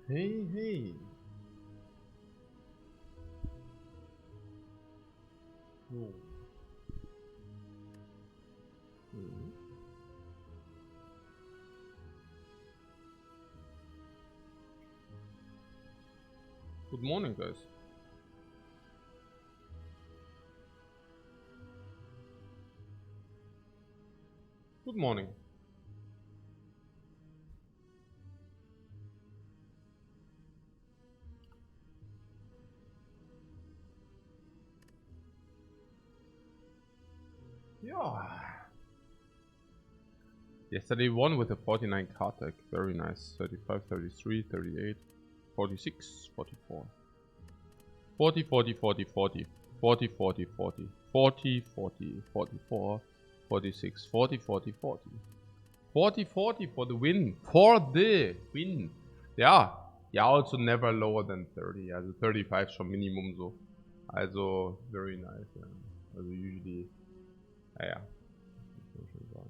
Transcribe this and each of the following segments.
Hey, hey. Oh. Hmm. Good morning, guys. Good morning. Yeah. Yesterday won with a 49 card deck. Very nice. 35, 33, 38, 46, 44. 40, 40, 40, 40. 40, 40, 40. 40, 40, 44. 46, 40, 40, 40. 40, 40 for the win. For the win. Ja. Ja, also never lower than 30. Also 35 schon Minimum so. Also very nice. Ja. Also usually. Ja. Muss man schon sagen.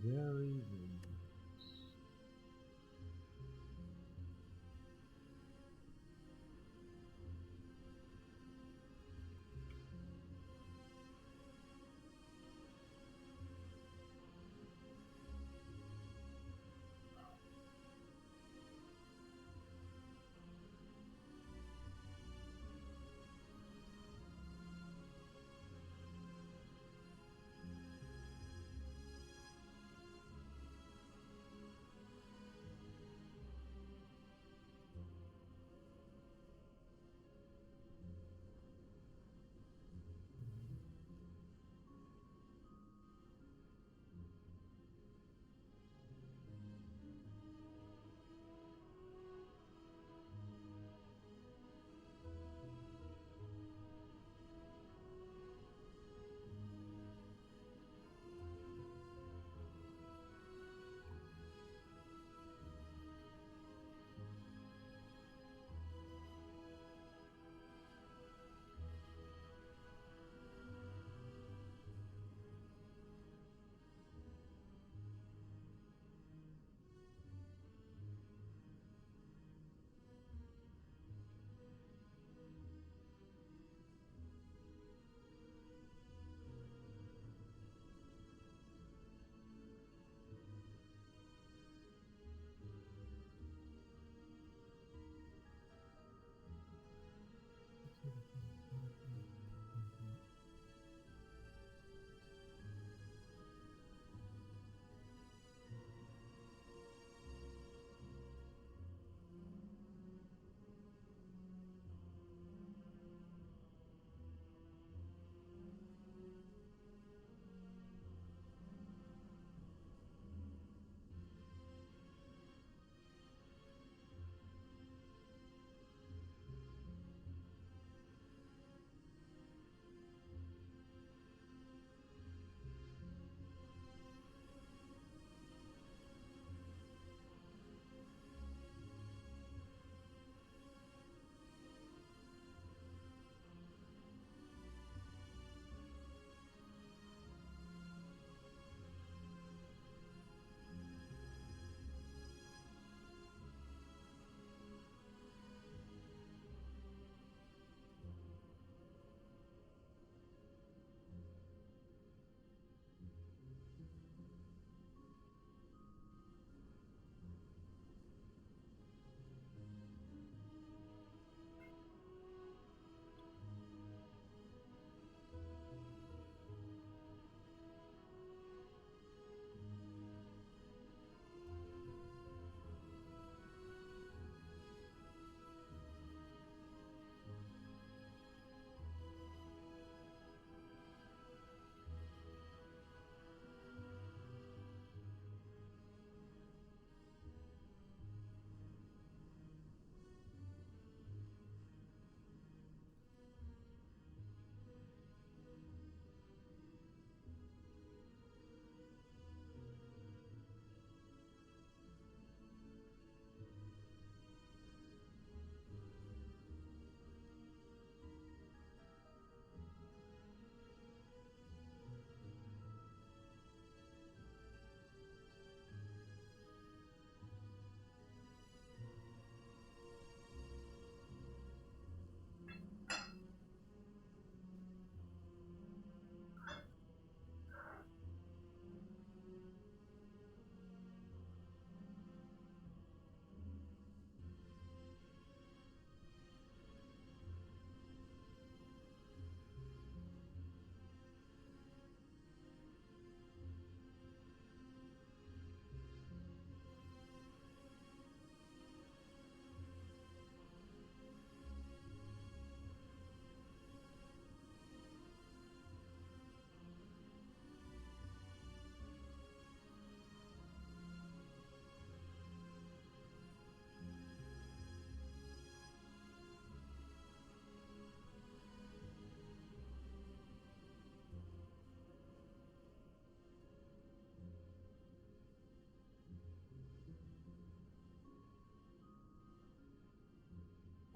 Very good.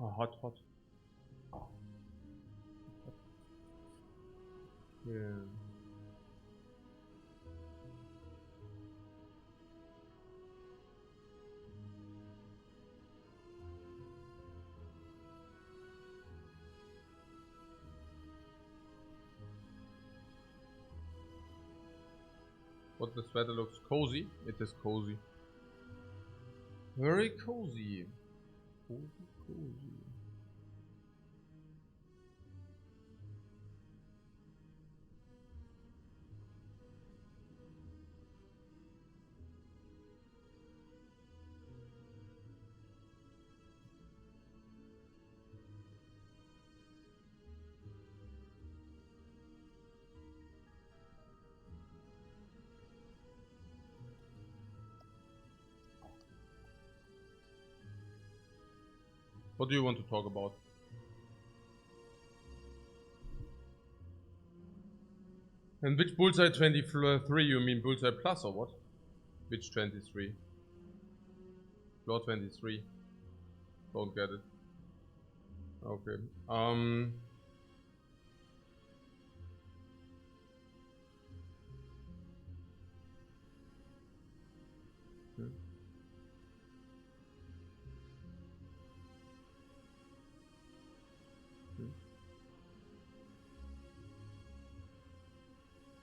Oh, hot. Yeah. But the sweater looks cozy. It is cozy. Very cozy. Cozy. What do you want to talk about? And which Bullseye 23? You mean Bullseye Plus or what? Which 23? Floor 23. Don't get it. Okay.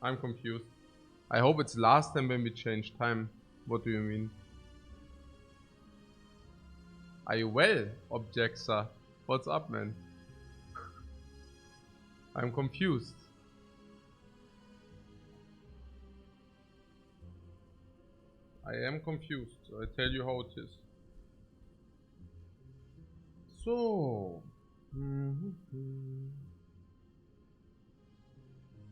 I'm confused. I hope it's last time when we changed time. What do you mean? Are you well, Objector? What's up, man? I'm confused. I am confused. I tell you how it is. So.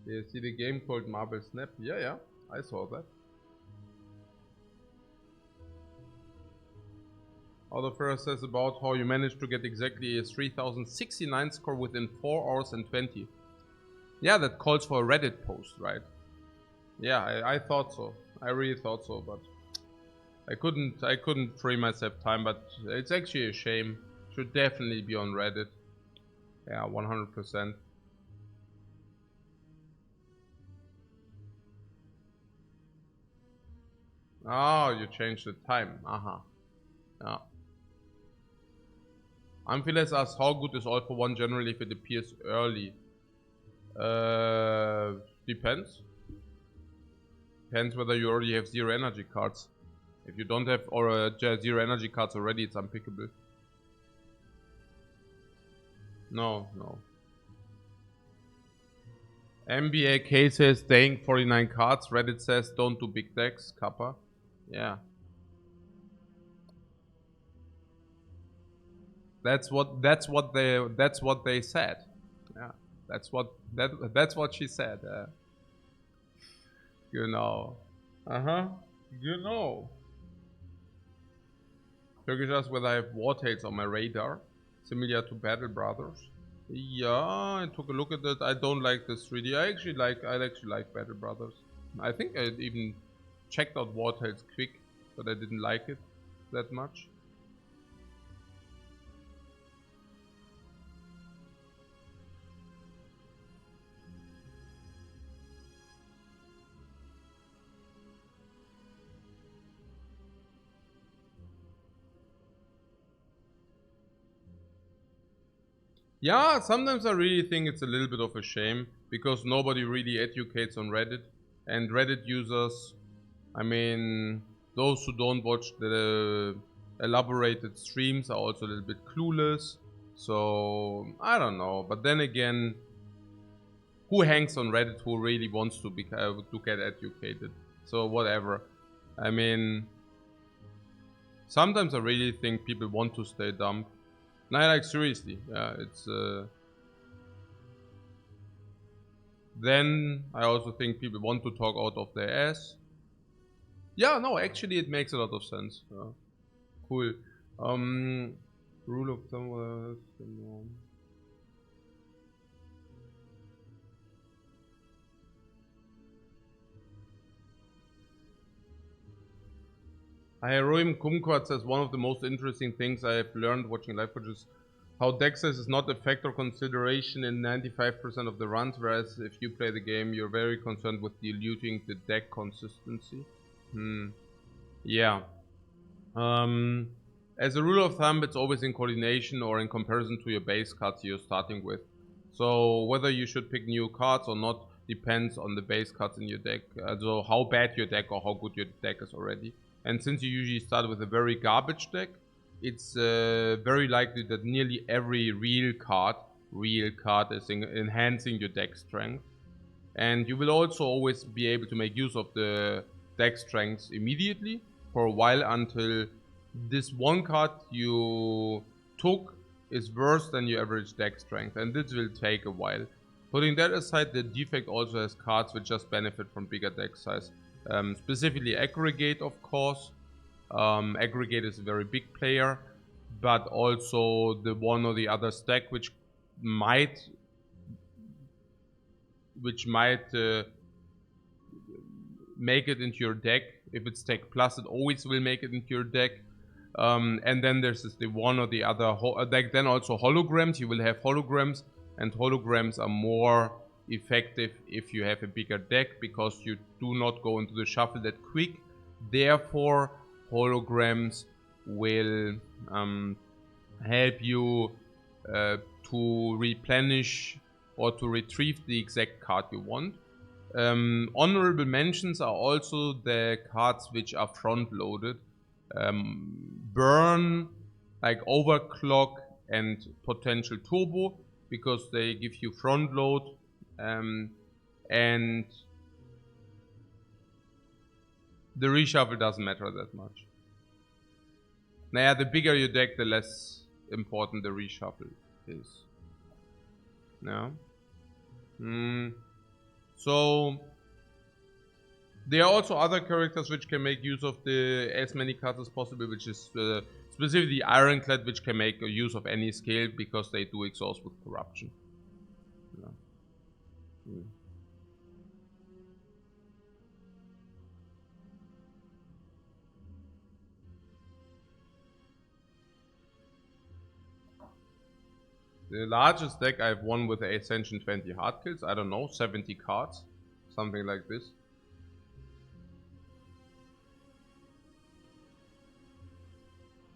You see the game called Marble Snap? Yeah, I saw that. Other first says about how you managed to get exactly a 3069 score within 4 hours and 20. Yeah, that calls for a Reddit post, right? Yeah, I thought so. I really thought so, but I couldn't free myself time, but it's actually a shame. Should definitely be on Reddit. Yeah, 100%. Oh, you changed the time. Yeah. Amphiles asks how good is All for One generally if it appears early. Depends. Depends whether you already have 0 energy cards. If you don't have 0 energy cards already, it's unpickable. No. MBAK says staying 49 cards. Reddit says don't do big decks. Kappa. Yeah. That's what they said. Yeah. That's what she said. You know. You know. Turkish asks whether I have Wartails on my radar, similar to Battle Brothers. Yeah, I took a look at it. I don't like this 3D. I actually like Battle Brothers. I think I even checked out Wartails quick, but I didn't like it that much. Yeah, sometimes I really think it's a little bit of a shame because nobody really educates on Reddit, and Reddit users, I mean, those who don't watch the elaborated streams are also a little bit clueless. So I don't know, but then again, who hangs on Reddit who really wants to get educated? So whatever. I mean, sometimes I really think people want to stay dumb. No, like seriously, yeah, it's. Then I also think people want to talk out of their ass. Yeah, no, actually, it makes a lot of sense. Cool. Rule of thumb. Heroim Kumquat says one of the most interesting things I have learned watching Lifecoach is How deck size is not a factor consideration in 95% of the runs, whereas if you play the game, you're very concerned with diluting the deck consistency. Yeah. As a rule of thumb, it's always in coordination or in comparison to your base cards you're starting with. So whether you should pick new cards or not depends on the base cards in your deck. So how bad your deck or how good your deck is already. And since you usually start with a very garbage deck, it's very likely that nearly every real card is enhancing your deck strength. And you will also always be able to make use of the deck strengths immediately for a while until this one card you took is worse than your average deck strength, and this will take a while. Putting that aside, the Defect also has cards which just benefit from bigger deck size. Specifically Aggregate, of course. Aggregate is a very big player, but also the one or the other stack which might make it into your deck. If it's Tech Plus, it always will make it into your deck. And then there's the one or the other deck. Then also holograms. You will have holograms, and holograms are more effective if you have a bigger deck because you do not go into the shuffle that quick. Therefore, holograms will help you to replenish or to retrieve the exact card you want. Honorable mentions are also the cards which are front loaded. Burn, like Overclock and Potential Turbo, because they give you front load, and the reshuffle doesn't matter that much. Naja, the bigger your deck, the less important the reshuffle is. No? So there are also other characters which can make use of as many cards as possible, which is specifically Ironclad, which can make use of any scale because they do exhaust with corruption. Yeah. The largest deck I've won with the Ascension 20 hard kills, I don't know, 70 cards, something like this.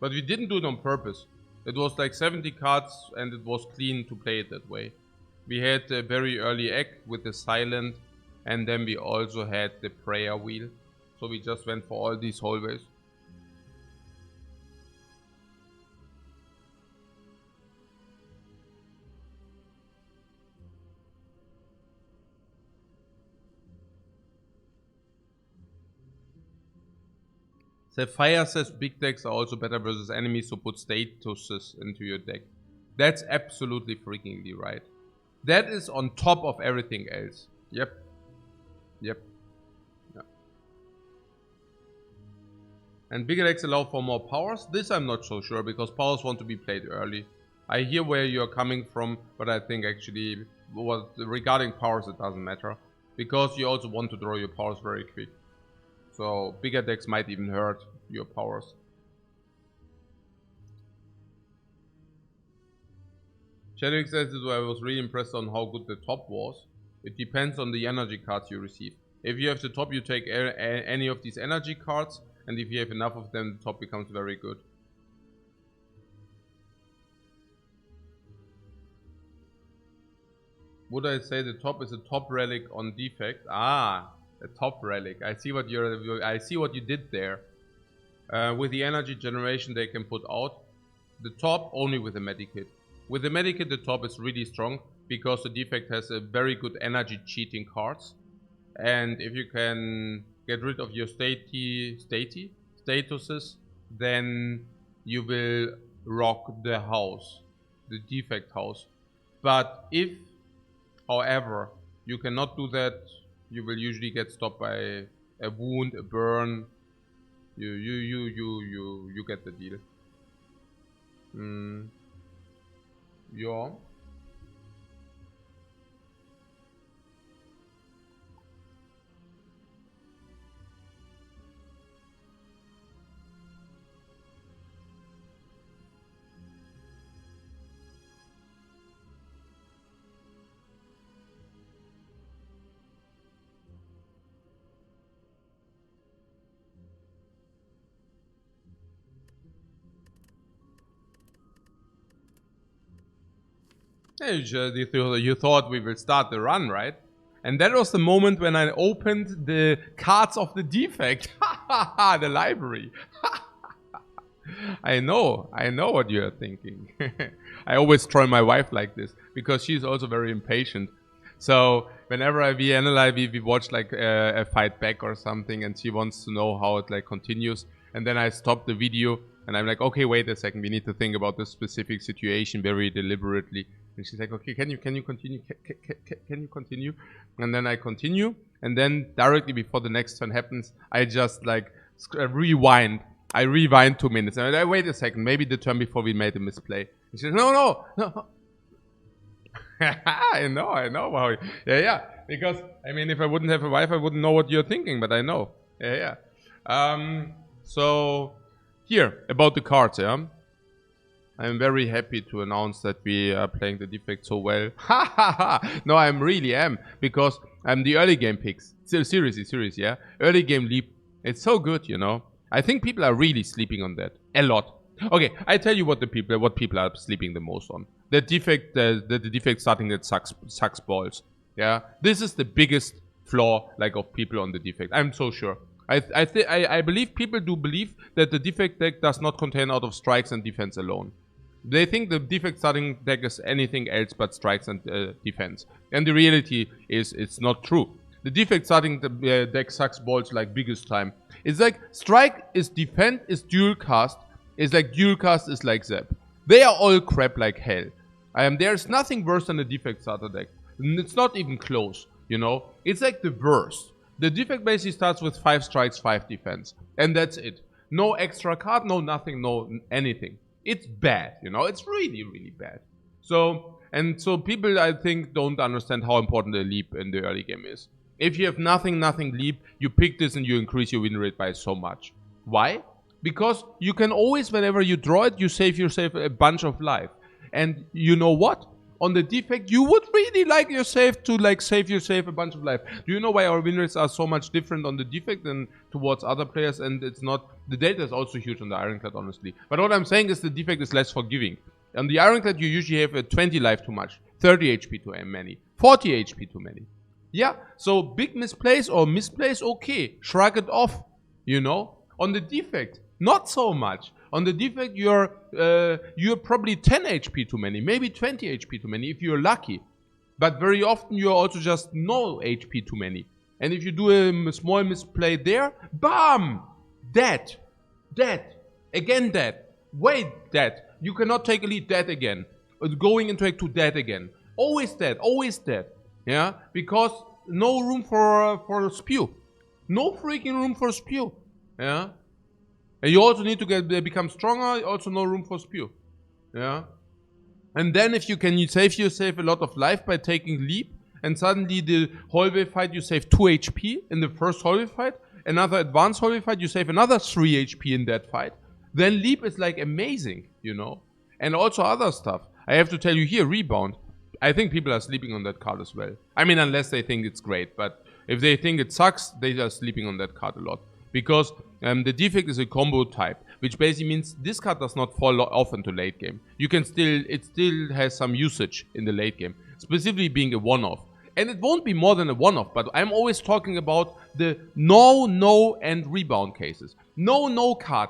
But we didn't do it on purpose. It was like 70 cards and it was clean to play it that way. We had a very early egg with the silent, and then we also had the prayer wheel. So we just went for all these hallways. Sapphire says big decks are also better versus enemies who put statuses into your deck. That's absolutely freakingly right. That is on top of everything else. Yep. Yep. Yeah. And bigger decks allow for more powers? This I'm not so sure, because powers want to be played early. I hear where you're coming from, but I think actually, regarding powers, it doesn't matter. Because you also want to draw your powers very quick. So bigger decks might even hurt your powers. Chadwick says that I was really impressed on how good the top was. It depends on the energy cards you receive. If you have the top, you take any of these energy cards, and if you have enough of them, the top becomes very good. Would I say the top is a top relic on Defect? Ah, a top relic. I see what you did there. With the energy generation they can put out the top only with the medikit. With the medikit, the top is really strong because the Defect has a very good energy cheating cards. And if you can get rid of your statuses, then you will rock the house, the Defect house. But if, however, you cannot do that, you will usually get stopped by a wound, a burn. You get the deal. Yeah. You thought we will start the run, right? And that was the moment when I opened the cards of the Defect. The library. I know what you're thinking. I always troll my wife like this because she's also very impatient. So whenever we analyze, we watch like a fight back or something, and she wants to know how it like continues. And then I stop the video, and I'm like, okay, wait a second, we need to think about this specific situation very deliberately. And she's like, okay, can you continue? Can you continue? And then I continue, and then directly before the next turn happens, I just like rewind. I rewind 2 minutes, and I wait a second, maybe the turn before we made a misplay. And she says, no. I know. Wow. Yeah. Because, I mean, if I wouldn't have a wife, I wouldn't know what you're thinking, but I know. Yeah. So, here, about the cards, yeah. I'm very happy to announce that we are playing the Defect so well. No, I really am, because I'm the early game picks. Seriously, yeah. Early game leap. It's so good, you know. I think people are really sleeping on that. A lot. Okay, I tell you what people are sleeping the most on. The Defect, the Defect starting that sucks balls. Yeah, this is the biggest flaw like of people on the Defect. I'm so sure. I believe people do believe that the Defect deck does not contain out of strikes and defense alone. They think the Defect starting deck is anything else but strikes and defense. And the reality is it's not true. The Defect starting deck sucks balls like biggest time. It's like strike is defend is dual cast. It's like dual cast is like zap. They are all crap like hell. There's nothing worse than a Defect starter deck. It's not even close, you know. It's like the worst. The Defect basically starts with 5 strikes, 5 defense. And that's it. No extra card, no nothing, no anything. It's bad, you know. It's really, really bad. So people, I think, don't understand how important a leap in the early game is. If you have nothing leap, you pick this and you increase your win rate by so much. Why? Because you can always, whenever you draw it, you save yourself a bunch of life. And you know what? On the Defect, you would really like yourself to like save yourself a bunch of life. Do you know why our win rates are so much different on the Defect than towards other players? And it's not, the data is also huge on the Ironclad, honestly. But what I'm saying is the Defect is less forgiving. On the Ironclad, you usually have a 20 life too much, 30 HP too many, 40 HP too many. Yeah, so big misplays or misplays, okay, shrug it off, you know. On the Defect, not so much. On the Defect, you're probably 10 HP too many, maybe 20 HP too many if you're lucky. But very often you're also just no HP too many. And if you do a small misplay there, bam! Dead. Again dead. Wait, dead. You cannot take a lead, dead again. Going into Act 2, dead again. Always dead. Yeah, because no room for spew. No freaking room for spew. Yeah. And you also need to become stronger, also no room for spew. Yeah. And then if you can save yourself a lot of life by taking leap, and suddenly the hallway fight you save 2 HP in the first hallway fight, another advanced hallway fight you save another 3 HP in that fight, then leap is like amazing, you know. And also other stuff. I have to tell you here, rebound. I think people are sleeping on that card as well. I mean, unless they think it's great. But if they think it sucks, they are sleeping on that card a lot. Because the Defect is a combo type, which basically means this card does not fall off into late game. It still has some usage in the late game. Specifically being a one-off. And it won't be more than a one-off, but I'm always talking about the no, and rebound cases. No card.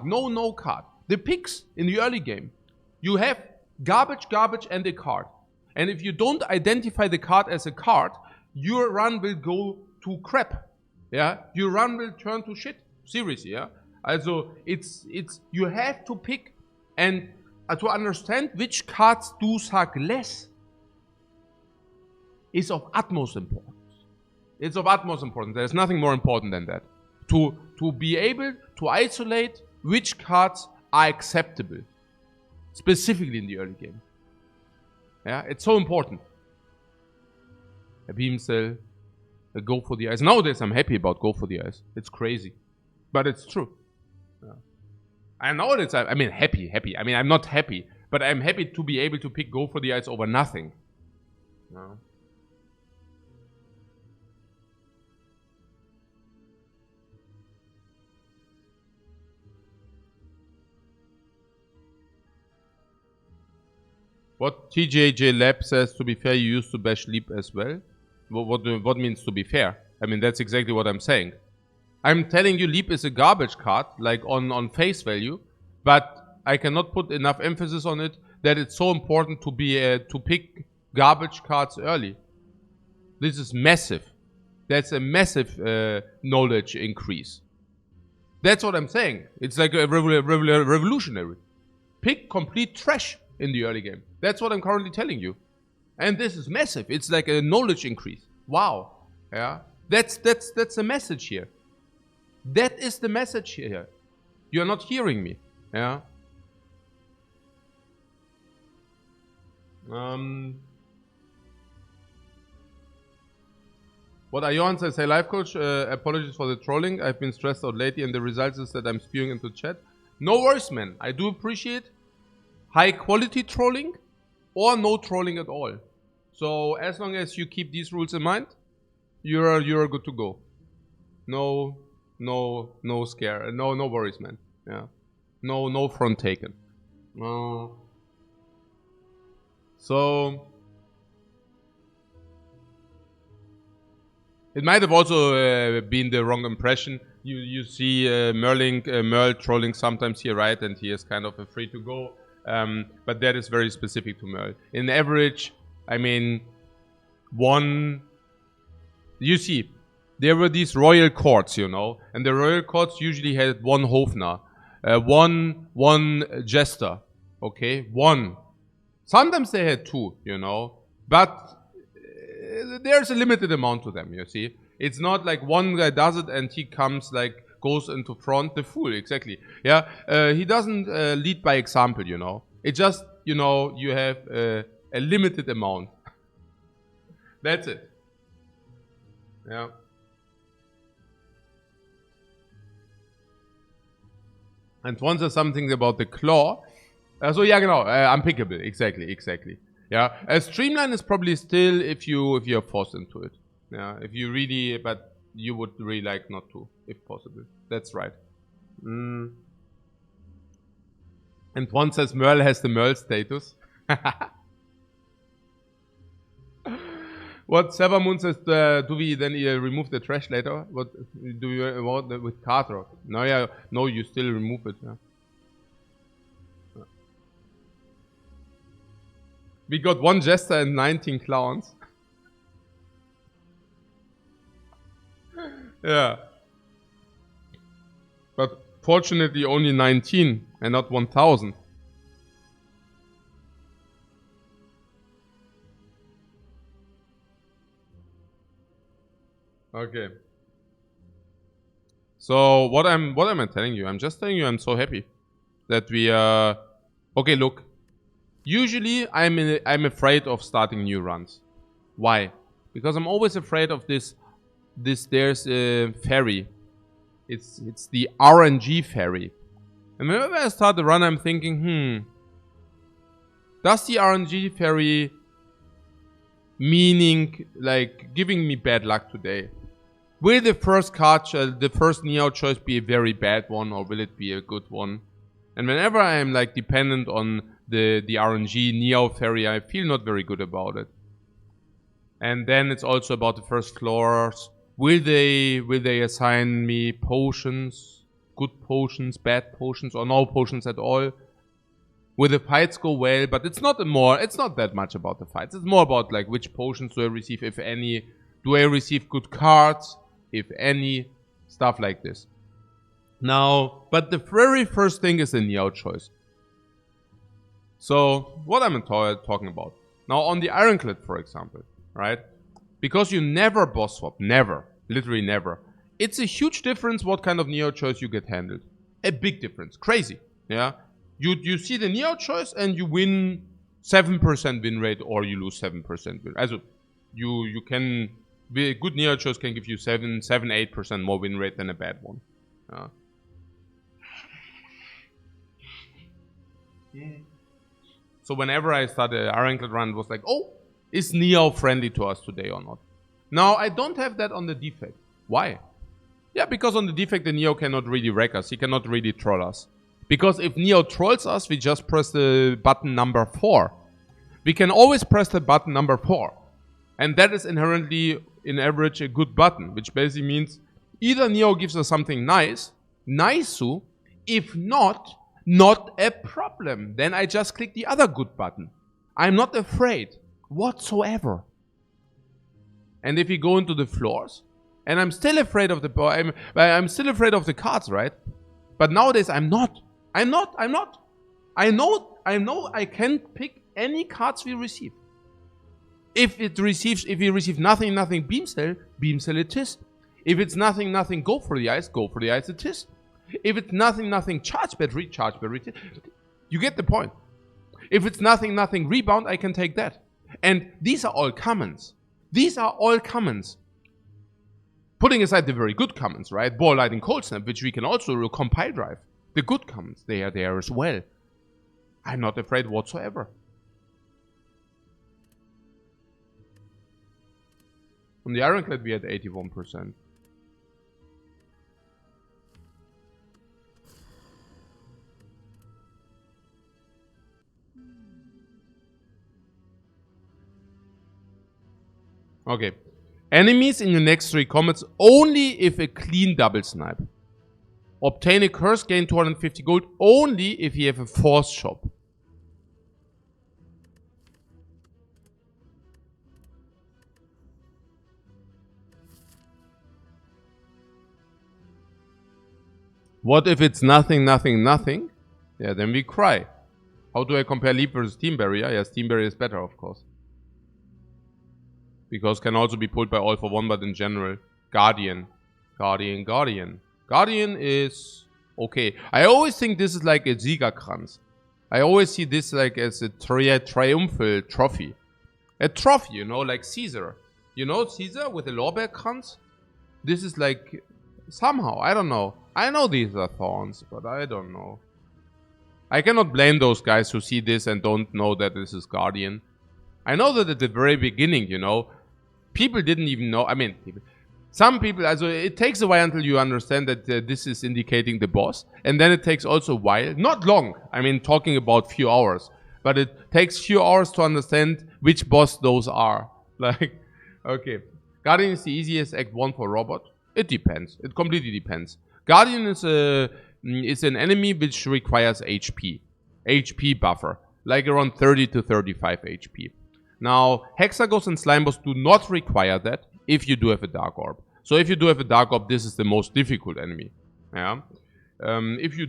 The picks in the early game. You have garbage, and a card. And if you don't identify the card as a card, your run will go to crap. Yeah, your run will turn to shit. Seriously, yeah. Also, you have to pick and to understand which cards do suck less is of utmost importance. It's of utmost importance. There's nothing more important than that. To be able to isolate which cards are acceptable, specifically in the early game. Yeah, it's so important. A beam cell, a go for the eyes. Nowadays I'm happy about go for the eyes. It's crazy. But it's true. Yeah. And nowadays I mean happy. I mean I'm not happy, but I'm happy to be able to pick go for the eyes over nothing. No. What TJJ Lab says, to be fair, you used to bash Leap as well. What means to be fair? I mean, that's exactly what I'm saying. I'm telling you Leap is a garbage card, like on face value, but I cannot put enough emphasis on it that it's so important to be to pick garbage cards early. This is massive. That's a massive knowledge increase. That's what I'm saying. It's like a revolutionary. Pick complete trash in the early game. That's what I'm currently telling you. And this is massive. It's like a knowledge increase. Wow. Yeah. That's the message here. That is the message here. You're not hearing me. Yeah. What Ayon says, hey Lifecoach, apologies for the trolling. I've been stressed out lately and the result is that I'm spewing into chat. No worries, man. I do appreciate high quality trolling or no trolling at all. So as long as you keep these rules in mind, you're good to go. No scare. No worries, man. Yeah. No front taken. So it might have also been the wrong impression. You see Merl trolling sometimes here, right? And he is kind of a free to go. But that is very specific to Merl. In average, I mean, you see, there were these royal courts, you know, and the royal courts usually had one Hofner, one jester, okay, one. Sometimes they had two, you know, but there's a limited amount to them, you see. It's not like one guy does it and he comes like, goes into front, the fool, exactly. Yeah, he doesn't lead by example, you know. It just, you know, you have a limited amount. That's it. Yeah. And once there's something about the claw. So yeah, genau, unpickable, exactly. Yeah, streamline is probably still if you're forced into it. Yeah, if you really, but you would really like not to, if possible. That's right. And one says Merl has the Merl status. What Severmoon says, do we then remove the trash later? What do you want with card rock? No, yeah, no, you still remove it. Yeah. We got one jester and 19 clowns. Yeah. But fortunately only 19 and not 1000. Okay. So what am I telling you? I'm just telling you I'm so happy that we okay, look. Usually I'm afraid of starting new runs. Why? Because I'm always afraid of this there's a ferry. It's the RNG ferry. And whenever I start the run I'm thinking, does the RNG ferry meaning like giving me bad luck today? Will the first card, the first Neo choice be a very bad one or will it be a good one? And whenever I'm like dependent on the RNG Neo ferry, I feel not very good about it. And then it's also about the first floors. Will they assign me potions, good potions, bad potions, or no potions at all? Will the fights go well? But it's not that much about the fights. It's more about like which potions do I receive, if any. Do I receive good cards, if any, stuff like this. Now, but the very first thing is the Neo choice. So, what I'm talking about. Now, on the Ironclad, for example, right? Because you never boss swap, never, literally never. It's a huge difference what kind of Neo choice you get handled. A big difference, crazy, yeah? You see the Neo choice and you win 7% win rate or you lose 7% win. Also, you can, a good Neo choice can give you 8% more win rate than a bad one. So whenever I started an Ironclad run, it was like, oh, is Neo friendly to us today or not? Now, I don't have that on the Defect. Why? Yeah, because on the Defect, the Neo cannot really wreck us. He cannot really troll us. Because if Neo trolls us, we just press the button number 4. we can always press the button number 4. And that is inherently, in average, a good button, which basically means either Neo gives us something nice, nice-u, if not a problem. Then I just click the other good button. I'm not afraid whatsoever. And if we go into the floors, and I'm still afraid of the I'm still afraid of the cards, right? But nowadays I'm not. I know I can pick any cards we receive. If we receive nothing, beam cell it is. If it's nothing, go for the ice it is. If it's nothing, charge battery it is. You get the point. If it's nothing, rebound, I can take that. And these are all commons. Putting aside the very good commons, right? Ball lightning, cold snap, which we can also compile drive. The good commons, they are there as well. I'm not afraid whatsoever. On the Ironclad, we had 81%. Okay. Enemies in your next 3 combats only if a clean double snipe. Obtain a curse, gain 250 gold only if you have a force shop. What if it's nothing? Yeah, then we cry. How do I compare Leap versus Team Barrier? Yes, Team Barrier is better, of course. Because can also be pulled by All for One, but in general, Guardian is okay. I always think this is like a Siegerkranz. I always see this like as a triumphal trophy. A trophy, you know, like Caesar. You know Caesar with the Lorbeerkranz? This is like, somehow, I don't know. I know these are thorns, but I don't know. I cannot blame those guys who see this and don't know that this is Guardian. I know that at the very beginning, you know, people didn't even know. I mean, some people, also it takes a while until you understand that this is indicating the boss. And then it takes also a while, not long. I mean, talking about few hours. But it takes few hours to understand which boss those are. Like, okay. Guardian is the easiest Act 1 for Robot. It depends. It completely depends. Guardian is an enemy which requires HP. HP buffer. Like around 30 to 35 HP. Now, Hexagons and Slimeboss do not require that if you do have a Dark Orb. So if you do have a Dark Orb, this is the most difficult enemy. Yeah. If you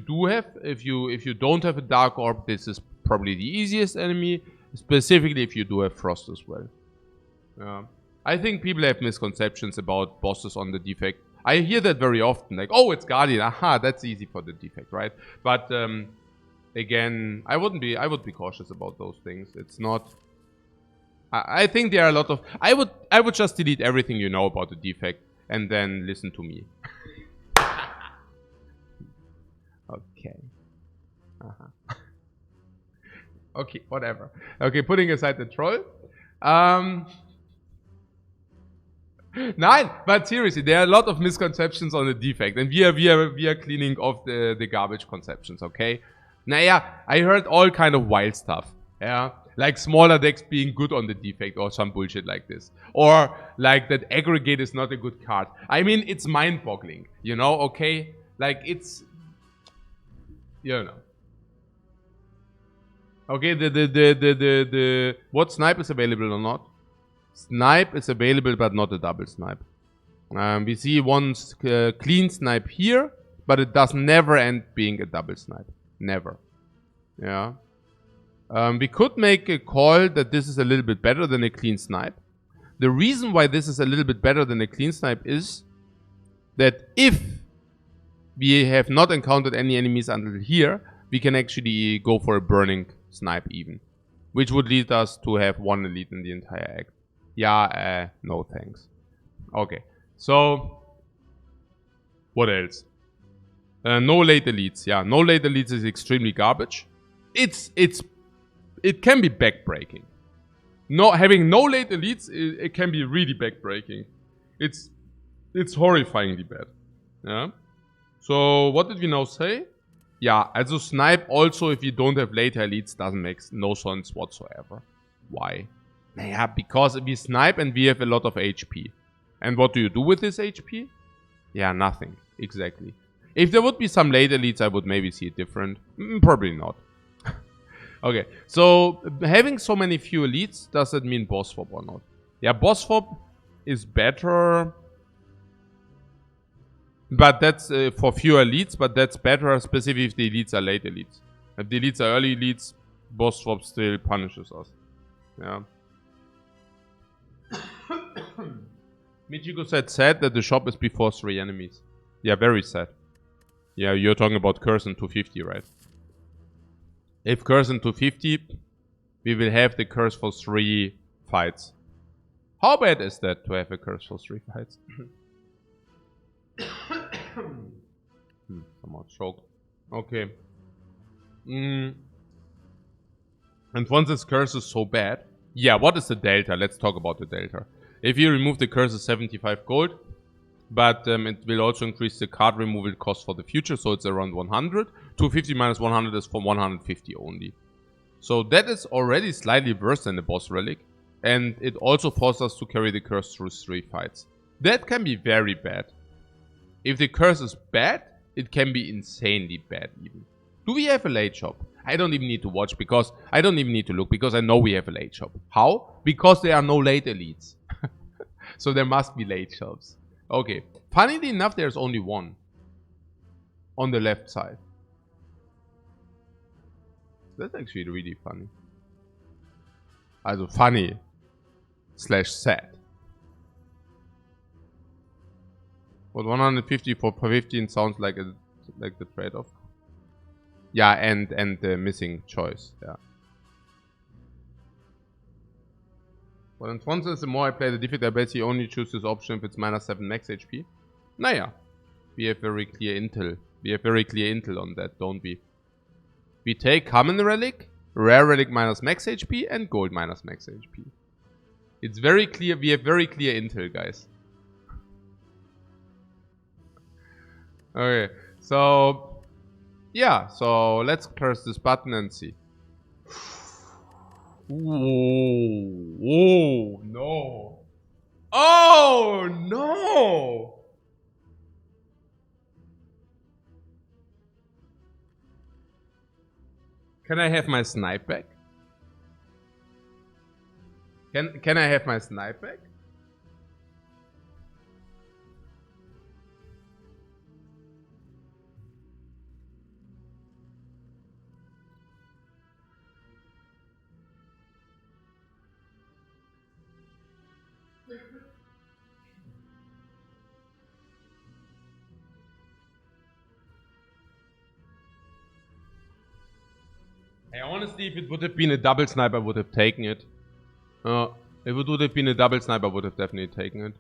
don't have a Dark Orb, this is probably the easiest enemy. Specifically if you do have Frost as well. I think people have misconceptions about bosses on the Defect. I hear that very often, like, oh, it's Guardian, aha, that's easy for the Defect, right? But again, I would be cautious about those things. It's not. I think there are a lot of. I would just delete everything you know about the Defect and then listen to me. Okay. Okay, whatever. Okay, putting aside the troll. Nein, but seriously, there are a lot of misconceptions on the Defect, and we are cleaning off the garbage conceptions, okay? Naja, I heard all kind of wild stuff, yeah? Like smaller decks being good on the Defect or some bullshit like this. Or like that Aggregate is not a good card. I mean, it's mind-boggling, you know, okay? Like it's, you know. Okay, what snipe is available or not? Snipe is available, but not a double snipe. We see one clean snipe here, but it does never end being a double snipe. Never. Yeah. We could make a call that this is a little bit better than a clean snipe. The reason why this is a little bit better than a clean snipe is that if we have not encountered any enemies until here, we can actually go for a burning snipe even. Which would lead us to have one elite in the entire act. Yeah, no thanks. Okay, so what else? No late elites. Yeah, no late elites is extremely garbage. It can be backbreaking. Having no late elites, it can be really backbreaking. It's horrifyingly bad. Yeah. So what did we now say? Yeah, also snipe also if you don't have later elites doesn't make no sense whatsoever. Why? Yeah, because we snipe and we have a lot of HP. And what do you do with this HP? Yeah, nothing. Exactly. If there would be some late elites, I would maybe see it different. Probably not. Okay, so having so many few elites, does that mean boss swap or not? Yeah, boss swap is better. But that's for fewer elites, but that's better specifically if the elites are late elites. If the elites are early elites, boss swap still punishes us. Yeah. Michiko said sad that the shop is before 3 enemies. Yeah, very sad. Yeah, you're talking about curse and 250, right? If curse and 250, we will have the curse for 3 fights. How bad is that to have a curse for 3 fights? Somewhat choked. Okay. And once this curse is so bad... Yeah, what is the delta? Let's talk about the delta. If you remove the curse, is 75 gold. But it will also increase the card removal cost for the future, so it's around 100. 250 minus 100 is from 150 only. So that is already slightly worse than the boss relic. And it also forces us to carry the curse through 3 fights. That can be very bad. If the curse is bad, it can be insanely bad even. Do we have a late shop? I don't even need to watch because... I don't even need to look because I know we have a late shop. How? Because there are no late elites. So there must be late shops. Okay. Funnily enough, there's only one. On the left side. That's actually really funny. Also funny. / sad. But 150 for 15 sounds like the trade-off. Yeah, and the missing choice. Yeah. But in Francis, the more I play the Defect, I basically only choose this option if it's -7 max HP. Naja. We have very clear intel. We have very clear intel on that, don't we? We take common relic, rare relic minus max HP, and gold minus max HP. It's very clear. We have very clear intel, guys. Okay, so yeah, so let's press this button and see. Oh no! Oh no! Can I have my snipe back? Can I have my snipe back? Hey, honestly, if it would have been a double sniper, I would have taken it. If it would have been a double sniper, I would have definitely taken it.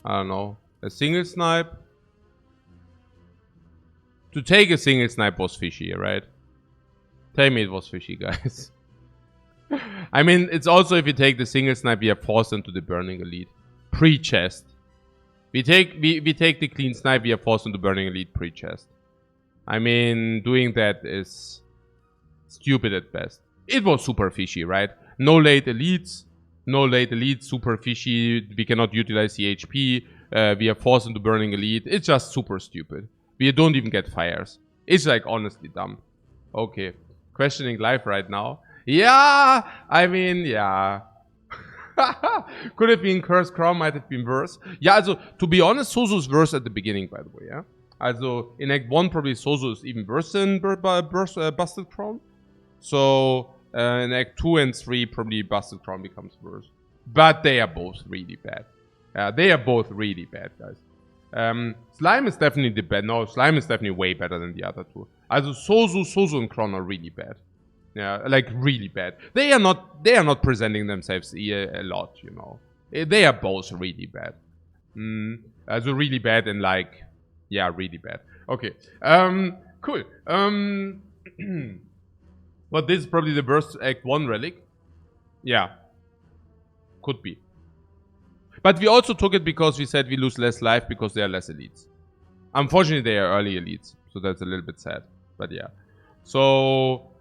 I don't know. A single snipe? To take a single snipe was fishy, right? Tell me it was fishy, guys. I mean, it's also if you take the single snipe, you are forced into the Burning Elite. Pre-chest. We take the clean snipe, we are forced into Burning Elite pre-chest. I mean, doing that is stupid at best. It was super fishy, right? No late elites. No late elites, super fishy. We cannot utilize the HP. We are forced into Burning Elite. It's just super stupid. We don't even get fires. It's like honestly dumb. Okay. Questioning life right now. Yeah! I mean, yeah. Could have been Cursed Crown, might have been worse. Yeah, also, to be honest, Sozu's worse at the beginning, by the way, yeah? Also, in Act 1, probably Sozu is even worse than Busted Crown. So, in Act 2 and 3, probably Busted Crown becomes worse. But they are both really bad. They are both really bad, guys. Slime is definitely the bad. No, Slime is definitely way better than the other two. Also, Sozu and Crown are really bad. Yeah, like really bad. They are not presenting themselves a lot, you know. They are both really bad. Also really bad and like, yeah, really bad. Okay. Cool. But this is probably the worst Act 1 relic. Yeah. Could be. But we also took it because we said we lose less life because they are less elites. Unfortunately, they are early elites. So that's a little bit sad. But yeah. So,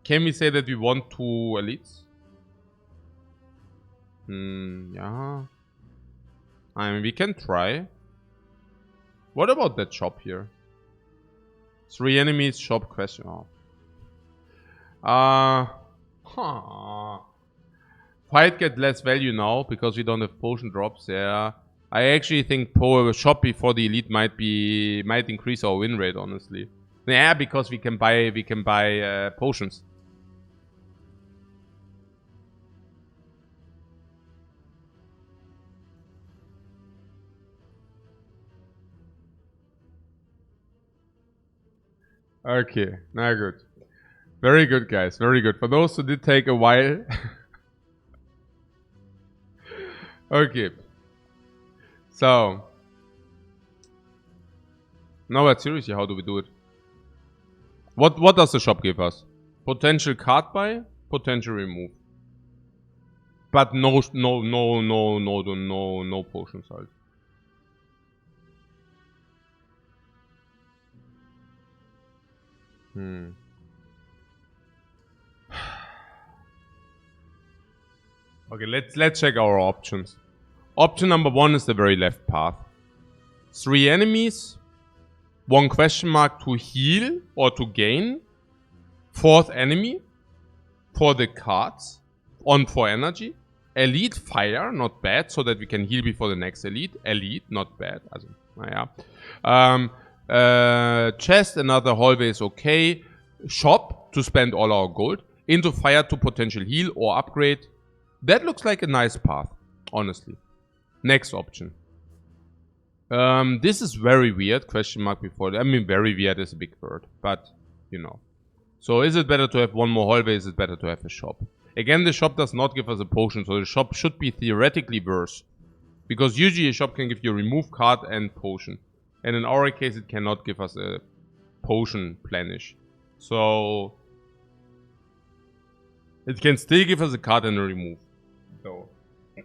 can we say that we want 2 elites? Yeah. I mean, we can try. What about that shop here? 3 enemies, shop, question. Oh. Fight get less value now because we don't have potion drops. Yeah. I actually think shop before the elite might increase our win rate, honestly. Yeah, because we can buy potions. Okay, now good. Very good, guys. Very good. For those who did take a while. Okay. So. Now, but seriously, how do we do it? What does the shop give us? Potential card buy, potential remove. But no potion salt. Okay, let's check our options. Option number 1 is the very left path. 3 enemies, 1 question mark to heal or to gain. 4th enemy for the cards on 4 energy. Elite fire, not bad, so that we can heal before the next elite. Elite, not bad. Also, naja. Chest, another hallway is okay. Shop to spend all our gold. Into fire to potential heal or upgrade. That looks like a nice path, honestly. Next option. This is very weird, question mark before. I mean, very weird is a big word, but, you know. So is it better to have 1 more hallway? Is it better to have a shop? Again, the shop does not give us a potion, so the shop should be theoretically worse. Because usually a shop can give you a remove card and potion. And in our case, it cannot give us a potion plenish. So it can still give us a card and a remove. So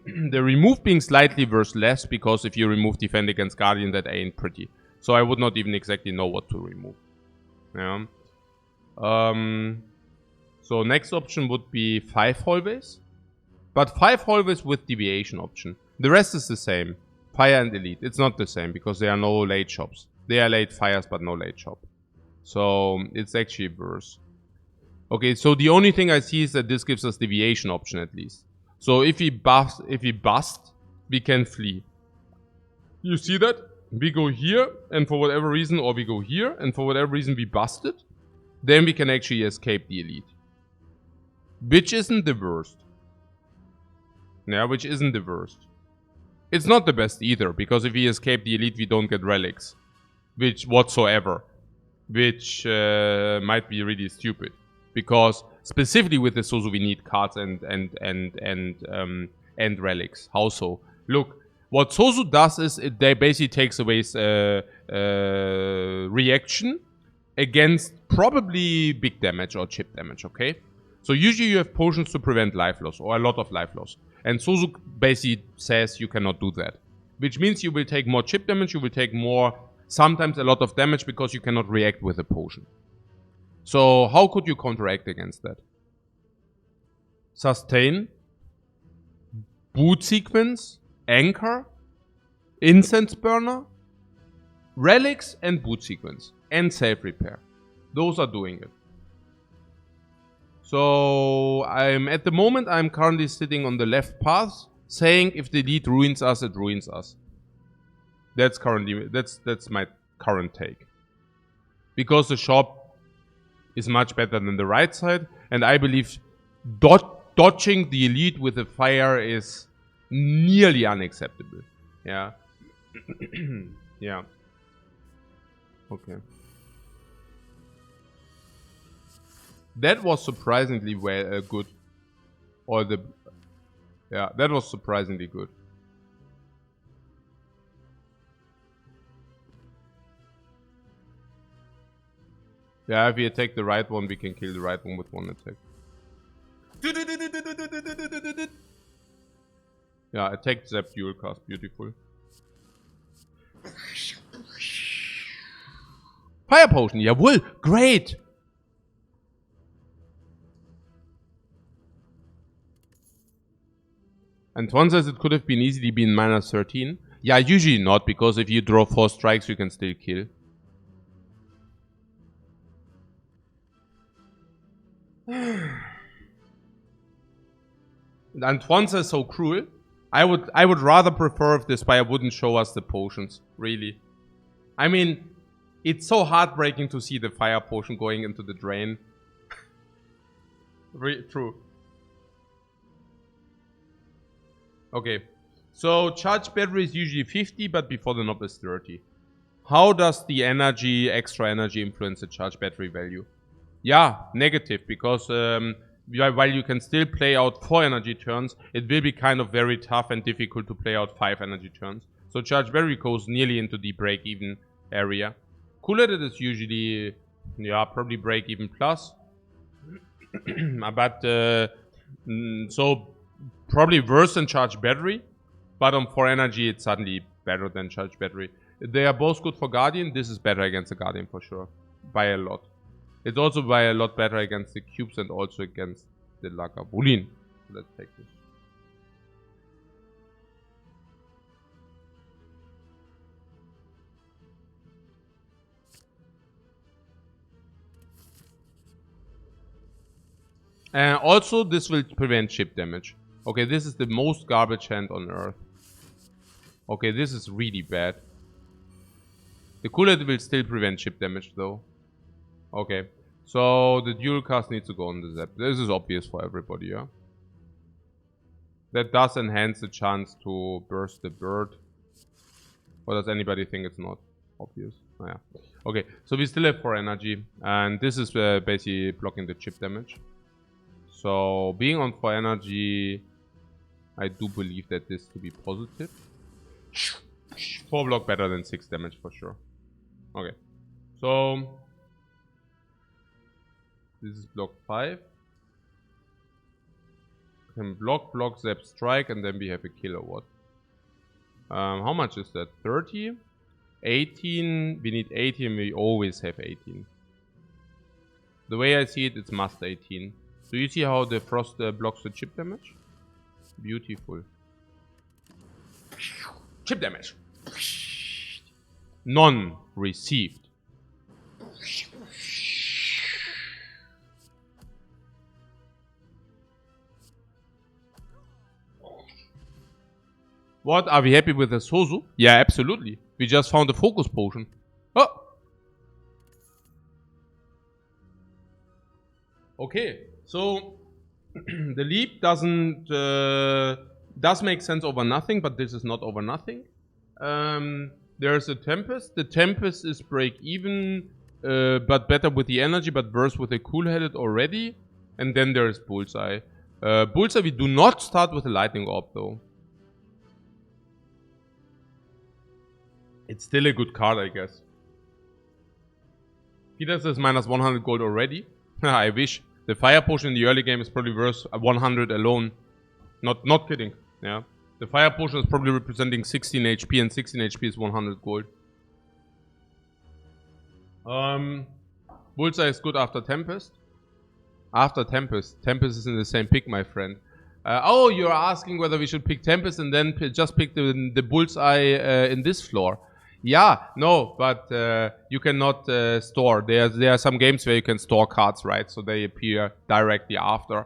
the remove being slightly worse less, because if you remove defend against guardian, that ain't pretty. So I would not even exactly know what to remove. Yeah. So next option would be 5 hallways. But 5 hallways with deviation option. The rest is the same. Fire and elite. It's not the same because there are no late shops. There are late fires but no late shop. So it's actually worse. Okay, so the only thing I see is that this gives us deviation option at least. So if we bust, we can flee. You see that? We go here and for whatever reason, or we go here and for whatever reason we busted. Then we can actually escape the elite. Which isn't the worst. Yeah, which isn't the worst. It's not the best either, because if we escape the elite, we don't get relics. Which whatsoever. Which might be really stupid. Because specifically with the Sozu we need cards and relics. How so? Look, what Sozu does is they basically takes away reaction against probably big damage or chip damage, okay? So usually you have potions to prevent life loss, or a lot of life loss. And Sozu basically says you cannot do that. Which means you will take more chip damage, you will take more, sometimes a lot of damage, because you cannot react with a potion. So how could you counteract against that? Sustain, boot sequence, anchor, incense burner, relics and boot sequence, and self repair. Those are doing it. So at the moment I'm currently sitting on the left path, saying if the elite ruins us, it ruins us. That's my current take. Because the shop is much better than the right side, and I believe dodging the elite with a fire is nearly unacceptable. Yeah. Yeah. Okay. That was surprisingly good. Yeah, that was surprisingly good. Yeah, if we attack the right one, we can kill the right one with 1 attack. Yeah, attack, zap, dual cast, beautiful. Fire potion, jawohl, great! And one says it could have been easily been minus 13. Yeah, usually not, because if you draw 4 strikes, you can still kill. And one says so cruel. I would rather prefer if the Spire wouldn't show us the potions, really. I mean, it's so heartbreaking to see the fire potion going into the drain. True. Okay, so charge battery is usually 50, but before the knob is 30. How does the energy, extra energy, influence the charge battery value? Yeah, negative, because while you can still play out 4 energy turns, it will be kind of very tough and difficult to play out 5 energy turns. So charge battery goes nearly into the break-even area. Cool-headed is usually, yeah, probably break-even plus. But, so probably worse than charge battery. But on 4 energy, it's suddenly better than charge battery. They are both good for Guardian. This is better against the Guardian for sure. By a lot. It's also by a lot better against the cubes and also against the Lagavulin. Let's take this. Also, this will prevent chip damage. Okay, this is the most garbage hand on Earth. Okay, this is really bad. The Cooler will still prevent chip damage though. Okay, so the dual cast needs to go on the Zap. This is obvious for everybody, yeah? That does enhance the chance to burst the bird. Or does anybody think it's not obvious? Oh, yeah. Okay, so we still have 4 energy. And this is basically blocking the chip damage. So being on 4 energy, I do believe that this to be positive. 4 block better than 6 damage for sure. Okay, so this is block 5. Can block, zap, strike, and then we have a kilowatt. How much is that? 30? 18. We need 18. We always have 18. The way I see it, it's must 18. Do you see how the frost blocks the chip damage? Beautiful. Chip damage. None received. What? Are we happy with the Sozu? Yeah, absolutely. We just found a focus potion. Oh! Okay, so the leap does make sense over nothing, but this is not over nothing. There's a Tempest. The Tempest is break even, but better with the energy, but worse with the cool-headed already. And then there's Bullseye. Bullseye, we do not start with a Lightning Orb though. It's still a good card, I guess. Peter says minus 100 gold already. I wish. The Fire Potion in the early game is probably worth 100 alone. Not kidding. Yeah. The Fire Potion is probably representing 16 HP, and 16 HP is 100 gold. Bullseye is good after Tempest. After Tempest. Tempest is in the same pick, my friend. Oh, you're asking whether we should pick Tempest and then just pick the Bullseye in this floor. Yeah, no, but you cannot store. There are some games where you can store cards, right? So they appear directly after.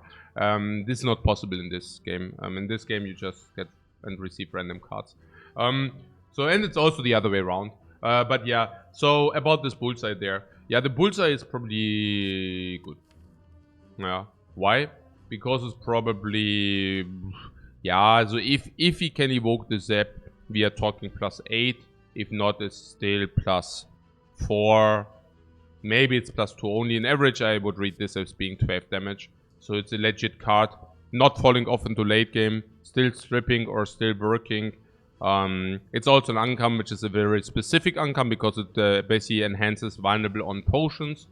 This is not possible in this game. In this game, you just get and receive random cards. And it's also the other way around. But yeah, so about this Bullseye there. Yeah, the Bullseye is probably good. Yeah, why? Because it's probably... Yeah, so if he can evoke the Zap, we are talking +8. If not, it's still +4. Maybe it's +2 only. In average, I would read this as being 12 damage. So it's a legit card. Not falling off into late game. Still stripping or still working. It's also an uncome, which is a very specific uncome because it basically enhances vulnerable on potions.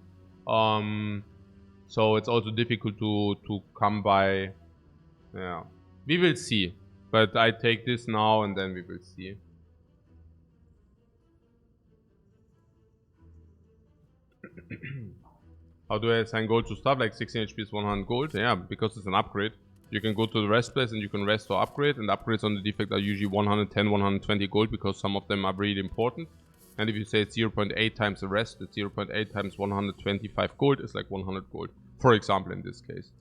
So it's also difficult to come by. Yeah. We will see. But I take this now and then we will see. How do I assign gold to stuff like 16 HP is 100 gold? Yeah, because it's an upgrade. You can go to the rest place and you can rest or upgrade. And upgrades on the Defect are usually 110, 120 gold because some of them are really important. And if you say it's 0.8 times the rest, it's 0.8 times 125 gold. It's like 100 gold, for example, in this case.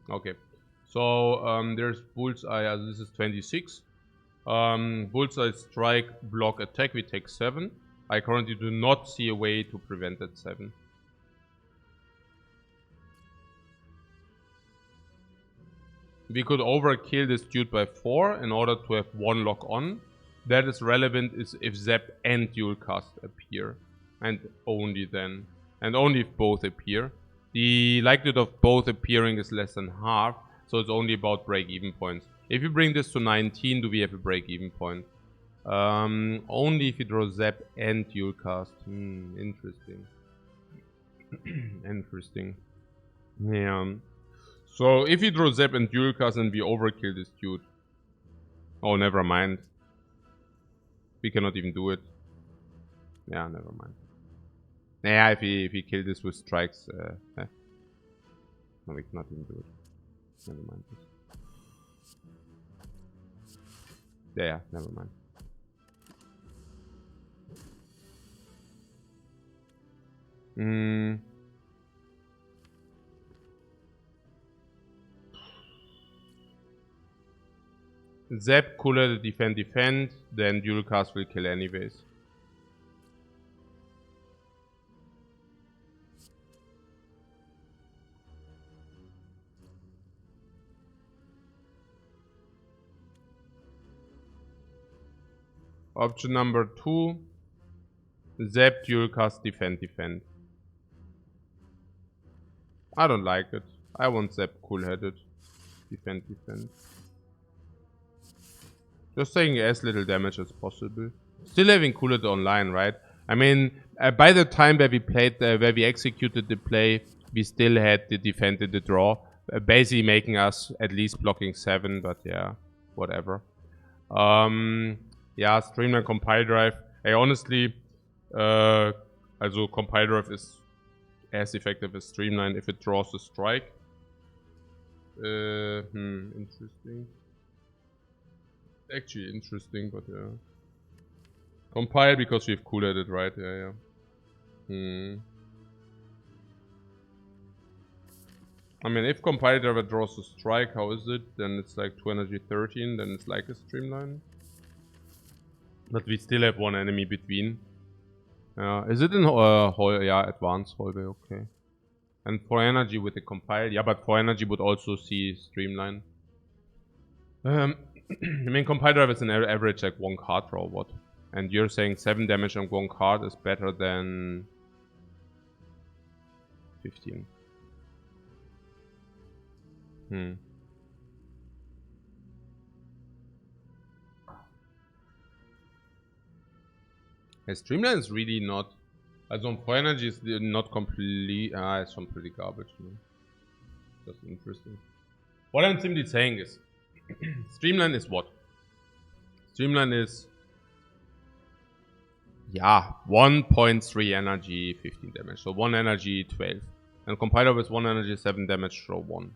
Okay. So there's Bullseye. This is 26. Bullseye, strike, block, attack. We take 7. I currently do not see a way to prevent that 7. We could overkill this dude by 4 in order to have 1 lock on. That is relevant is if Zap and Dual Cast appear. And only then. And only if both appear. The likelihood of both appearing is less than half. So it's only about break-even points. If you bring this to 19, do we have a break-even point? Only if you draw Zap and Dual Cast. Interesting. Interesting. Yeah. So if you draw Zap and Dual Cast and we overkill this dude. Oh, never mind. We cannot even do it. Yeah, never mind. Yeah, if we kill this with strikes, no, we cannot even do it. Never mind this. Yeah, never mind. Zap, Cooler, defend, then Dual Cast will kill anyways. Option number 2. Zap, Dual Cast, defend. I don't like it. I want Zap cool-headed. Defend. Just saying as little damage as possible. Still having cool-headed online, right? I mean, by the time where we played, where we executed the play, we still had the defend in the draw. Basically making us at least blocking 7, but yeah, whatever. Yeah, Streamline Compile Drive. Hey, honestly, also Compile Drive is as effective as Streamline if it draws a strike. Interesting. Actually interesting, but yeah. Compile because we've cool-headed, right? Yeah. I mean, if Compile Driver draws a strike, how is it? Then it's like 2 energy 13, then it's like a Streamline. But we still have 1 enemy between. Is it in yeah, advanced hallway, okay. And 4 energy with the compile, yeah, but 4 energy would also see Streamline. I mean, compile drive is an average like 1 card draw, what? And you're saying 7 damage on 1 card is better than 15. Yeah, Streamline is really not. Also on 4 energy is not complete. It's some pretty garbage. Man. Just interesting. What I'm simply saying is, Streamline is what? Streamline is, yeah, 1.3 energy, 15 damage. So 1 energy, 12. And Compiler with 1 energy, 7 damage, draw 1.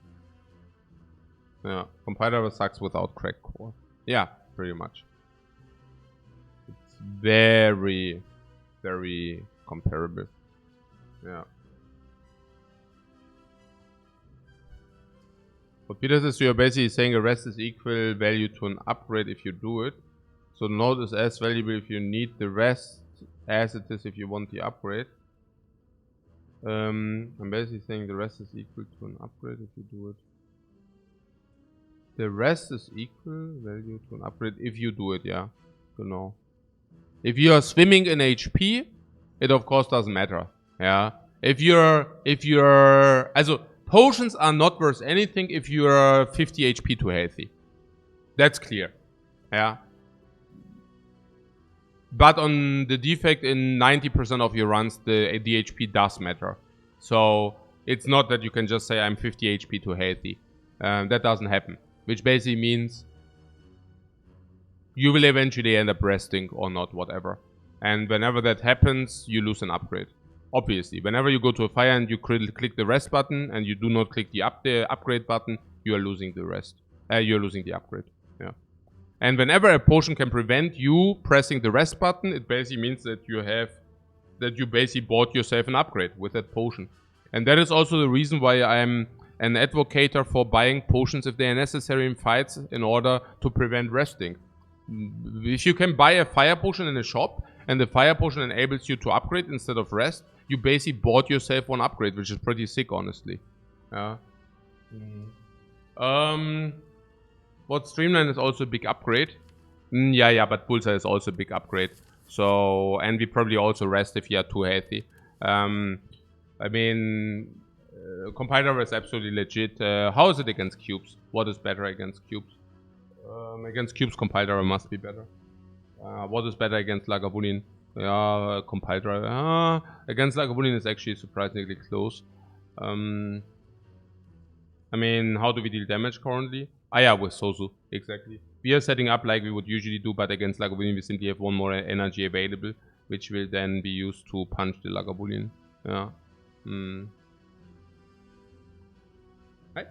Yeah, Compiler sucks without crack core. Yeah, pretty much. It's very, very comparable. Yeah. What Peter says, you're basically saying a rest is equal value to an upgrade if you do it. So the node is as valuable if you need the rest as it is if you want the upgrade. I'm basically saying the rest is equal to an upgrade if you do it. The rest is equal value to an upgrade if you do it, yeah. Genau. If you are swimming in HP, it of course doesn't matter. Yeah. If you're also potions are not worth anything if you're 50 HP too healthy. That's clear. Yeah. But on the Defect in 90% of your runs the HP does matter. So it's not that you can just say I'm 50 HP too healthy. That doesn't happen. Which basically means you will eventually end up resting or not, whatever. And whenever that happens, you lose an upgrade. Obviously, whenever you go to a fire and you click the rest button and you do not click the upgrade button, you are losing the rest. You're losing the upgrade. Yeah. And whenever a potion can prevent you pressing the rest button, it basically means that you basically bought yourself an upgrade with that potion. And that is also the reason why I'm an advocator for buying potions if they are necessary in fights in order to prevent resting. If you can buy a fire potion in a shop and the fire potion enables you to upgrade instead of rest, you basically bought yourself one upgrade, which is pretty sick, honestly. Yeah. What Streamline is also a big upgrade. Yeah, but Bullseye is also a big upgrade. So, and we probably also rest if you are too healthy. I mean, Compiler is absolutely legit. How is it against cubes? What is better against cubes? Against cubes, Compiler must be better. What is better against Lagavulin? Yeah, Compiler. Against Lagavulin is actually surprisingly close. I mean, how do we deal damage currently? Yeah, with Sosu, exactly. We are setting up like we would usually do, but against Lagavulin we simply have one more energy available, which will then be used to punch the Lagavulin. Yeah. Hi.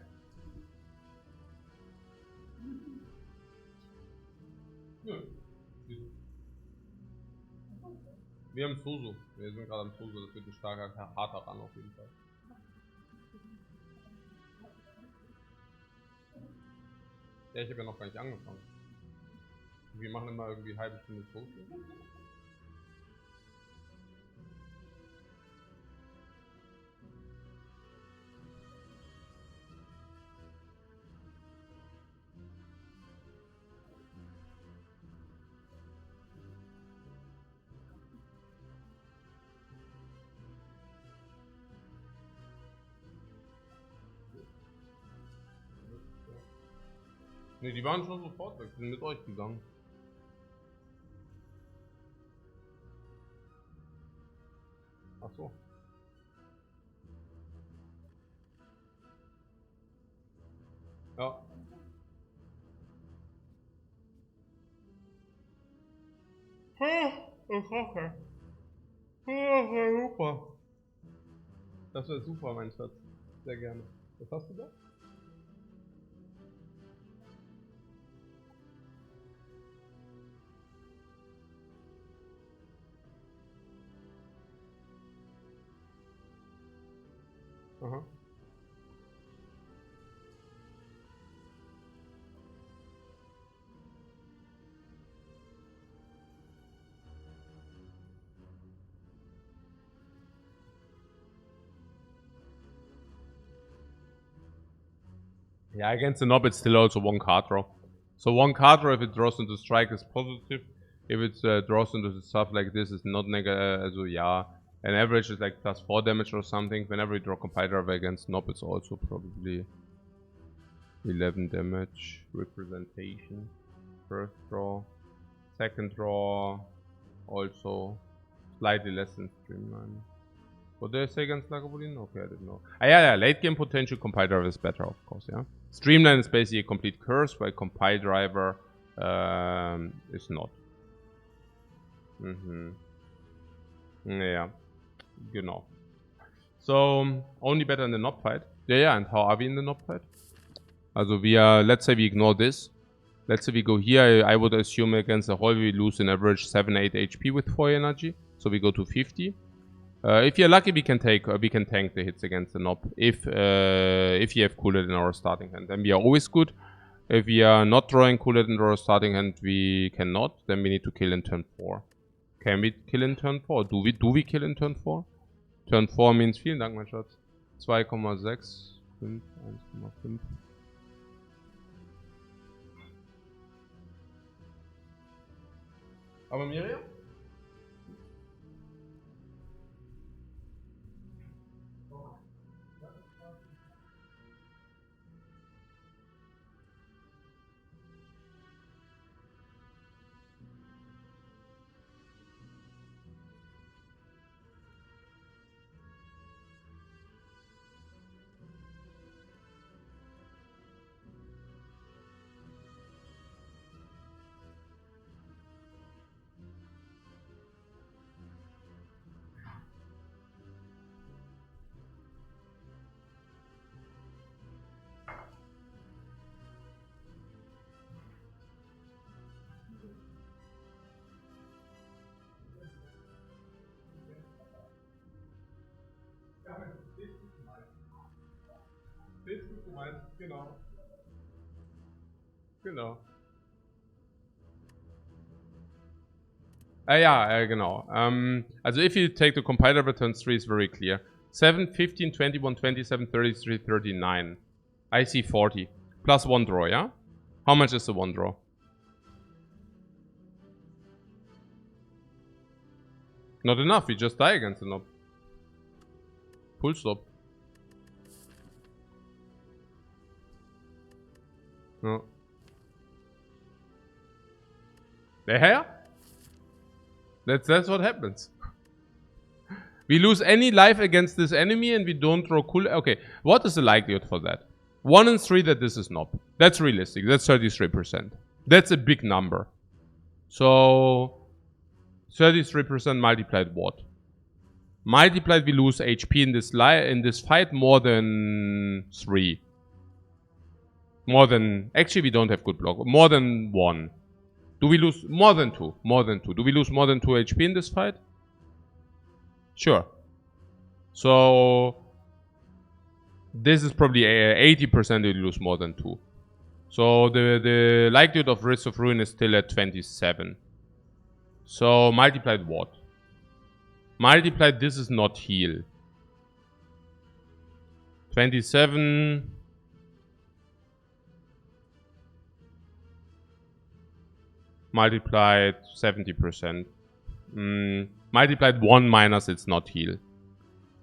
Ja. Wir haben Sosu. Wir sind gerade am Sosu, das wird ein starker, harter Run auf jeden Fall. Ja, ich habe ja noch gar nicht angefangen. Wir machen immer irgendwie eine halbe Stunde Sosu. Ne, die waren schon sofort weg, die sind mit euch gegangen. Ach so. Ja. Okay. Super. Das wäre super, mein Schatz. Sehr gerne. Was hast du da? Aha. Yeah, against the knob it's still also one card draw. So one card draw if it draws into strike is positive. If it draws into stuff like this is not negative. So yeah, an average is like plus 4 damage or something. Whenever you draw Compile Driver against knob it's also probably 11 damage. Representation. First draw. Second draw. Also slightly less than Streamline. What did I say against Lagavulin? Okay, I didn't know. Yeah, late game potential Compile Driver is better, of course, yeah. Streamline is basically a complete curse, while Compile Driver is not. Yeah, genau. So, only better in the knob fight. Yeah, and how are we in the knob fight? Also we are, let's say we ignore this. Let's say we go here, I would assume against the hole we lose an average 7-8 HP with 4 energy. So we go to 50. If you're lucky, we can tank the hits against the knob. If you have Cooler in our starting hand, then we are always good. If we are not drawing Cooler in our starting hand, we cannot. Then we need to kill in turn 4. Can we kill in turn 4? Do we kill in turn 4? Turn 4 means, vielen Dank, mein Schatz. 2,6, 5, 1,5. Aber Miriam? man. Genau. Ja, genau. Also if you take the compiler return 3 is very clear. 7, 15, 21, 27, 33, 39. I see 40. Plus 1 draw, yeah? How much is the 1 draw? Not enough, we just die against the knob. Full stop. No. Yeah? That's what happens. We lose any life against this enemy and we don't draw cool. Okay, what is the likelihood for that? 1 in 3 that this is knob. That's realistic. That's 33%. That's a big number. So 33% multiplied what? Multiplied we lose HP in this fight more than 3. More than... Actually we don't have good block. More than 1. Do we lose more than 2? More than 2. Do we lose more than 2 HP in this fight? Sure. So this is probably 80% we lose more than 2. So the likelihood of Risk of Ruin is still at 27. So multiplied what? Multiplied this is not heal. 27... multiplied 70%. Multiplied 1 minus it's not heal.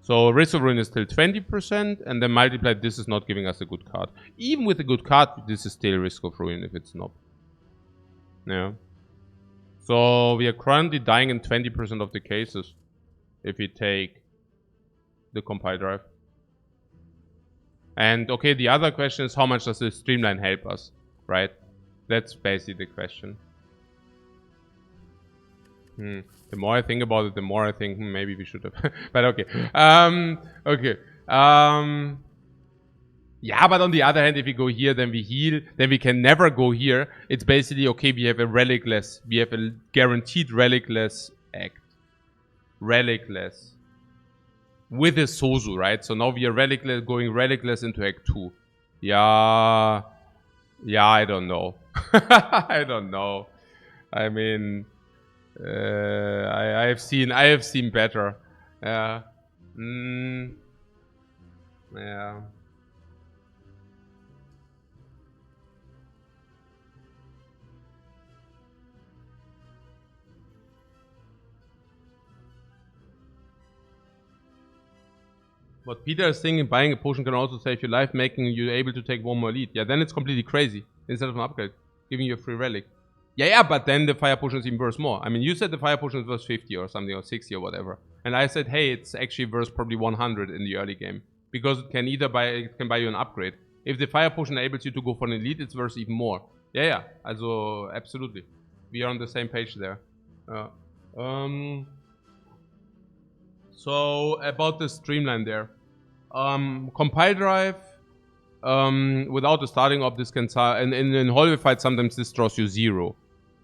So Risk of Ruin is still 20%, and then multiplied this is not giving us a good card. Even with a good card, this is still Risk of Ruin if it's not. Yeah. So we are currently dying in 20% of the cases if we take the compile drive. And okay, the other question is how much does the streamline help us, right? That's basically the question. The more I think about it, the more I think maybe we should have. But okay. Okay. Yeah, but on the other hand, if we go here, then we heal. Then we can never go here. It's basically okay. We have a relicless. We have a guaranteed relicless act. Relicless. With a Sozu, right? So now we are relicless, going relicless into Act 2. Yeah. Yeah, I don't know. I don't know. I mean... I have seen better. Yeah. Yeah. What Peter is thinking, buying a potion can also save your life, making you able to take 1 more lead. Yeah, then it's completely crazy. Instead of an upgrade, giving you a free relic. Yeah, but then the fire potion is even worth more. I mean, you said the fire potion is worth 50 or something, or 60 or whatever. And I said, hey, it's actually worth probably 100 in the early game. Because it can either buy you an upgrade. If the fire potion enables you to go for an elite, it's worth even more. Yeah. Also, absolutely. We are on the same page there. So, about the streamline there. Compile drive. Without the starting of this can in hallway fight sometimes this draws you 0.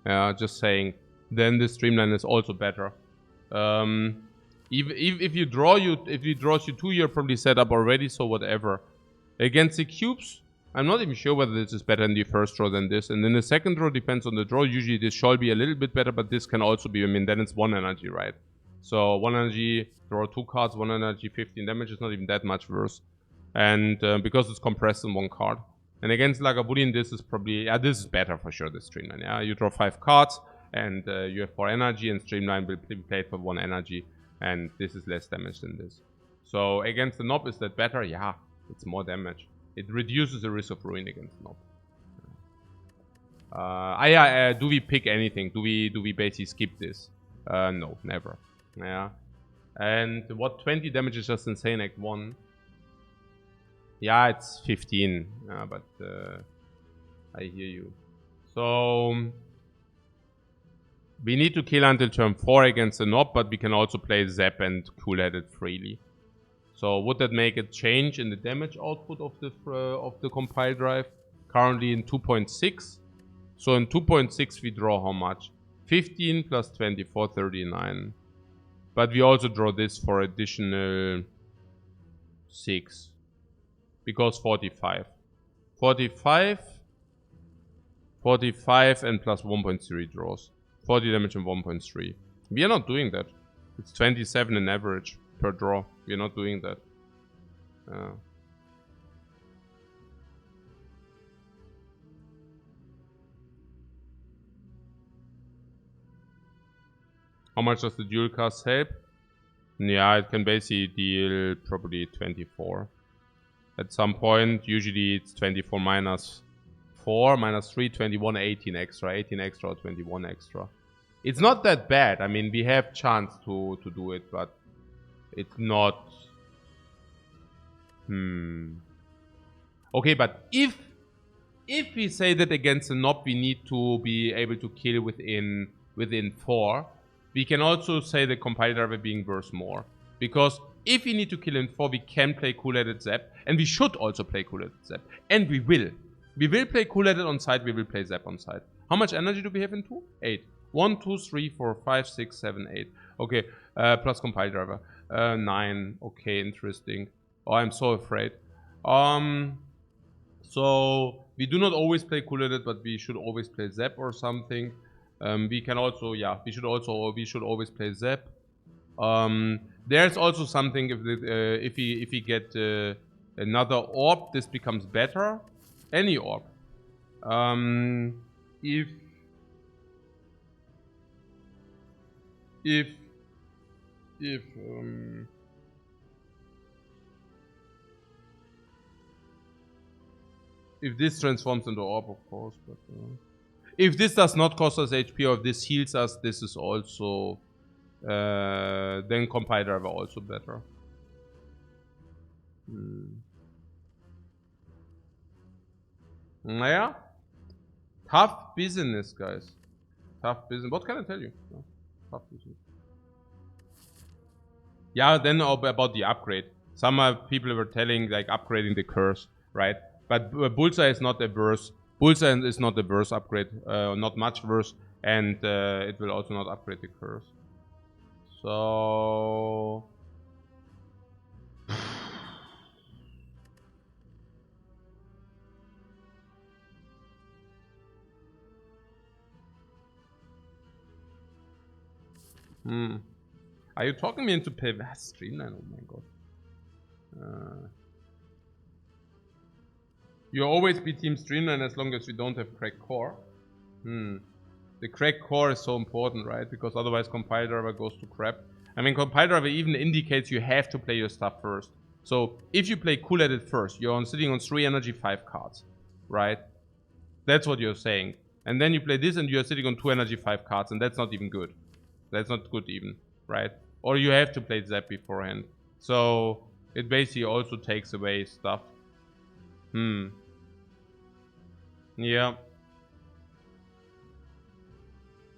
Yeah, just saying. Then the streamline is also better. If you draws you 2, you're probably set up already, so whatever. Against the cubes, I'm not even sure whether this is better in the first draw than this. And then the second draw depends on the draw. Usually this shall be a little bit better, but this can also be, I mean, then it's 1 energy, right? So 1 energy, draw 2 cards, 1 energy, 15 damage is not even that much worse. And because it's compressed in 1 card. And against Lagavulin, this is probably... Yeah, this is better for sure, the Streamline. Yeah, you draw 5 cards, and you have 4 energy, and Streamline will be played for 1 energy. And this is less damage than this. So against the Knob, is that better? Yeah, it's more damage. It reduces the risk of ruin against Knob. Do we pick anything? Do we basically skip this? No, never. Yeah. And what 20 damage is just insane, Act 1. Yeah, it's 15. But I hear you. So we need to kill until turn 4 against the Knob, but we can also play Zap and Cool-Headed freely. So would that make a change in the damage output of the compile drive? Currently in 2.6. So in 2.6 we draw how much? 15 plus 24, 39. But we also draw this for additional 6. Because 45. 45. 45 and plus 1.3 draws. 40 damage and 1.3. We are not doing that. It's 27 in average per draw. We are not doing that. How much does the dual cast help? Yeah, it can basically deal probably 24. At some point, usually it's 24 minus 4, minus 3, 21, 18 extra. 18 extra or 21 extra. It's not that bad. I mean, we have chance to do it, but it's not... Okay, but if we say that against a knob we need to be able to kill within 4, we can also say the compile driver being worth more. Because if we need to kill in 4, we can play cool-headed Zap. And we should also play cool-headed Zap. And we will. We will play cool-headed on side, we will play Zap on side. How much energy do we have in 2? 8. 1, 2, 3, 4, 5, 6, 7, 8. Okay, plus compile driver. 9. Okay, interesting. Oh, I'm so afraid. So we do not always play cool-headed, but we should always play Zap or something. We can also, yeah, we should always play Zap. There's also something if we get another orb, this becomes better. Any orb. If this transforms into orb, of course, but if this does not cost us HP or if this heals us, this is also then compile driver also better. Yeah, tough business, guys. Tough business. What can I tell you? No, tough business. Yeah, then about the upgrade. Some people were telling like upgrading the curse, right? But Bullseye is not a verse. Bullseye is not a verse upgrade, not much verse, and it will also not upgrade the curse. So are you talking me into pay Streamline? Oh my god. You'll always be team Streamline as long as we don't have cracked core. The cracked core is so important, right? Because otherwise compile driver goes to crap. I mean, compile driver even indicates you have to play your stuff first. So if you play cool-headed first, you're sitting on 3 energy 5 cards, right? That's what you're saying. And then you play this and you're sitting on 2 energy 5 cards, and that's not even good. That's not good even, right? Or you have to play Zap beforehand. So it basically also takes away stuff. Yeah.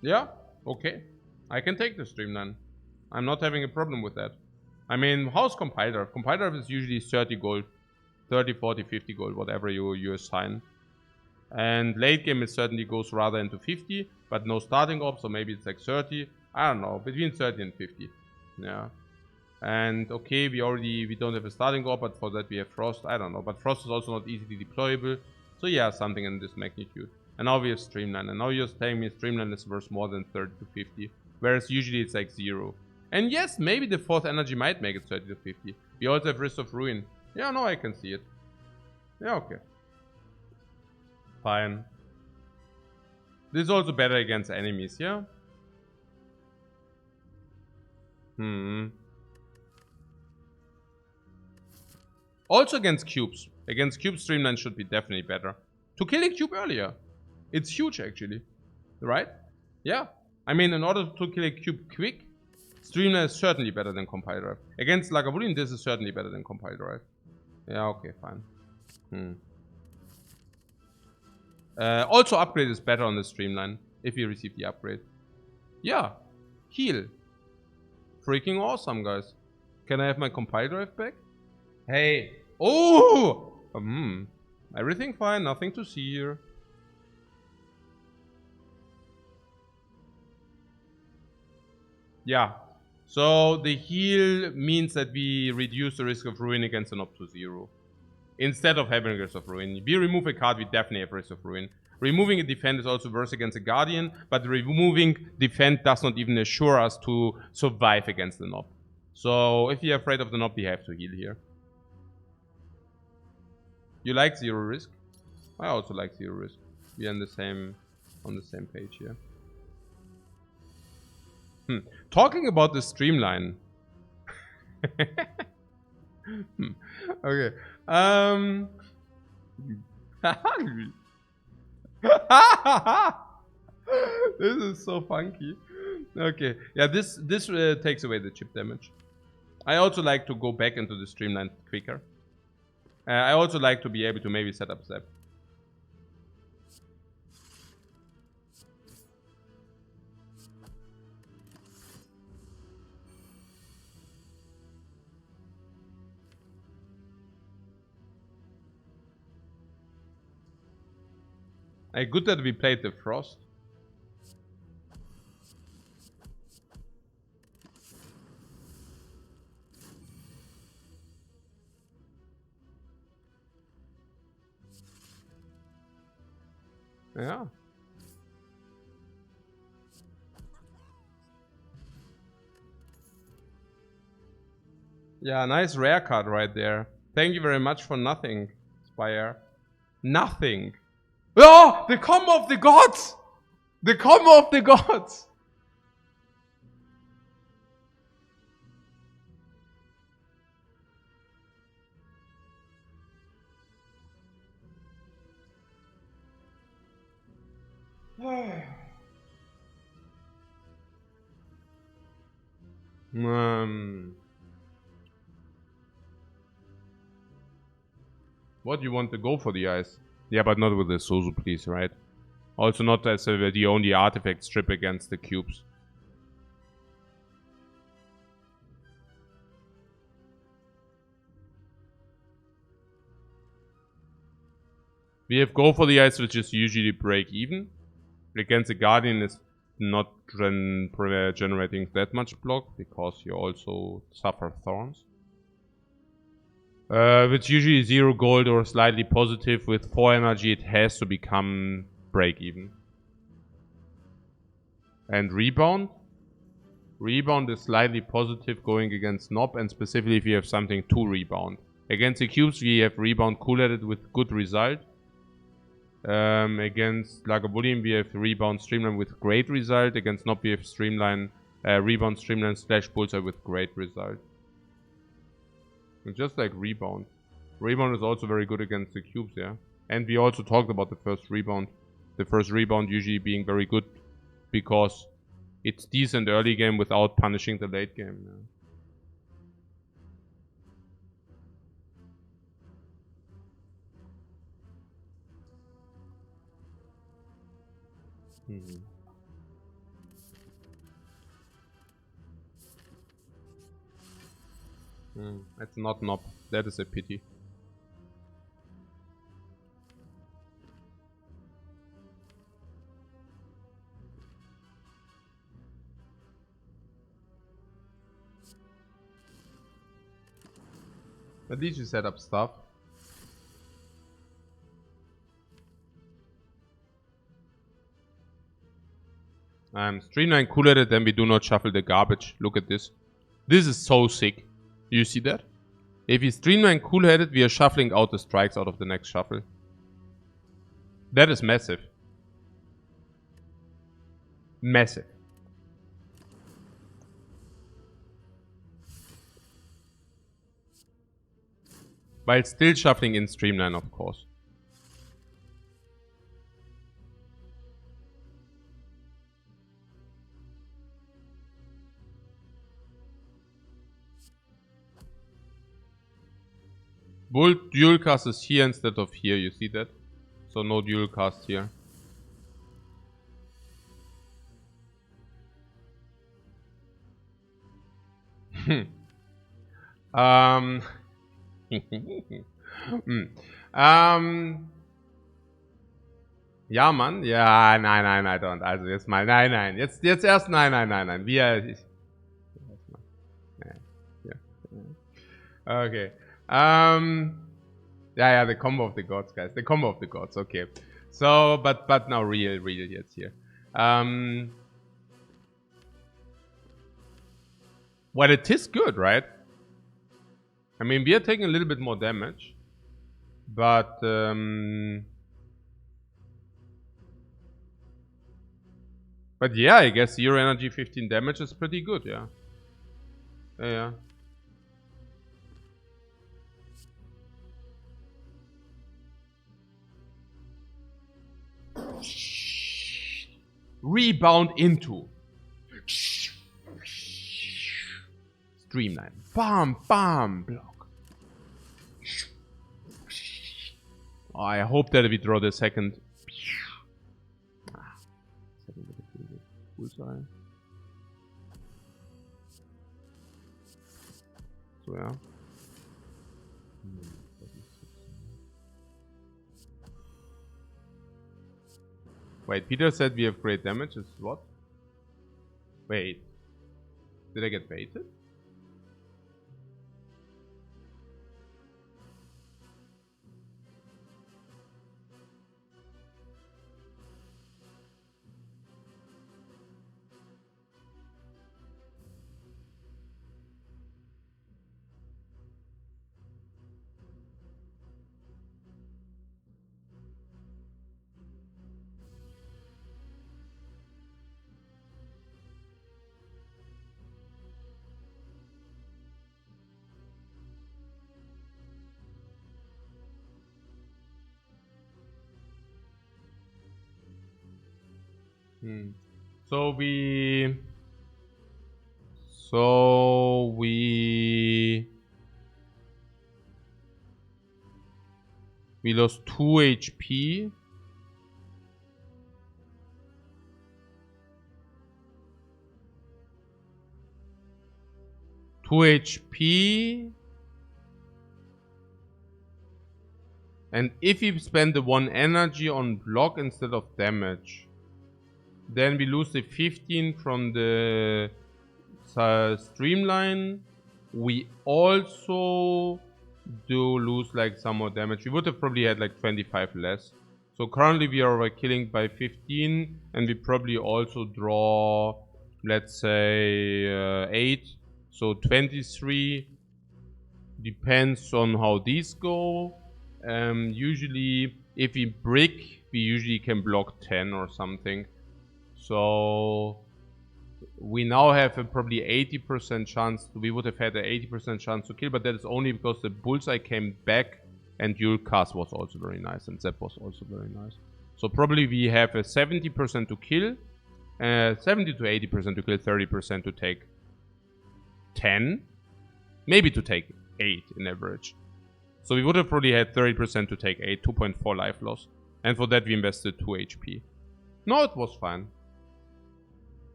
Yeah, okay. I can take the Streamline. I'm not having a problem with that. I mean, how's compile drive? Compile drive is usually 30 gold. 30, 40, 50 gold, whatever you assign. And late game it certainly goes rather into 50, but no starting op, so maybe it's like 30. I don't know, between 30 and 50. Yeah. And okay, we don't have a starting op, but for that we have Frost. I don't know, but Frost is also not easily deployable. So yeah, something in this magnitude. And now we have Streamline, and now you're telling me Streamline is worth more than 30 to 50. Whereas usually it's like 0. And yes, maybe the 4th energy might make it 30 to 50. We also have Wrist of Ruin. Yeah, no, I can see it. Yeah, okay. Fine. This is also better against enemies, yeah? Also against cubes. Against cubes, Streamline should be definitely better. To kill a cube earlier. It's huge, actually. Right? Yeah. I mean, in order to kill a cube quick, Streamline is certainly better than compile drive. Against Lagavulin, this is certainly better than compile drive. Yeah, okay, fine. Also, upgrade is better on the Streamline if you receive the upgrade. Yeah. Heal. Freaking awesome, guys. Can I have my compile drive back? Hey. Oh! Everything fine. Nothing to see here. Yeah. So the heal means that we reduce the risk of ruin against an op to 0. instead of having Risk of Ruin. If we remove a card, we definitely have Risk of Ruin. Removing a Defend is also worse against a Guardian, but removing Defend does not even assure us to survive against the Knob. So if you're afraid of the Knob, we have to heal here. You like 0 risk? I also like 0 risk. We are on the same page here. Talking about the streamline. Okay. This is so funky. Okay. Yeah, this takes away the chip damage. I also like to go back into the streamline quicker. I also like to be able to maybe set up Zap. Good that we played the Frost. Yeah. Yeah, nice rare card right there. Thank you very much for nothing, Spire. Nothing. Oh, the combo of the gods! The combo of the gods! What, you want to go for the ice? Yeah, but not with the Suzu, please, right? Also not as the only artifact strip against the cubes. We have go for the ice, which is usually break even. Against the Guardian is not generating that much block, because you also suffer thorns. With usually 0 gold or slightly positive, with 4 energy it has to become break even. And rebound? Rebound is slightly positive going against Knob, and specifically if you have something to rebound. Against the cubes we have rebound cool-headed with good result. Against Lagavulin we have rebound streamline with great result. Against Knob we have streamline, rebound streamline slash bullseye with great result. Just like rebound. Rebound is also very good against the cubes, yeah. And we also talked about the first rebound. The first rebound usually being very good because it's decent early game without punishing the late game. Yeah. It's not Knob. That is a pity. At least you set up stuff. Streamline cool-headed, then we do not shuffle the garbage. Look at this. This is so sick. You see that? If we streamline cool-headed, we are shuffling out the strikes out of the next shuffle. That is massive. Massive. While still shuffling in streamline, of course. Dual cast is here instead of here, you see that? So no dual cast here. Ja, Mann. Ja, nein, I don't. Also jetzt mal, nein. Jetzt erst, nein. Wir... Okay. Yeah, the combo of the gods, guys. The combo of the gods, okay. So, but now real yes here. Well, it is good, right? I mean, we are taking a little bit more damage. But, but yeah, I guess 0 energy, 15 damage is pretty good, yeah. Yeah. Rebound into. Streamline. Bam, bam, block. Oh, I hope that we draw the second. Bullseye. So yeah. Wait, Peter said we have great damage. Is what? Wait. Did I get baited? So we lost 2 HP. And if we spend the 1 energy on block instead of damage, then we lose the 15 from the streamline. We also do lose like some more damage. We would have probably had like 25 less. So currently we are killing by 15, and we probably also draw, let's say, 8. So 23. Depends on how these go. Usually, if we brick, we usually can block 10 or something. So we now have a probably 80% chance. We would have had an 80% chance to kill, but that is only because the bullseye came back, and Yulcast was also very nice, and Zep was also very nice. So probably we have a 70% to kill, 70 to 80% to kill, 30% to take 10, maybe to take 8 in average. So we would have probably had 30% to take 8, 2.4 life loss. And for that we invested 2 HP. No, it was fine.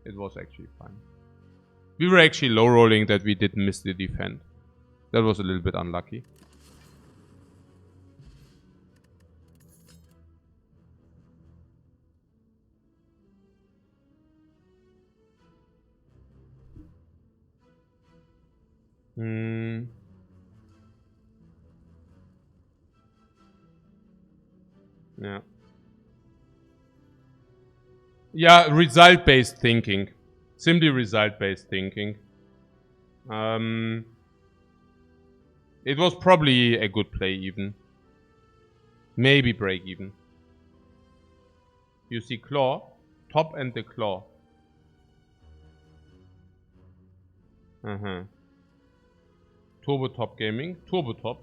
It was actually fine. We were actually low rolling that we did miss the defend. That was a little bit unlucky. Yeah. Yeah, result-based thinking. Simply result-based thinking. It was probably a good play even. Maybe break even. You see claw, top and the claw. Turbo top gaming, turbo top.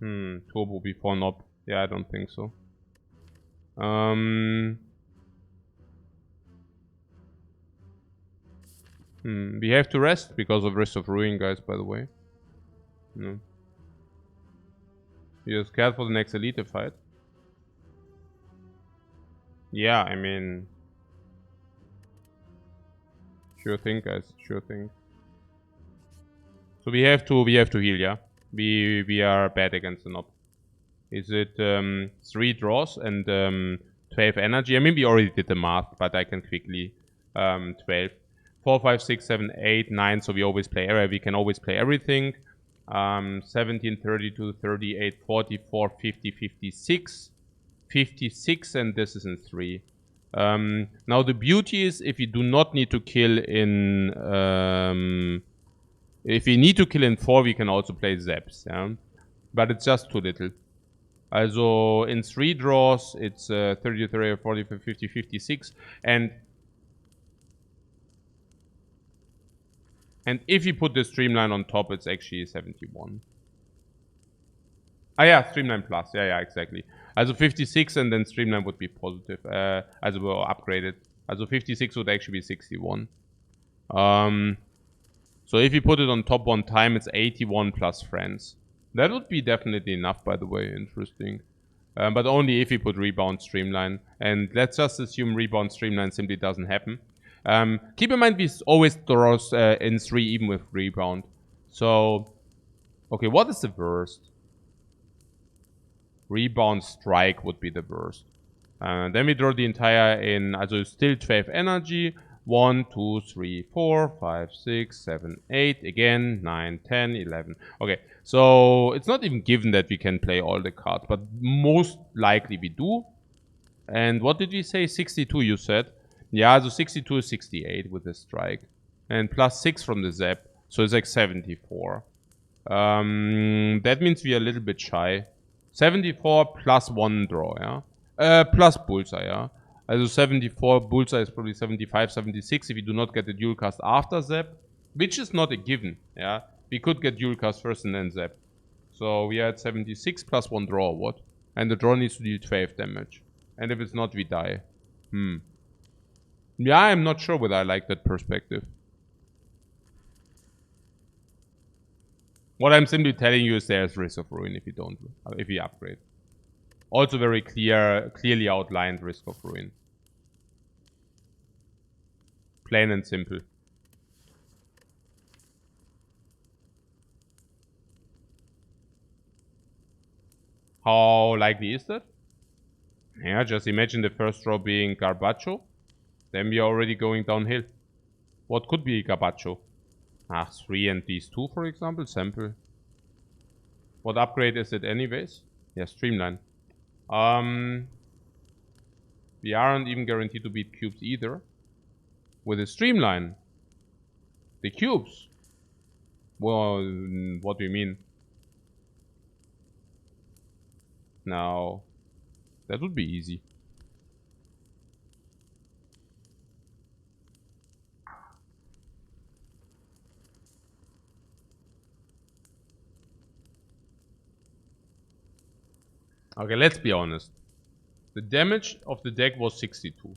Turbo before knob. Yeah, I don't think so. We have to rest because of Risk of Ruin, guys, by the way. No. You're scared for the next Elite fight? Yeah, I mean... Sure thing, guys. Sure thing. So we have to heal, yeah? We are bad against the knob. Is it 3 draws and 12 energy? I mean, we already did the math, but I can quickly 12. 4, 5, 6, 7, 8, 9. So we always play area. We can always play everything. 17, 32, 38, 44, 50, 56. 56, and this is in 3. Now the beauty is if you do not need to kill in... if we need to kill in 4, we can also play Zaps, yeah? But it's just too little. Also, in 3 draws, it's 30, 30, 40, 50, 56. And if you put the Streamline on top, it's actually 71. Ah, yeah, Streamline Plus. Yeah, exactly. Also 56 and then Streamline would be positive. Also we're upgraded. Also 56 would actually be 61. So if you put it on top one time, it's 81 plus friends. That would be definitely enough, by the way. Interesting. But only if you put Rebound Streamline. And let's just assume Rebound Streamline simply doesn't happen. Keep in mind, we always draws in 3 even with Rebound. So, okay, what is the worst? Rebound Strike would be the worst. Then we draw the entire in, also still 12 energy. 1, 2, 3, 4, 5, 6, 7, 8. Again, 9, 10, 11. Okay, so it's not even given that we can play all the cards, but most likely we do. And what did we say? 62 you said? Yeah, so 62 is 68 with the strike. And plus 6 from the zap. So it's like 74. That means we are a little bit shy. 74 plus 1 draw, yeah? Plus bullseye, yeah? Also 74, bullseye is probably 75, 76 if you do not get the dual cast after zap. Which is not a given, yeah? We could get dual cast first and then zap. So we are at 76 plus 1 draw, or what? And the draw needs to deal 12 damage. And if it's not, we die. Yeah, I'm not sure whether I like that perspective. What I'm simply telling you is there's risk of ruin if you upgrade. Also very clearly outlined risk of ruin. Plain and simple. How likely is that? Yeah, just imagine the first draw being Garbacho. Then we are already going downhill. What could be Garbacho? 3 and these 2, for example. Sample. What upgrade is it anyways? Yeah, Streamline. We aren't even guaranteed to beat cubes either. With a Streamline. The cubes. Well, what do you mean? Now, that would be easy. Okay, let's be honest. The damage of the deck was 62.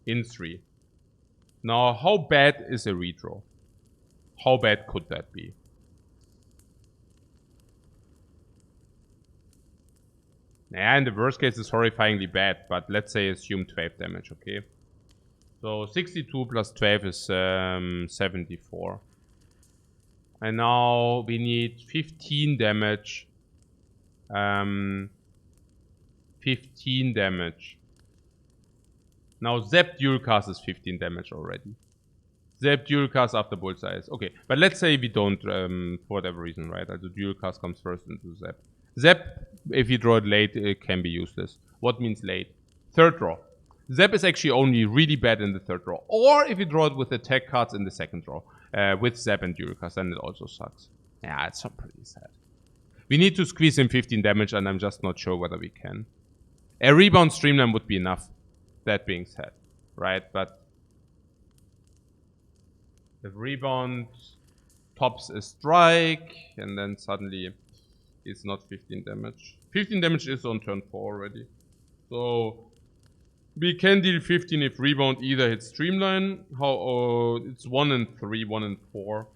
In 3. Now, how bad is a redraw? How bad could that be? Yeah, in the worst case it's horrifyingly bad, but let's say assume 12 damage, okay? So 62 plus 12 is 74. And now we need 15 damage. 15 damage. Now Zap dual cast is 15 damage already. Zap dual cast after bullseye is okay. But let's say we don't, for whatever reason, right? Also dual cast comes first into Zap. Zap, if you draw it late, it can be useless. What means late? Third draw. Zap is actually only really bad in the third draw. Or if you draw it with attack cards in the second draw. With Zap and dual cast, then it also sucks. Yeah, it's pretty sad. We need to squeeze in 15 damage, and I'm just not sure whether we can. A rebound Streamline would be enough, that being said, right? But the rebound tops a strike, and then suddenly it's not 15 damage. 15 damage is on turn 4 already. So we can deal 15 if rebound either hits Streamline. It's 1 and 3, 1 and 4.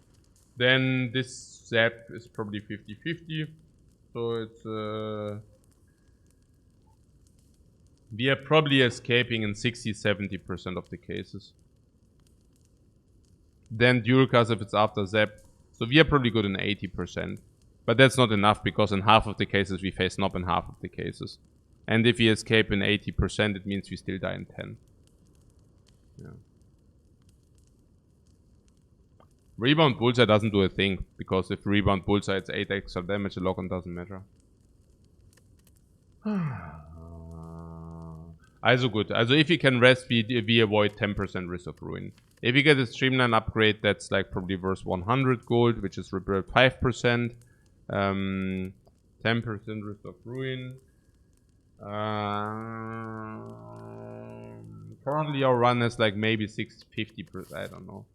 Then this zap is probably 50-50. So it's we are probably escaping in 60-70% of the cases. Then dual cast if it's after zap. So we are probably good in 80%. But that's not enough because in half of the cases we face Nob in half of the cases. And if we escape in 80%, it means we still die in 10. Yeah. Rebound Bullseye doesn't do a thing, because if Rebound Bullseye it's 8 extra damage, the lock-on doesn't matter. Also good. Also if you can rest, we avoid 10% risk of ruin. If you get a Streamline upgrade, that's like probably worth 100 gold, which is rebirth 5%. 10% risk of ruin. Currently our run is like maybe 50%, I don't know.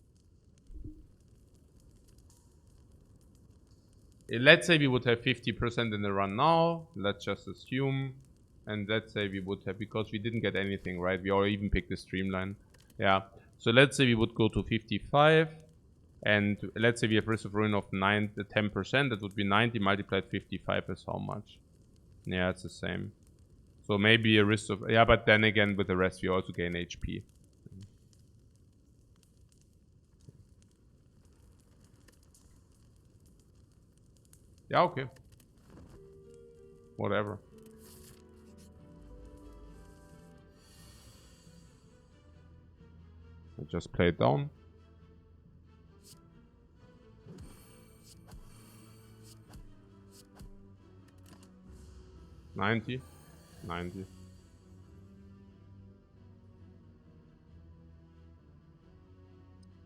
Let's say we would have 50% in the run now. Let's just assume. And let's say we would have, because we didn't get anything, right? We already even picked the Streamline. Yeah. So let's say we would go to 55. And let's say we have risk of ruin of 10%. That would be 90 multiplied 55 is how much? Yeah, it's the same. So maybe a risk of... Yeah, but then again, with the rest, we also gain HP. Yeah, okay. Whatever. I just play it down. $90.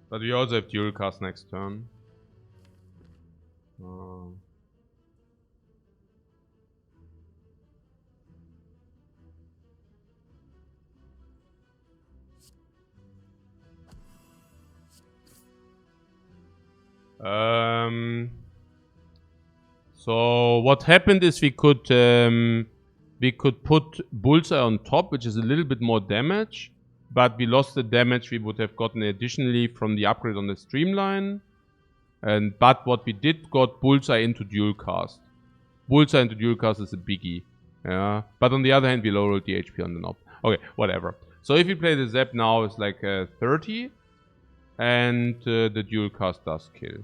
But we also have dual cast next turn. So what happened is we could put Bullseye on top, which is a little bit more damage, but we lost the damage we would have gotten additionally from the upgrade on the Streamline. But what we did got Bullseye into dual cast. Bullseye into dual cast is a biggie. Yeah. But on the other hand, we lowered the HP on the knob. Okay, whatever. So if you play the Zap now, it's like 30. And the dual cast does kill.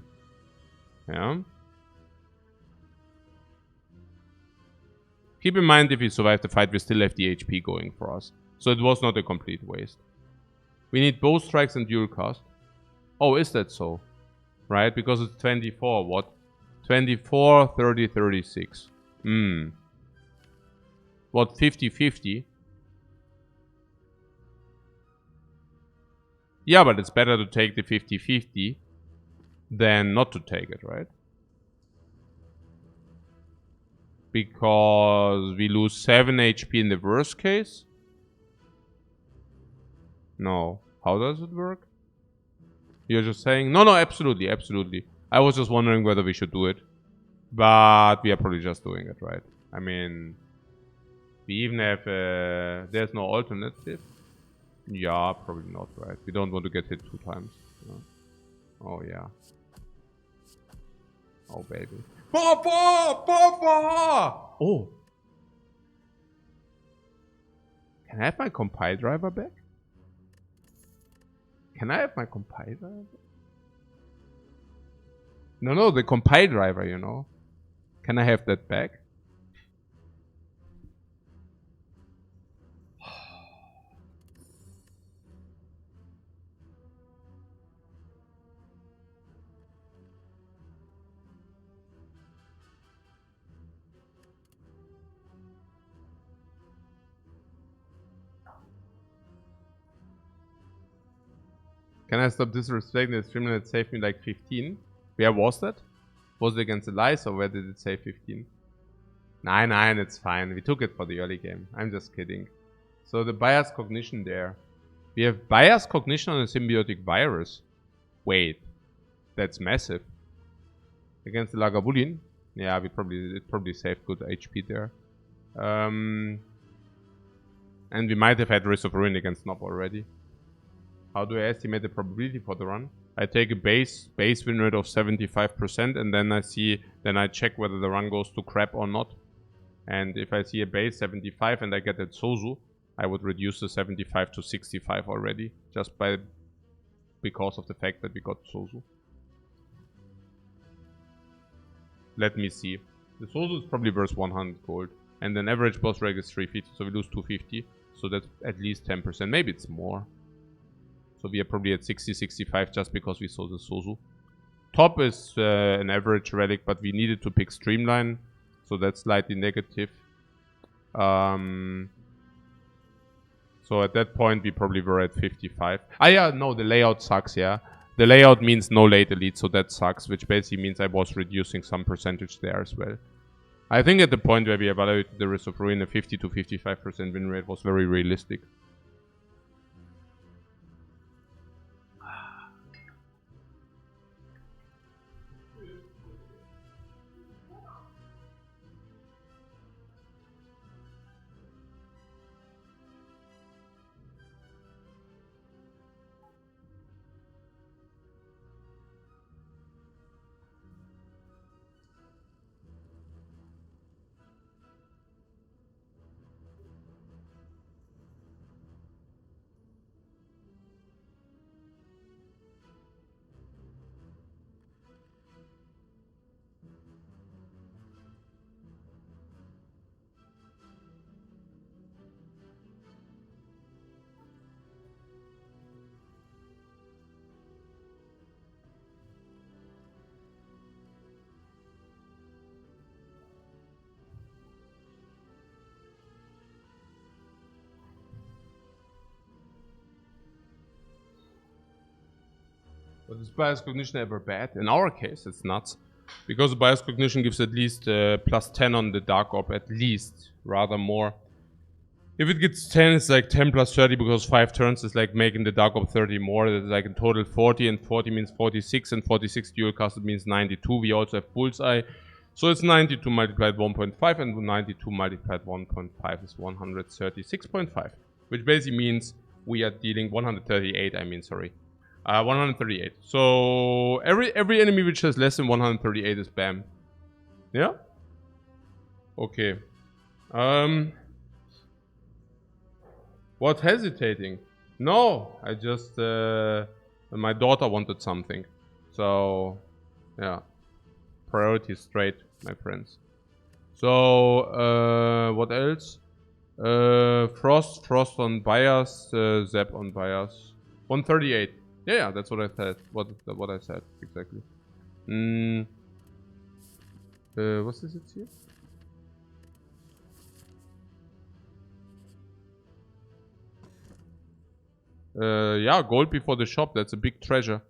Yeah. Keep in mind, if we survive the fight, we still have the HP going for us. So it was not a complete waste. We need both strikes and dual cast. Oh, is that so? Right? Because it's 24. What? 24, 30, 36. What? 50-50? Yeah, but it's better to take the 50-50 than not to take it, right? Because we lose 7 HP in the worst case? No. How does it work? You're just saying... No, absolutely, absolutely. I was just wondering whether we should do it. But we are probably just doing it, right? I mean... We even have... there's no alternative. Yeah, probably not, right? We don't want to get hit 2 times. No. Oh, yeah. Oh, baby. Oh! Can I have my compile driver back? Can I have my compile driver back? No, the compile driver, you know. Can I have that back? Can I stop disrespecting the streamer that saved me like 15? Where was that? Was it against the Lies or where did it say 15? Nine, it's fine. We took it for the early game. I'm just kidding. So the bias cognition there. We have bias cognition on a symbiotic virus. Wait. That's massive. Against the Lagavulin? Yeah, it probably saved good HP there. And we might have had Risk of Ruin against Nob already. How do I estimate the probability for the run? I take a base win rate of 75% and then I check whether the run goes to crap or not. And if I see a base 75 and I get that Sozu, I would reduce the 75 to 65 already. Just because of the fact that we got Sozu. Let me see. The Sozu is probably worth 100 gold. And then average boss rank is 350, so we lose 250. So that's at least 10%. Maybe it's more. So we are probably at 60, 65 just because we saw the Sozu. Top is an average relic, but we needed to pick Streamline, so that's slightly negative. So at that point, we probably were at 55. Ah, yeah, no, the layout sucks, yeah. The layout means no late elite, so that sucks, which basically means I was reducing some percentage there as well. I think at the point where we evaluated the Risk of Ruin, a 50 to 55% win rate was very realistic. But is bias cognition ever bad? In our case, it's nuts. Because bias cognition gives at least plus 10 on the Dark Orb, at least, rather more. If it gets 10, it's like 10 plus 30, because 5 turns is like making the Dark Orb 30 more. That's like in total 40, and 40 means 46, and 46 dual casted means 92. We also have Bullseye. So it's 92 multiplied 1.5, and 92 multiplied 1.5 is 136.5. Which basically means we are dealing 138, I mean, sorry. 138. So every enemy which has less than 138 is bam. Yeah? Okay. What hesitating? No, I just my daughter wanted something. So yeah. Priority straight, my friends. So what else? Frost on bias, Zap on bias. 138. Yeah, that's what I said. What I said exactly. What's this here? Yeah, gold before the shop. That's a big treasure.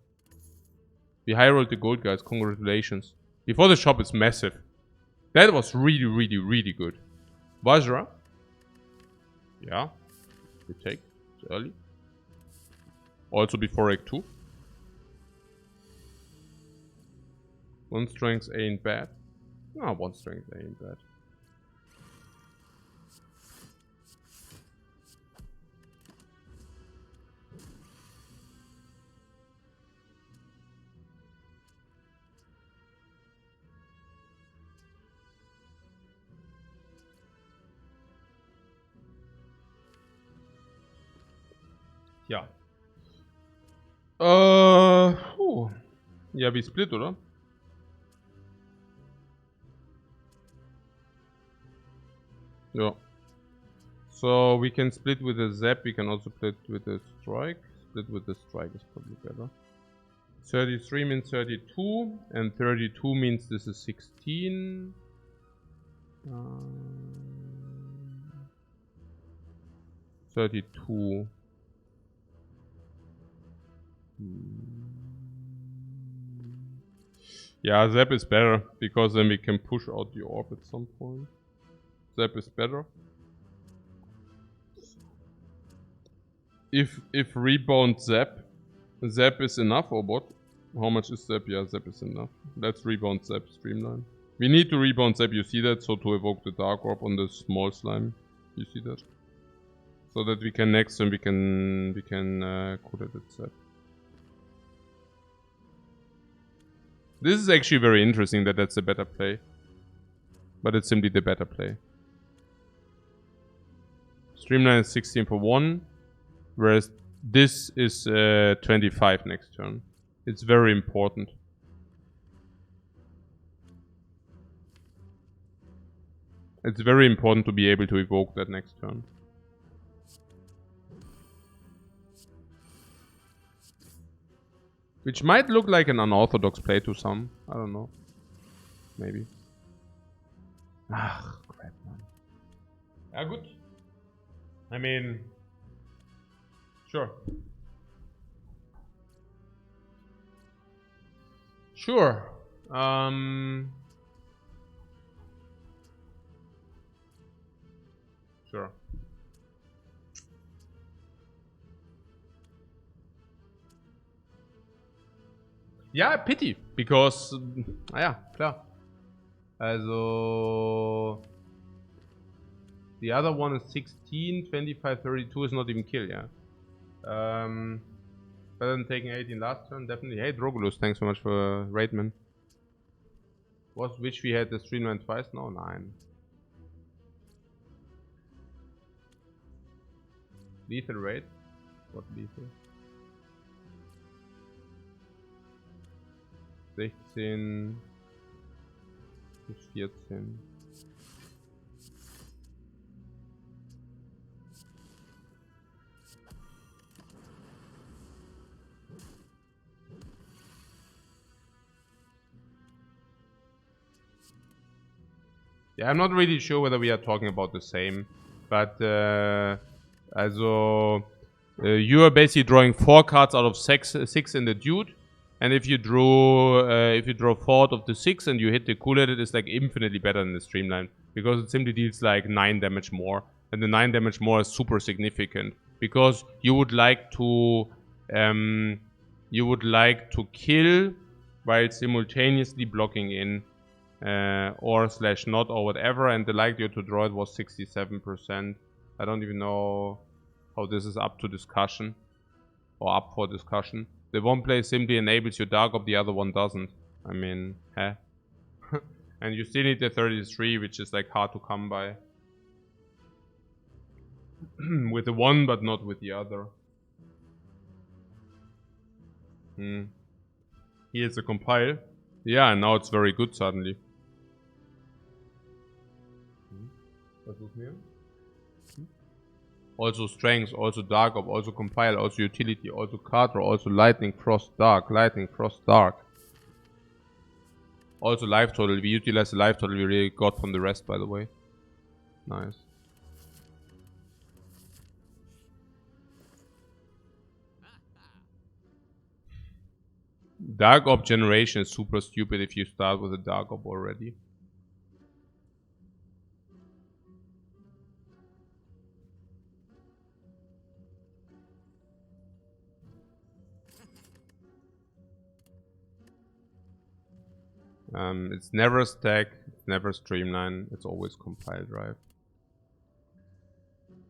We high rolled the gold, guys. Congratulations. Before the shop is massive. That was really, really, really good. Vajra. Yeah. We take. It's early. Also before Egg 2. 1 strength ain't bad. No, 1 strength ain't bad. Ja. Ja, wie Split, oder? Yeah. So we can split with a Zap, we can also split with a Strike. Split with the Strike is probably better. 33 means 32, and 32 means this is 16. 32. Yeah, Zap is better, because then we can push out the orb at some point. Zap is better. If rebound Zap is enough, or what? How much is Zap? Yeah, Zap is enough. Let's rebound Zap Streamline. We need to rebound Zap, you see that? So to evoke the Dark Orb on the small slime. You see that? So that we can next and we can put it at Zap. This is actually very interesting that that's a better play. But it's simply the better play. Streamline is 16 for 1. Whereas this is 25 next turn. It's very important. It's very important to be able to evoke that next turn. Which might look like an unorthodox play to some. I don't know. Maybe. Ah, crap, man. Yeah, good. I mean... Sure. Sure. Sure. Ja, pity. Because... ja, klar. Also... The other one is 16, 25, 32 is not even kill, yeah. Better than taking 18 last turn, definitely. Hey, Drogulus, thanks so much for Raidman. Which we had the streamline twice? No, 9. Lethal raid? What lethal? 16 bis 14. Yeah, I'm not really sure whether we are talking about the same, but also you are basically drawing 4 cards out of 6 in the dude, and if you draw 4 of the 6 and you hit the cool-headed, it is like infinitely better than the streamline because it simply deals like 9 damage more, and the 9 damage more is super significant because you would like to kill while simultaneously blocking in. Or slash not or whatever, and the likelihood to draw it was 67%. I don't even know how this is up to discussion or up for discussion. The one play simply enables your dark op, the other one doesn't. I mean, heh. And you still need the 33, which is like hard to come by. With the one, but not with the other. Here's a compile. Yeah, and now it's very good suddenly. Also strength, also dark op, also compile, also utility, also card draw, also lightning frost dark, lightning frost dark. Also life total. We utilize the life total we really got from the rest, by the way. Nice. Dark op generation is super stupid if you start with a dark op already. It's never stack, it's never streamline, it's always compile drive.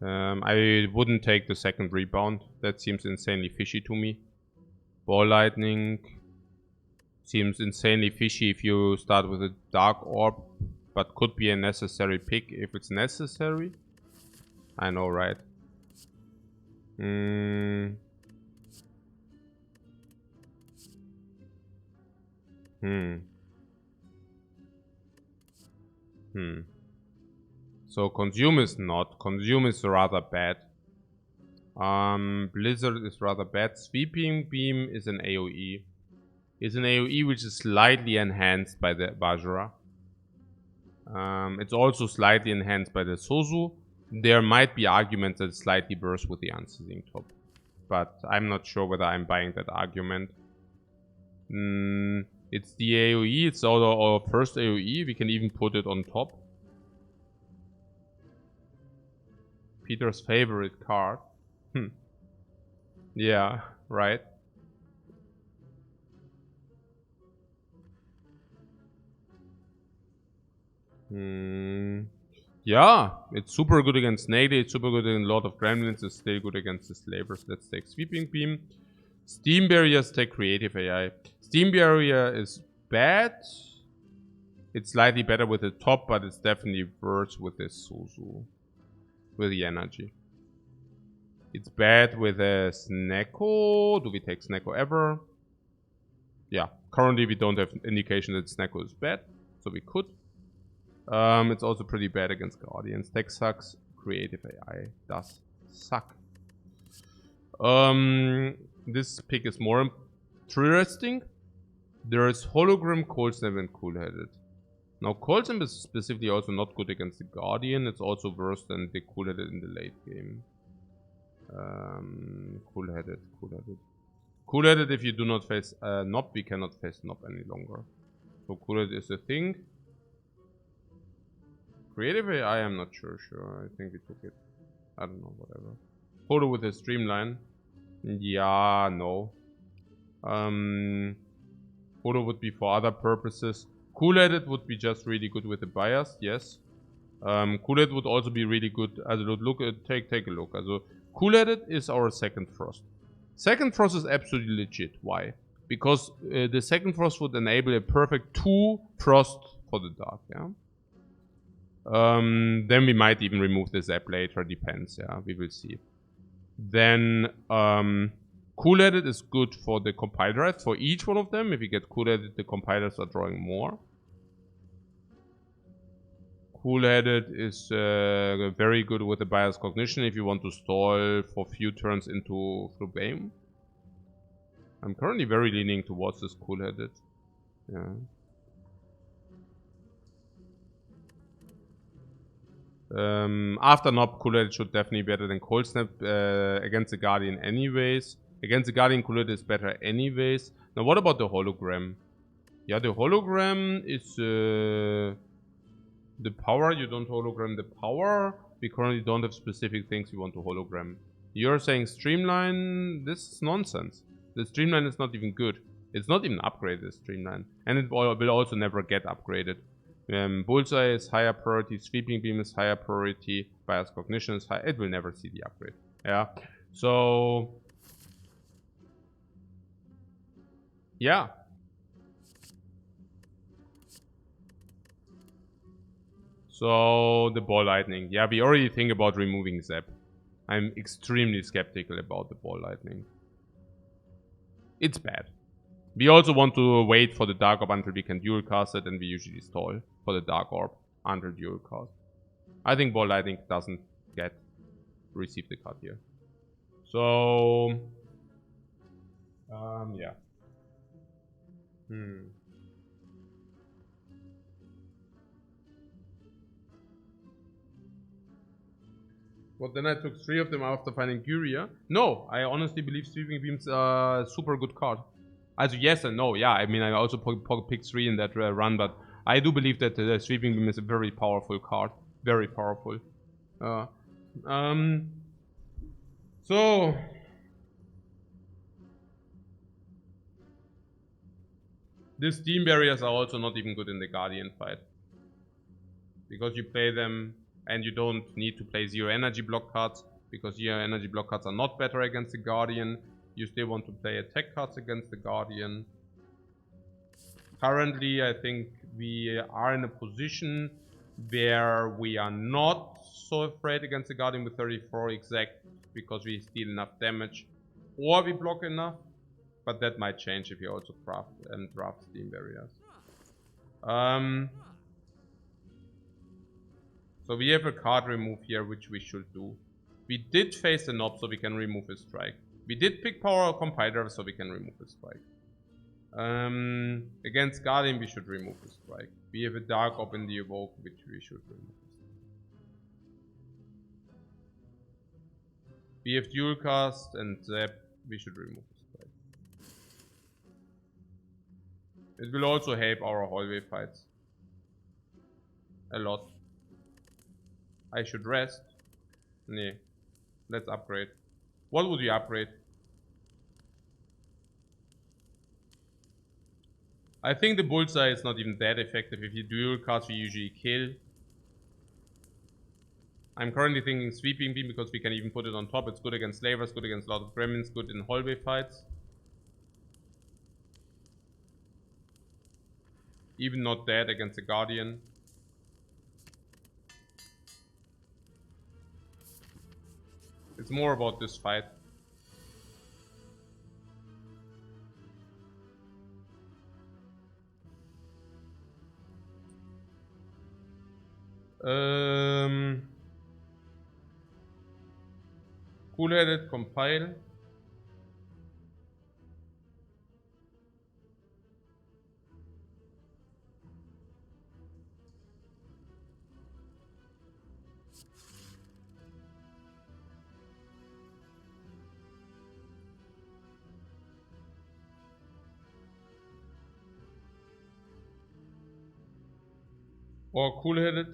I wouldn't take the second rebound. That seems insanely fishy to me. Ball lightning seems insanely fishy if you start with a dark orb, but could be a necessary pick if it's necessary. I know, right? So consume is not. Consume is rather bad. Blizzard is rather bad. Sweeping Beam is an AoE. It's an AoE which is slightly enhanced by the Bajra. It's also slightly enhanced by the Sozu. There might be arguments that it's slightly burst with the unceasing top. But I'm not sure whether I'm buying that argument. It's the AoE, it's our first AoE. We can even put it on top. Peter's favorite card. Yeah, right. Yeah, it's super good against Nady, it's super good against Lord of Gremlins, it's still good against the Slavers. Let's take Sweeping Beam. Steam Barriers take Creative AI. Steam Barrier is bad. It's slightly better with the top, but it's definitely worse with this Suzu. With the energy. It's bad with a Snecko. Do we take Snecko ever? Yeah, currently we don't have indication that Snecko is bad, so we could. It's also pretty bad against Guardians. Tech sucks. Creative AI does suck. This pick is more Interesting. There is Hologram, Cold Snap, and Cool-Headed. Now, Cold Snap is specifically also not good against the Guardian. It's also worse than the Cool-Headed in the late game. Cool-Headed. Cool-Headed, if you do not face Nob, we cannot face Nob any longer. So Cool-Headed is a thing. Creative AI, I'm not sure. I think we took it. I don't know, whatever. Photo with a streamline. Yeah, no. Photo would be for other purposes. Cool-Headed would be just really good with the bias, yes. Cool-Headed would also be really good. Take a look. Cool-Headed is our second frost. Second frost is absolutely legit. Why? Because the second frost would enable a perfect 2 frost for the dark, yeah. Then we might even remove the zap later, depends, yeah, we will see. Then, Cool-Headed is good for the compiler. For each one of them, if you get Cool-Headed, the compilers are drawing more. Cool-Headed is very good with the bias cognition if you want to stall for few turns into through game. I'm currently very leaning towards this Cool-Headed. Yeah. After Nob, Cool-Headed should definitely be better than Cold Snap against the Guardian anyways. Against the Guardian, Cool-Headed is better anyways. Now what about the Hologram? Yeah, the Hologram is the power. You don't hologram the power. We currently don't have specific things we want to hologram. You're saying Streamline? This is nonsense. The Streamline is not even good. It's not even upgraded, Streamline. And it will also never get upgraded. Bullseye is higher priority, Sweeping Beam is higher priority, Bias Cognition is high. It will never see the upgrade. Yeah. So yeah. So the Ball Lightning. Yeah, we already think about removing Zap. I'm extremely skeptical about the Ball Lightning. It's bad. We also want to wait for the Dark Orb until we can dual cast it, and we usually stall for the Dark Orb until dual cast. I think Ball Lightning doesn't receive the card here. So yeah. Well, then I took 3 of them after finding Guria. No, I honestly believe Sweeping Beam's a super good card. Also, yes and no. Yeah, I mean, I also picked 3 in that run, but I do believe that the Sweeping Beam is a very powerful card. Very powerful. So these Steam Barriers are also not even good in the Guardian fight. Because you play them and you don't need to play 0 energy block cards. Because 0 energy block cards are not better against the Guardian. You still want to play attack cards against the Guardian. Currently, I think we are in a position where we are not so afraid against the Guardian with 34 exact. Because we steal enough damage. Or we block enough. But that might change if you also draft Steam Barriers. So we have a card remove here, which we should do. We did face the Nob, so we can remove his strike. We did pick Power Compiler, so we can remove his strike. Against Guardian, we should remove his strike. We have a Dark Orb in the Evoke, which we should remove. We have Dual Cast and Zap, we should remove his strike. It will also help our hallway fights. A lot. I should rest. Nee. Let's upgrade. What would you upgrade? I think the Bullseye is not even that effective. If you dual cast, we usually kill. I'm currently thinking Sweeping Beam because we can even put it on top. It's good against Slavers, good against a lot of Gremlins, good in hallway fights. Even not dead against the Guardian. It's more about this fight. Cool-Headed, compile. Or cool-headed.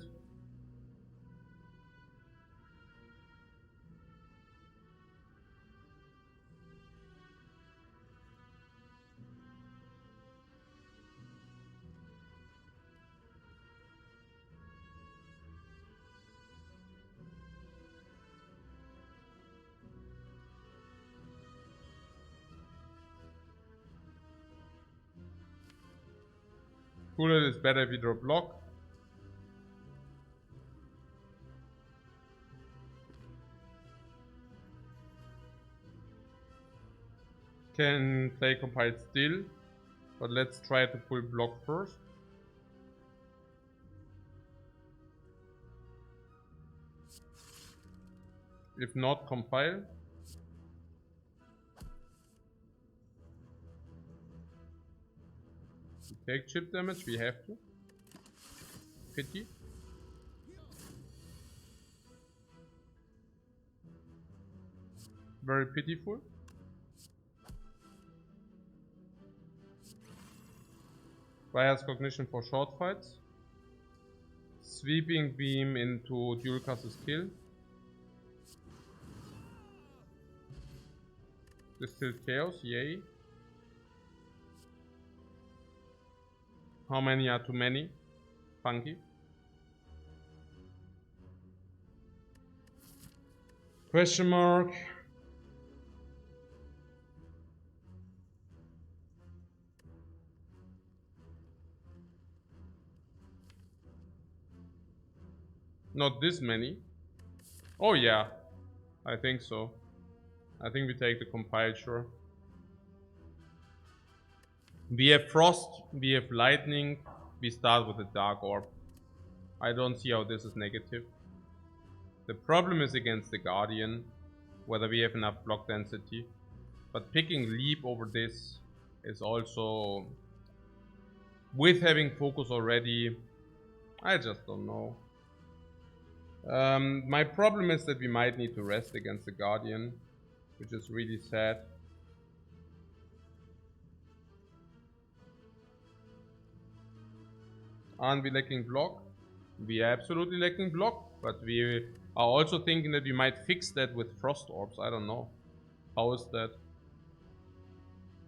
Cool-headed is better if you draw block. Can play compiled still, but let's try to pull block first. If not, compile. We take chip damage, we have to. Pity. Very pitiful. Bias cognition for short fights. Sweeping beam into dual cast's kill. Distilled chaos, yay. How many are too many? Funky. Question mark. Not this many. Oh yeah, I think so. I think we take the compile, sure. We have frost, we have lightning, we start with a dark orb. I don't see how this is negative. The problem is against the Guardian, whether we have enough block density. But picking leap over this is also, with having focus already, I just don't know. My problem is that we might need to rest against the Guardian, which is really sad. Aren't we lacking block? We are absolutely lacking block, but we are also thinking that we might fix that with frost orbs. I don't know. How is that?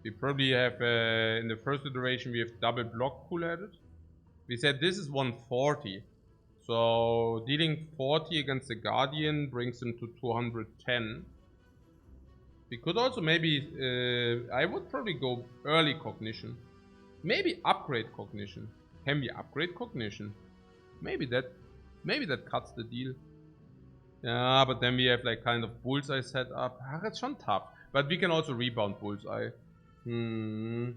We probably have, in the first iteration, we have double block cool-headed. We said this is 140. So dealing 40 against the Guardian brings him to 210. We could also maybe, I would probably go early cognition. Maybe upgrade cognition. Can we upgrade cognition? Maybe that cuts the deal. Yeah, but then we have like kind of bullseye set up. That's schon tough. But we can also rebound bullseye. Yeah,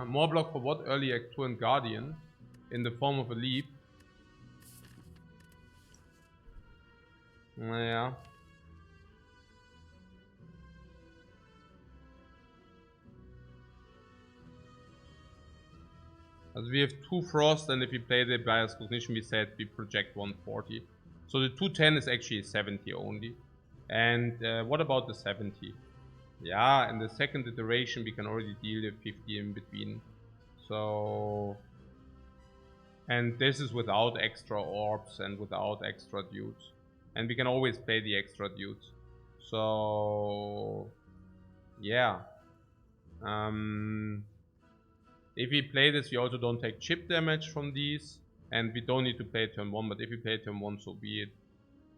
more block for what? Early Act 2 and Guardian in the form of a leap. Yeah. As we have 2 frost, and if we play the bias cognition, we said we project 140. So the 210 is actually 70 only. And what about the 70? Yeah, in the second iteration we can already deal the 50 in between. So, and this is without extra orbs and without extra dudes. And we can always play the extra dudes. So, yeah. If we play this, we also don't take chip damage from these. And we don't need to play turn 1, but if we play turn 1, so be it.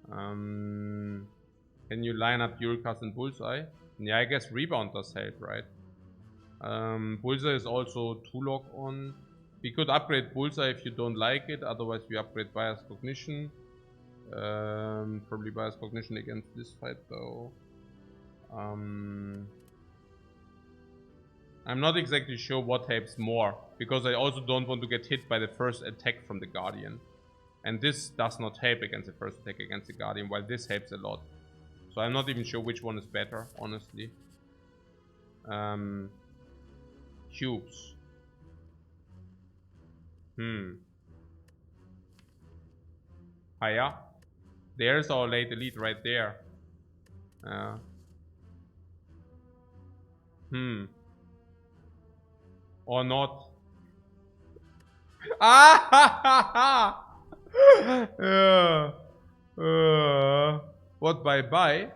Can you line up Dualcast and Bullseye? Yeah, I guess Rebound does help, right? Bullseye is also 2 lock on. We could upgrade Bullseye if you don't like it, otherwise we upgrade Bias Cognition. Probably Bias Cognition against this fight though. I'm not exactly sure what helps more, because I also don't want to get hit by the first attack from the Guardian. And this does not help against the first attack against the Guardian, while this helps a lot. So I'm not even sure which one is better, honestly. Cubes. Hiya. There's our late elite right there. Or not. Ah! What bye?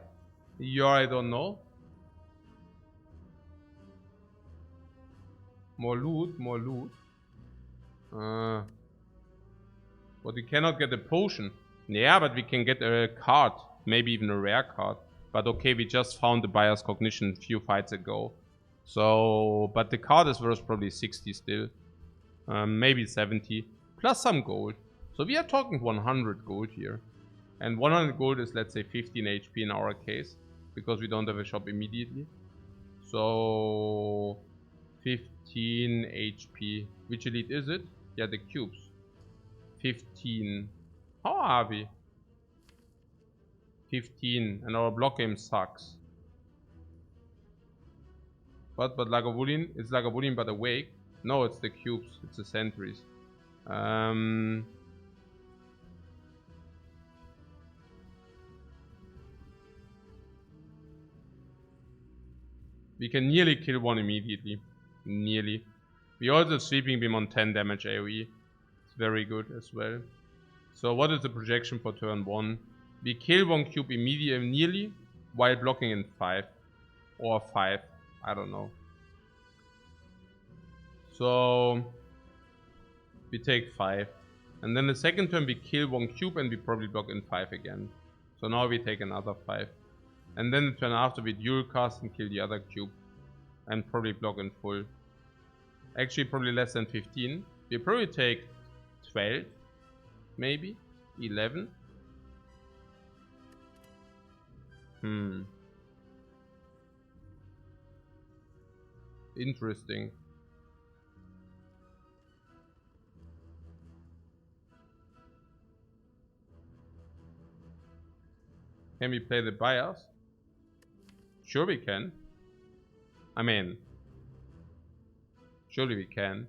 Yeah, I don't know. More loot. But we cannot get a potion. Yeah, but we can get a card. Maybe even a rare card. But okay, we just found the buyer's cognition a few fights ago. So, but the card is worth probably 60 still. Maybe 70. Plus some gold. So we are talking 100 gold here. And 100 gold is, let's say, 15 HP in our case. Because we don't have a shop immediately. So, 15 HP. Which elite is it? Yeah, the cubes. 15. How are we? 15. And our block game sucks. But Lagavulin, it's Lagavulin but awake. No, it's the cubes. It's the sentries. We can nearly kill one immediately. Nearly. We also have Sweeping Beam on 10 damage AoE. It's very good as well. So what is the projection for turn 1? We kill one cube immediately, nearly, while blocking in 5. Or 5. I don't know. So we take 5. And then the second turn we kill one cube and we probably block in 5 again. So now we take another 5. And then the turn after we dual cast and kill the other cube. And probably block in full. Actually probably less than 15. We probably take 12. Maybe 11. Interesting. Can we play the buyers? Sure we can. I mean, surely we can.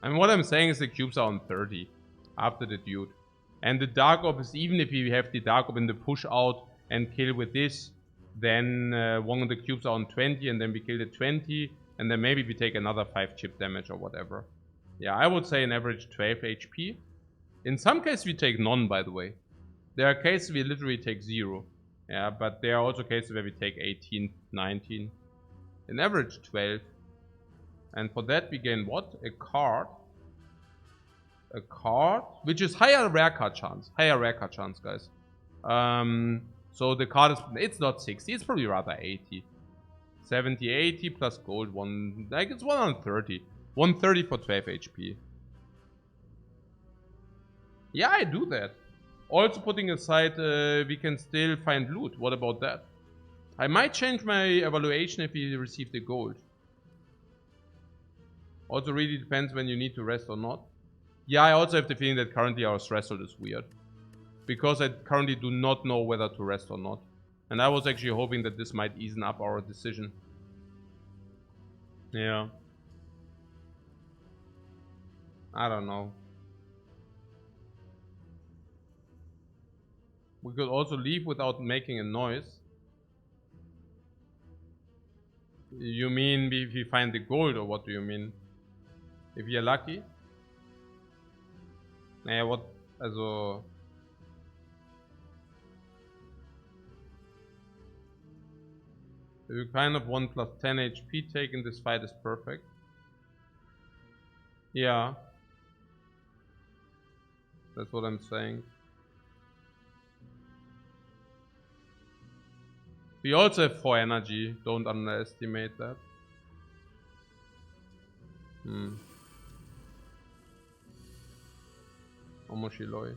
I mean, what I'm saying is the cubes are on 30 after the dude. And the Dark Orb is, even if we have the Dark Orb in the push out and kill with this, then one of the cubes are on 20 and then we kill the 20 and then maybe we take another 5 chip damage or whatever. Yeah, I would say an average 12 HP. In some cases we take none, by the way. There are cases we literally take 0. Yeah, but there are also cases where we take 18, 19. An average 12. And for that we gain what? A card. A card, which is higher rare card chance. Higher rare card chance, guys. So the card is, it's not 60, it's probably rather 80. 70, 80 plus gold, like it's 130. 130 for 12 HP. Yeah, I do that. Also putting aside, we can still find loot. What about that? I might change my evaluation if we receive the gold. Also really depends when you need to rest or not. Yeah, I also have the feeling that currently our threshold is weird. Because I currently do not know whether to rest or not. And I was actually hoping that this might ease up our decision. Yeah. I don't know. We could also leave without making a noise. You mean if we find the gold, or what do you mean? If we are lucky? Naja, what, also... If you kind of 1 plus 10 HP take in this fight is perfect. Yeah. That's what I'm saying. We also have 4 energy, don't underestimate that. Omoshiloi.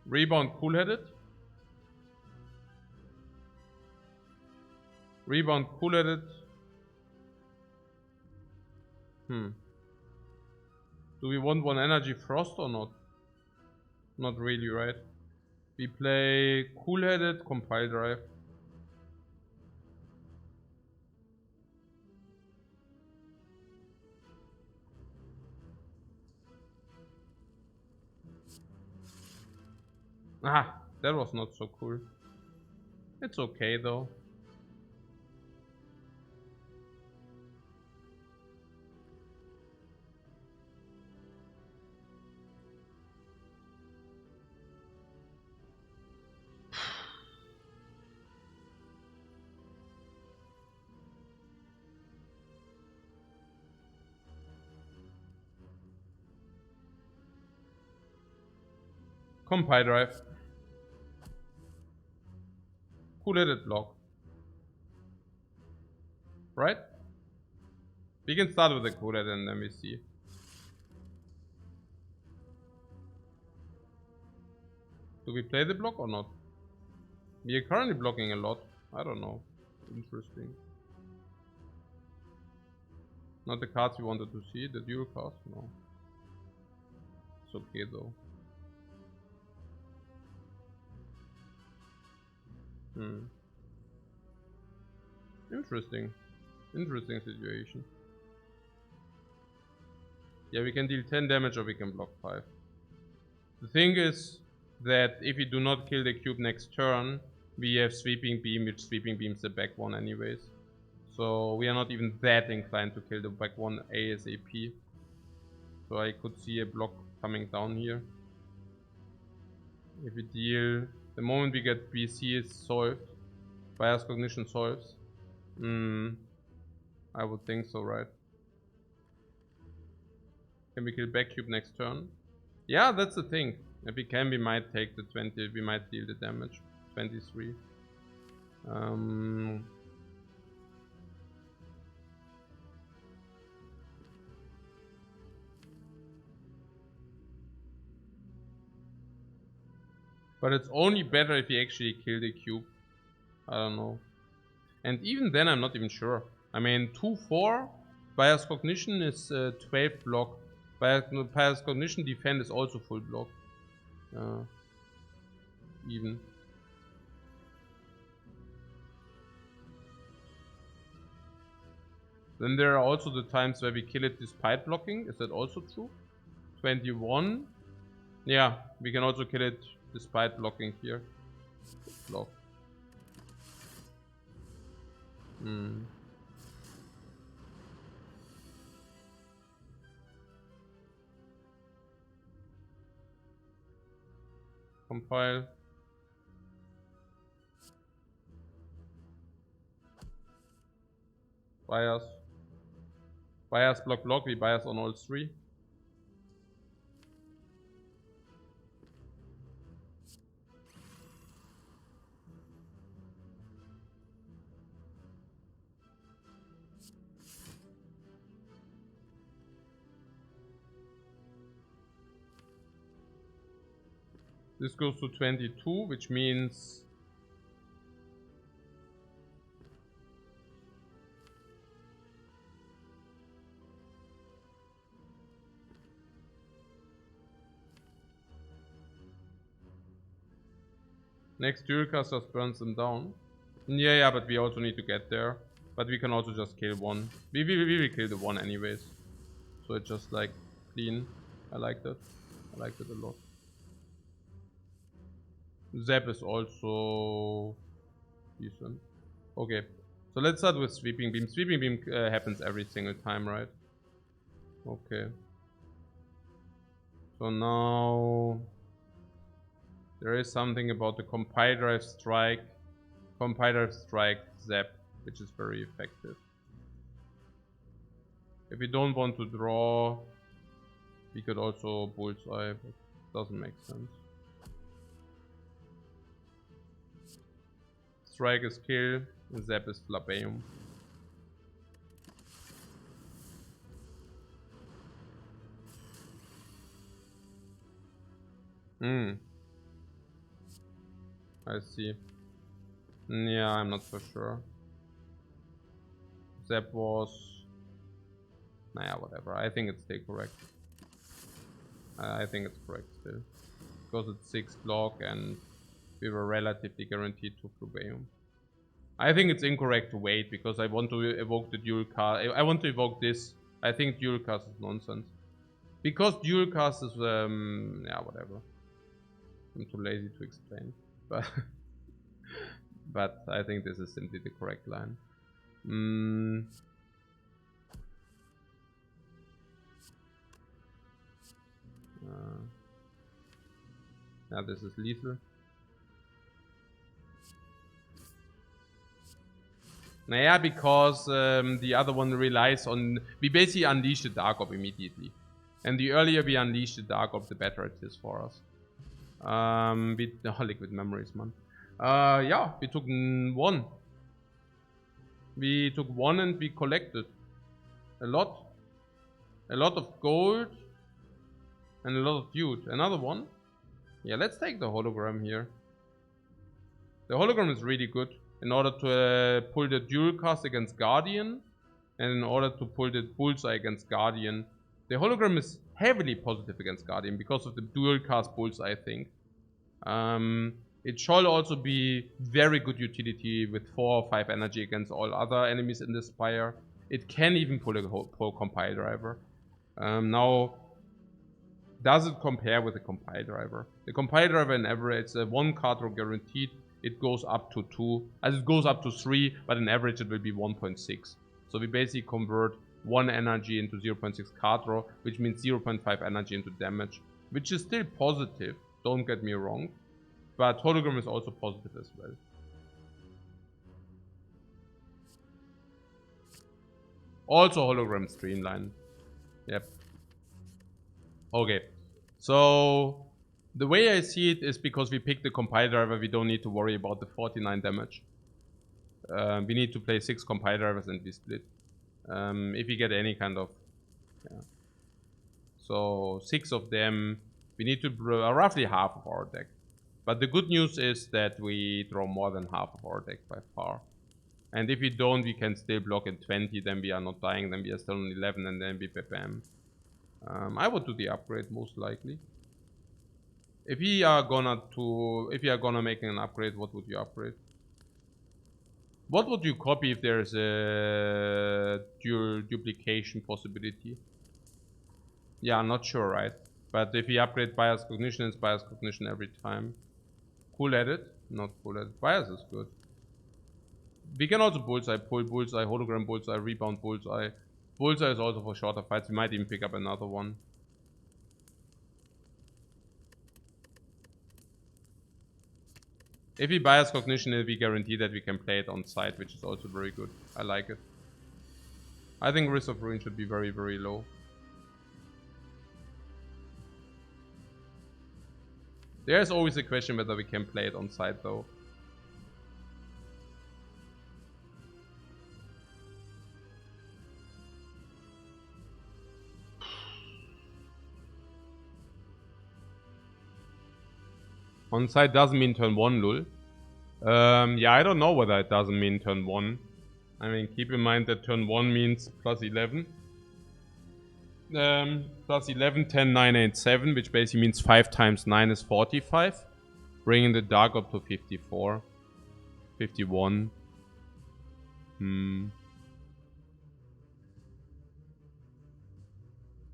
Rebound cool-headed. Rebound cool-headed. Do we want one energy frost or not? Not really, right? We play cool-headed compile drive. Ah, that was not so cool. It's okay though. Compile drive. Cool-headed block. Right? We can start with the cool-headed and then we see. Do we play the block or not? We are currently blocking a lot. I don't know. Interesting. Not the cards we wanted to see. The dual cards? No. It's okay though. Interesting. Interesting situation. Yeah, we can deal 10 damage or we can block 5. The thing is that if we do not kill the cube next turn, we have Sweeping Beam, which Sweeping Beams the back one anyways. So we are not even that inclined to kill the back one ASAP. So I could see a block coming down here. If we deal, the moment we get BC is solved, Bias Cognition solves. I would think so, right? Can we kill back cube next turn? Yeah, that's the thing. If we can, we might take the 20, we might deal the damage. 23. But it's only better if you actually kill the cube. I don't know. And even then, I'm not even sure. I mean, 2-4, Bias Cognition is 12 block. Bias Cognition defend is also full block. Even. Then there are also the times where we kill it despite blocking. Is that also true? 21. Yeah, we can also kill it despite blocking here. Block. Compile. Bias. Bias block block. We bias on all 3. This goes to 22, which means next dual cast just burns them down. Yeah, but we also need to get there. But we can also just kill one. We will kill the one anyways. So it's just like clean. I like that. I like that a lot. Zap is also decent. Okay, so let's start with Sweeping Beam. Sweeping Beam happens every single time, right? Okay. So now there is something about the Compile Drive Strike. Compile Drive Strike Zap, which is very effective. If we don't want to draw, we could also Bullseye, but it doesn't make sense. Strike is kill, Zap is Flabeum. I see. Yeah, I'm not for sure. Zap was... Nah, whatever. I think it's still correct. I think it's correct still. Because it's 6 block and we were relatively guaranteed to Fluvium. I think it's incorrect to wait because I want to evoke the dual cast. I want to evoke this. I think dual cast is nonsense. Because dual cast is, yeah, whatever. I'm too lazy to explain. But, but I think this is simply the correct line. Yeah, this is lethal. Naja, because the other one relies on... We basically unleash the Dark Orb immediately. And the earlier we unleash the Dark Orb, the better it is for us. Liquid Memories, man. Yeah, we took 1. We took 1 and we collected a lot. A lot of gold. And a lot of dude. Another one? Yeah, let's take the hologram here. The hologram is really good. In order to pull the dual cast against Guardian. And in order to pull the bullseye against Guardian. The hologram is heavily positive against Guardian because of the dual cast bullseye, I think. It shall also be very good utility with 4 or 5 energy against all other enemies in the Spire. It can even pull a compile driver. Now, does it compare with the compile driver? The compile driver in average is a 1 card draw guaranteed. It goes up to 2, as it goes up to 3, but in average it will be 1.6. So we basically convert 1 energy into 0.6 card draw, which means 0.5 energy into damage, which is still positive, don't get me wrong, but hologram is also positive as well. Also hologram streamline. Yep. Okay. So the way I see it is because we picked the compile driver, we don't need to worry about the 49 damage. We need to play 6 compile drivers and we split. If we get any kind of... Yeah. So 6 of them, we need to roughly half of our deck. But the good news is that we draw more than half of our deck by far. And if we don't, we can still block in 20, then we are not dying, then we are still on 11, and then we bam. I would do the upgrade most likely. If we are gonna make an upgrade, what would you upgrade? What would you copy if there is a duplication possibility? Yeah, I'm not sure, right? But if we upgrade Bias Cognition, it's Bias Cognition every time. Cool edit? Not cool edit. Bias is good. We can also bullseye, pull bullseye, hologram bullseye, rebound bullseye. Bullseye is also for shorter fights. We might even pick up another one. If we Bias Cognition, we guarantee that we can play it on site, which is also very good. I like it. I think Risk of Ruin should be very, very low. There's always a question whether we can play it on site though. On site doesn't mean turn 1, lul. Yeah, I don't know whether it doesn't mean turn 1. I mean, keep in mind that turn 1 means plus 11. Plus 11, 10, 9, 8, 7, which basically means 5 times 9 is 45. Bringing the Dark up to 54. 51.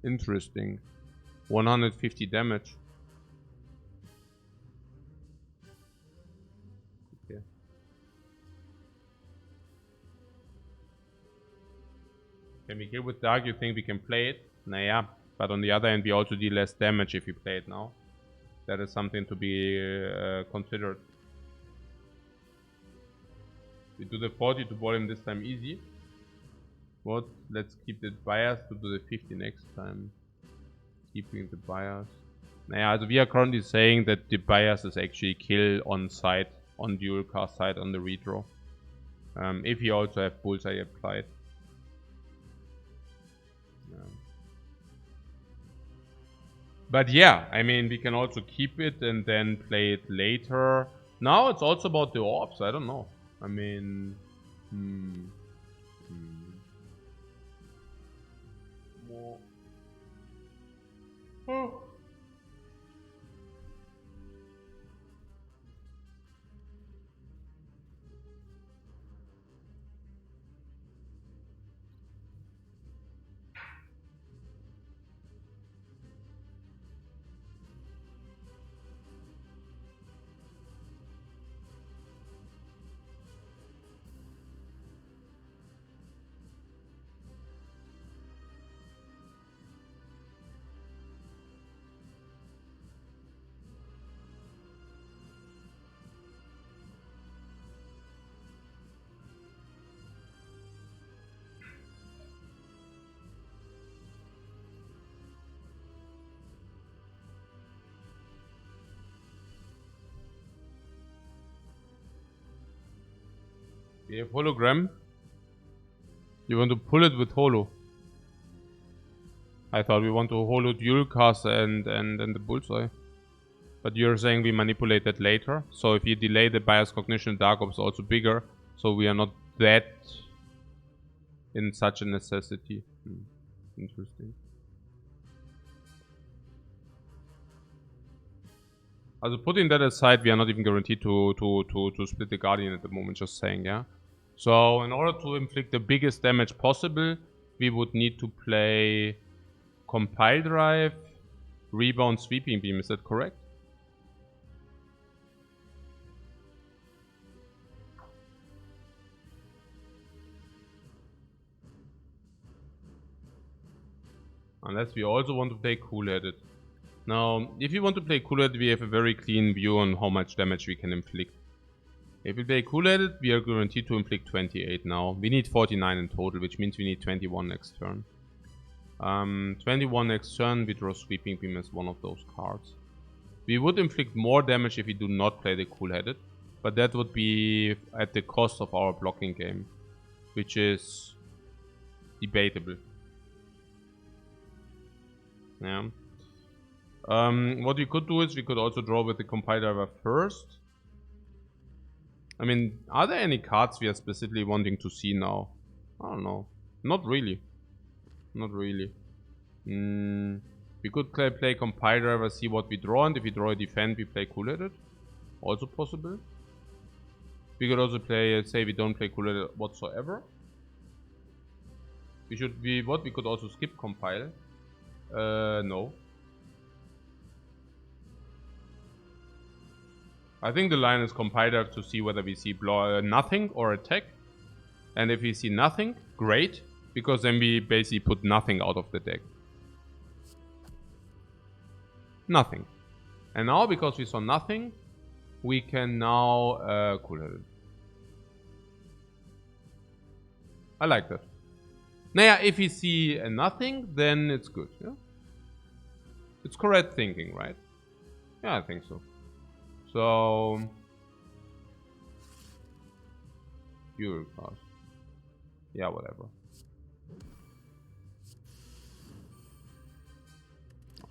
Interesting. 150 damage. Okay. Can we kill with Dark? You think we can play it? Nah, but on the other hand, we also deal less damage if we play it now. That is something to be considered. We do the 40 to volume this time easy. What? Let's keep the bias to do the 50 next time. Keeping the bias. Nah, so we are currently saying that the bias is actually kill on site, on dual cast side, on the redraw. If you also have bullseye applied. But yeah, I mean, we can also keep it and then play it later. Now it's also about the orbs. I don't know. I mean, We have hologram. You want to pull it with holo. I thought we want to holo dual cast and the bullseye. But you're saying we manipulate that later. So if you delay the bias cognition, Dark Ops also bigger. So we are not that in such a necessity. Interesting. Also putting that aside, we are not even guaranteed to split the Guardian at the moment, just saying, yeah? So in order to inflict the biggest damage possible, we would need to play Compile Drive, Rebound, Sweeping Beam, is that correct? Unless we also want to play Cool-Headed. Now, if you want to play Cool-Headed, we have a very clean view on how much damage we can inflict. If we play Cool-Headed, we are guaranteed to inflict 28 now. We need 49 in total, which means we need 21 next turn. 21 next turn, we draw Sweeping Beam as one of those cards. We would inflict more damage if we do not play the Cool-Headed, but that would be at the cost of our blocking game, which is debatable. Yeah. What we could do is we could also draw with the Compile Driver first. I mean, are there any cards we are specifically wanting to see now? I don't know. Not really. Not really. We could play Compile Driver, see what we draw, and if we draw a Defend, we play Cool-Headed. Also possible. We could also play, say we don't play Cool-Headed whatsoever. We could also skip Compile. No. I think the line is Compile Drive to see whether we see nothing or attack. And if we see nothing, great. Because then we basically put nothing out of the deck. Nothing. And now, because we saw nothing, we can now Cool-Headed. I like that. Now, if we see nothing, then it's good. Yeah? It's correct thinking, right? Yeah, I think so. So, Dual Cast. Yeah, whatever.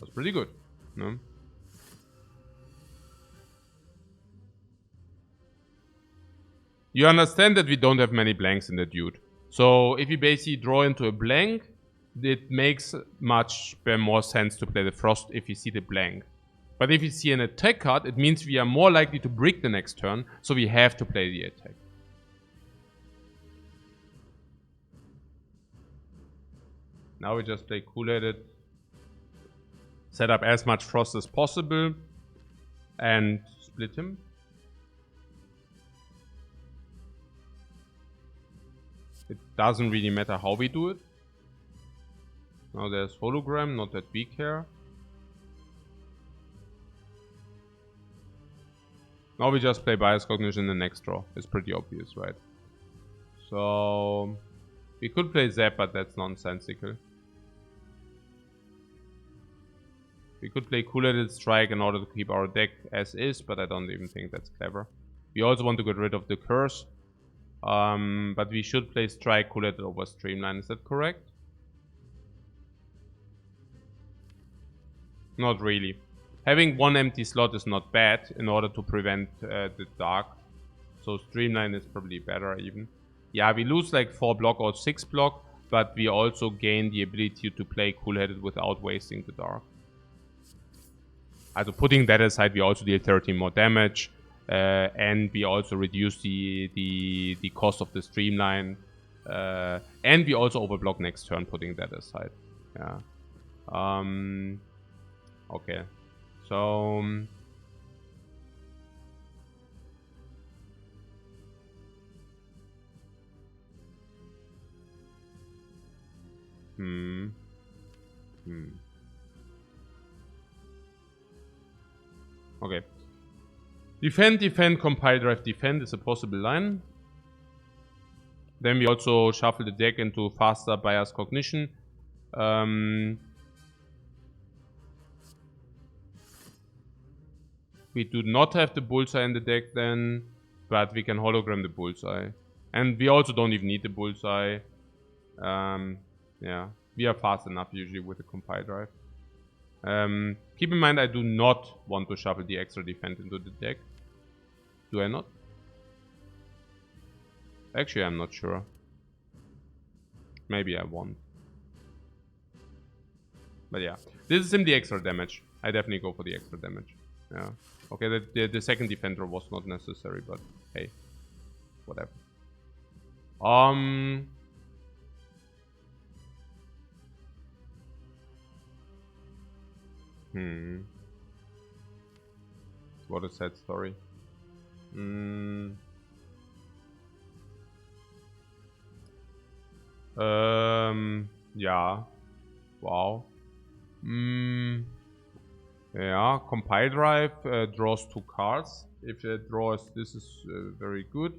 That's pretty good. No? You understand that we don't have many blanks in the dude. So if you basically draw into a blank, it makes much more sense to play the Frost if you see the blank. But if you see an attack card, it means we are more likely to brick the next turn, so we have to play the attack. Now we just play Cool-Headed, set up as much Frost as possible, and split him. It doesn't really matter how we do it. Now there's hologram, not that we care. Now we just play bias cognition in the next draw. It's pretty obvious, right? So we could play Zap, but that's nonsensical. We could play Cool-Headed Strike in order to keep our deck as is, but I don't even think that's clever. We also want to get rid of the curse. But we should play Strike Cool-Headed over Streamline, is that correct? Not really. Having one empty slot is not bad in order to prevent the dark. So Streamline is probably better even. Yeah, we lose like 4 block or 6 block, but we also gain the ability to play Cool-Headed without wasting the dark. Also putting that aside, we also deal 13 more damage. And we also reduce the cost of the Streamline. And we also overblock next turn, putting that aside. Yeah. Okay. So... Okay. Defend, Compile Drive, Defend is a possible line. Then we also shuffle the deck into faster bias cognition. We do not have the bullseye in the deck then, but we can hologram the bullseye. And we also don't even need the bullseye. Yeah, we are fast enough usually with the compile drive. Keep in mind I do not want to shuffle the extra defend into the deck. Do I not? Actually, I'm not sure. Maybe I won't. But yeah, this is simply extra damage. I definitely go for the extra damage. Yeah. Okay, the second defender was not necessary, but hey, whatever. What a sad story. Yeah. Wow. Yeah, compile drive draws 2 cards. If it draws, this is very good.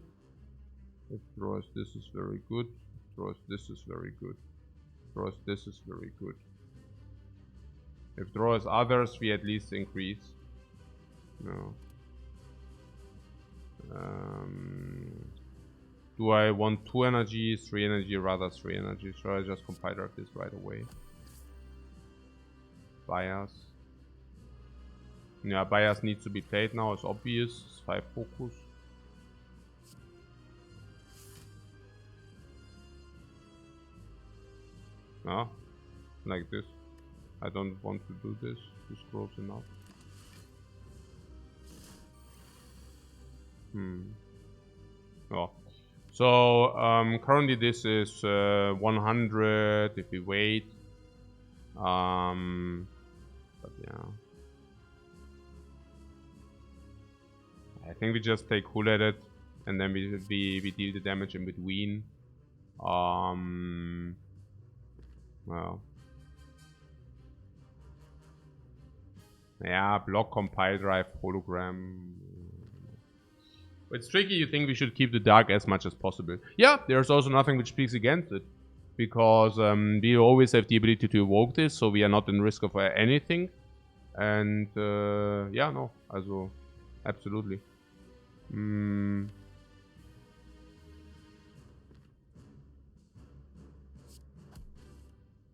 If draws, this is very good. Draws, this is very good. Draws, this is very good. If draws others, we at least increase. No. Do I want 2 energy, 3 energy, rather 3 energy? Should I just compile drive this right away? Bias. Yeah, bias needs to be played now, it's obvious. It's 5 focus. Ah, like this. I don't want to do this. This grows enough. Oh. So, currently this is 100 if we wait. But yeah. I think we just take cool at it, and then we deal the damage in between. Well. Yeah, block, compile drive, hologram. It's tricky. You think we should keep the dark as much as possible. Yeah, there's also nothing which speaks against it. Because we always have the ability to evoke this, so we are not in risk of anything. And yeah, no, also, absolutely. And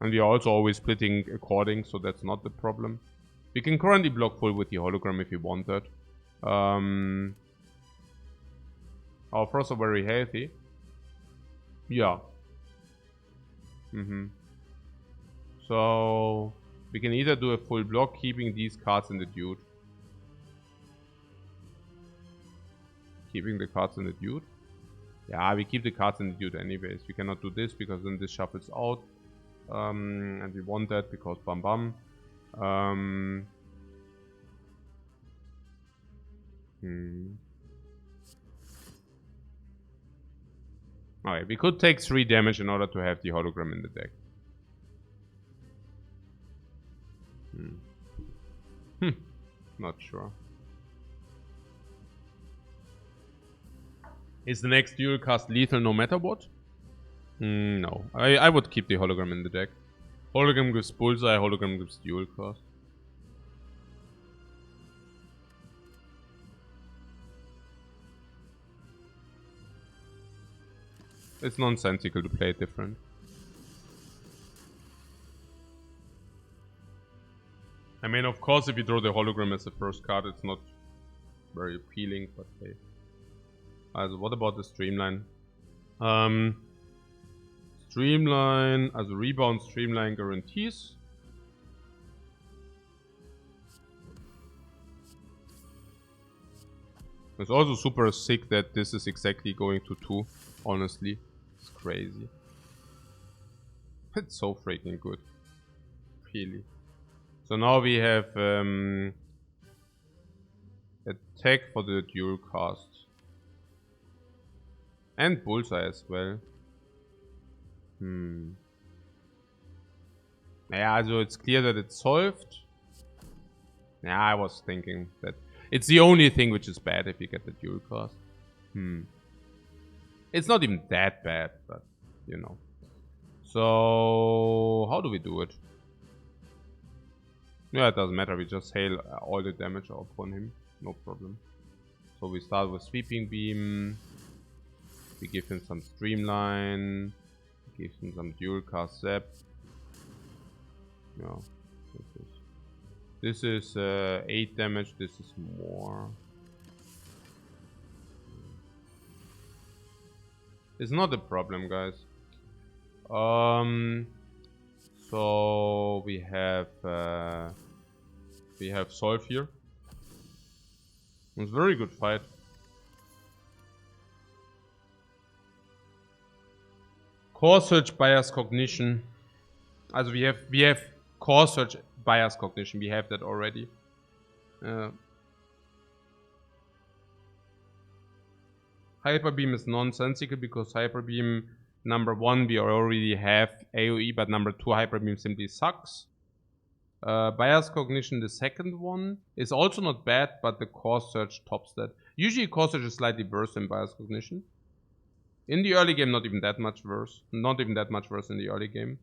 we are also always splitting according, so that's not the problem. We can currently block full with the hologram if we want that. Our frosts are very healthy. Yeah. So we can either do a full block, keeping these cards in the dude. Keeping the cards in the dude. Yeah, we keep the cards in the dude anyways. We cannot do this because then this shuffles out. And we want that because bam bam. Alright, we could take 3 damage in order to have the hologram in the deck. Not sure. Is the next dual cast lethal no matter what? No. I would keep the hologram in the deck. Hologram gives bullseye, hologram gives dual cast. It's nonsensical to play it different. I mean, of course, if you draw the hologram as the first card, it's not very appealing, but hey. Also, what about the streamline? Streamline, as a rebound, streamline guarantees. It's also super sick that this is exactly going to 2, honestly. It's crazy. It's so freaking good. Really. So now we have attack for the dual cast. And bullseye as well. Yeah, so it's clear that it's solved. Yeah, I was thinking that it's the only thing which is bad if you get the dual cast. It's not even that bad, but you know. So how do we do it? Yeah, it doesn't matter. We just hail all the damage upon him. No problem. So we start with sweeping beam. We give him some streamline. We give him some dual cast zap. Yeah. This is 8 damage. This is more. It's not a problem, guys. So we have Solve here. It's a very good fight. Core search bias cognition. Also we have core search bias cognition. We have that already. Hyper beam is nonsensical because hyper beam number 1 we already have AoE, but number 2 hyper beam simply sucks. Bias cognition, the second one, is also not bad, but the core search tops that. Usually core search is slightly worse than bias cognition. In the early game, not even that much worse. Not even that much worse in the early game.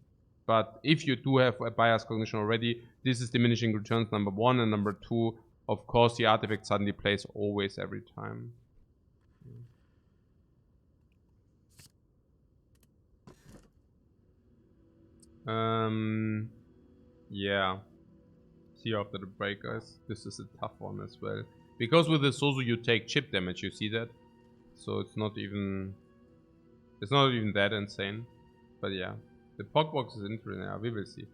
But if you do have a bias cognition already, this is diminishing returns number 1, and number 2, of course, the artifact suddenly plays always every time. Yeah. See you after the break, guys. This is a tough one as well. Because with the Sozu you take chip damage, you see that? So it's not even that insane. But yeah. The Pogbox is interesting, yeah, we will see.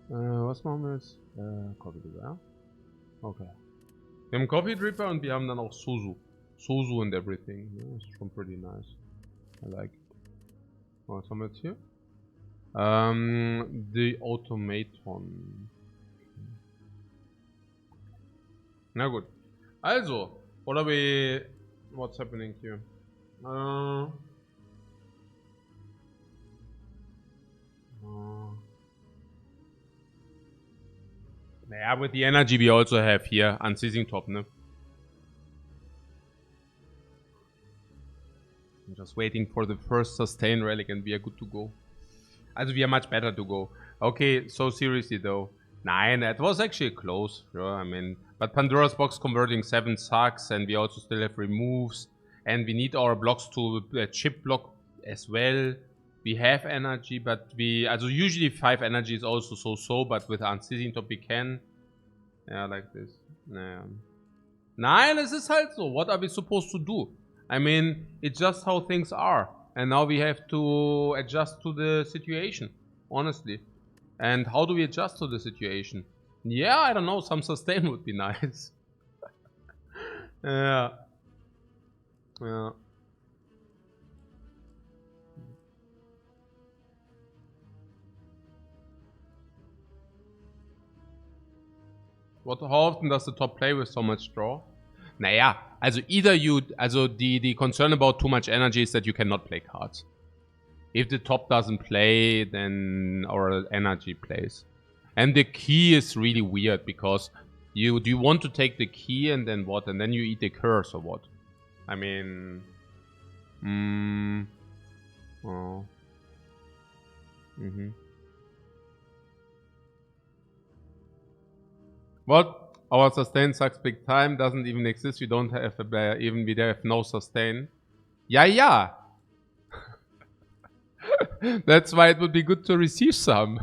Was machen wir jetzt? Coffee Dripper, ja? Okay. Wir haben Coffee Dripper und wir haben dann auch Suzu. Suzu and everything. Ja, ist schon pretty nice. I like it. Was haben wir jetzt hier? The Automaton. Na gut. Also, what are we... What's happening here? Yeah, with the energy we also have here, unceasing top, ne? I'm just waiting for the first sustain relic and we are good to go. Also, we are much better to go. Okay, so seriously though. Nein, that was actually close. Sure, I mean, but Pandora's box converting 7 sucks, and we also still have removes, and we need our blocks to chip block as well. We have energy, but we also usually 5 energy is also so, but with unceasing top we can. Yeah, like this. Naja. Nein, es ist halt so. What are we supposed to do? I mean, it's just how things are. And now we have to adjust to the situation, honestly. And how do we adjust to the situation? Yeah, I don't know, some sustain would be nice. Yeah. Yeah. How often does the top play with so much draw? Naja, also the concern about too much energy is that you cannot play cards. If the top doesn't play, then our energy plays. And the key is really weird because do you want to take the key and then what? And then you eat the curse or what? I mean... Oh. What? Our sustain sucks big time, doesn't even exist, we don't have we have no sustain. Yeah. That's why it would be good to receive some.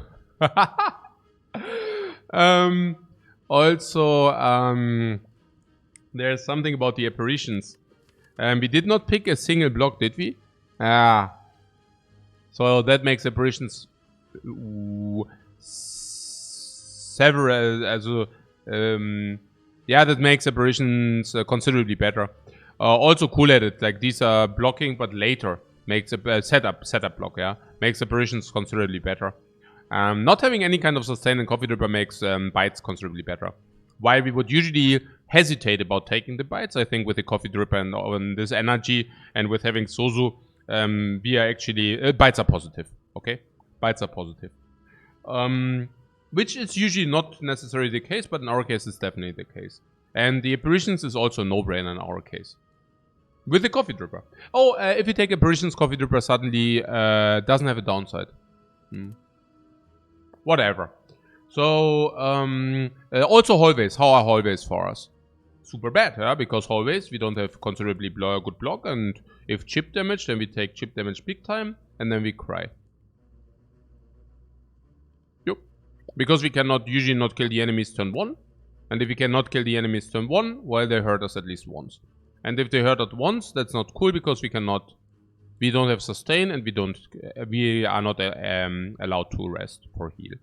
Also, there's something about the apparitions. We did not pick a single block, did we? So that makes apparitions several. Yeah, that makes apparitions considerably better. Also cool at it, like these are blocking, but later makes a setup block. Yeah, makes apparitions considerably better. Not having any kind of sustain in Coffee Dripper makes bites considerably better. While we would usually hesitate about taking the bites, I think with the Coffee Dripper and on this energy and with having Sozu, we are actually bites are positive. Okay, bites are positive. Which is usually not necessarily the case, but in our case it's definitely the case. And the apparitions is also a no-brainer in our case. With the Coffee Dripper. Oh, if you take apparitions, Coffee Dripper suddenly doesn't have a downside. Whatever. So, also hallways. How are hallways for us? Super bad, yeah? Because hallways, we don't have considerably good block, and if chip damage, then we take chip damage big time, and then we cry. Yep. Because we cannot usually not kill the enemies turn 1, and if we cannot kill the enemies turn 1, well, they hurt us at least once. And if they hurt us once, that's not cool, because we don't have sustain, and we are not allowed to rest for heal.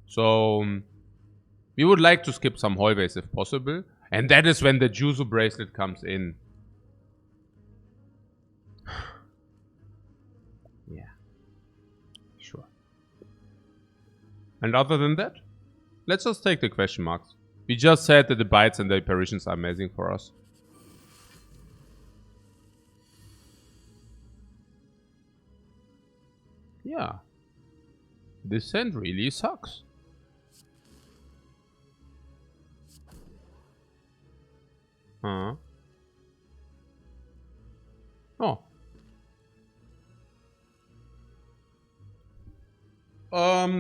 So, we would like to skip some hallways if possible. And that is when the Juzu bracelet comes in. Yeah. Sure. And other than that, let's just take the question marks. We just said that the bites and the apparitions are amazing for us. Yeah. This sand really sucks. Oh.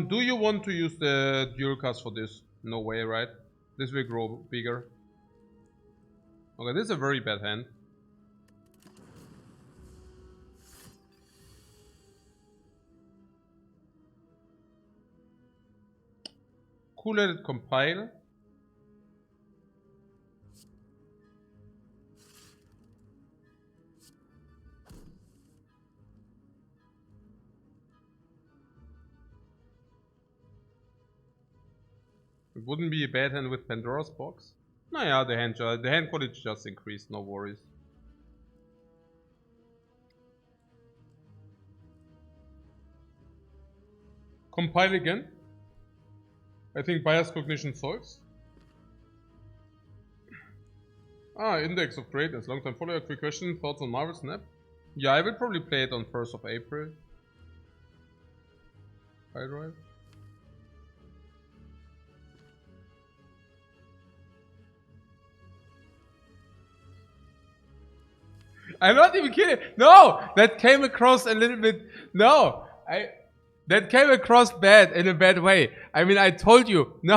Do you want to use the dual cast for this? No way, right? This will grow bigger. Okay, this is a very bad hand. Cool, let it compile. It wouldn't be a bad hand with Pandora's box. Naja, the hand quality just increased, no worries. Compile again. I think bias cognition solves. Index of Greatness. Long time follower. Quick question. Thoughts on Marvel Snap? Yeah, I will probably play it on 1st of April. Right. I'm not even kidding. No, that came across a little bit. No, that came across bad in a bad way. I mean, I told you. No.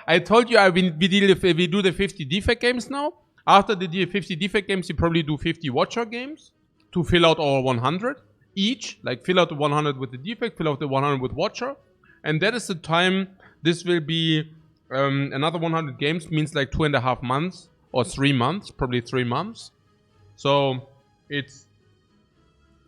I told you we do the 50 defect games now. After the 50 defect games, we probably do 50 watcher games to fill out our 100 each. Like fill out the 100 with the defect, fill out the 100 with watcher, and that is the time. This will be another 100 games. Means like 2.5 months or 3 months, probably 3 months. So it's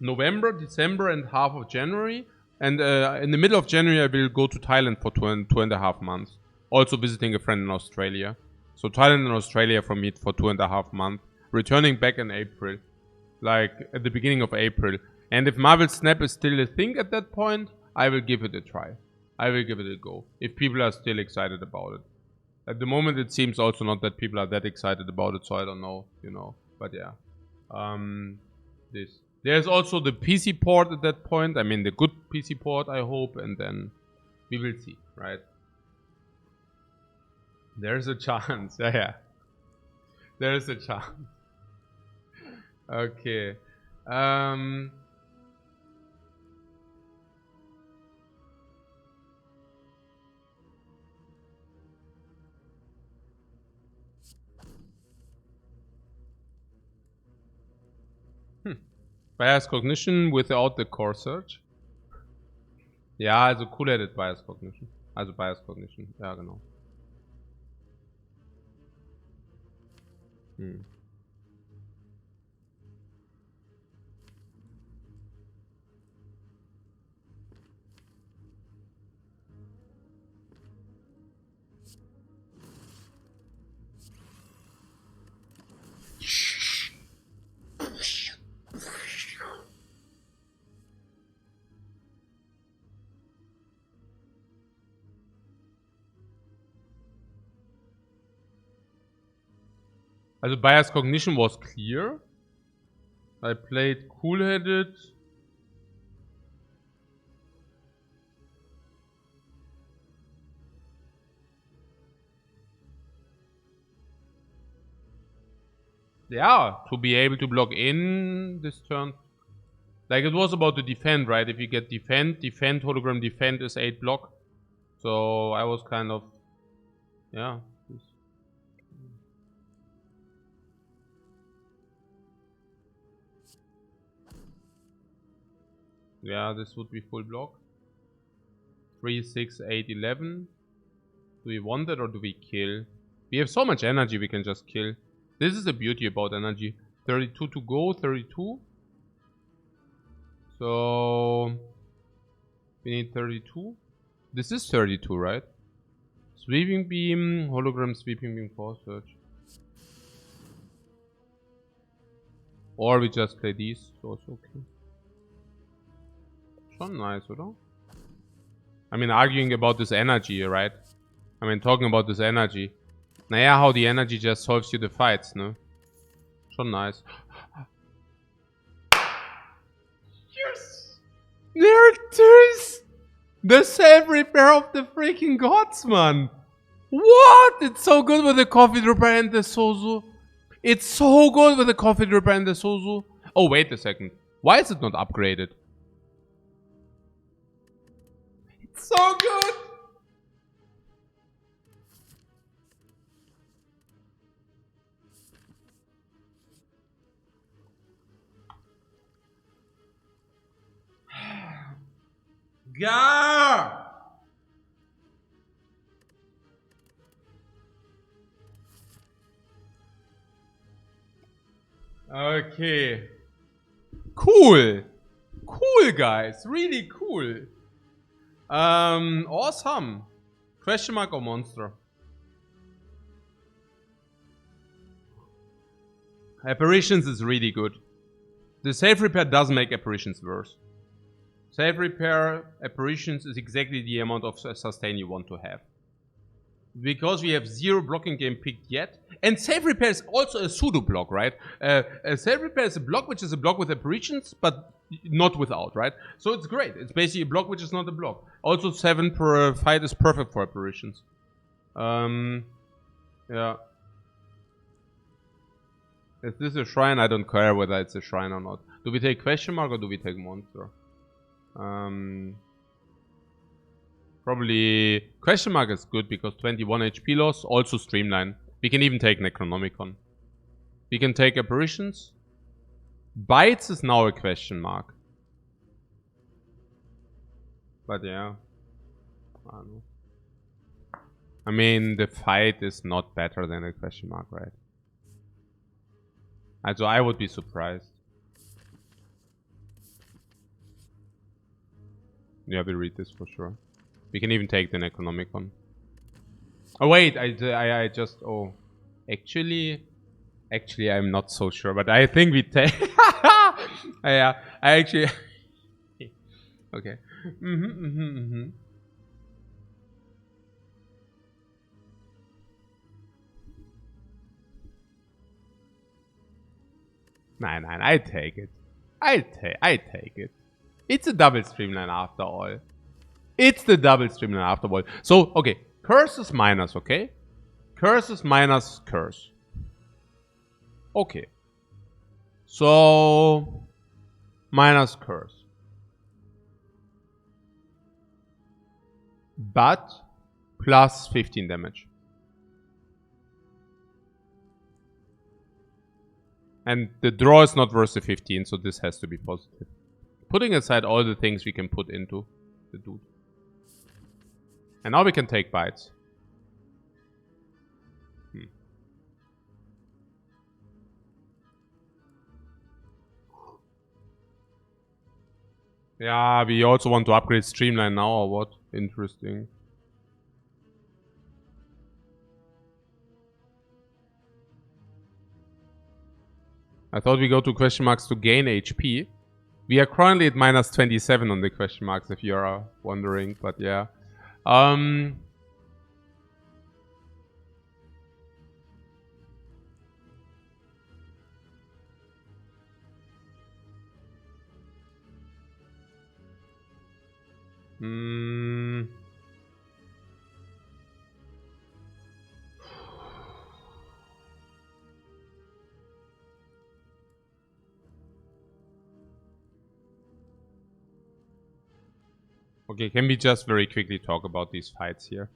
November, December, and half of January. And in the middle of January, I will go to Thailand for 2.5 months. Also visiting a friend in Australia. So Thailand and Australia for me for 2.5 months. Returning back in April. Like at the beginning of April. And if Marvel Snap is still a thing at that point, I will give it a try. I will give it a go. If people are still excited about it. At the moment, it seems also not that people are that excited about it. So I don't know, you know. But yeah. There's also the PC port at that point. I mean the good PC port, I hope, and then we will see, right? There's a chance. Yeah. There's a chance. Okay. Bias Cognition without the core search. Ja, also cool-headed Bias Cognition. Also Bias Cognition, ja genau. Also Bias Cognition was clear. I played cool-headed. Yeah, to be able to block in this turn. Like it was about the defend, right? If you get defend, hologram defend is 8 block. So I was kind of, yeah. Yeah, this would be full block. 3, 6, 8, 11. Do we want that or do we kill? We have so much energy we can just kill. This is the beauty about energy. 32 to go, 32. So we need 32. This is 32, right? Sweeping beam, hologram sweeping beam, core search. Or we just play these, so it's okay. Schon nice, oder? I mean, arguing about this energy, right? I mean, talking about this energy. Naja, how the energy just solves you the fights, ne? Schon nice. Yes! There it is! The self-repair of the freaking gods, man! What? It's so good with the coffee dripper and the Sozu. It's so good with the coffee dripper and the Sozu. Oh, wait a second. Why is it not upgraded? It's so good! Gah! Okay. Cool. Cool, guys. Really cool. Awesome. Question mark or monster? Apparitions is really good. The safe repair does make apparitions worse. Safe repair apparitions is exactly the amount of sustain you want to have. Because we have 0 blocking game picked yet. And safe repair is also a pseudo block, right? Safe repair is a block which is a block with apparitions, but not without, right? So it's great. It's basically a block which is not a block. Also 7 per fight is perfect for apparitions. Yeah. Is this a shrine? I don't care whether it's a shrine or not. Do we take question mark or do we take monster? Probably question mark is good because 21 HP loss, also streamline. We can even take Necronomicon. We can take apparitions. Bites is now a question mark. But yeah. I don't know. I mean, the fight is not better than a question mark, right? Also, I would be surprised. Yeah, we read this for sure. We can even take the Necronomicon. Oh wait, I just, oh. Actually, I'm not so sure, but I think we take... Yeah, I actually... Okay. Nein, I take it. I take it. It's a double streamline after all. It's the double streamline after all. So, okay. Curse is minus, okay? Curse is minus curse. Okay. So, minus curse. But, plus 15 damage. And the draw is not worth the 15, so this has to be positive. Putting aside all the things we can put into the dude. And now we can take bites. Yeah, we also want to upgrade Streamline now or what? Interesting. I thought we go to question marks to gain HP. We are currently at minus 27 on the question marks, if you are wondering, but yeah. Okay, can we just very quickly talk about these fights here?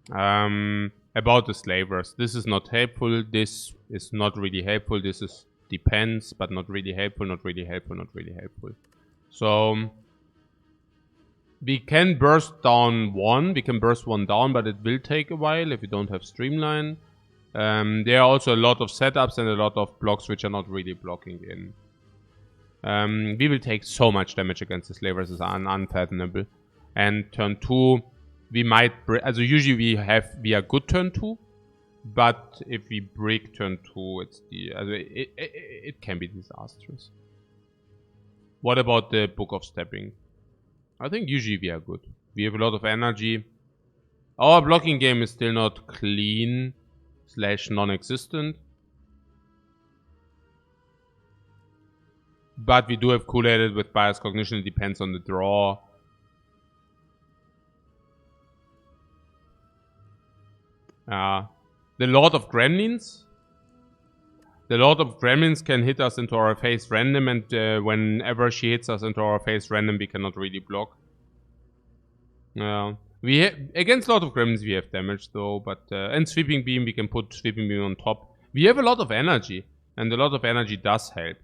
About the slavers. This is not helpful. This is not really helpful. This is depends, but not really helpful, not really helpful, not really helpful. So, we can burst down one. We can burst one down, but it will take a while if we don't have Streamline. There are also a lot of setups and a lot of blocks which are not really blocking in. We will take so much damage against the slavers, it's unfathomable. And turn 2, we might also usually we are good turn 2, but if we break turn 2, it's it can be disastrous. What about the Book of Stepping? I think usually we are good. We have a lot of energy. Our blocking game is still not clean / non-existent. But we do have cool-headed with bias cognition. It depends on the draw. The Lord of Gremlins. The Lord of Gremlins can hit us into our face random, and whenever she hits us into our face random, we cannot really block. Against Lord of Gremlins we have damage though, but and Sweeping Beam, we can put Sweeping Beam on top. We have a lot of energy, and a lot of energy does help.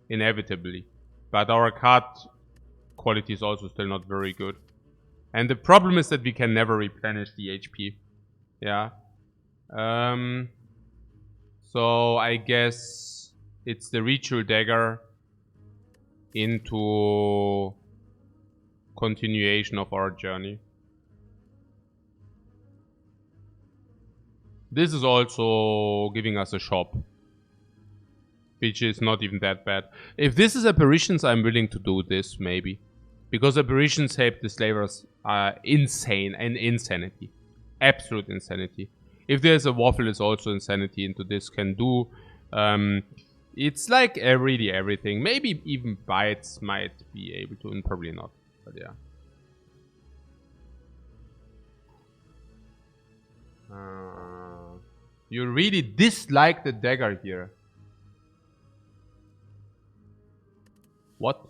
Inevitably. But our card quality is also still not very good. And the problem is that we can never replenish the HP. Yeah. So I guess it's the Ritual Dagger into continuation of our journey. This is also giving us a shop, which is not even that bad. If this is apparitions, I'm willing to do this, maybe. Because apparitions help the slavers insane and insanity. Absolute insanity. If there's a waffle, is also insanity into this can do. It's like really everything. Maybe even bites might be able to, and probably not. But yeah. You really dislike the dagger here. What?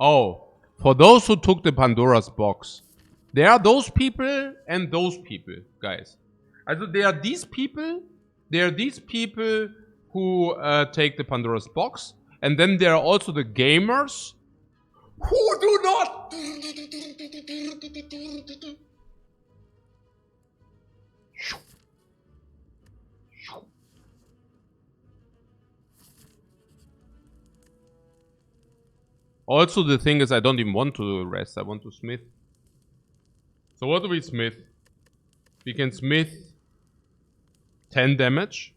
Oh, for those who took the Pandora's box, there are those people and those people, guys. Also, there are these people who take the Pandora's box, and then there are also the gamers who do not. Also, the thing is, I don't even want to rest. I want to smith. So what do we smith? We can smith 10 damage.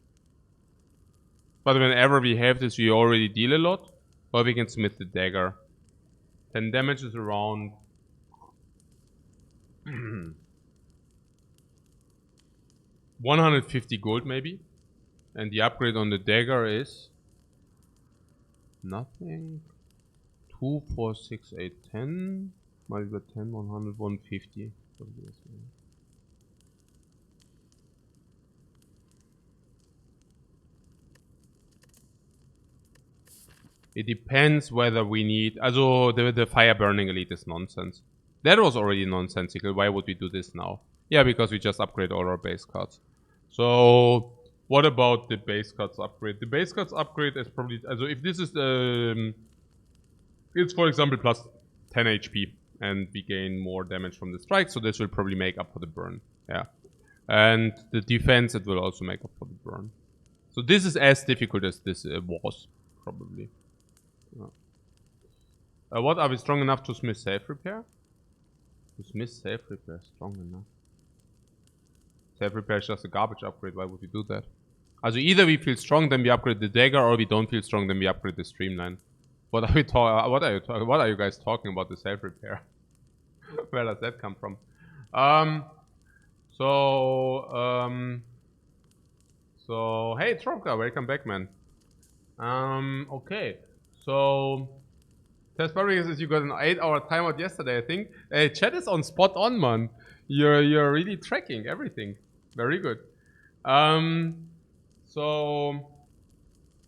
But whenever we have this, we already deal a lot. Or we can smith the dagger. 10 damage is around... 150 gold maybe. And the upgrade on the dagger is... nothing. 2, 4, 6, 8, 10. Multiple 10, 100, 150. It depends whether we need... Also, the fire burning elite is nonsense. That was already nonsensical. Why would we do this now? Yeah, because we just upgrade all our base cards. So, what about the base cards upgrade? The base cards upgrade is probably... Also, if this is... it's, for example, plus 10 HP. And we gain more damage from the strike. So, this will probably make up for the burn. Yeah. And the defense, it will also make up for the burn. So, this is as difficult as this was, probably. What, are we strong enough to smith safe repair? To smith safe repair, strong enough. Safe repair is just a garbage upgrade, why would we do that? Also either we feel strong, then we upgrade the dagger, or we don't feel strong, then we upgrade the streamline. What are we what are you guys talking about, the safe repair? Where does that come from? So hey Tronka, welcome back, man. Okay. So, Tesparius says you got an 8-hour timeout yesterday, I think. Chat is on spot on, man. You're really tracking everything. Very good. So,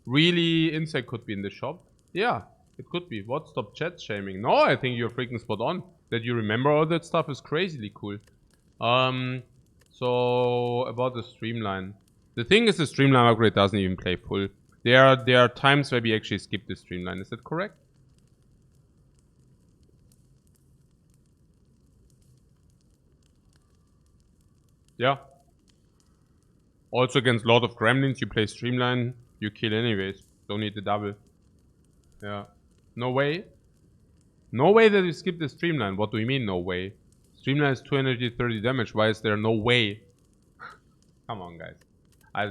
really, Insect could be in the shop. Yeah, it could be. What? Stop chat shaming. No, I think you're freaking spot on. That you remember all that stuff is crazily cool. So, about the streamline. The thing is, the streamline upgrade doesn't even play full. There are times where we actually skip the streamline. Is that correct? Yeah. Also against Lord of Gremlins, you play streamline, you kill anyways. Don't need the double. Yeah. No way. No way that we skip the streamline. What do we mean no way? Streamline is 2 energy, 30 damage. Why is there no way? Come on, guys.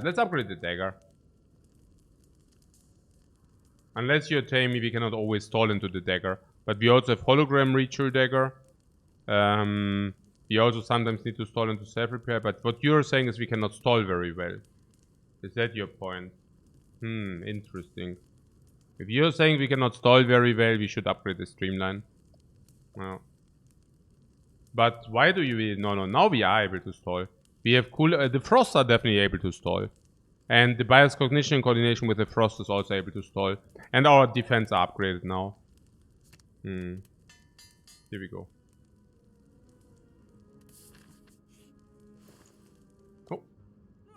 Let's upgrade the dagger. Unless you're telling me we cannot always stall into the dagger. But we also have hologram ritual dagger. We also sometimes need to stall into self-repair. But what you're saying is we cannot stall very well. Is that your point? Interesting. If you're saying we cannot stall very well, we should upgrade the streamline. Well. But why do you... No, now we are able to stall. We have cool... the frosts are definitely able to stall. And the bias cognition in coordination with the frost is also able to stall. And our defense are upgraded now. Here we go. Oh.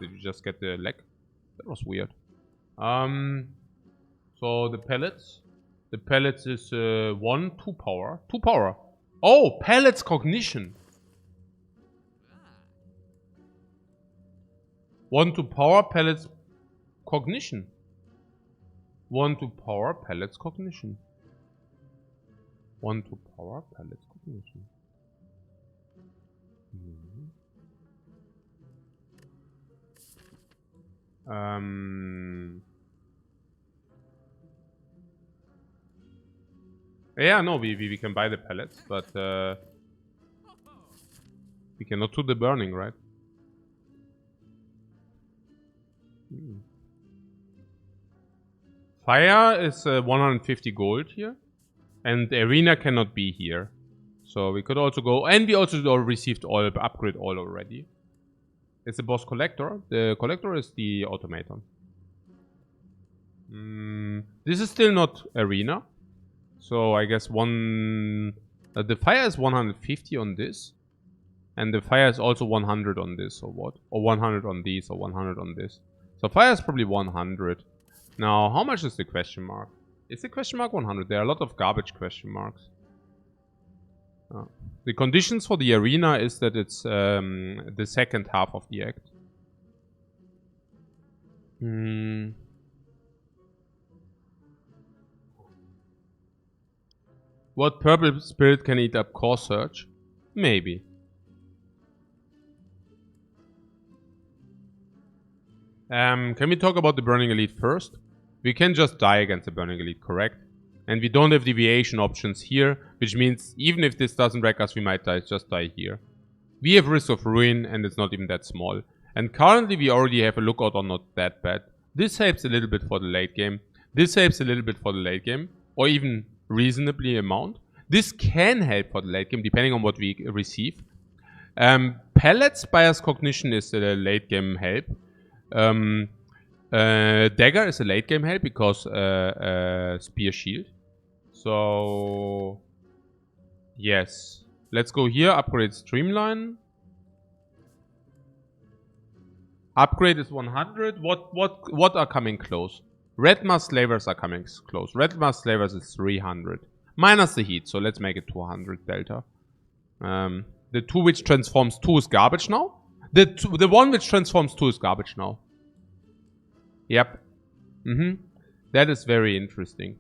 Did you just get the leg? That was weird. So the pellets. The pellets is 1, 2 power. 2 power. Oh, pellets cognition. 1 to power pellets cognition. 1 to power pellets cognition. 1 to power pellets cognition. Yeah, no, we can buy the pellets, but we cannot do the burning, right? Fire is 150 gold here, and arena cannot be here. So we could also go, and we also received all upgrade all already. It's the boss collector. The collector is the automaton. This is still not arena. So I guess the fire is 150 on this. And the fire is also 100 on this, or what? Or 100 on these, or 100 on this. So fire is probably 100. Now, how much is the question mark? Is the question mark 100? There are a lot of garbage question marks. The conditions for the arena is that it's the second half of the act. What purple spirit can eat up core search? Maybe. Can we talk about the Burning Elite first? We can just die against the Burning Elite, correct? And we don't have deviation options here, which means even if this doesn't wreck us, we might just die here. We have risk of ruin, and it's not even that small. And currently we already have a lookout on not that bad. This helps a little bit for the late game. This helps a little bit for the late game, or even reasonably amount. This can help for the late game, depending on what we receive. Pellet Spire's Cognition is a late game help. Dagger is a late game help because Spear Shield. So yes, let's go here. Upgrade Streamline. Upgrade is 100. What are coming close? Red Mask Slavers are coming close. Red Mask Slavers is 300 minus the heat. So let's make it 200 delta. The 2 which transforms 2 is garbage now. The 1 which transforms 2 is garbage now. Yep. That is very interesting.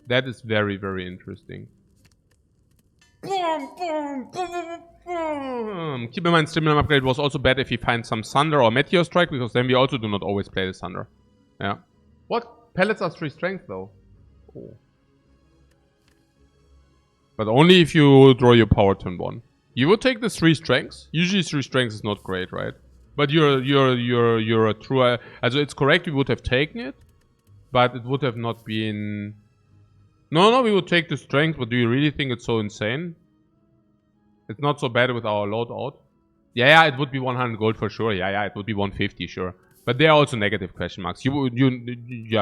That is very, very interesting. Keep in mind, Streamline upgrade was also bad if you find some Thunder or Meteor Strike, because then we also do not always play the Thunder. Yeah. What? Pellets are 3 strength though. Oh. But only if you draw your power turn 1. You would take the 3 strengths. Usually 3 strengths is not great, right? But you're a true... Also it's correct, we would have taken it. But it would have not been... No, we would take the strength, but do you really think it's so insane? It's not so bad with our loadout. Yeah, it would be 100 gold for sure. Yeah, it would be 150, sure. But there are also negative question marks. Yeah,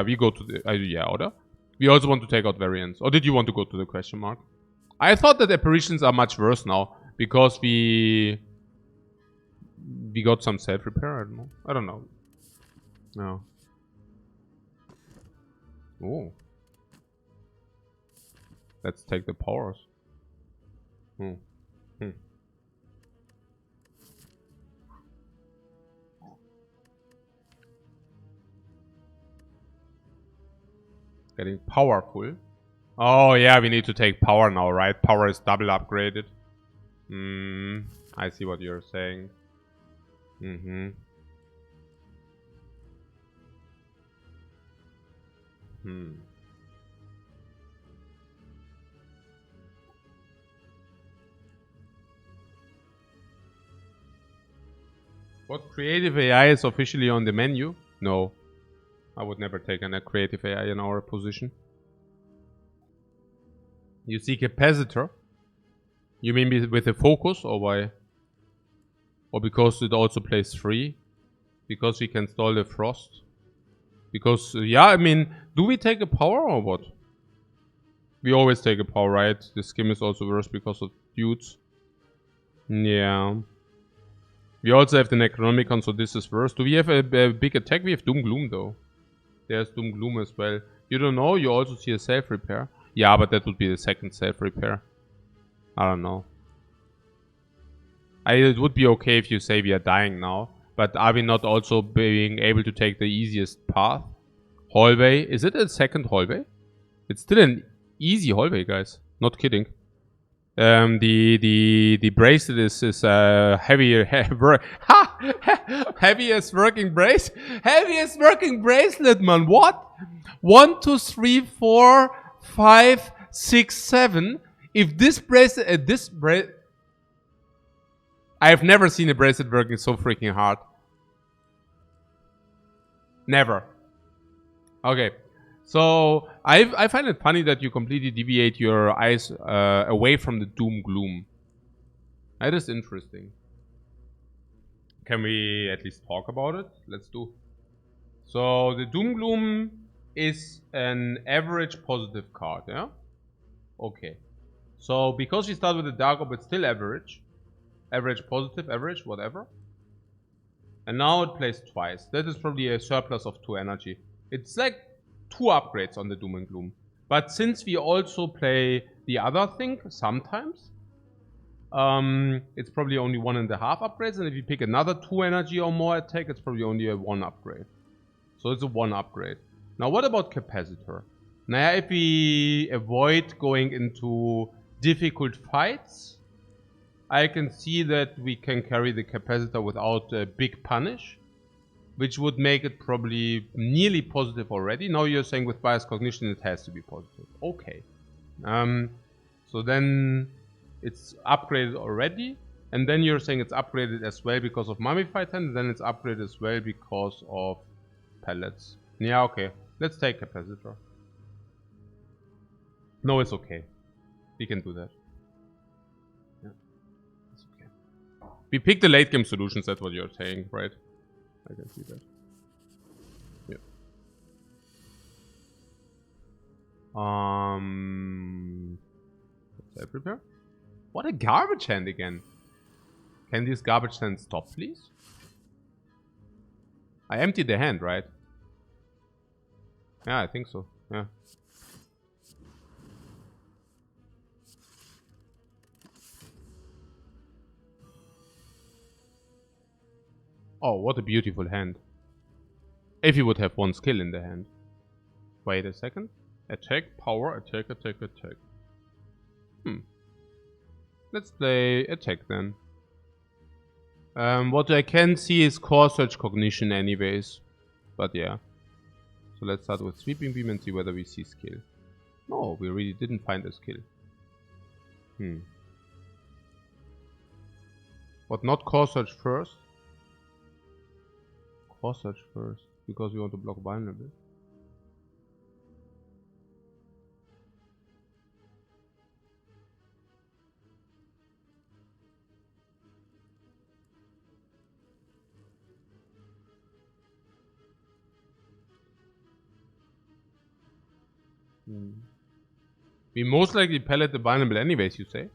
we go to the... yeah, oder? We also want to take out variants. Or did you want to go to the question mark? I thought that apparitions are much worse now. Because we got some self-repair, I don't know. No. Oh. Let's take the powers. Getting powerful. Oh yeah, we need to take power now, right? Power is double upgraded. I see what you're saying. What creative AI is officially on the menu? No. I would never take a creative AI in our position. You see capacitor? You mean with a focus, or why? Or because it also plays free? Because we can stall the frost? Because, yeah, I mean, do we take a power or what? We always take a power, right? The skim is also worse because of dudes. Yeah. We also have the Necronomicon, so this is worse. Do we have a big attack? We have Doom Gloom, though. There's Doom Gloom as well. You don't know? You also see a self-repair. Yeah, but that would be the second self-repair. I don't know. It would be okay if you say we are dying now. But are we not also being able to take the easiest path? Hallway. Is it a second hallway? It's still an easy hallway, guys. Not kidding. The bracelet is heavier. Heaviest working bracelet, man. What? 1, 2, 3, 4, 5, 6, 7. If this bracelet, I've never seen a bracelet working so freaking hard. Never. Okay. So, I find it funny that you completely deviate your eyes away from the doom gloom. That is interesting. Can we at least talk about it? Let's do. So, the doom gloom is an average positive card, yeah? Okay. So, because we start with the dark orb, it's still average. Average positive, average, whatever. And now it plays twice. That is probably a surplus of 2 energy. It's like 2 upgrades on the Doom and Gloom. But since we also play the other thing sometimes, it's probably only 1.5 upgrades. And if you pick another 2 energy or more attack, it's probably only a 1 upgrade. So it's a 1 upgrade. Now what about Capacitor? Now if we avoid going into difficult fights, I can see that we can carry the Capacitor without a big punish, which would make it probably nearly positive already. Now you're saying with bias cognition it has to be positive. Okay. So then it's upgraded already, and then you're saying it's upgraded as well because of Mummified Hand, and then it's upgraded as well because of pellets. Yeah, okay. Let's take Capacitor. No, it's okay. We can do that. Yeah, it's okay. We pick the late game solutions, that's what you're saying, right? I can see that. Yeah. Let's prepare. What a garbage hand again. Can this garbage hand stop, please? I emptied the hand, right? Yeah, I think so. Yeah. Oh, what a beautiful hand. If you would have 1 skill in the hand. Wait a second. Attack, power, attack, attack, attack. Let's play attack then. What I can see is core search cognition anyways. But yeah. So let's start with sweeping beam and see whether we see skill. No, we really didn't find a skill. But not core search first. Core search first, because we want to block vulnerable. We most likely pellet the vulnerable anyways, you say?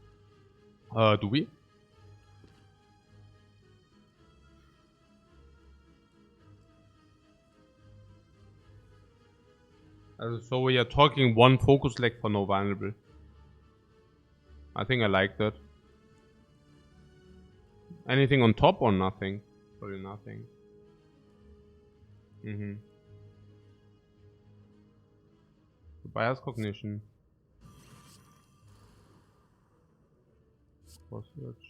Do we? So we are talking 1 focus leg for no vulnerable. I think I like that. Anything on top or nothing? Probably nothing. Bias cognition. Core search.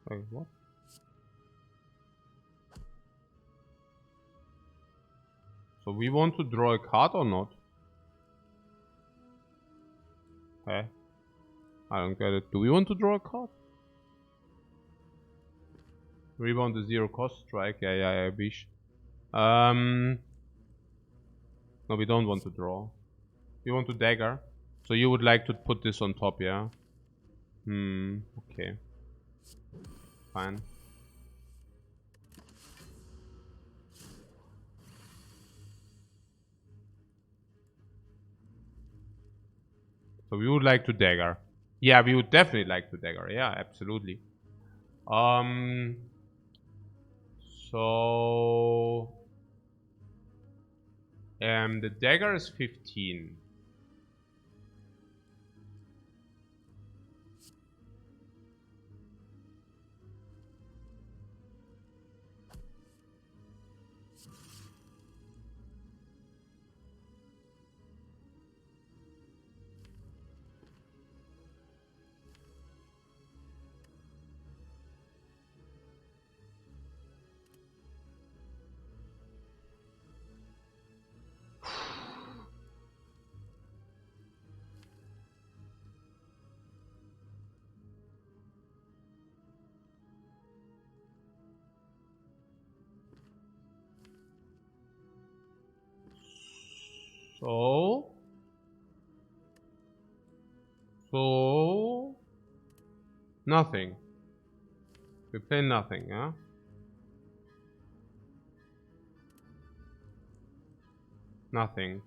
Wait, what? So we want to draw a card or not? Okay. I don't get it. Do we want to draw a card? Rebound the 0 cost strike. Yeah, I wish. No, we don't want to draw. We want to dagger. So you would like to put this on top, yeah? Okay. Fine. So we would like to dagger. Yeah, we would definitely like to dagger. Yeah, absolutely. So the dagger is 15. So nothing. We play nothing, huh? Nothing.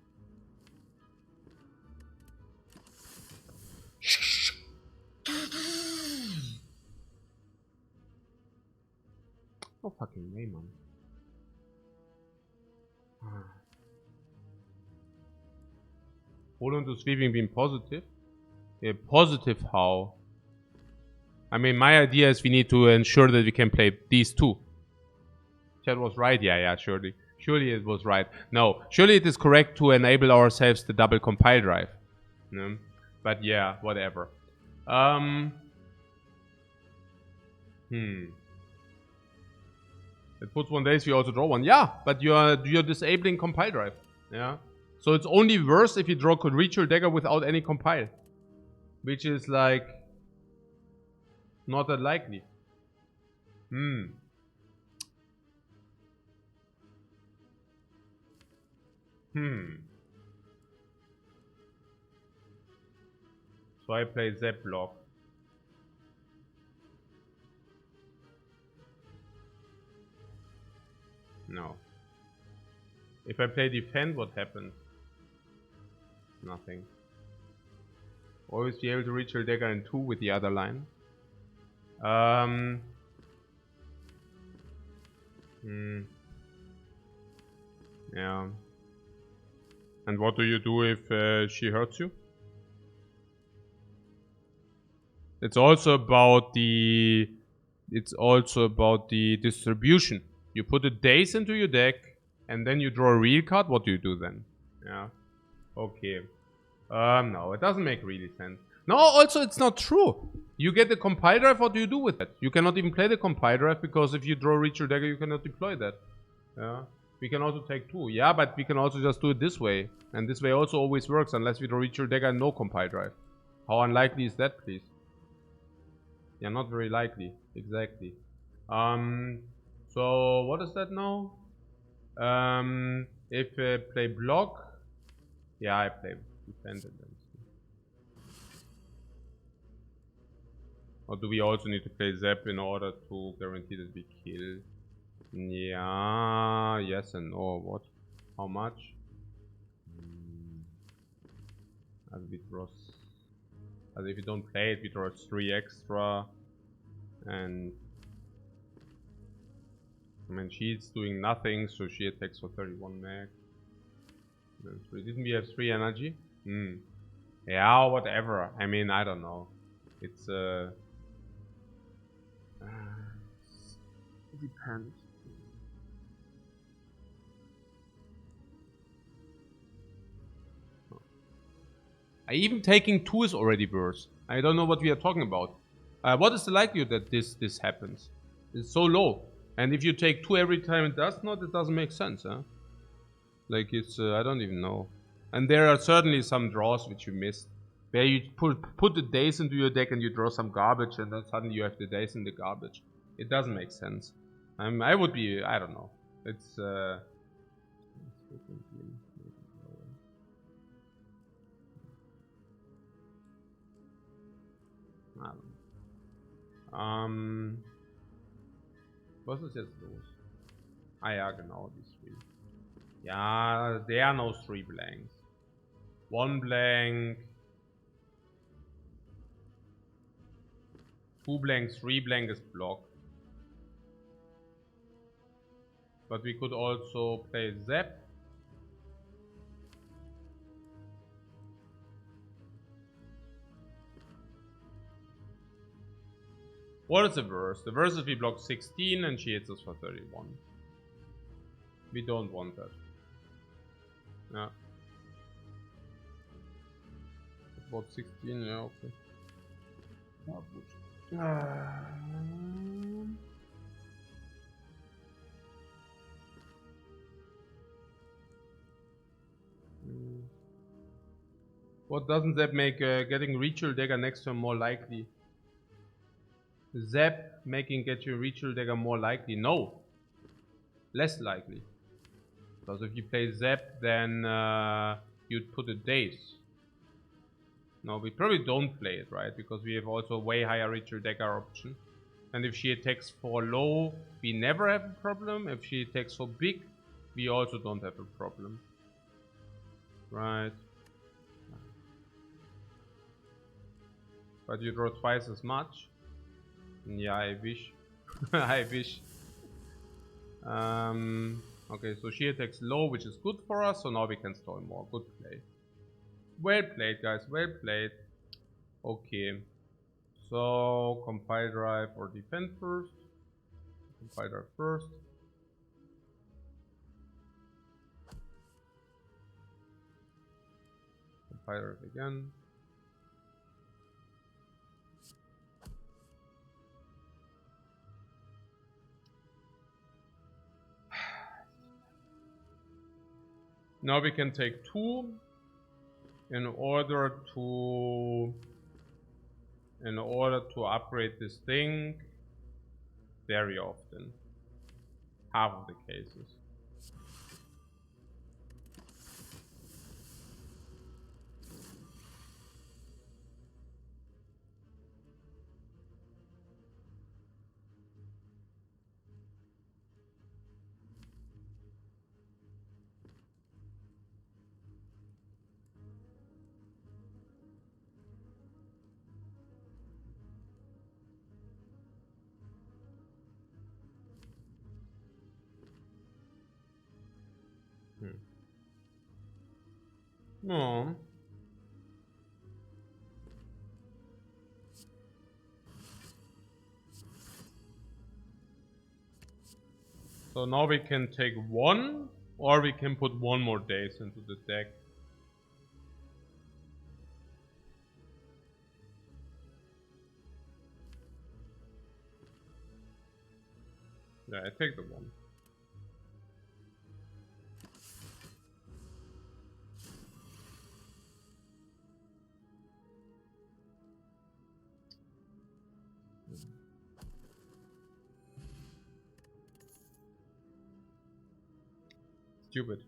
No fucking way, man. Hold on to sweeping being positive. Yeah, positive how? I mean, my idea is we need to ensure that we can play these two. Chat was right. Yeah, surely. Surely it was right. No, surely it is correct to enable ourselves the double compile drive. No? But yeah, whatever. It puts 1 days, we also draw one. Yeah, but you're disabling compile drive. Yeah. So it's only worse if you draw Ritual Dagger without any compile. Which is like not that likely. So I play Zap block. No. If I play defend, what happens? Nothing. Always be able to reach your dagger in 2 with the other line. Yeah. And what do you do if she hurts you? It's also about the distribution. You put a daze into your deck and then you draw a real card. What do you do then? Yeah. Okay. No, it doesn't make really sense. No, also it's not true. You get the compile drive, what do you do with it? You cannot even play the compile drive because if you draw reach your dagger, you cannot deploy that. Yeah. We can also take 2. Yeah, but we can also just do it this way. And this way also always works unless we draw reach your dagger and no compile drive. How unlikely is that, please? Yeah, not very likely. Exactly. So what is that now? If I play block, yeah, I play defend and then. Or do we also need to play Zap in order to guarantee that we kill? Yeah, yes and no. What? How much? As we draw. As if you don't play it, we draw 3 extra. And I mean, she's doing nothing, so she attacks for 31 mag. Didn't we have 3 energy? Yeah, whatever. I mean, I don't know. It's it depends. Even taking 2 is already worse. I don't know what we are talking about. What is the likelihood that this happens? It's so low. And if you take 2 every time it does not, it doesn't make sense, huh? Like it's, I don't even know. And there are certainly some draws which you missed. Where you put the daze into your deck and you draw some garbage and then suddenly you have the daze in the garbage. It doesn't make sense. I would be, I don't know. It's, I don't know. Was ist jetzt los? Ah ja, genau, die 3. Ja, there are no 3 blanks. 1 blank. 2 blank, 3 blank is blocked. But we could also play Zap. What is the worst? The worst is we block 16 and she hits us for 31. We don't want that. Yeah. About 16, yeah, okay. Oh, good. What doesn't that make getting Ritual Dagger next turn more likely? Zap making get your Ritual Dagger more likely? No. Less likely. Because if you play Zap, then you'd put a daze. No, we probably don't play it, right? Because we have also a way higher ritual dagger option. And if she attacks for low, we never have a problem. If she attacks for big, we also don't have a problem. Right. But you draw twice as much. Yeah, I wish. I wish. Okay, so she attacks low, which is good for us. So now we can store more. Good play. Well played, guys. Well played. Okay. So, compile drive or defend first. Compile drive first. Compile drive again. Now we can take 2 in order to upgrade this thing very often. Half of the cases. No. So now we can take 1, or we can put 1 more daze into the deck. Yeah, I take the 1. Stupid.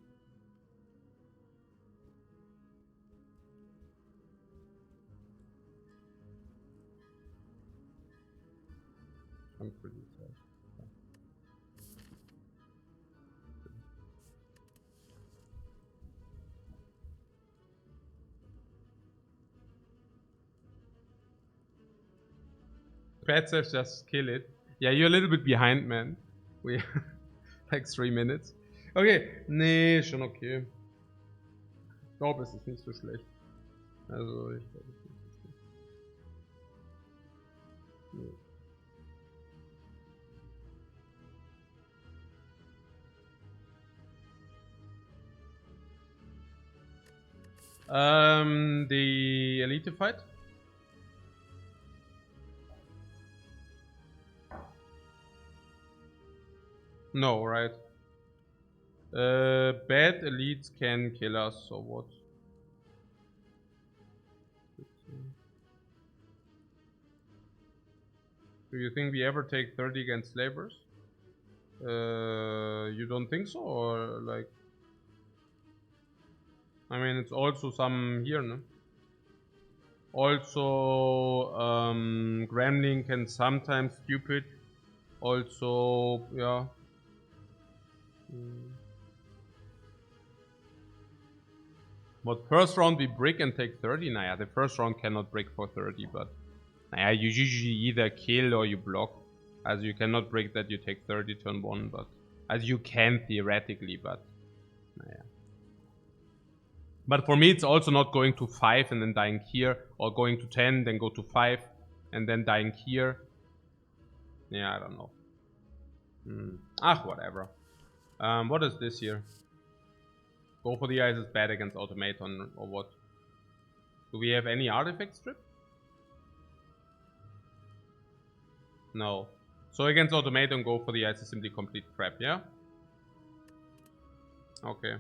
I'm pretty sad. Pat says just kill it. Yeah, you're a little bit behind, man. We like 3 minutes. Okay, nee, schon okay. Ich glaube, es ist nicht so schlecht. Also, ich glaube, es ist nicht so schlecht. Nee. The Elite fight? No, right? Bad elites can kill us, so what? Do you think we ever take 30 against slavers? You don't think so, or like? I mean, it's also some here, no? Also, Gremlin can sometimes stupid. Also, yeah. But first round we brick and take 30? Nah, yeah, the first round cannot brick for 30, but nah, yeah, you usually either kill or you block. As you cannot break that you take 30 turn 1, but as you can theoretically, but nah, yeah. But for me it's also not going to 5 and then dying here, or going to 10, then go to 5 and then dying here. Yeah, I don't know. Ah, whatever. What is this here? Go for the eyes is bad against automaton, or what? Do we have any artifact strip? No. So against automaton, go for the eyes is simply complete crap, yeah? Okay.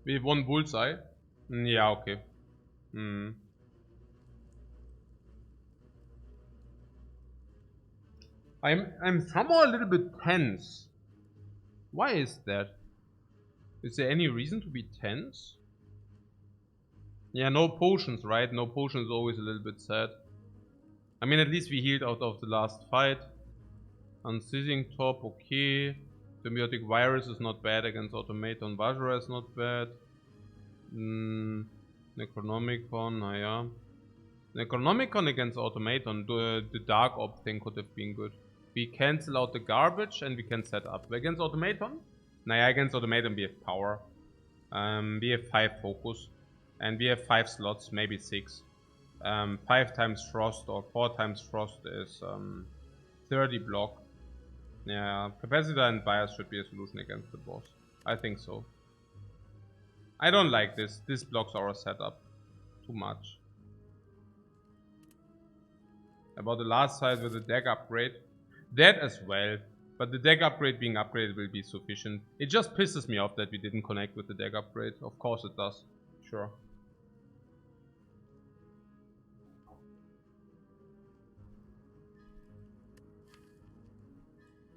We have 1 bullseye. Yeah, okay. I'm somehow a little bit tense. Why is that? Is there any reason to be tense? Yeah, no potions, right? No potions is always a little bit sad. I mean, at least we healed out of the last fight. Unceasing top, okay. Symbiotic virus is not bad against Automaton. Vajra is not bad. Necronomicon, naja. Necronomicon against Automaton, the Dark Op thing could have been good. We cancel out the garbage and we can set up. Against Automaton? Naja, against Automaton we have power. We have 5 focus. And we have 5 slots, maybe 6. 5 times frost or 4 times frost is 30 block. Yeah, capacitor and bias should be a solution against the boss. I think so. I don't like this. This blocks our setup too much. About the last side with the deck upgrade. That as well. But the deck upgrade being upgraded will be sufficient. It just pisses me off that we didn't connect with the deck upgrade. Of course it does. Sure.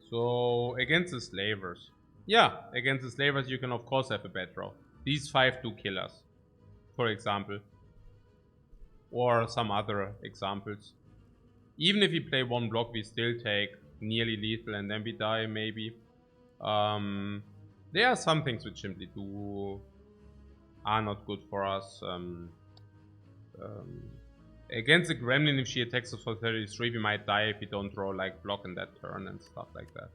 So, against the slavers. Yeah, against the slavers you can of course have a bad draw. These 5 do kill us, for example. Or some other examples. Even if we play 1 block, we still take nearly lethal and then we die, maybe. There are some things which simply are not good for us. Against the Gremlin, if she attacks us for 33, we might die if we don't draw like block in that turn and stuff like that.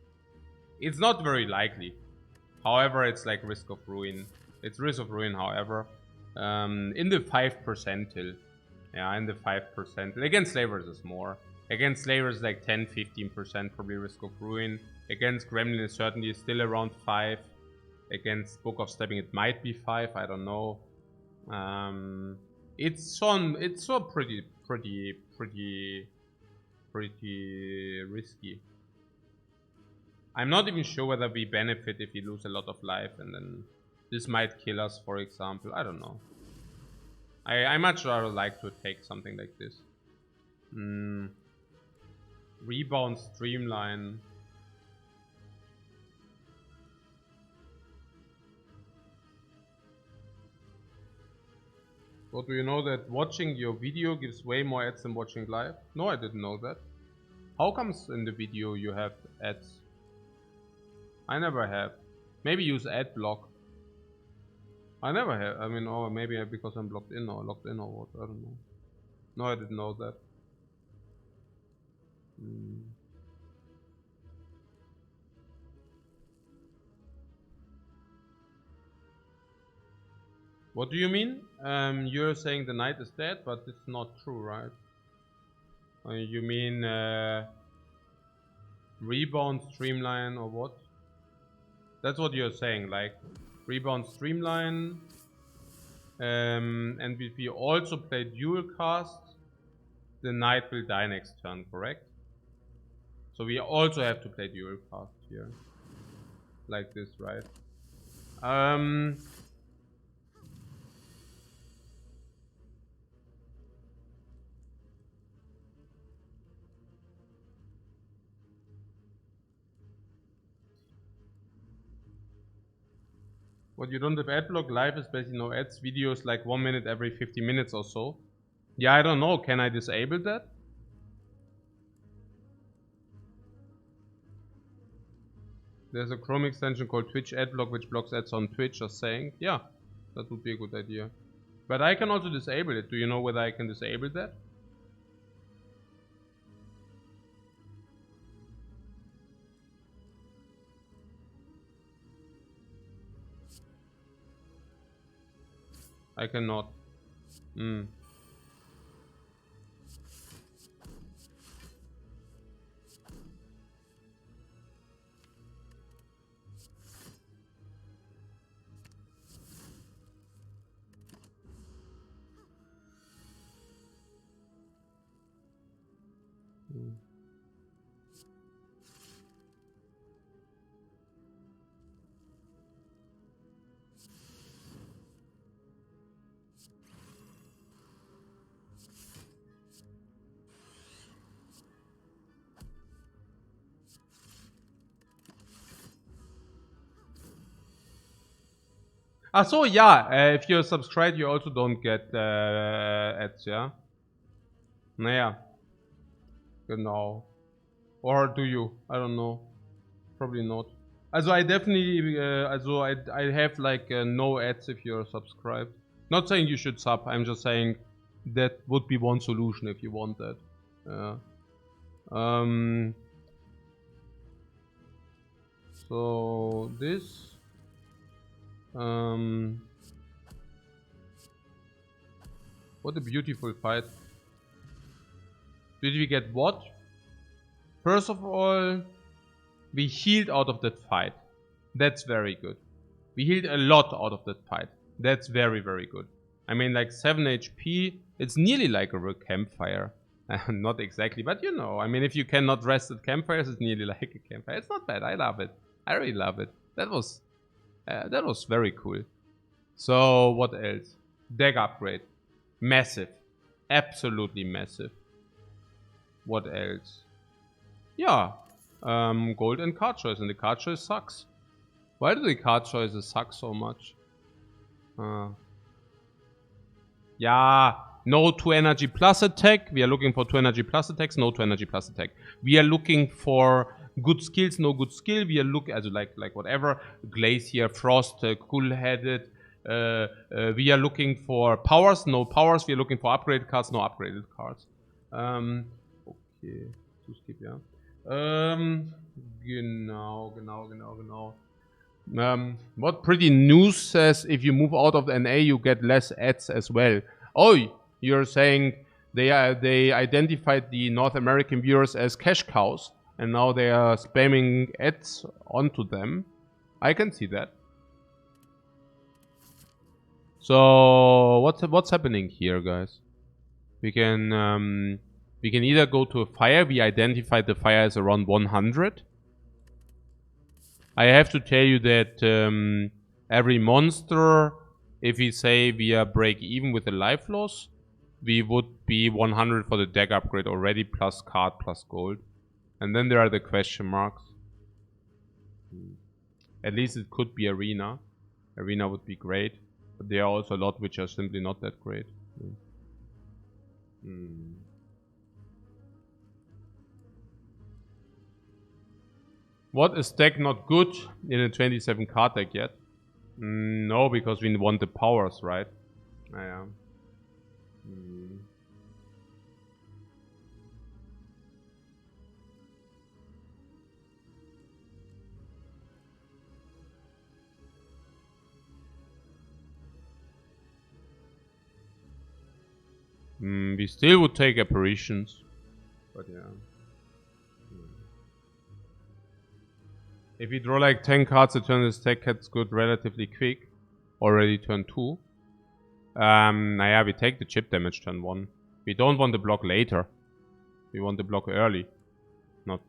It's not very likely. However, it's like risk of ruin. It's risk of ruin, however. In the 5 percentile. Yeah, in the 5 percentile. Against slavers is more. Against slavers like 10-15% probably risk of ruin. Against Gremlin is certainly still around 5. Against Book of Stepping it might be 5, I don't know. It's so pretty risky. I'm not even sure whether we benefit if we lose a lot of life and then this might kill us, for example. I don't know. I much rather like to take something like this. Rebound Streamline. Well, do you know that watching your video gives way more ads than watching live? No, I didn't know that. How comes in the video you have ads? I never have. Maybe use ad block. I never have. I mean, or maybe because I'm logged in or what. I don't know. No, I didn't know that. What do you mean? You're saying the knight is dead, but it's not true, right? You mean rebound streamline or what? That's what you're saying, like rebound streamline. And if we also play dual cast, the knight will die next turn, correct? So we also have to play dual cast here. Like this, right? What, you don't have ad block? Live is basically no ads. Videos like 1 minute every 50 minutes or so. Yeah, I don't know. Can I disable that? There's a Chrome extension called Twitch Adblock which blocks ads on Twitch, just saying. Yeah, that would be a good idea. But I can also disable it. Do you know whether I can disable that? I cannot. So yeah, if you're subscribed, you also don't get ads, yeah? Naja. Genau. Or do you? I don't know. Probably not. Also I definitely, I have like no ads if you're subscribed. Not saying you should sub, I'm just saying that would be one solution if you want that. So this. What a beautiful fight. Did we get what? First of all, we healed out of that fight. That's very good. We healed a lot out of that fight. That's very, very good. I mean, like 7 HP, it's nearly like a campfire. Not exactly, but you know, I mean, if you cannot rest at campfires, it's nearly like a campfire. It's not bad. I love it. I really love it. That was very cool. So, what else? Deck upgrade. Massive. Absolutely massive. What else? Yeah. Gold and card choice. And the card choice sucks. Why do the card choices suck so much? Yeah. No 2 energy plus attack. We are looking for 2 energy plus attacks. No 2 energy plus attack. We are looking for good skills. No good skill. We are looking as like whatever. Glacier, Frost, Cool-Headed. We are looking for powers. No powers. We are looking for upgraded cards. No upgraded cards. Okay. To skip, yeah. Genau. What pretty news says if you move out of the NA you get less ads as well. Oh, you're saying they identified the North American viewers as cash cows and now they are spamming ads onto them. I can see that. So what's happening here, guys? We can either go to a fire. We identified the fire as around 100. I have to tell you that every monster, if we say we are break even with the life loss, we would be 100 for the deck upgrade already, plus card, plus gold. And then there are the question marks. At least it could be arena. Arena would be great. But there are also a lot which are simply not that great. What is deck not good in a 27 card deck yet? No, because we want the powers, right? Yeah. We still would take apparitions. But yeah. If we draw like 10 cards a turn, this deck gets good relatively quick. Already turn 2. Naja, we take the chip damage turn 1. We don't want the block later. We want the block early. Not...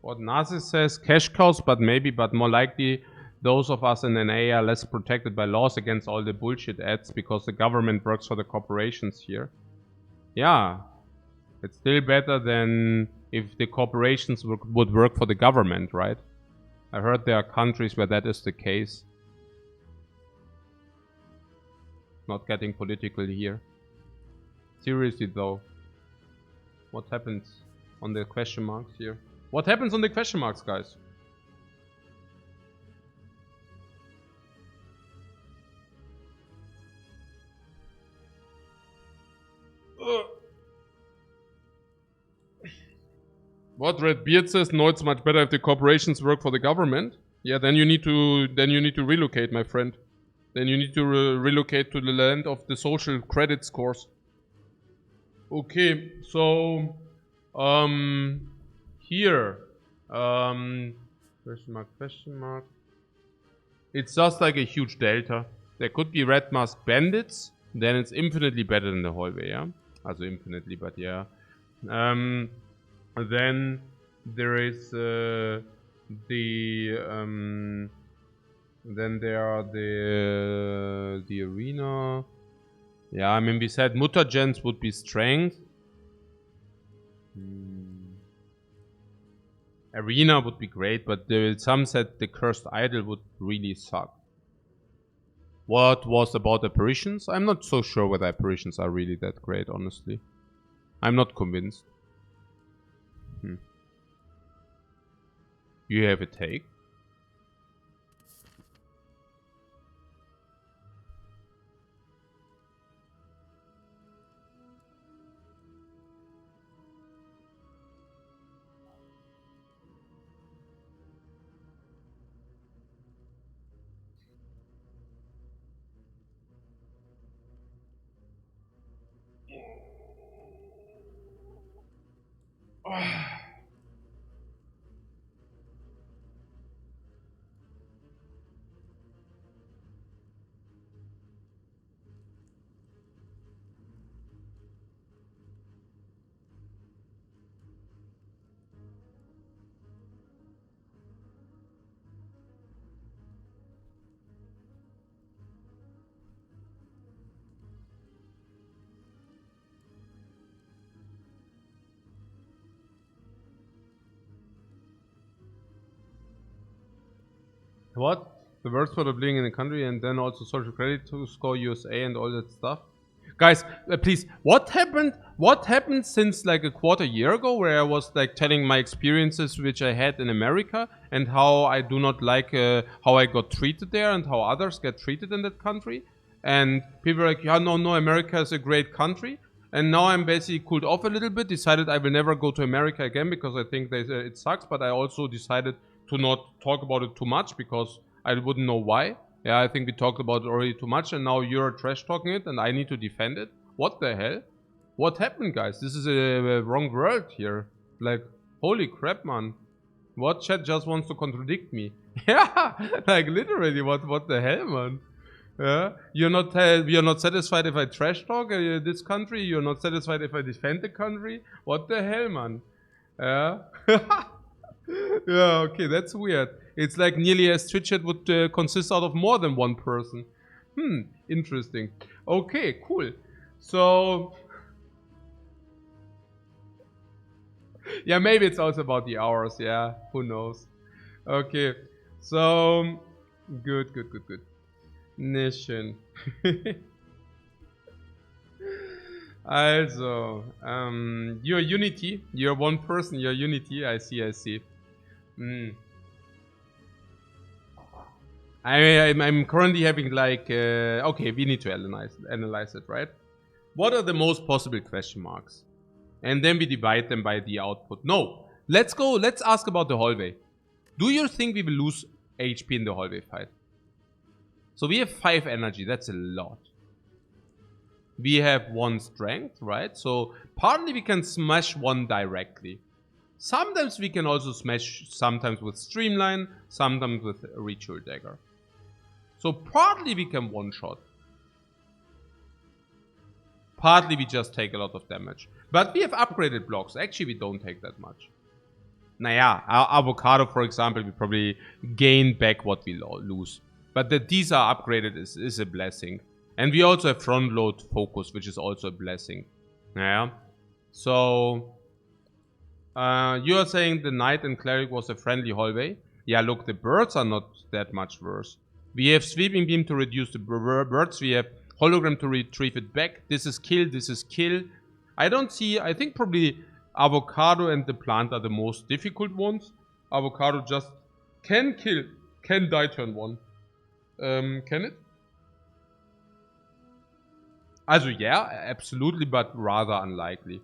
What Narcissus says, cash cows, but more likely those of us in NA are less protected by laws against all the bullshit ads because the government works for the corporations here. Yeah, it's still better than if the corporations would work for the government, right? I heard there are countries where that is the case. Not getting political here. Seriously though, what happens on the question marks here? What happens on the question marks, guys? What Redbeard says? No, it's much better if the corporations work for the government. Yeah, then you need to relocate, my friend. Then you need to relocate to the land of the social credit scores. Okay, so here, question mark. It's just like a huge delta. There could be red mask bandits, then it's infinitely better than the hallway, yeah? Also infinitely, but yeah. Then there is Then there are the arena. Yeah, I mean, we said mutagens would be strength. Arena would be great, but some said the cursed idol would really suck. What was about apparitions? I'm not so sure whether apparitions are really that great, honestly. I'm not convinced. You have a take? What? The words for the bling in the country and then also social credit to score USA and all that stuff. Guys, please, what happened? What happened since like a quarter year ago where I was like telling my experiences which I had in America and how I do not like how I got treated there and how others get treated in that country. And people are like, yeah, no, America is a great country. And now I'm basically cooled off a little bit, decided I will never go to America again because I think it sucks. But I also decided to not talk about it too much because I wouldn't know why. Yeah, I think we talked about it already too much and now you're trash talking it and I need to defend it. What the hell? What happened, guys? This is a wrong world here. Like, holy crap, man. What chat just wants to contradict me? Yeah, like literally, what the hell, man? Yeah, you're not satisfied if I trash talk this country. You're not satisfied if I defend the country. What the hell, man? Yeah. Yeah, okay, that's weird. It's like nearly as Twitch chat would consist out of more than one person. Interesting. Okay, cool. So, yeah, maybe it's also about the hours. Yeah, who knows? Okay, so good. Nation. Also, you're Unity. You're one person. You're Unity. I see. I'm currently having like okay, we need to analyze it, right? What are the most possible question marks? And then we divide them by the output. No, let's ask about the hallway. Do you think we will lose HP in the hallway fight? So we have 5 energy, that's a lot. We have 1 strength, right? So partly we can smash 1 directly. Sometimes we can also smash, sometimes with Streamline, sometimes with Ritual Dagger. So partly we can one-shot. Partly we just take a lot of damage. But we have upgraded blocks. Actually, we don't take that much. Naya, our Avocado, for example, we probably gain back what we lose. But that these are upgraded is a blessing. And we also have front load focus, which is also a blessing. Yeah. So, you are saying the Knight and Cleric was a friendly hallway. Yeah, look, the birds are not that much worse. We have Sweeping Beam to reduce the birds. We have Hologram to retrieve it back. This is kill, this is kill. I think probably Avocado and the plant are the most difficult ones. Avocado just can kill, can die turn 1. Can it? Also yeah, absolutely, but rather unlikely.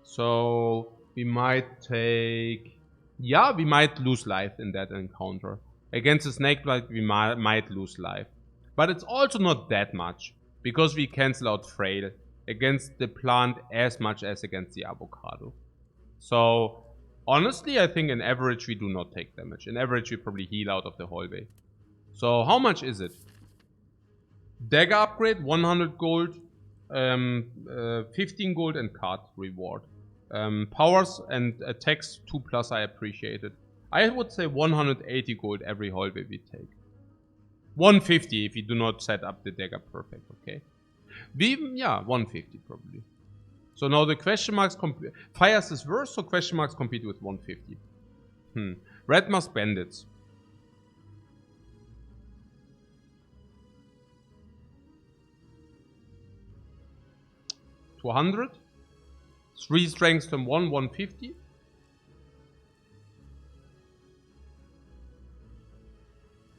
So we might take... Yeah, we might lose life in that encounter. Against the Snakebite, we might lose life. But it's also not that much, because we cancel out Frail against the plant as much as against the Avocado. So, honestly, I think in average we do not take damage. In average we probably heal out of the hallway. So, how much is it? Dagger upgrade, 100 gold, 15 gold and card reward. Powers and attacks 2+, I appreciate it. I would say 180 gold every hallway we take. 150 if you do not set up the dagger perfect, okay? Yeah, 150 probably. So now the question marks fires is worse, so question marks compete with 150. Red Mask Bandits. 200. 3 strengths from 150.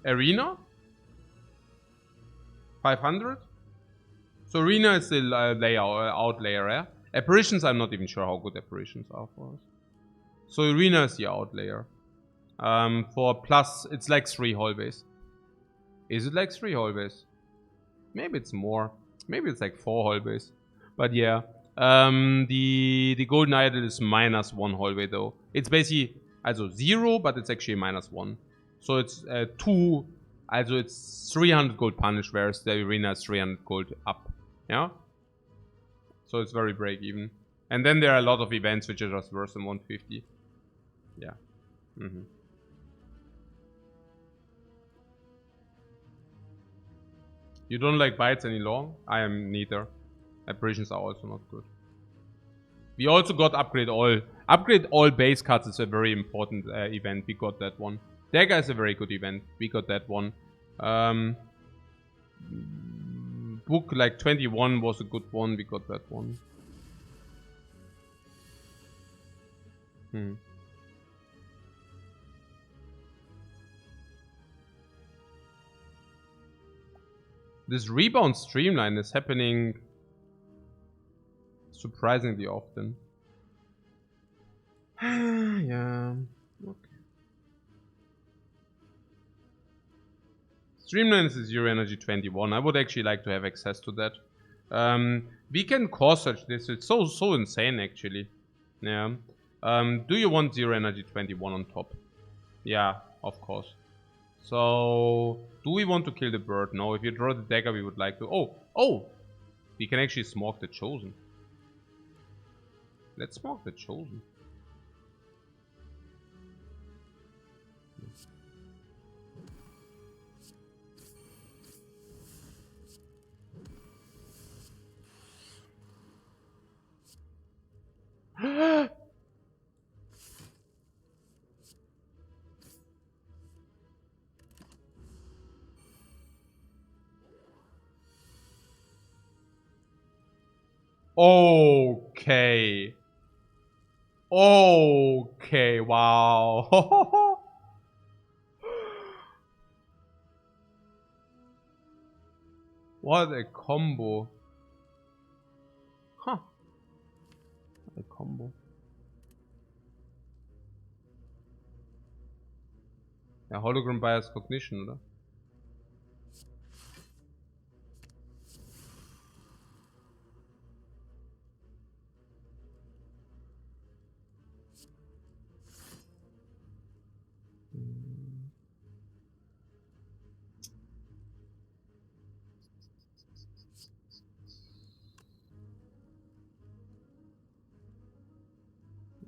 Arena. 500. So Arena is the outlayer, yeah? Apparitions, I'm not even sure how good apparitions are for us. So Arena is the outlayer. For plus, it's like 3 hallways. Is it like 3 hallways? Maybe it's more. Maybe it's like 4 hallways. But yeah. The Golden Idol is -1 hallway though. It's basically also 0, but it's actually -1. So it's 2. Also it's 300 gold punish, whereas the Arena is 300 gold up. Yeah? So it's very break even. And then there are a lot of events which are just worse than 150. Yeah. You don't like bites any long? I am neither. Apparitions are also not good. We also got upgrade all. Upgrade all base cards is a very important event. We got that one. Dagger is a very good event. We got that one. Book like 21 was a good one. We got that one. This rebound streamline is happening surprisingly often. Yeah. Okay. Streamline is 0 energy 21. I would actually like to have access to that. We can cause such this. It's so insane actually. Yeah. Do you want 0 energy 21 on top? Yeah, of course. So, do we want to kill the bird? No, if you draw the dagger, we would like to. Oh! We can actually smoke the Chosen. Let's smoke the Chosen. Okay. Okay, wow. What a combo. Huh. What a combo. Ja, Hologram Bias Cognition, oder?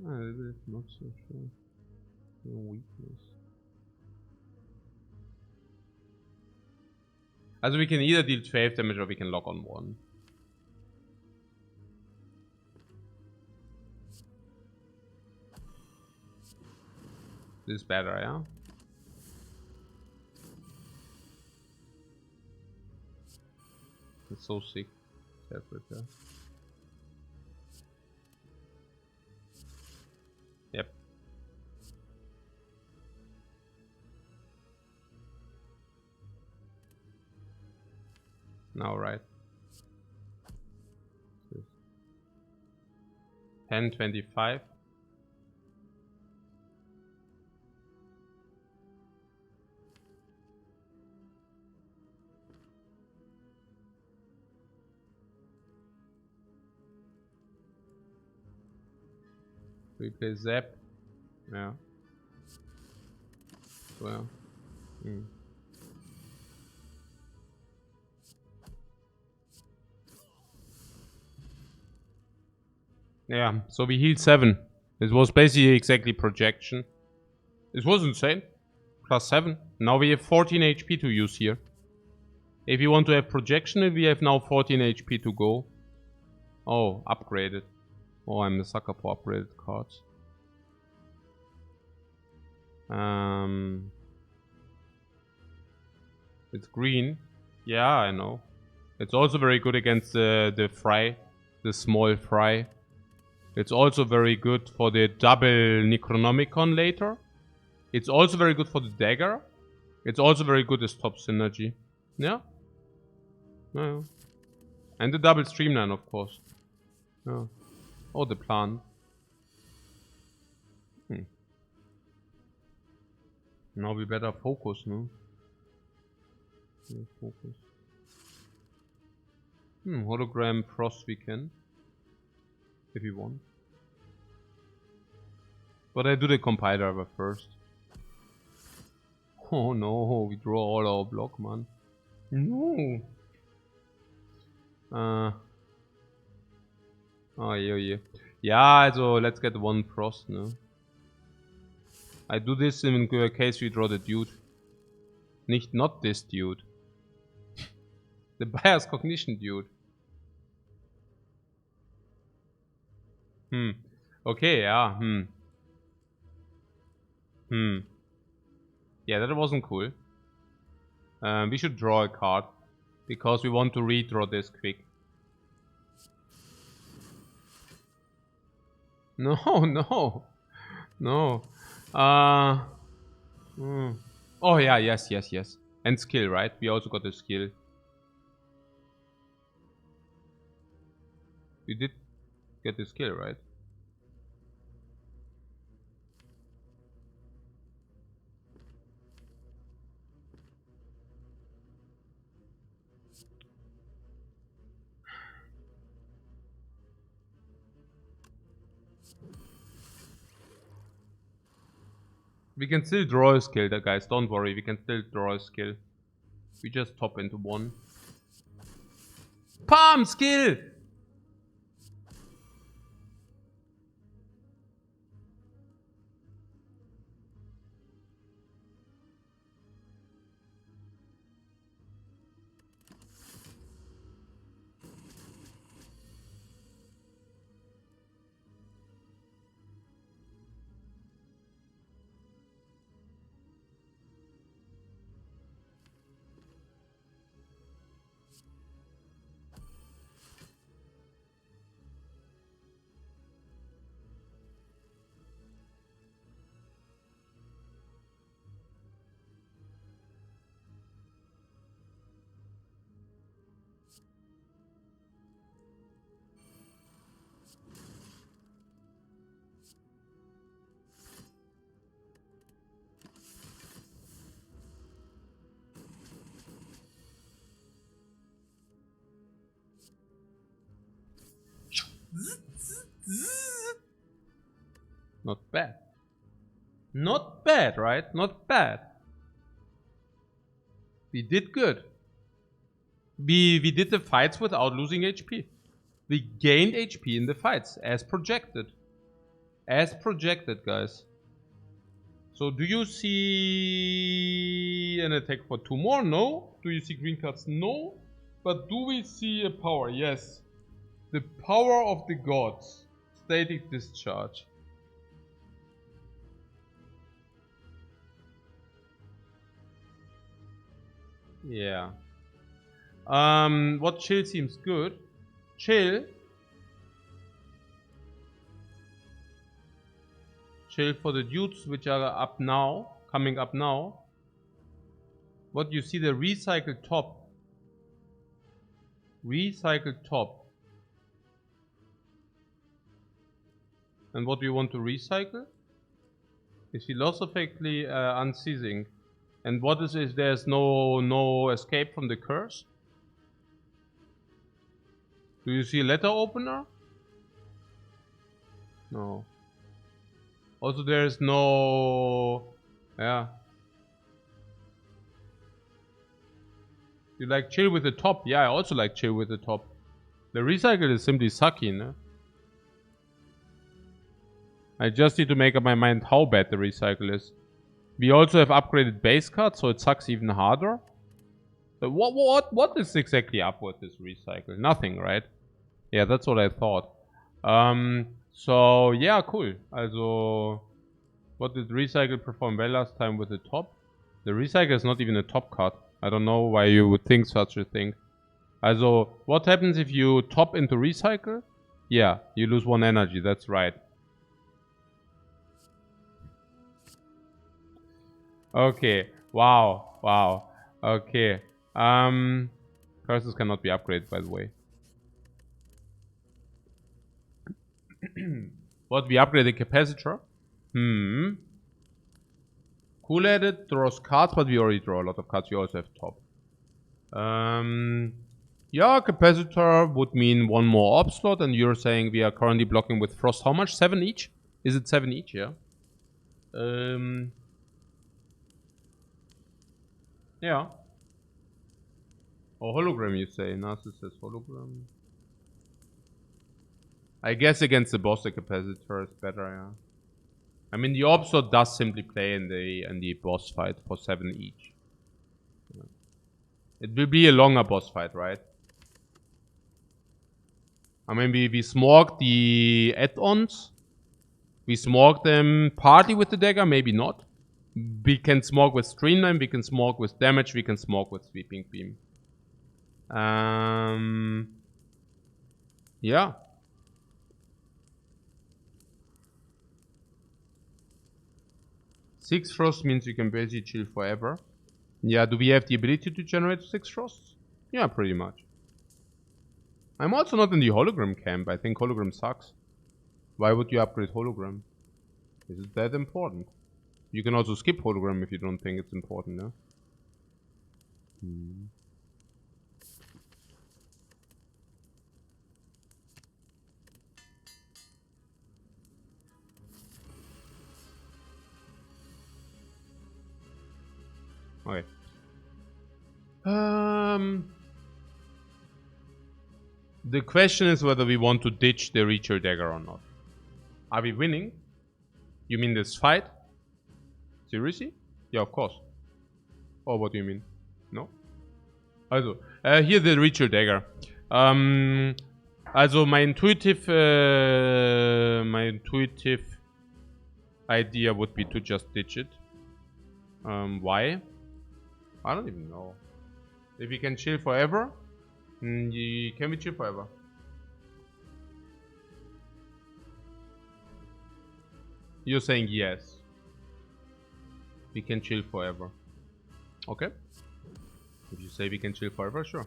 I'm not so sure. No weakness. Also we can either deal 12 damage or we can lock on 1. This is better, yeah? It's so sick. Separate, yeah. Yep. Now, right. 1025. We play Zap. Yeah. Well. Yeah, so we healed 7. This was basically exactly projection. It was insane. +7. Now we have 14 HP to use here. If you want to have projection, we have now 14 HP to go. Oh, upgraded. Oh, I'm a sucker for upgraded cards. It's green. Yeah, I know. It's also very good against the fry. The small fry. It's also very good for the double Necronomicon later. It's also very good for the dagger. It's also very good as top synergy. Yeah. Yeah. And the double streamline, of course. Yeah. Oh, the plant. Now we better focus, no? Focus. Hologram frost we can. If you want. But I do the compiler first. Oh no, we draw all our block, man. No. Oh yeah. Yeah, so let's get one frost, no? I do this in case we draw the dude. Not this dude. The bias cognition dude. Okay, yeah, Yeah, that wasn't cool. We should draw a card. Because we want to redraw this quick. No. Oh yeah, yes. And skill, right? We also got a skill. We did get the skill, right? We can still draw a skill, guys. Don't worry, we can still draw a skill. We just top into one. Palm skill! Not bad. Not bad, right? Not bad. We did good. We did the fights without losing HP. We gained HP in the fights, as projected. As projected, guys. So do you see an attack for 2 more? No. Do you see green cards? No. But do we see a power? Yes. The power of the gods. Static discharge. Yeah. What chill seems good? Chill for the dudes which are up now, coming up now. What you see, the recycled top. Recycled top. And what do you want to recycle? Is philosophically unceasing. And what is if there's no escape from the curse? Do you see a letter opener? No. Also there's no... Yeah. You like chill with the top? Yeah, I also like chill with the top. The recycle is simply sucky, no? I just need to make up my mind how bad the recycle is. We also have upgraded base cards, so it sucks even harder. But what is exactly up with this recycle? Nothing, right? Yeah, that's what I thought. So yeah, cool. Also, what did recycle perform well last time with the top? The recycle is not even a top card. I don't know why you would think such a thing. Also, what happens if you top into recycle? Yeah, you lose 1 energy, that's right. Okay, wow. Okay, curses cannot be upgraded, by the way. What, we upgrade the capacitor? Cool edit draws cards, but we already draw a lot of cards. We also have top. Yeah, capacitor would mean 1 more op slot, and you're saying we are currently blocking with frost. How much? 7 each? Is it 7 each? Yeah. Yeah. Or hologram, you say? Narcissus says hologram. I guess against the boss, the capacitor is better. Yeah. I mean, the op slot does simply play in the boss fight for 7 each. Yeah. It will be a longer boss fight, right? I mean, we smog the add-ons. We smog them partly with the dagger, maybe not. We can smog with streamline, we can smog with damage, we can smog with sweeping beam. Yeah. Six frost means you can basically chill forever. Yeah, do we have the ability to generate 6 frosts? Yeah, pretty much. I'm also not in the hologram camp. I think hologram sucks. Why would you upgrade hologram? Is it that important? You can also skip hologram if you don't think it's important, no? Okay. The question is whether we want to ditch the Reacher Dagger or not. Are we winning? You mean this fight? Seriously? Yeah, of course. Oh, what do you mean? No? Also, here the Reacher Dagger. Also my intuitive idea would be to just ditch it. Why? I don't even know. If we can chill forever? Can we chill forever? You're saying yes. We can chill forever. Okay. If you say we can chill forever, sure.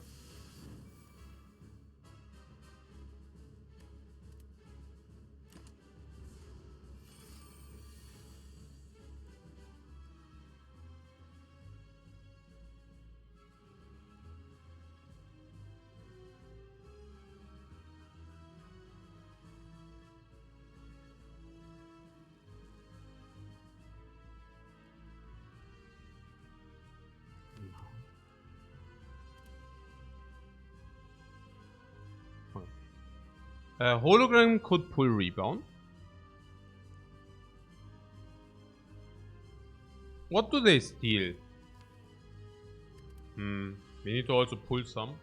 Hologram could pull rebound. What do they steal? We need to also pull some.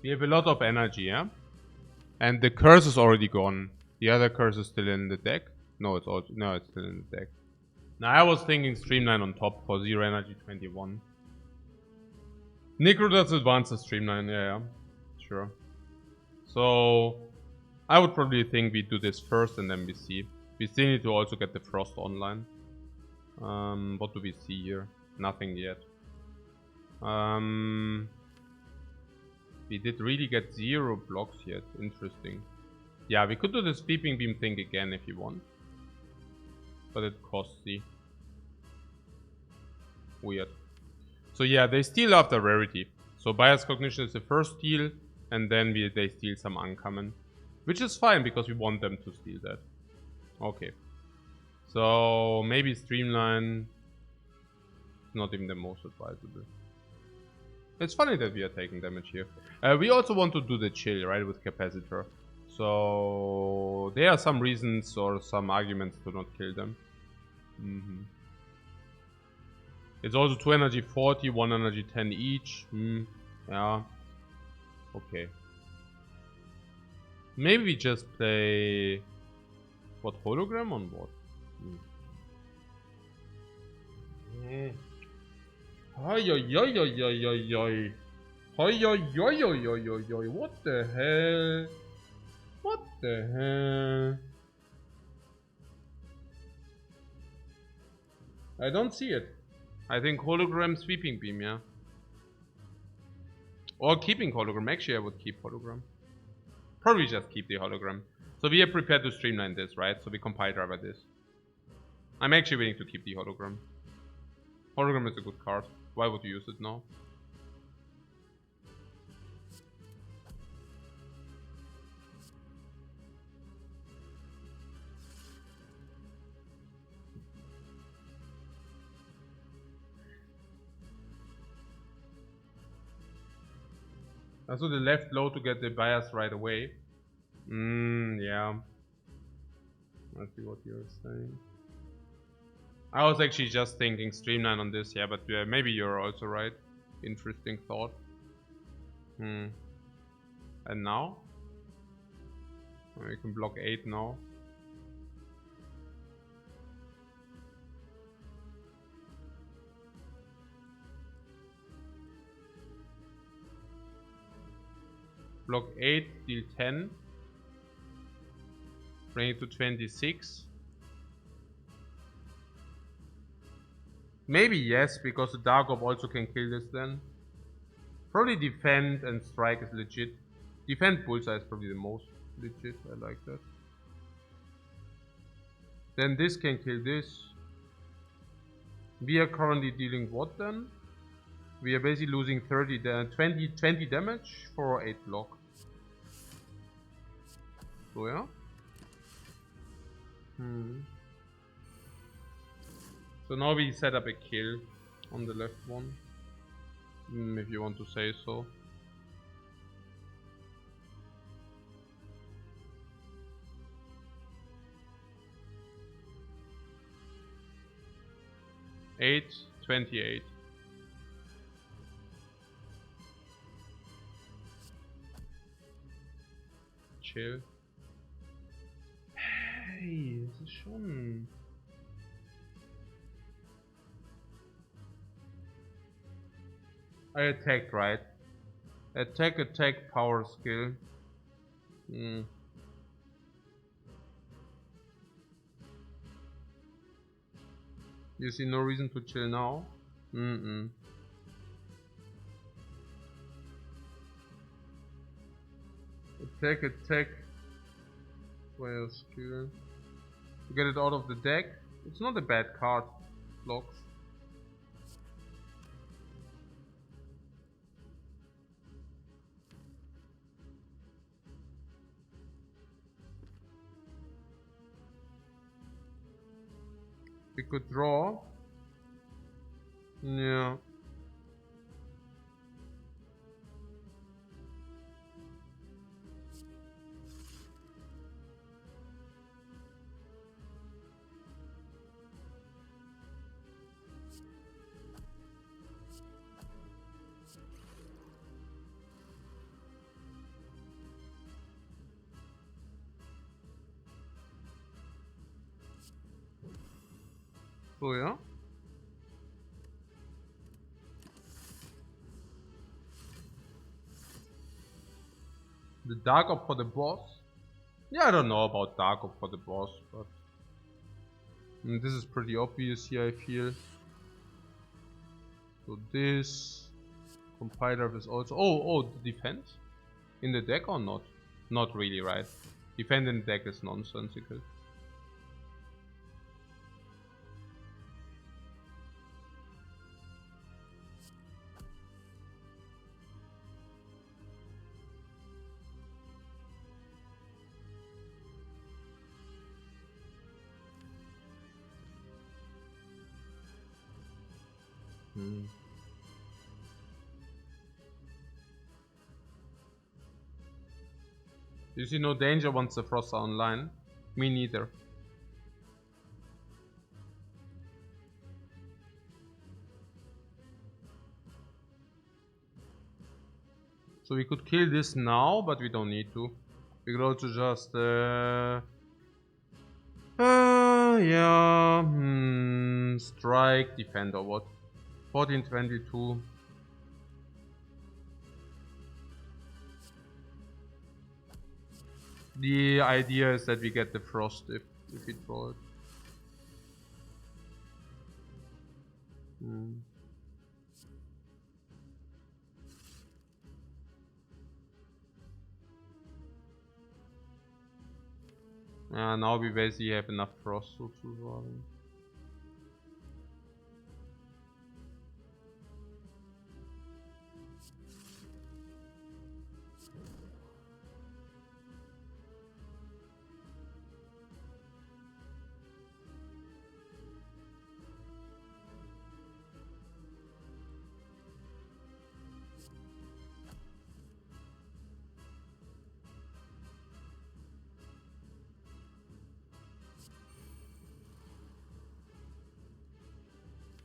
We have a lot of energy, yeah? And the curse is already gone. The other curse is still in the deck. No, it's still in the deck. Now I was thinking Streamline on top for 0 energy 21. Necro does advance the Streamline, yeah. Sure. So I would probably think we do this first and then we see. We still need to also get the Frost online. What do we see here? Nothing yet. We did really get 0 blocks yet. Interesting. Yeah, we could do the sweeping beam thing again if you want. But it costs the... Weird. So yeah, they steal after rarity. So bias cognition is the first steal, and then they steal some uncommon. Which is fine, because we want them to steal that. Okay. So maybe streamline... Not even the most advisable. It's funny that we are taking damage here. We also want to do the chill, right, with capacitor. So there are some reasons or some arguments to not kill them. It's also 2 energy 40, 1 energy 10 each. Yeah. Okay. Maybe we just play... What, hologram on what? What the hell? What the hell? I don't see it. I think hologram sweeping beam, yeah. Or keeping hologram. Actually, I would keep hologram. Probably just keep the hologram. So we are prepared to streamline this, right? So we compile driver this. I'm actually willing to keep the hologram. Hologram is a good card. Why would you use it now? Also the left low to get the bias right away. Yeah. I see what you're saying. I was actually just thinking streamline on this, yeah, but maybe you're also right. Interesting thought. And now? We can block 8 now. Block 8, deal 10. Bring it to 26. Maybe yes, because the Dark Orb also can kill this then. Probably defend and strike is legit. Defend bullseye is probably the most legit, I like that. Then this can kill this. We are currently dealing what then? We are basically losing 20 damage for 8 block. So yeah. So now we set up a kill on the left one. If you want to say so. Eight, 28. Chill. Hey, das ist schon... I attacked, right? Attack, power skill. You see no reason to chill now? Attack. Player skill. To get it out of the deck. It's not a bad card. Blocks. We could draw. Yeah. So yeah. The Dark Orb for the boss? Yeah, I don't know about Dark Orb for the boss, but And this is pretty obvious here, I feel. So this compiler is also... Oh, the defense? In the deck or not? Not really, right? Defend in the deck is nonsensical. You see no danger once the frosts are online? Me neither. So we could kill this now, but we don't need to. We could also just yeah, strike, defend or what? 1422. The idea is that we get the frost if we draw it. Now we basically have enough frost sozusagen.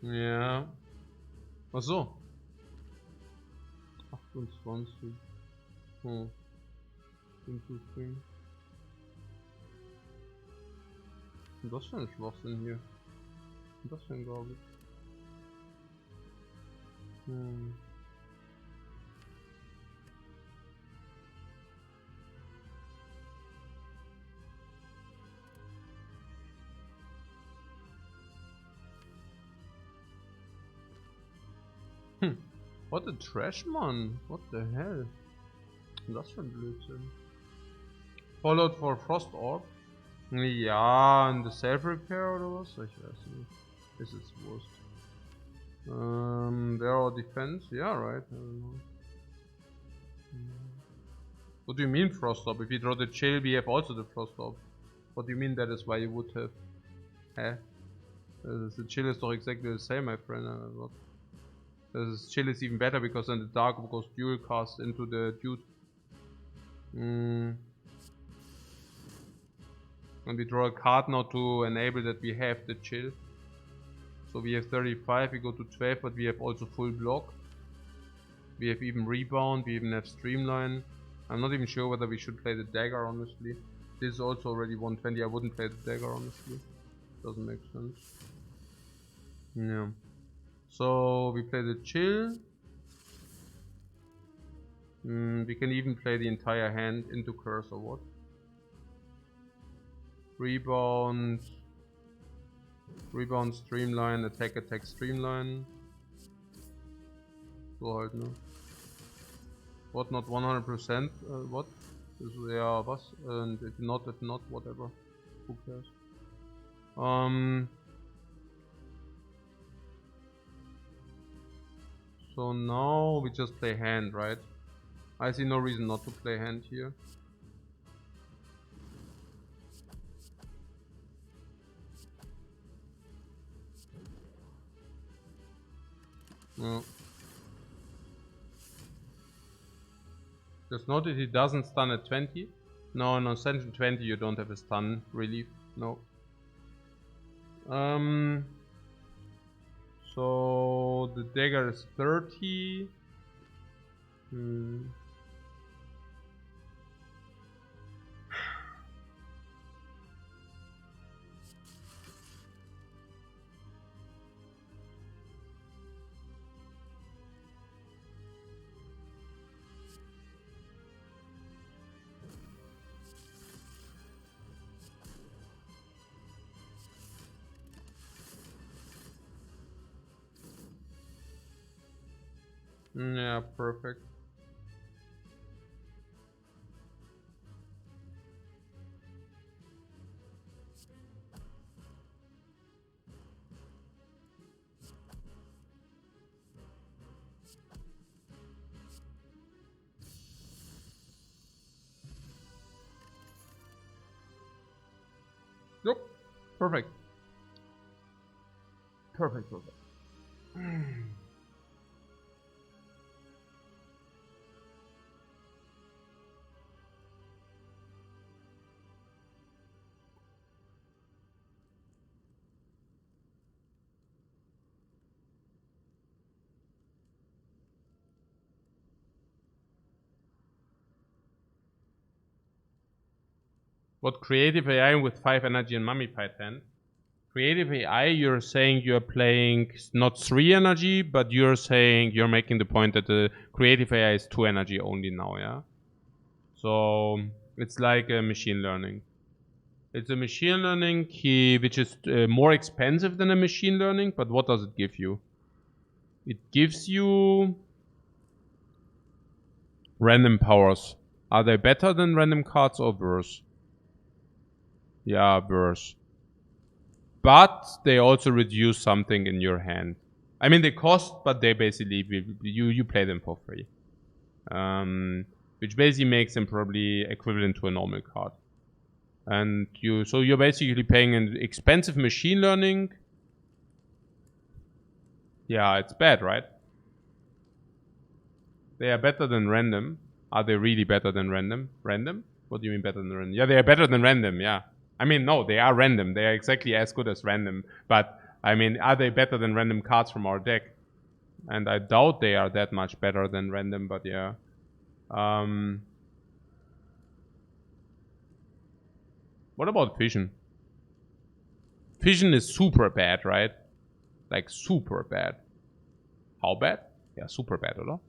Ja. Ach so. 28. Interesting. Was ist das für ein Schwachsinn hier? Was ist das für ein Garbage? What a trash, man! What the hell? Was ist das für ein Blödsinn? Followed for Frost Orb? Ja, und the Self-Repair oder was? Ich weiß nicht. This is worst. There are defense? Yeah, right. I don't know. What do you mean Frost Orb? If you draw the chill, we have also the Frost Orb. What do you mean that is why you would have? The chill is doch exactly the same, my friend. What? The chill is even better because then the dark goes dual cast into the dude. And we draw a card now to enable that we have the chill. So we have 35, we go to 12, but we have also full block. We have even rebound, we even have streamline. I'm not even sure whether we should play the dagger, honestly. This is also already 120, I wouldn't play the dagger, honestly. Doesn't make sense. Yeah. So we play the chill. We can even play the entire hand into curse or what? Rebound, streamline, attack, streamline. So halt, ne? What, not 100%? What? Ja, was? And if not, whatever. Who cares? So now we just play hand, right? I see no reason not to play hand here. No. Just notice he doesn't stun at 20. No, on Ascension 20 you don't have a stun relief. No. So the dagger is 30. Yeah, perfect. Yep. Perfect. Perfect, perfect. What creative AI with 5 energy and mummified hand? Creative AI, you're saying you're playing not 3 energy, but you're saying you're making the point that the creative AI is 2 energy only now, yeah? So it's like a machine learning. It's a machine learning key, which is more expensive than a machine learning, but what does it give you? It gives you random powers. Are they better than random cards or worse? Yeah, worse. But they also reduce something in your hand. I mean, they cost, but they basically, you play them for free. Which basically makes them probably equivalent to a normal card. And so you're basically paying an expensive machine learning. Yeah, it's bad, right? They are better than random. Are they really better than random? Random? What do you mean better than random? Yeah, they are better than random, yeah. I mean, no, they are random. They are exactly as good as random. But, I mean, are they better than random cards from our deck? And I doubt they are that much better than random, but yeah. What about Fission? Fission is super bad, right? Like, super bad. How bad? Yeah, super bad, oder?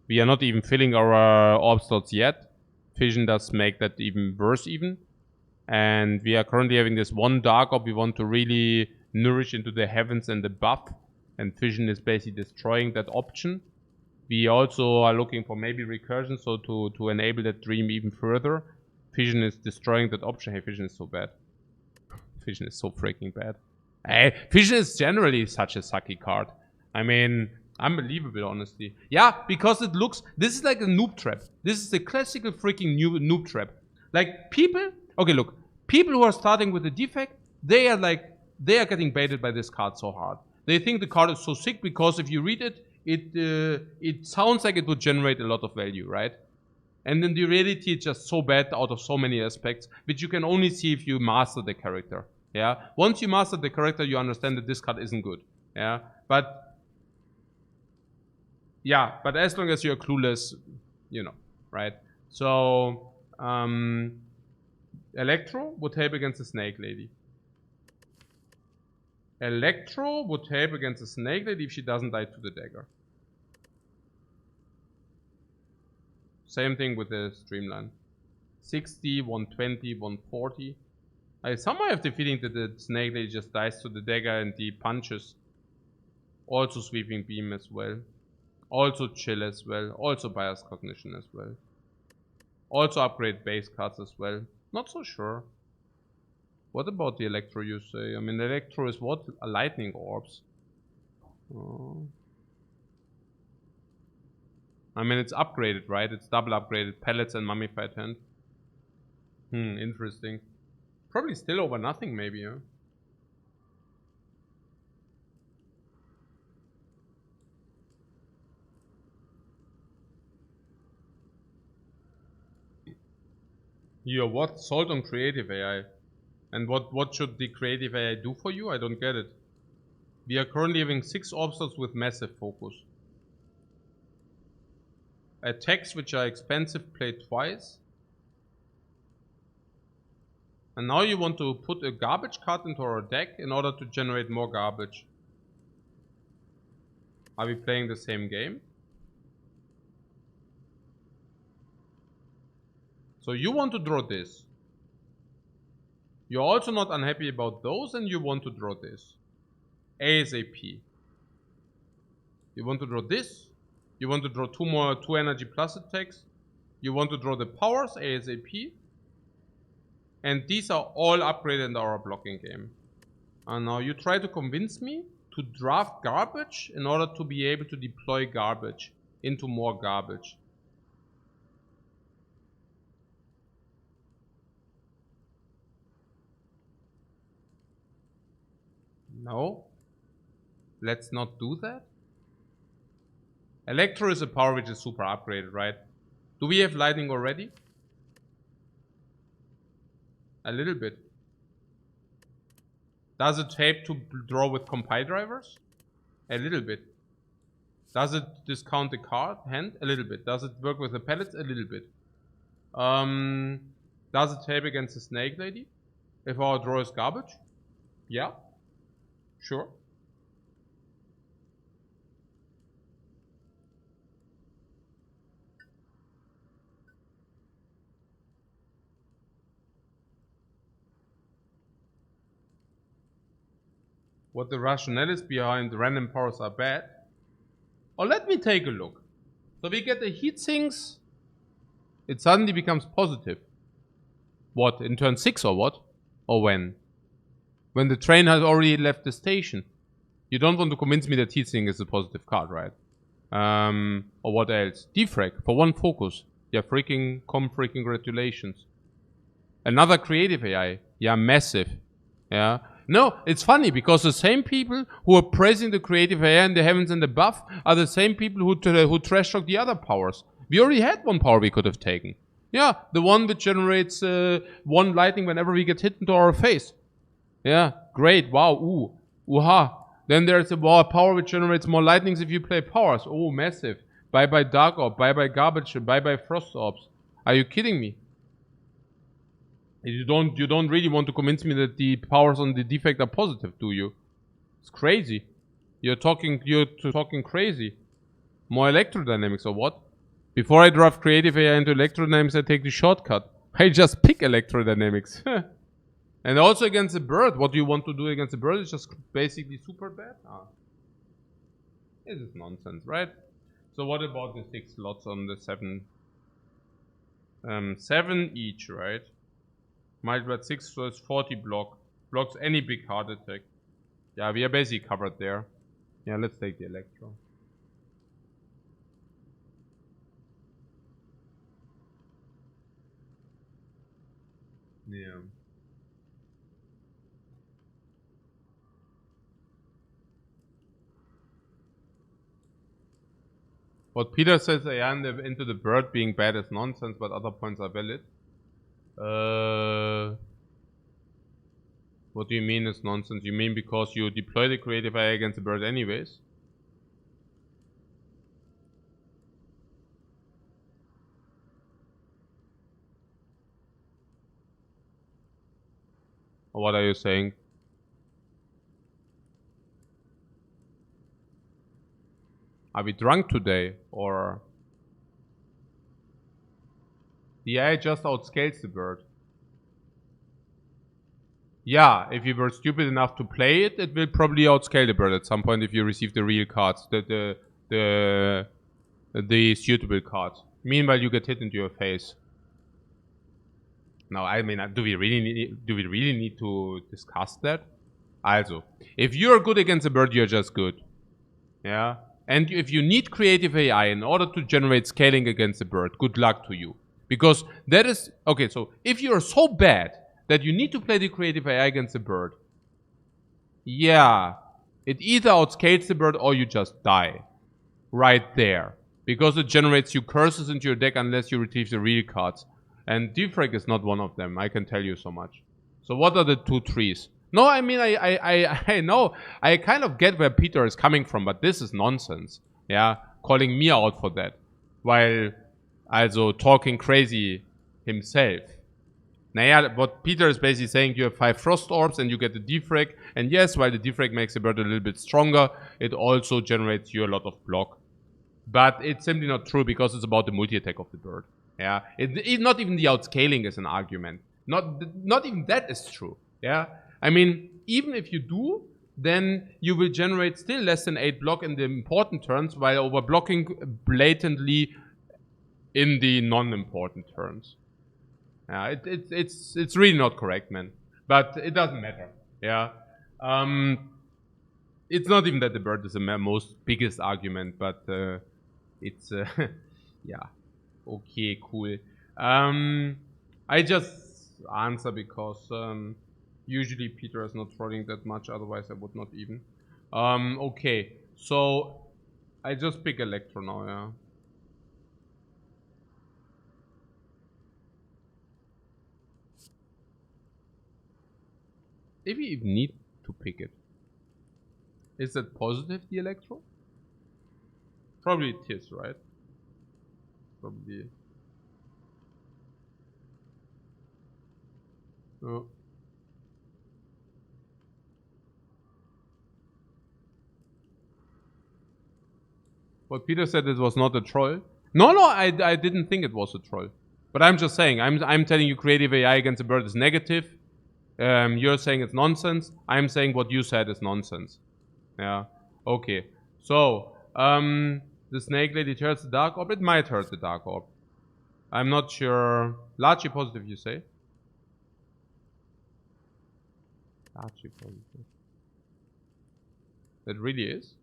We are not even filling our orb slots yet. Fission does make that even worse even. And we are currently having this one dark orb we want to really nourish into the heavens and the buff. And Fission is basically destroying that option. We also are looking for maybe recursion, so to enable that dream even further. Fission is destroying that option. Hey, Fission is so bad. Fission is so freaking bad. Hey, Fission is generally such a sucky card. I mean, unbelievable, honestly. Yeah, because it looks... This is like a noob trap. This is the classical freaking noob trap. Like, people... Okay, look. People who are starting with the Defect, they are getting baited by this card so hard. They think the card is so sick because if you read it, it sounds like it would generate a lot of value, right? And in the reality, it's just so bad out of so many aspects, which you can only see if you master the character. Yeah. Once you master the character, you understand that this card isn't good. Yeah. But yeah, but as long as you're clueless, you know, right? So Electro would help against the Snake Lady. Electro would help against the Snake Lady if she doesn't die to the dagger. Same thing with the Streamline. 60, 120, 140. I somehow have the feeling that the Snake Lady just dies to the dagger and the punches. Also Sweeping Beam as well. Also Chill as well. Also Bias Cognition as well. Also upgrade base cards as well. Not so sure. What about the Electro, you say? I mean, Electro is what? A lightning orbs. Oh. I mean, it's upgraded, right? It's double upgraded. Pellets and Mummified Hand. Interesting. Probably still over nothing, maybe, huh? Here, what? Salt on creative AI. And what should the creative AI do for you? I don't get it. We are currently having 6 obstacles with massive focus. Attacks which are expensive play twice. And now you want to put a garbage card into our deck in order to generate more garbage. Are we playing the same game? So you want to draw this. You're also not unhappy about those and you want to draw this. ASAP. You want to draw this. You want to draw 2 energy plus attacks. You want to draw the powers ASAP. And these are all upgraded in our blocking game. And now you try to convince me to draft garbage in order to be able to deploy garbage into more garbage. No. Let's not do that. Electro is a power which is super upgraded, right? Do we have lightning already? A little bit. Does it help to draw with compile drivers? A little bit. Does it discount the card hand? A little bit. Does it work with the pellets? A little bit. Does it help against the snake lady? If our draw is garbage? Yeah. Sure. What the rationale is behind random powers are bad. Or let me take a look. So we get the heat sinks. It suddenly becomes positive. What? In turn 6 or what? Or when? When the train has already left the station. You don't want to convince me that heat sink is a positive card, right? Or what else? Defect for 1 focus. Yeah, freaking congratulations. Another creative AI. Yeah, massive. Yeah. No, it's funny because the same people who are praising the creative AI in the heavens and above are the same people who trash talk the other powers. We already had 1 power we could have taken. Yeah, the one that generates 1 lightning whenever we get hit into our face. Yeah, great. Wow. Ooh. Ooh-ha. Then there's a power which generates more lightnings if you play powers. Oh, massive. Bye-bye Dark Orb. Bye-bye Garbage. Bye-bye Frost Orbs. Are you kidding me? You don't really want to convince me that the powers on the defect are positive, do you? It's crazy. You're talking crazy. More electrodynamics or what? Before I draft creative AI into electrodynamics, I take the shortcut. I just pick electrodynamics. And also against a bird. What do you want to do against a bird? It's just basically super bad. This is nonsense, right? So what about the 6 slots on the 7? 7 each, right? Multiplied 6, so it's 40 block. Blocks any big heart attack. Yeah, we are basically covered there. Yeah, let's take the Electro. Yeah. What Peter says into the bird being bad is nonsense, but other points are valid. What do you mean is nonsense? You mean because you deploy the creative AI against the bird anyways? Or what are you saying? Are we drunk today? Or... the AI just outscales the bird. Yeah, if you were stupid enough to play it, it will probably outscale the bird at some point if you receive the real cards, the suitable cards. Meanwhile, you get hit into your face. Now, I mean, do we really need to discuss that? Also, if you're good against a bird, you're just good. Yeah? And if you need creative AI in order to generate scaling against a bird, good luck to you. Because that is... okay, so if you're so bad that you need to play the creative AI against the bird, yeah, it either outscales the bird or you just die. Right there. Because it generates you curses into your deck unless you retrieve the real cards. And Defect is not one of them, I can tell you so much. So what are the 2 trees? No, I mean, I know, I kind of get where Peter is coming from, but this is nonsense. Yeah, calling me out for that. While also talking crazy himself. Naja, what Peter is basically saying, you have 5 Frost Orbs and you get the Defect. And yes, while the Defect makes the bird a little bit stronger, it also generates you a lot of block. But it's simply not true because it's about the multi-attack of the bird. Yeah, not even the outscaling is an argument. Not even that is true. Yeah, I mean, even if you do, then you will generate still less than 8 block in the important turns while overblocking blatantly in the non-important turns. Yeah, it's really not correct, man. But it doesn't matter. Yeah. It's not even that the bird is the most biggest argument, but it's yeah. Okay, cool. I just answer because usually Peter is not trolling that much, otherwise I would not even. Okay, so I just pick Electro now, yeah. If you even need to pick it. Is that positive, the Electro? Probably it is, right? Probably. Oh. But Peter said it was not a troll. No, I didn't think it was a troll. But I'm just saying, I'm telling you creative AI against a bird is negative. You're saying it's nonsense. I'm saying what you said is nonsense. Yeah. Okay. So, the snake lady hurts the dark orb. It might hurt the dark orb. I'm not sure. Largely positive, you say? Largely positive. That really is?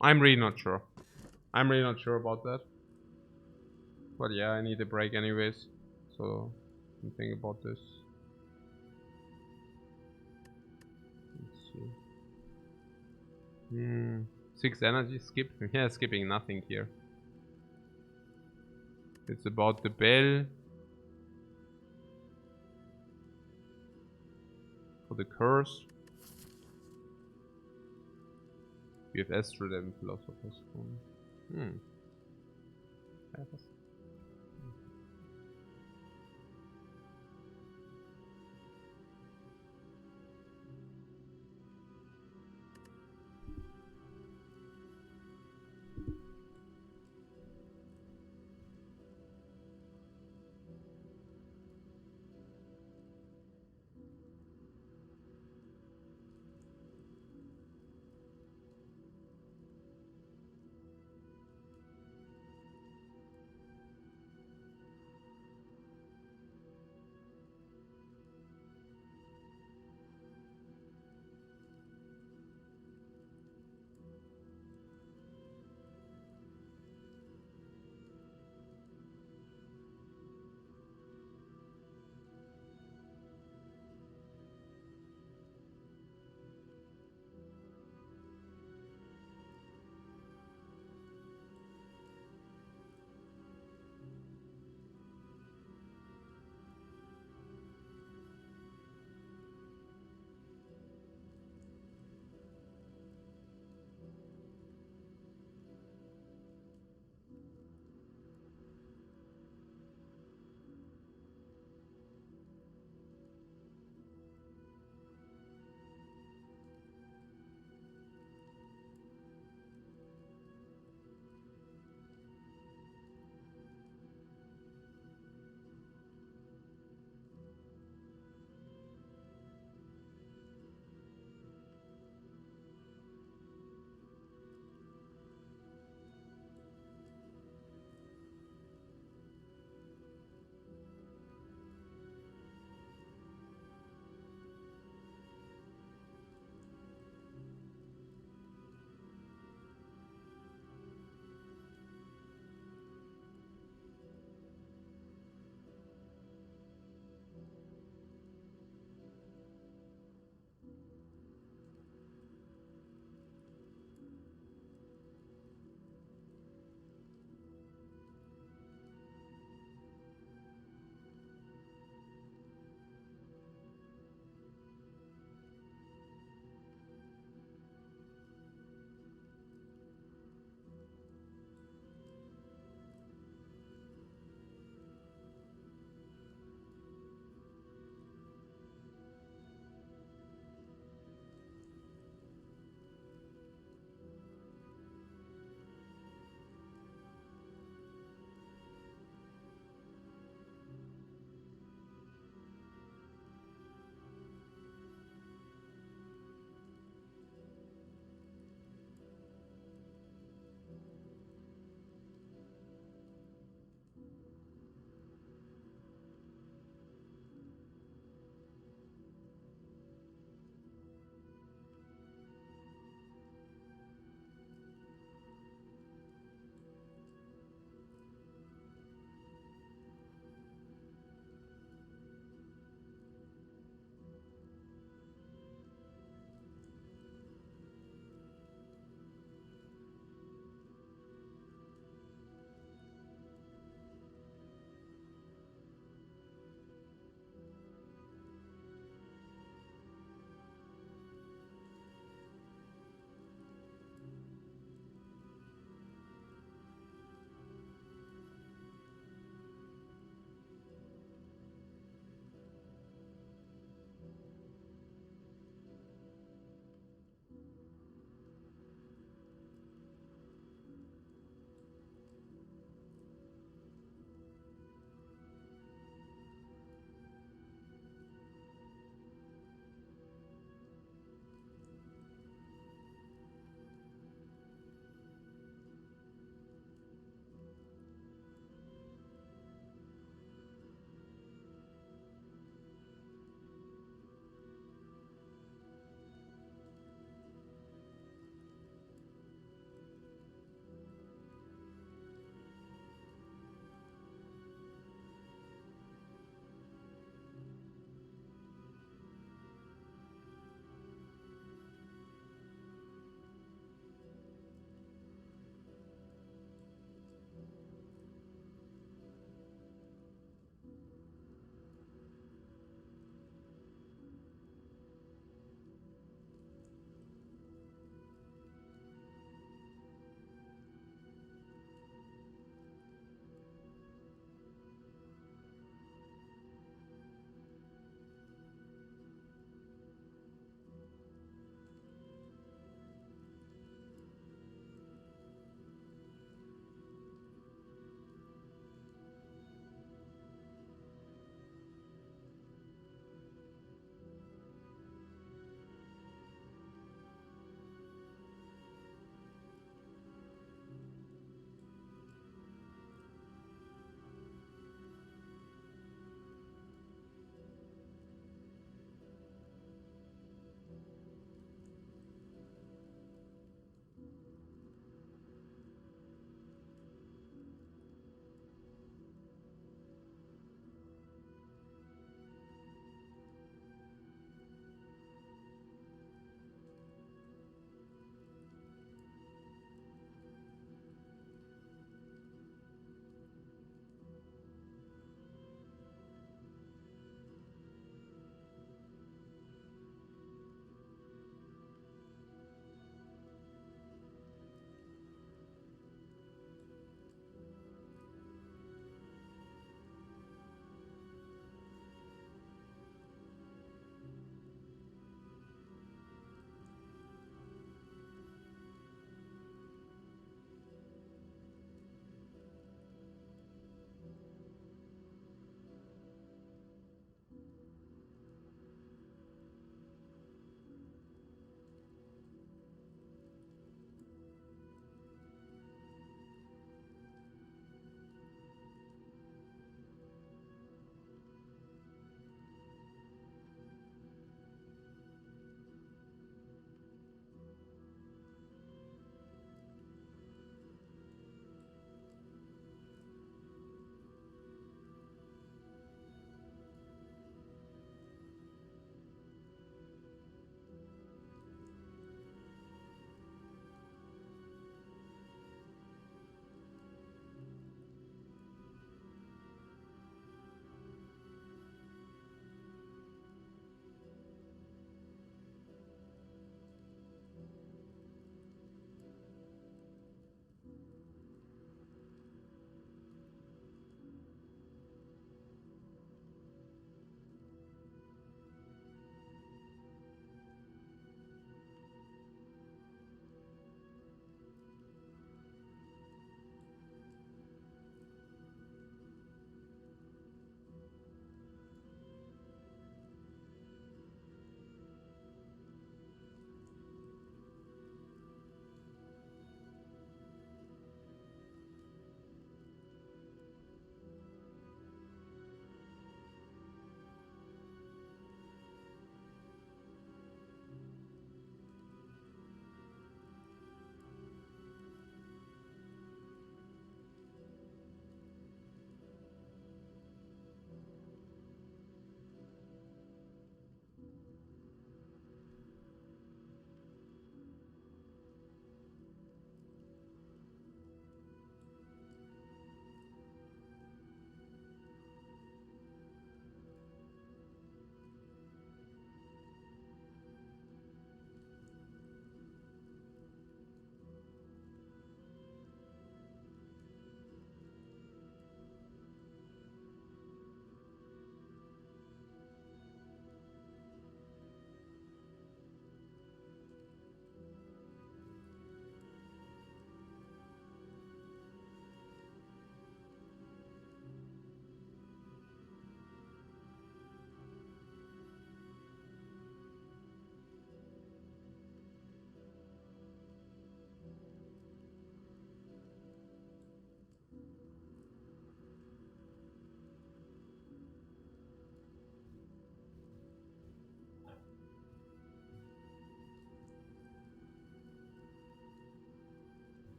I'm really not sure. I'm really not sure about that. But yeah, I need a break anyways. So, think about this. Let's see. 6 energy, skip. Yeah, skipping nothing here. It's about the bell. For the curse. We have Astrid and Philosopher's Stone.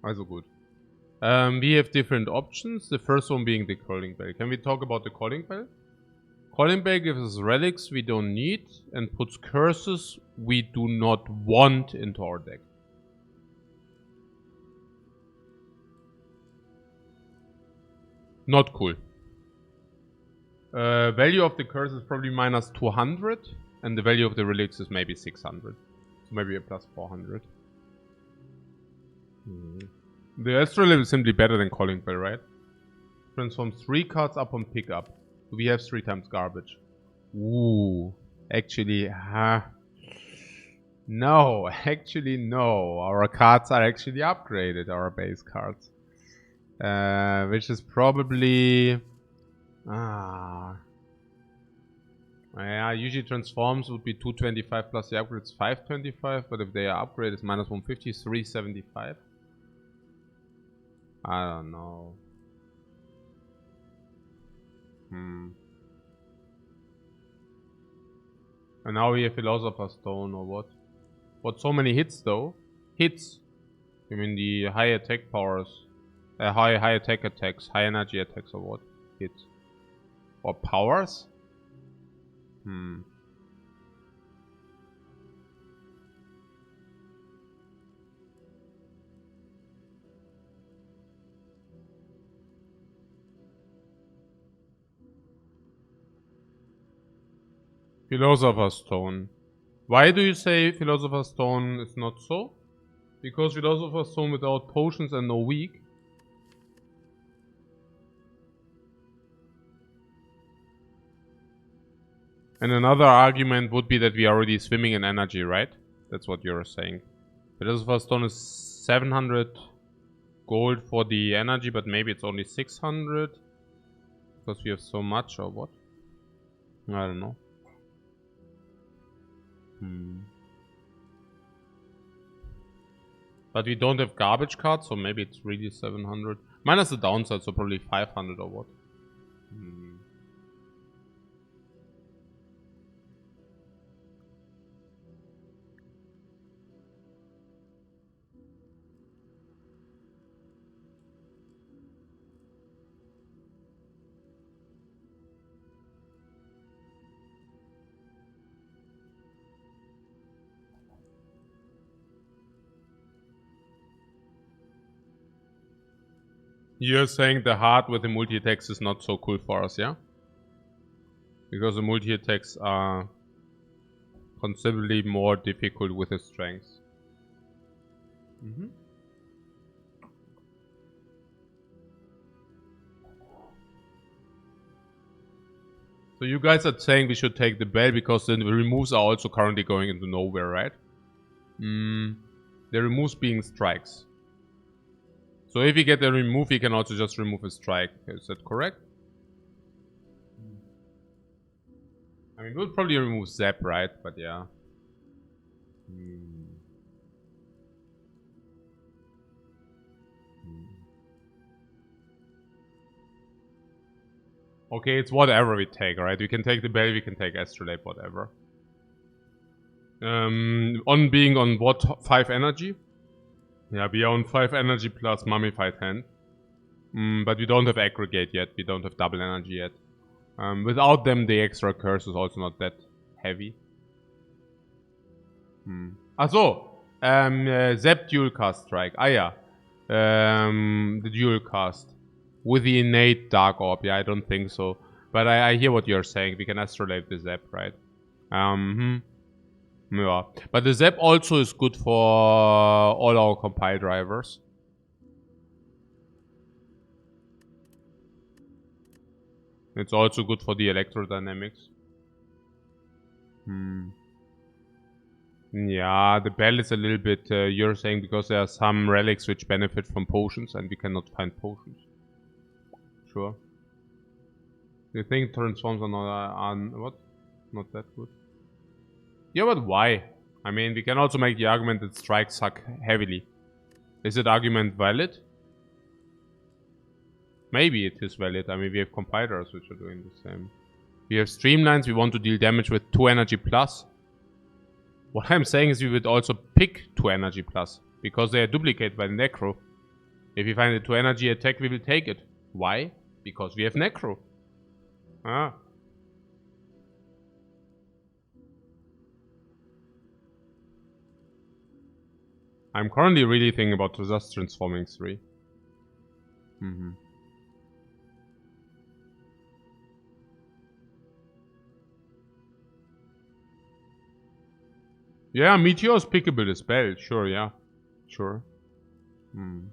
Also gut. We have different options. The first one being the Calling Bell. Can we talk about the Calling Bell? Calling Bell gives us relics we don't need and puts curses we do not want into our deck. Not cool. Value of the curse is probably minus 200 and the value of the relics is maybe 600. So maybe a plus 400. The Astrolabe is simply better than Calling Bell, right? Transforms 3 cards upon pickup. We have 3 times garbage. Ooh. Actually, no. Actually, no. Our cards are actually upgraded, our base cards. Which is probably... Yeah, usually transforms would be 225 plus the upgrade is 525. But if they are upgraded, it's minus 150, 375. I don't know. And now we have Philosopher's Stone or what? What, so many hits though? Hits. You mean the high attack powers? High attack attacks, high energy attacks or what? Hits. Or powers? Philosopher's Stone. Why do you say Philosopher's Stone is not so? Because Philosopher's Stone without potions and no weak. And another argument would be that we are already swimming in energy, right? That's what you're saying. Philosopher's Stone is 700 gold for the energy, but maybe it's only 600. Because we have so much, or what? I don't know. But we don't have garbage cards, so maybe it's really 700. Minus the downside, so probably 500 or what? You're saying the heart with the multi-attacks is not so cool for us, yeah? Because the multi-attacks are considerably more difficult with the strength. So you guys are saying we should take the bell because then the removes are also currently going into nowhere, right? The removes being strikes. So if we get a remove, we can also just remove a strike. Is that correct? I mean, we'll probably remove Zap, right? But yeah. Okay, it's whatever we take, right? We can take the bell, we can take Astrolabe, whatever. On being on what? 5 energy? Yeah, we are on 5 energy plus Mummified Hand. But we don't have Aggregate yet. We don't have double energy yet. Without them, the extra curse is also not that heavy. Zap Dual Cast Strike. Yeah. The Dual Cast. With the innate Dark Orb. Yeah, I don't think so. But I hear what you're saying. We can Astrolabe the Zap, right? Yeah. But the Zap also is good for all our compile drivers. It's also good for the electrodynamics. Yeah, the bell is a little bit, you're saying because there are some relics which benefit from potions and we cannot find potions. Sure. You think transforms are not, what? Not that good. Yeah, but why? I mean, we can also make the argument that strikes suck heavily. Is that argument valid? Maybe it is valid. I mean, we have compilers which are doing the same. We have streamlines. We want to deal damage with 2 energy plus. What I'm saying is we would also pick 2 energy plus. Because they are duplicated by the Necro. If we find a 2 energy attack, we will take it. Why? Because we have Necro. Ah. I'm currently really thinking about just transforming 3. Yeah, Meteor is pickable as spell. Sure, yeah. Sure. I'm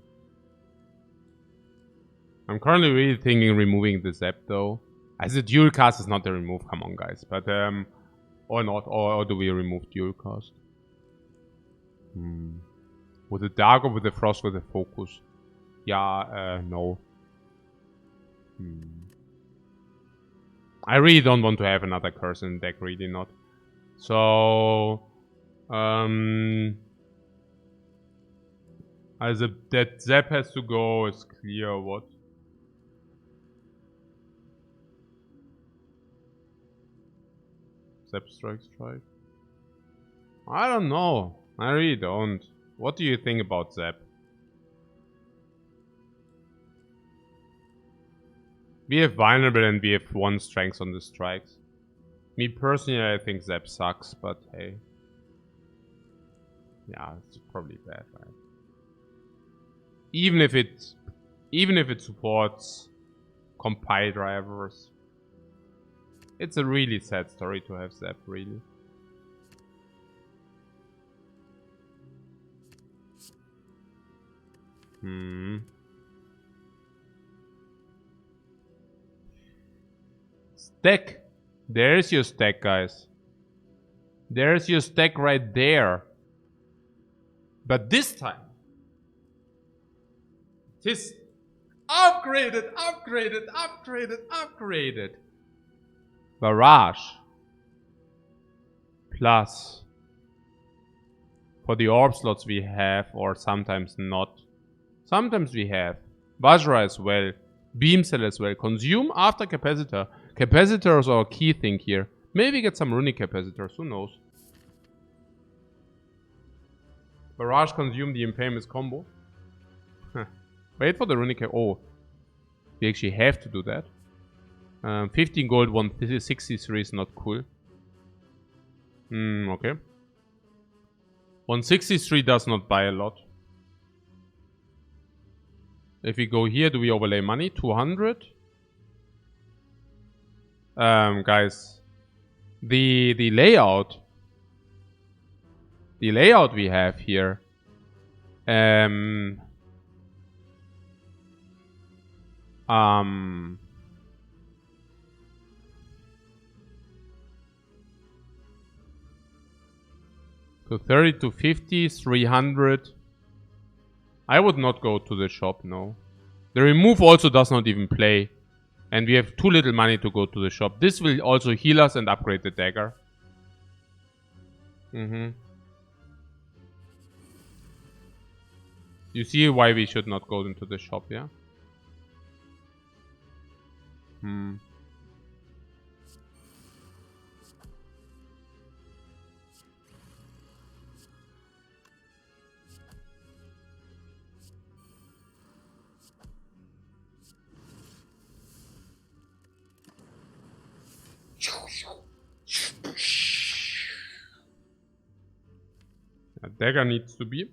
currently really thinking removing the Zap though. As a dual cast is not a remove, come on guys. But or not, or do we remove dual cast? With the Dark or with the Frost with the Focus? Yeah, no. I really don't want to have another curse in the deck, really not. So as that Zap has to go is clear. What? Zap strike. I don't know. I really don't. What do you think about Zap? We have vulnerable and we have 1 strength on the strikes. Me personally, I think Zap sucks, but hey. Yeah, it's probably bad, right? Even if it supports compile drivers. It's a really sad story to have Zap, really. Stack. There's your stack, guys. There's your stack right there. But this time, it is upgraded. Barrage. Plus. For the orb slots we have, or sometimes not. Sometimes we have. Vajra as well. Beam Cell as well. Consume after Capacitor. Capacitors are a key thing here. Maybe get some runic capacitors, who knows. Barrage consume the Infamous combo. Wait for the runic. Oh. We actually have to do that. 15 gold, 163 is not cool. Okay. 163 does not buy a lot. If we go here, do we overlay money? 200? Guys. The layout we have here. So 30 to 50, 300. I would not go to the shop, no. The remove also does not even play. And we have too little money to go to the shop. This will also heal us and upgrade the dagger. You see why we should not go into the shop, yeah? A dagger needs to be.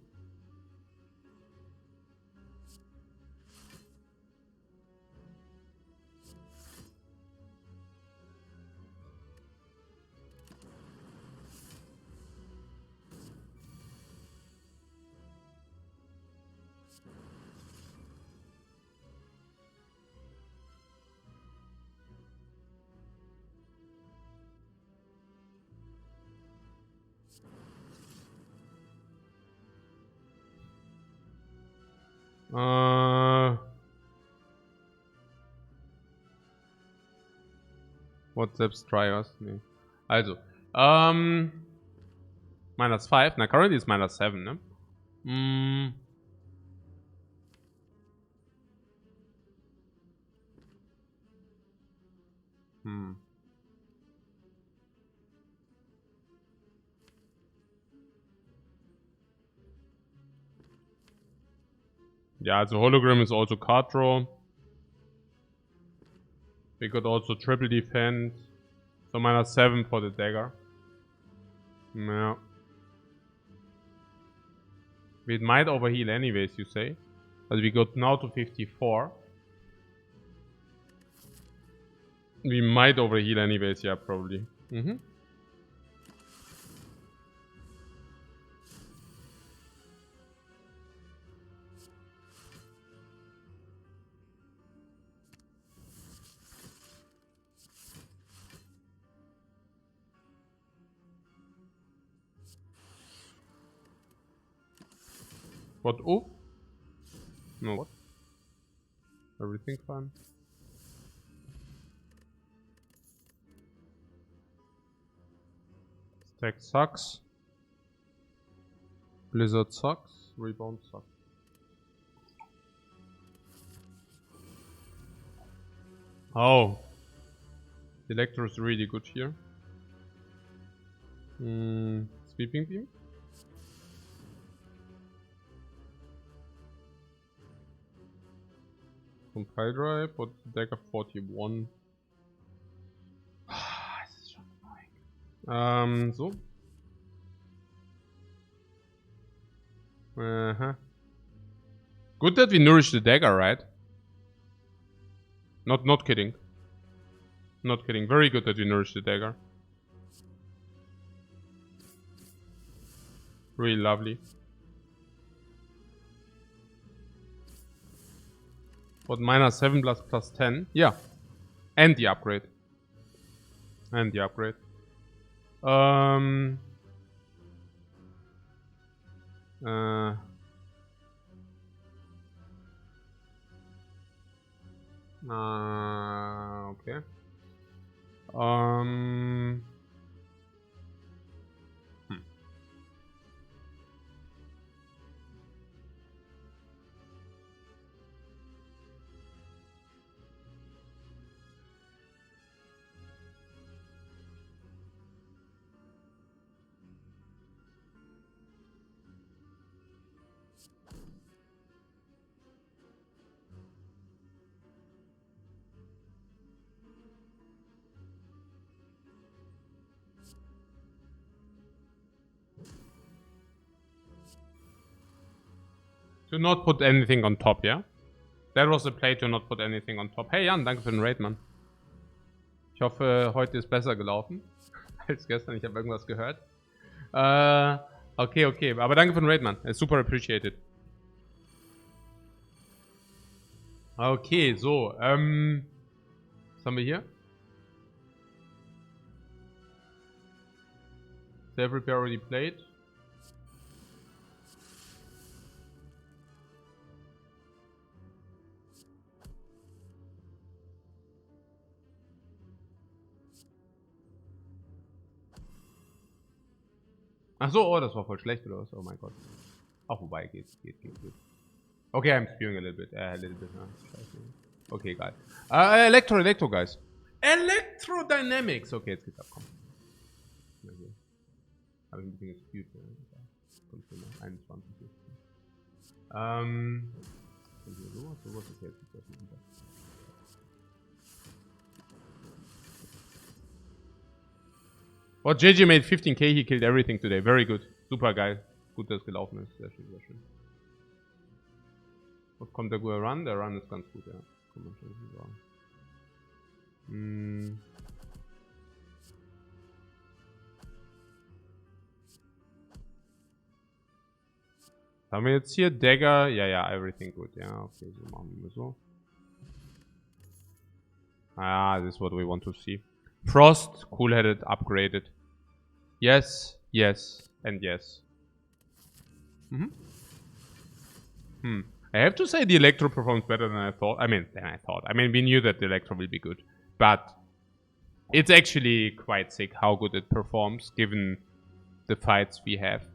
What selbst Trios? Nee. Also, -5. Na, currently ist -7, ne? Yeah, the hologram is also card draw. We could also triple defend. So -7 for the dagger. Yeah. We might overheal anyways, you say. But we got now to 54. We might overheal anyways, yeah, probably. What? Oh? No, what? Everything fine? Stack sucks. Blizzard sucks. Rebound sucks. Oh. The Electro is really good here. Sweeping beam? Compile drive, but dagger 41. Das ist schon annoying. So. Good that we nourish the dagger, right? Not kidding. Not kidding. Very good that we nourish the dagger. Really lovely. What, -7 plus 10? Yeah. And the upgrade. And the upgrade. Okay. To not put anything on top, yeah? That was the play, to not put anything on top. Hey Jan, danke für den Raid, Mann. Ich hoffe, heute ist besser gelaufen als gestern. Ich habe irgendwas gehört. Okay. Aber danke für den Raid, Mann. Super appreciated. Okay, so. Was haben wir hier? Self repair already played. Ach so, oh, das war voll schlecht oder was? Oh mein Gott. Ach, wobei, geht. Okay, I'm spewing a little bit. Okay, egal. Electro, guys. Electrodynamics. Okay, jetzt geht's ab, komm. Habe ich ein bisschen gespewt. Kommt schon noch 21. Sowas ist jetzt nicht. Oh, JJ made 15k, he killed everything today. Very good. Super geil. Gut, dass es gelaufen ist. Sehr schön. Was kommt der gute Run? Der Run ist ganz gut, ja. Kann man schon sagen. Haben wir jetzt hier Dagger? Ja, everything good. Ja, okay, so machen wir so. Ah, this is what we want to see. Frost, cool-headed, upgraded. Yes, and yes. I have to say the Electro performs better than I thought. I mean, we knew that the Electro will be good. But it's actually quite sick how good it performs, given the fights we have.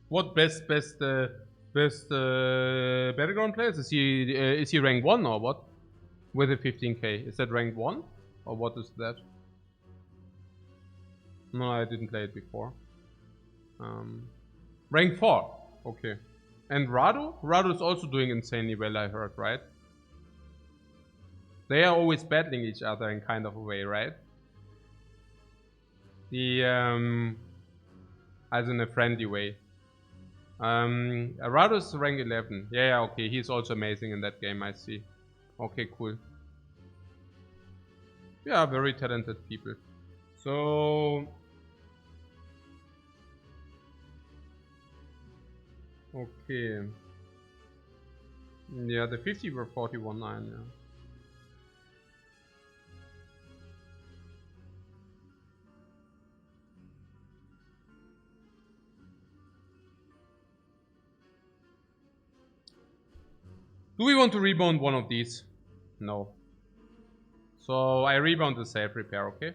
What best battleground players? Is he rank 1 or what? With a 15k. Is that rank 1? Or what is that? No, I didn't play it before. Rank 4. Okay. And Rado? Rado is also doing insanely well, I heard, right? They are always battling each other in kind of a way, right? As in a friendly way. Rado's rank 11. Yeah, okay. He's also amazing in that game, I see. Okay, cool. Yeah, very talented people. So... Okay. Yeah, the 50 were 41.9, yeah. Do we want to rebound one of these? No. So I rebound the self repair, okay?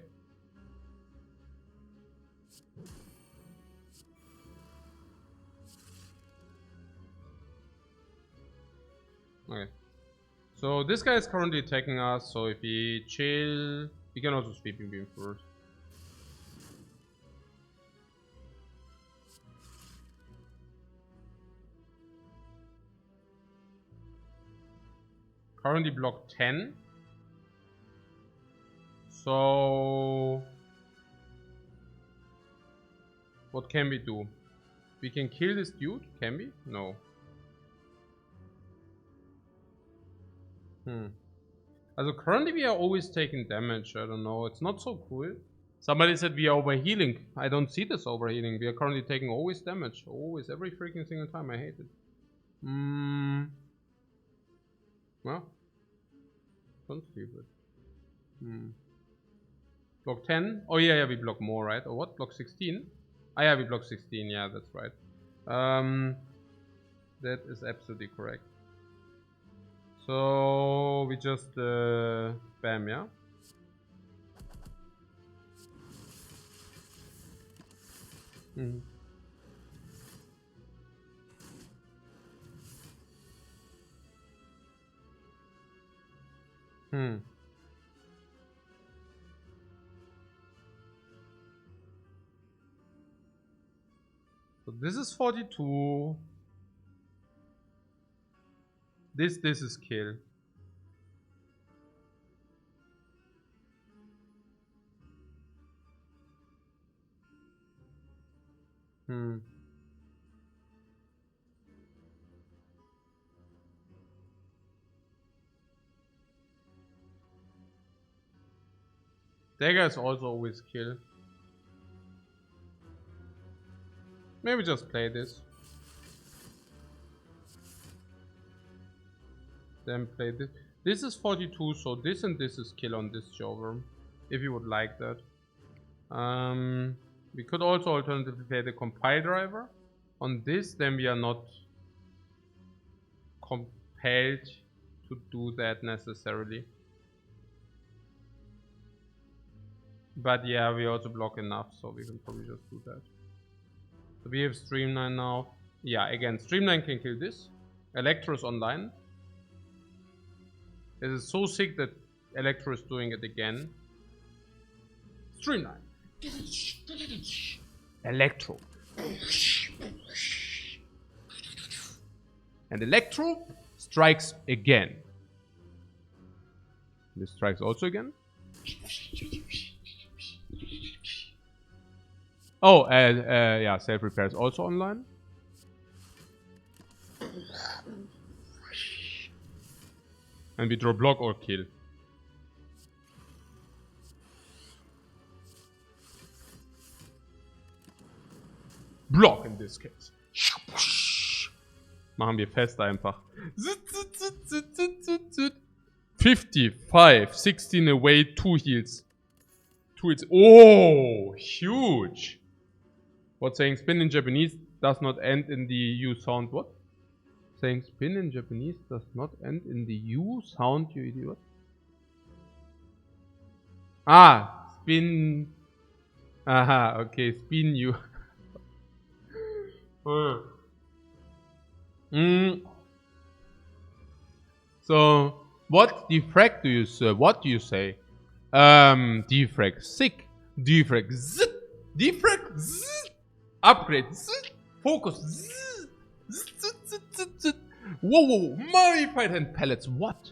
Okay. So this guy is currently attacking us, so if we chill, we can also sweeping beam first. Currently block 10. So what can we do? We can kill this dude, can we? No. Also currently we are always taking damage. I don't know. It's not so cool. Somebody said we are overhealing. I don't see this overhealing. We are currently taking always damage. Always, every freaking single time. I hate it. Well, don't sleep it. Block 10? Oh yeah, we block more, right? Or what? Block 16? Ah yeah, we block 16. Yeah, that's right. That is absolutely correct. So we just bam, yeah. So this is 42. This is kill. Dagger is also always kill. Maybe just play this. Then play this. This is 42, so this and this is kill on this Jover. If you would like that. We could also alternatively play the compile driver. On this, then we are not compelled to do that necessarily. But yeah, we also block enough, so we can probably just do that. So we have Streamline now. Yeah, again, Streamline can kill this. Electro is online. This is so sick that Electro is doing it again. Streamline. Electro. And Electro strikes again. This strikes also again. Oh, yeah, self-repair is also online. And we draw block or kill. Block in this case. Machen wir fest einfach. 55, 16 away, 2 heals. 2 hits. Oh, huge. What saying spin in Japanese does not end in the U sound. What? Saying spin in Japanese does not end in the U sound, you idiot. Ah, spin. Aha, okay, spin you. So, what defect do you say? What do you say? Defect sick. Defect zit. Defect zit. Upgrade zit. Focus zit. Zit, zit, zit, zit. Whoa, whoa, modified hand pellets. What?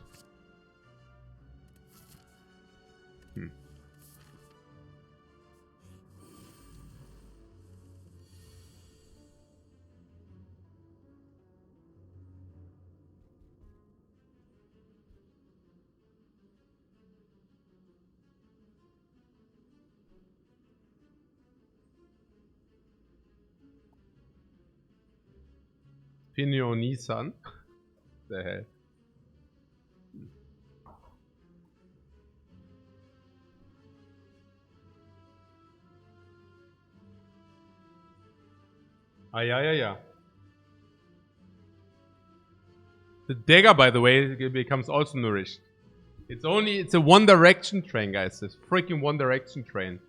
Pinio Nissan. The hell? Ah, yeah. The dagger, by the way, it becomes also nourished. It's a one direction train, guys. This freaking one direction train.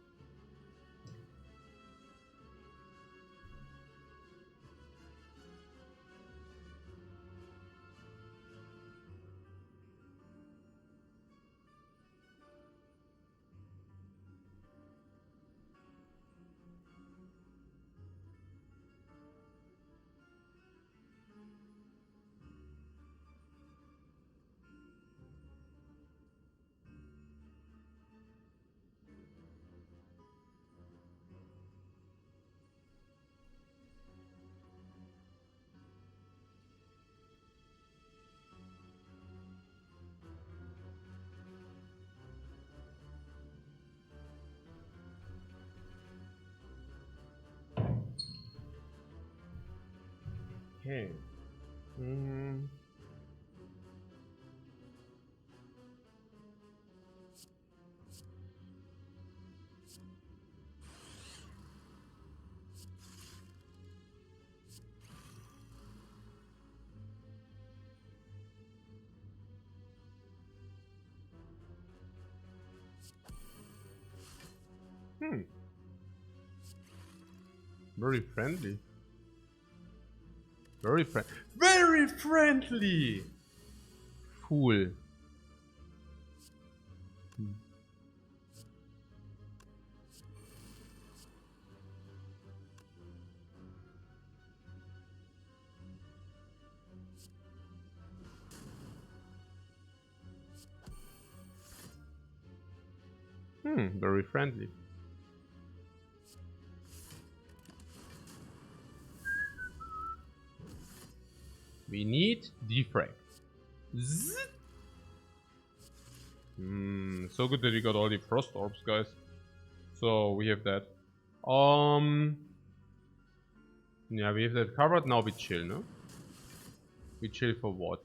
Okay. Very friendly. Very friendly. Fool. Very friendly. We need Defect. So good that we got all the frost orbs, guys. So we have that. Yeah, we have that covered. Now we chill, no? We chill for what?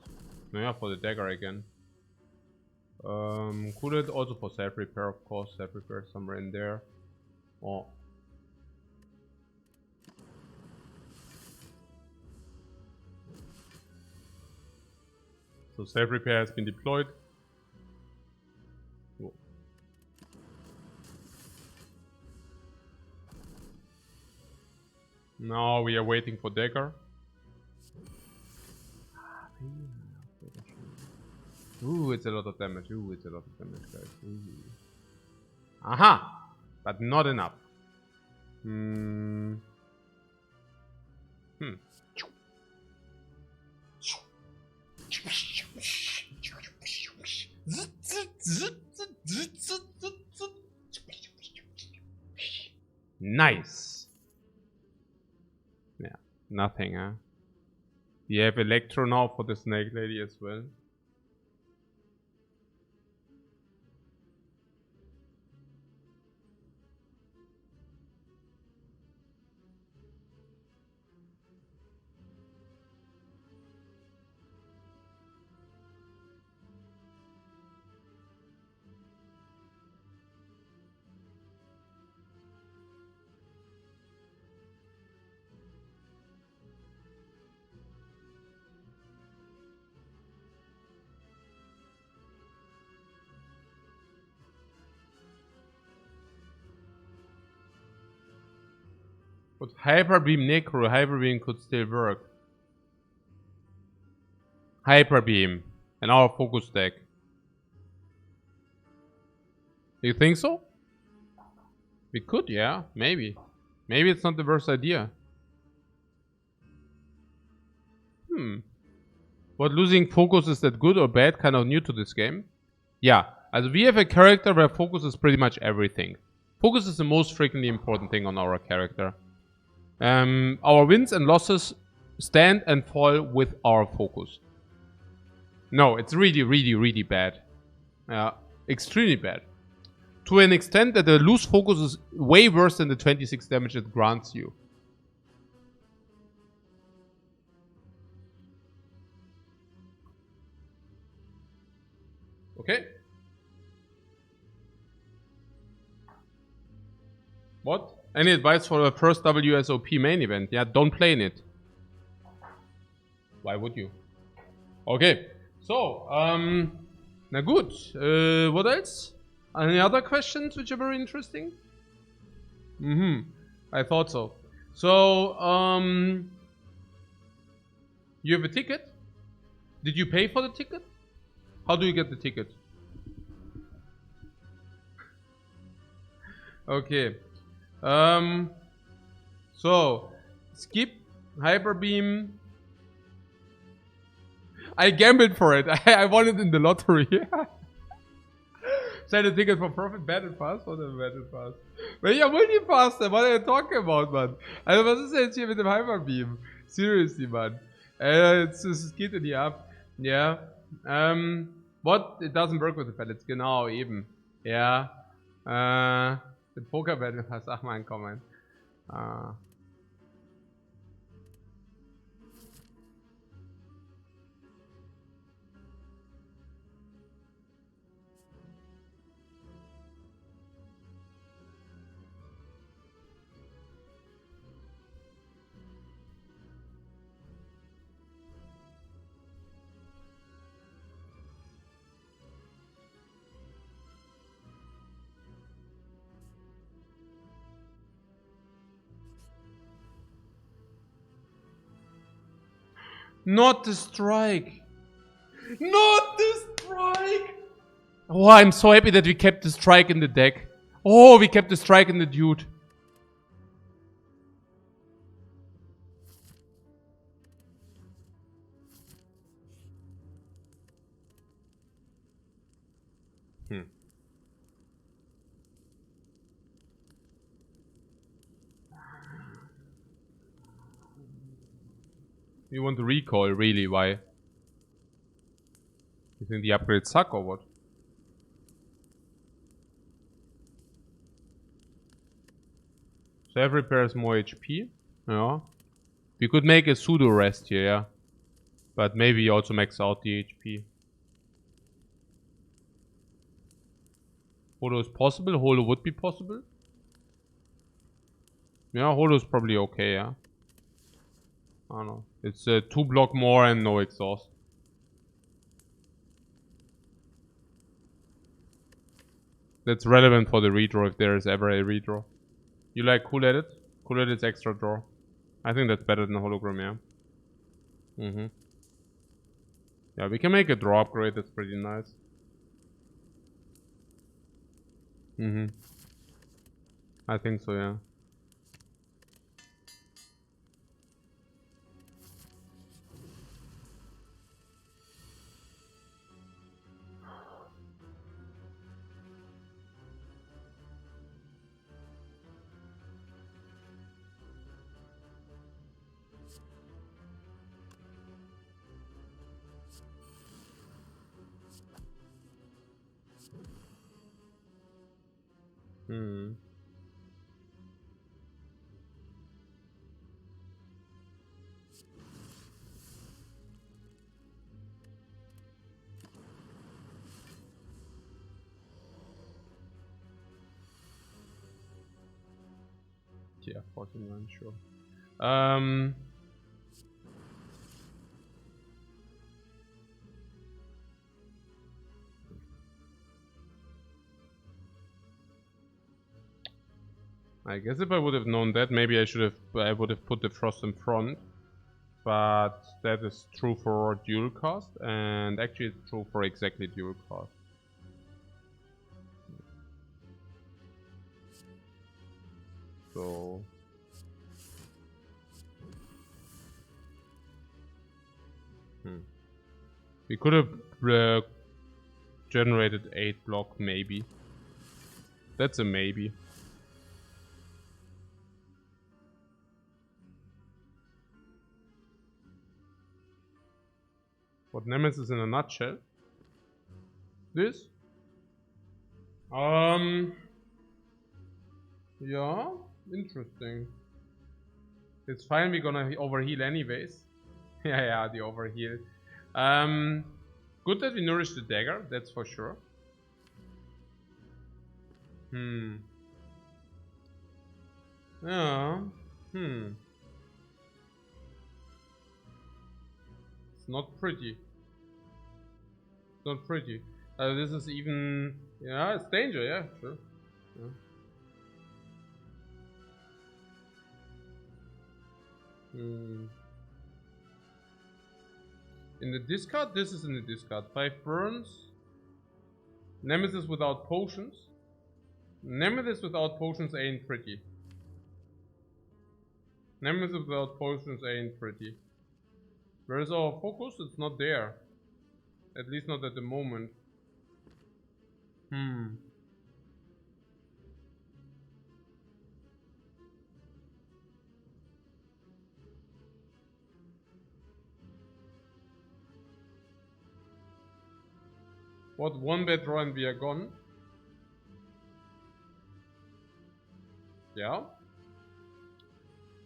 No, yeah, for the dagger again. Could it also for self repair, of course. Self repair somewhere in there. Oh. So self repair has been deployed. Whoa. Now we are waiting for dagger. Ooh, it's a lot of damage. Ooh, it's a lot of damage, guys. Ooh. Aha! But not enough. Nice. Yeah, nothing, huh? You have Electro now for the Snake Lady as well. But Hyper Beam Necro, Hyper Beam could still work. Hyper Beam and our focus deck. Do you think so? We could, yeah, maybe. Maybe it's not the worst idea. But losing focus, is that good or bad? Kind of new to this game. Yeah, as we have a character where focus is pretty much everything. Focus is the most frequently important thing on our character. Our wins and losses stand and fall with our focus. No, it's really, really, really bad. Extremely bad. To an extent that the loose focus is way worse than the 26 damage it grants you. Okay. What? Any advice for the first WSOP main event? Yeah, don't play in it. Why would you? Okay. So, na good. What else? Any other questions which are very interesting? I thought so. So, you have a ticket? Did you pay for the ticket? How do you get the ticket? Okay. So, skip, Hyper Beam. I gambled for it. I won it in the lottery. Sell a ticket for profit, battle pass? What a battle pass? Welcher Multipass denn? What are you talking about, Mann? Also, was ist denn jetzt hier mit dem Hyper Beam? Seriously, Mann. Es geht in die ab. Ja. What? It doesn't work with the pellets. Genau, eben. Ja. The Poker Battle Pass. Ach, mein Comment. Not the strike! Not the strike! Oh, I'm so happy that we kept the strike in the deck. Oh, we kept the strike in the dude. You want to recall, really? Why? You think the upgrades suck or what? So every pair has more HP. Yeah. We could make a pseudo rest here, yeah. But maybe also max out the HP. Holo is possible. Holo would be possible. Yeah, Holo is probably okay, yeah. I don't know. It's 2 block more and no exhaust. That's relevant for the redraw if there is ever a redraw. You like Cool Edit? Cool Edit's extra draw. I think that's better than a hologram, yeah. Yeah, we can make a draw upgrade, that's pretty nice. I think so, yeah. Yeah, 49, sure. I guess if I would have known that, maybe I would have put the frost in front. But that is true for dual cast, and actually it's true for exactly dual cast. So we could have generated 8 block, maybe. That's a maybe. What Nemesis in a nutshell? This? Yeah, interesting. It's fine, we're gonna overheal anyways. yeah, the overheal. Good that we nourished the dagger, that's for sure. Yeah. It's not pretty. It's not pretty. This is even... Yeah, it's danger, yeah, sure. Yeah. In the discard? This is in the discard. 5 burns. Nemesis without potions. Nemesis without potions ain't pretty. Nemesis without potions ain't pretty. Where is our focus? It's not there. At least not at the moment. What, 1 bad draw and we are gone? Yeah.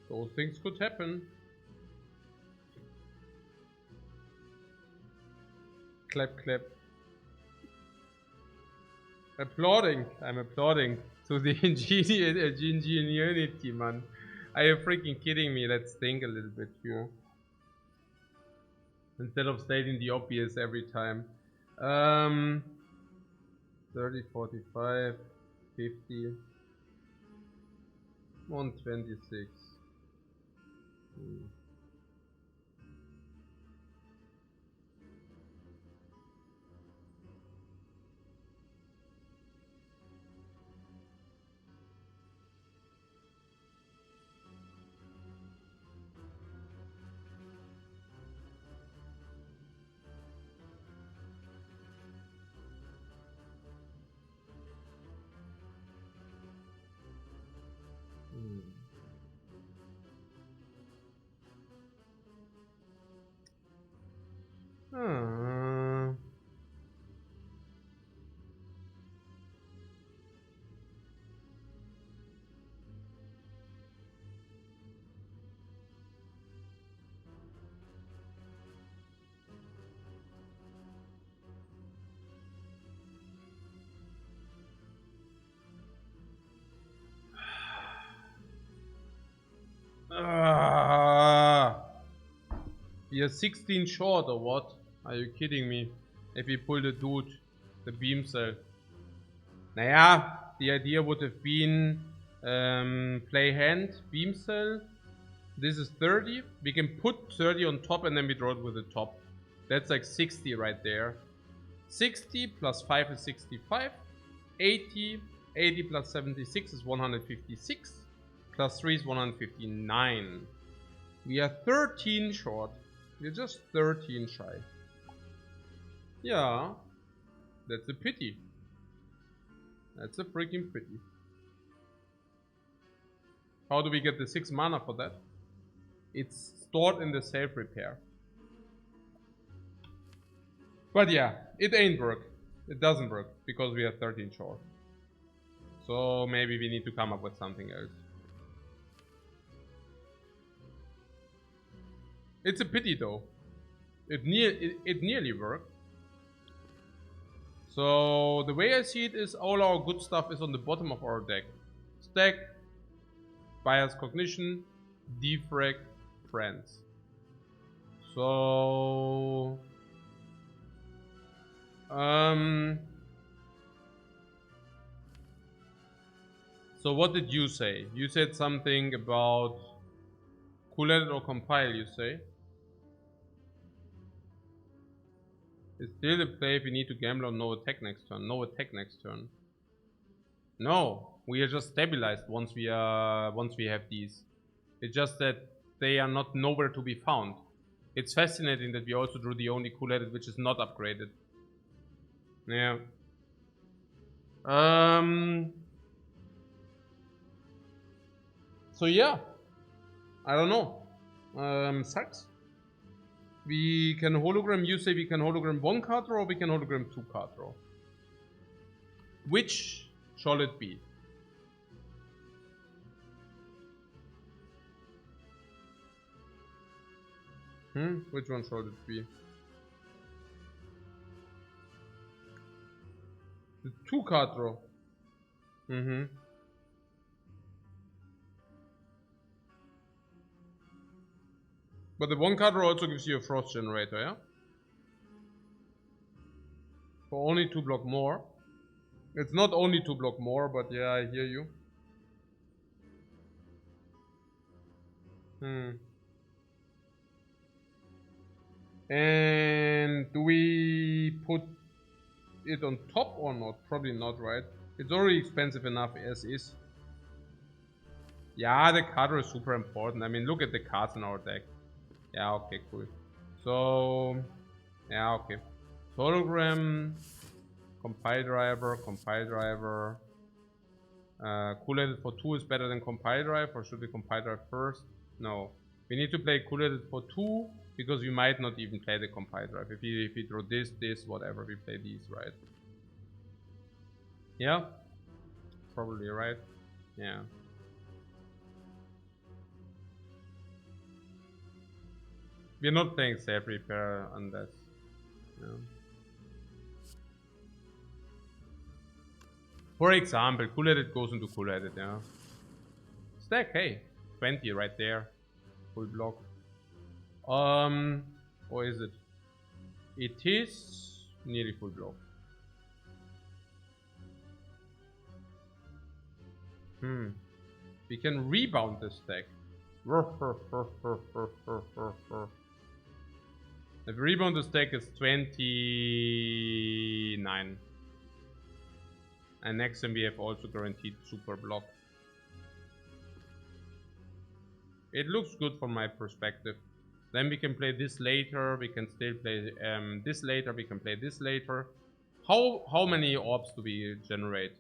Those things could happen. Clap, clap. Applauding. I'm applauding to the ingenuity, man. Are you freaking kidding me? Let's think a little bit here. Instead of stating the obvious every time. 30, 45, 50, 126. We are 16 short or what? Are you kidding me? If we pull the dude, the beam cell. Naja, the idea would have been play hand, beam cell. This is 30. We can put 30 on top and then we draw it with the top. That's like 60 right there. 60 plus 5 is 65. 80. 80 plus 76 is 156. Plus 3 is 159. We are 13 short. We're just 13 shy. Yeah. That's a pity. That's a freaking pity. How do we get the 6 mana for that? It's stored in the self repair. But yeah, it ain't work. It doesn't work because we are 13 short. So maybe we need to come up with something else. It's a pity though. It nearly worked. So the way I see it is all our good stuff is on the bottom of our deck. Stack, Bias Cognition, Defect, Friends. So So what did you say? You said something about cool edit or compile, you say? It's still the play if we need to gamble on no attack next turn. No attack next turn. No, we are just stabilized once we have these. It's just that they are not nowhere to be found. It's fascinating that we also drew the only cool edit which is not upgraded. Yeah. So yeah, I don't know. Sucks. We can hologram. You say we can hologram 1 card draw, or we can hologram 2 card draw. Which shall it be? Which one shall it be? The 2 card draw. But the 1 card draw also gives you a frost generator, yeah? For only 2 block more. It's not only 2 block more, but yeah, I hear you. And do we put it on top or not? Probably not, right? It's already expensive enough as is. Yeah, the card draw is super important. I mean, look at the cards in our deck. Yeah, okay, cool. So, yeah, okay. So hologram, compile driver. Cool edit for 2 is better than compile drive, or should we compile drive first? No. We need to play cool edit for 2 because we might not even play the compile drive. If we draw this, whatever, we play these, right? Yeah? Probably, right? Yeah. We're not playing safe repair unless, you know. For example, cool edit goes into cool edit, yeah. Stack, hey, 20 right there, full block. Or is it? It is nearly full block. We can rebound the stack. If we rebound the stack is 29. And next time we have also guaranteed super block. It looks good from my perspective. Then we can play this later. We can still play this later. We can play this later. How many orbs do we generate?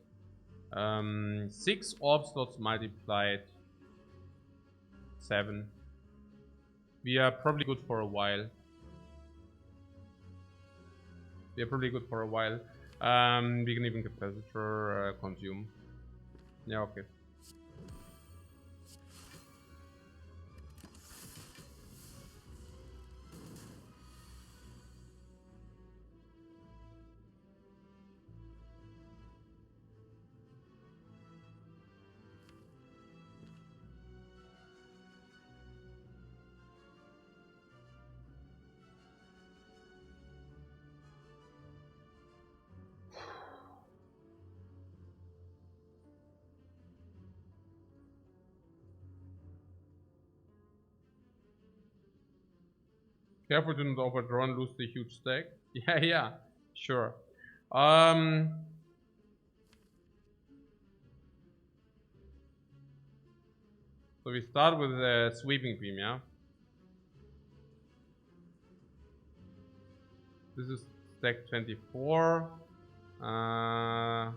6 orb slots multiplied 7. We are probably good for a while. We can even capacitor consume. Yeah, okay. Careful to not overdraw and lose the huge stack. Yeah, sure. So we start with the sweeping beam, yeah? This is stack 24. 1,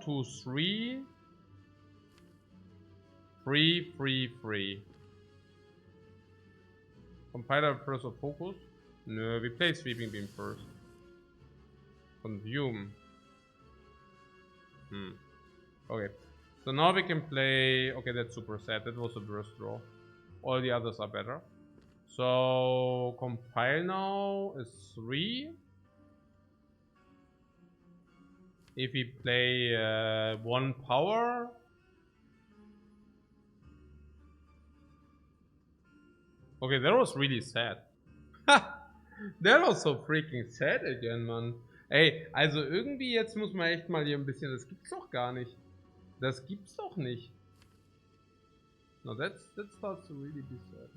2, 3. 3, 3, 3. Compiler first or focus? No, we play sweeping beam first. Consume. Okay. So now we can play. Okay, that's super sad. That was a burst draw. All the others are better. So compile now is 3. If we play 1 power. Okay, that was really sad. That was so freaking sad again, Mann. Ey, also irgendwie jetzt muss man echt mal hier ein bisschen, das gibt's doch gar nicht. Das gibt's doch nicht. No, that starts to really be sad.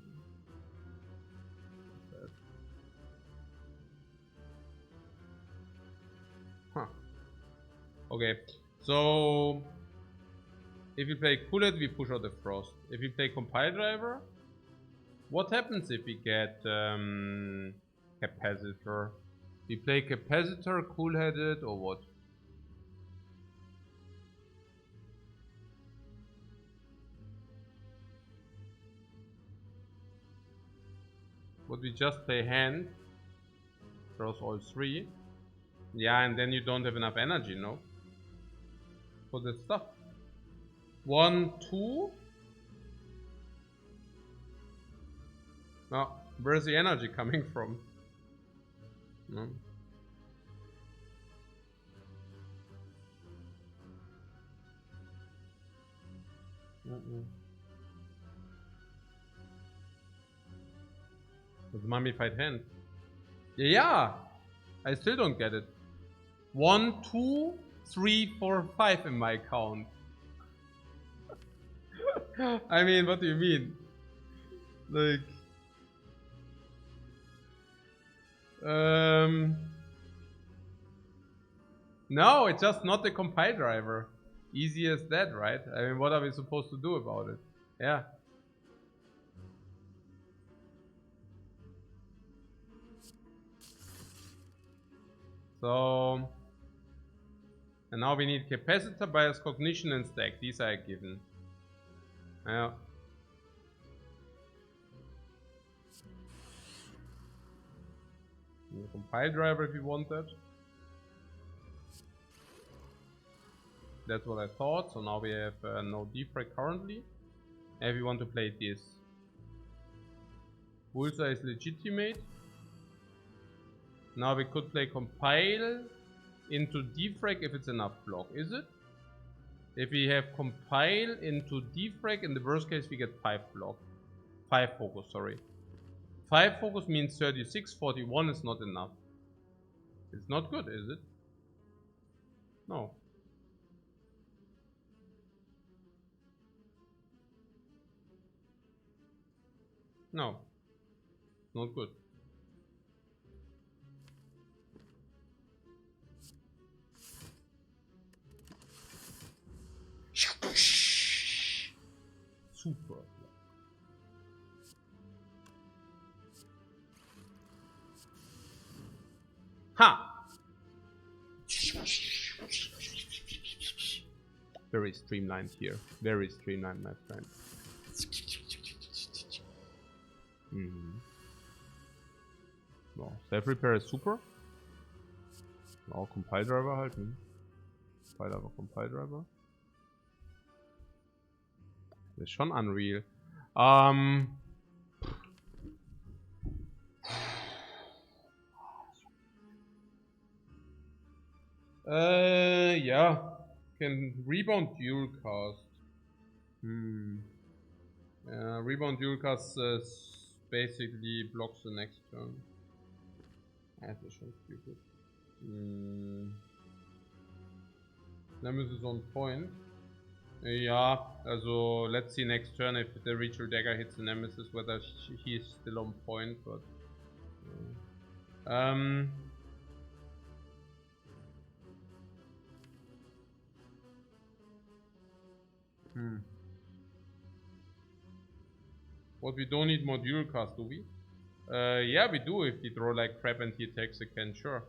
Huh. Okay, so if we play Coolet, we push out the Frost. If we play Compile Driver, what happens if we get Capacitor? We play Capacitor, Cool-Headed, or what? Would we just play Hand? Draws all 3. Yeah, and then you don't have enough energy, no? For the stuff. 1, 2. Now, where's the energy coming from? No. With mummified hand. Yeah, I still don't get it. 1, 2, 3, 4, 5 in my count. I mean, what do you mean? Like, no, it's just not the compile driver. Easy as that, right? I mean, what are we supposed to do about it? Yeah. So, and now we need capacitor, bias, cognition, and stack. These are given. Yeah. Compile driver if you want that. That's what I thought. So now we have no defect currently. And we want to play this. Bullseye is legitimate. Now we could play compile into defrag if it's enough block, is it? If we have compile into defrag, in the worst case we get 5 block. 5 focus, sorry. 5 focus means 36, 41 is not enough. It's not good, is it? No. No. Not good. Super. Ha! Very streamlined here. Very streamlined, my friend. So, self repair is super. Now compile driver halten. Compile driver. Das ist schon unreal. Yeah. Can rebound dual cast. Rebound dual cast basically blocks the next turn. That's schon stupid. Nemesis is on point. Yeah, also let's see next turn if the ritual dagger hits the Nemesis, whether he is still on point, but What, we don't need more dual cast, do we? Yeah, we do if we draw like crap and he attacks again, sure.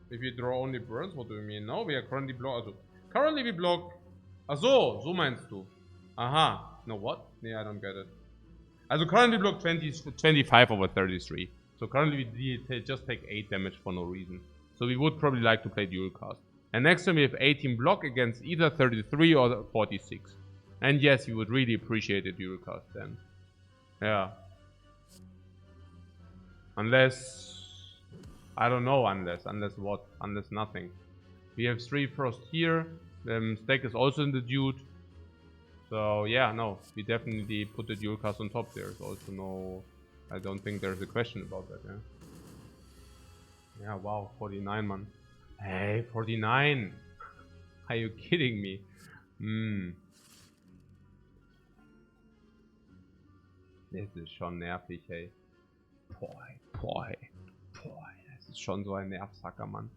If you draw only burns, what do you mean? No, we are currently blocked. Currently we block. So meinst du. Aha. No, what? Yeah, I don't get it. Also currently block 25 over 33. So currently we just take 8 damage for no reason. So we would probably like to play dual cast. And next time we have 18 block against either 33 or 46. And yes, you would really appreciate a dual cast then. Yeah. Unless... I don't know, unless what? Unless nothing. We have 3 frost here. Stack is also in the dude. So yeah, no. We definitely put the dual cast on top. There's also no... I don't think there's a question about that, yeah. Yeah, wow, 49 man. Hey, 49. Are you kidding me? Das ist schon nervig, hey. Boah, das ist schon so ein Nervsacker, Mann.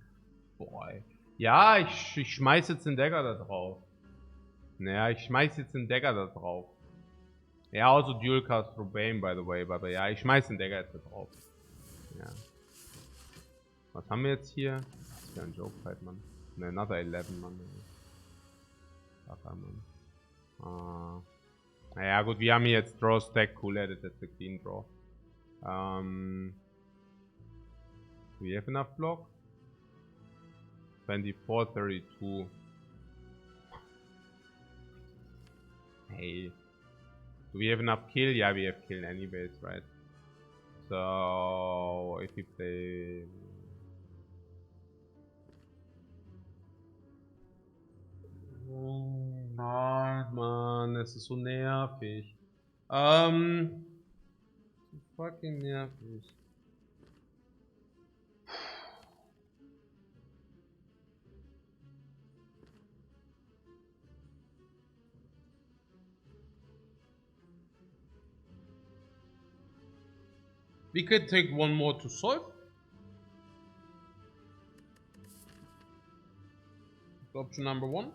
Boah. Ja, ich schmeiß jetzt den Dagger da drauf. Naja, ich schmeiß jetzt den Dagger da drauf. Ja, also Dual Cast through Bane, by the way, aber ja, ich schmeiß den Dagger jetzt da drauf. Ja. Was haben wir jetzt hier? Was ist für ein Joke-Fight, Mann. Ne, another 11, Mann. Naja, gut, wir haben hier jetzt Draw Stack, cool-headed, that's a clean draw. Do we have enough block? 24, 32. Hey. Do we have enough kill? Yeah, we have kill anyways, right? So, if we play... Oh nein, Mann, es ist so nervig. Fucking nervig. We could take one more to solve. Option number 1.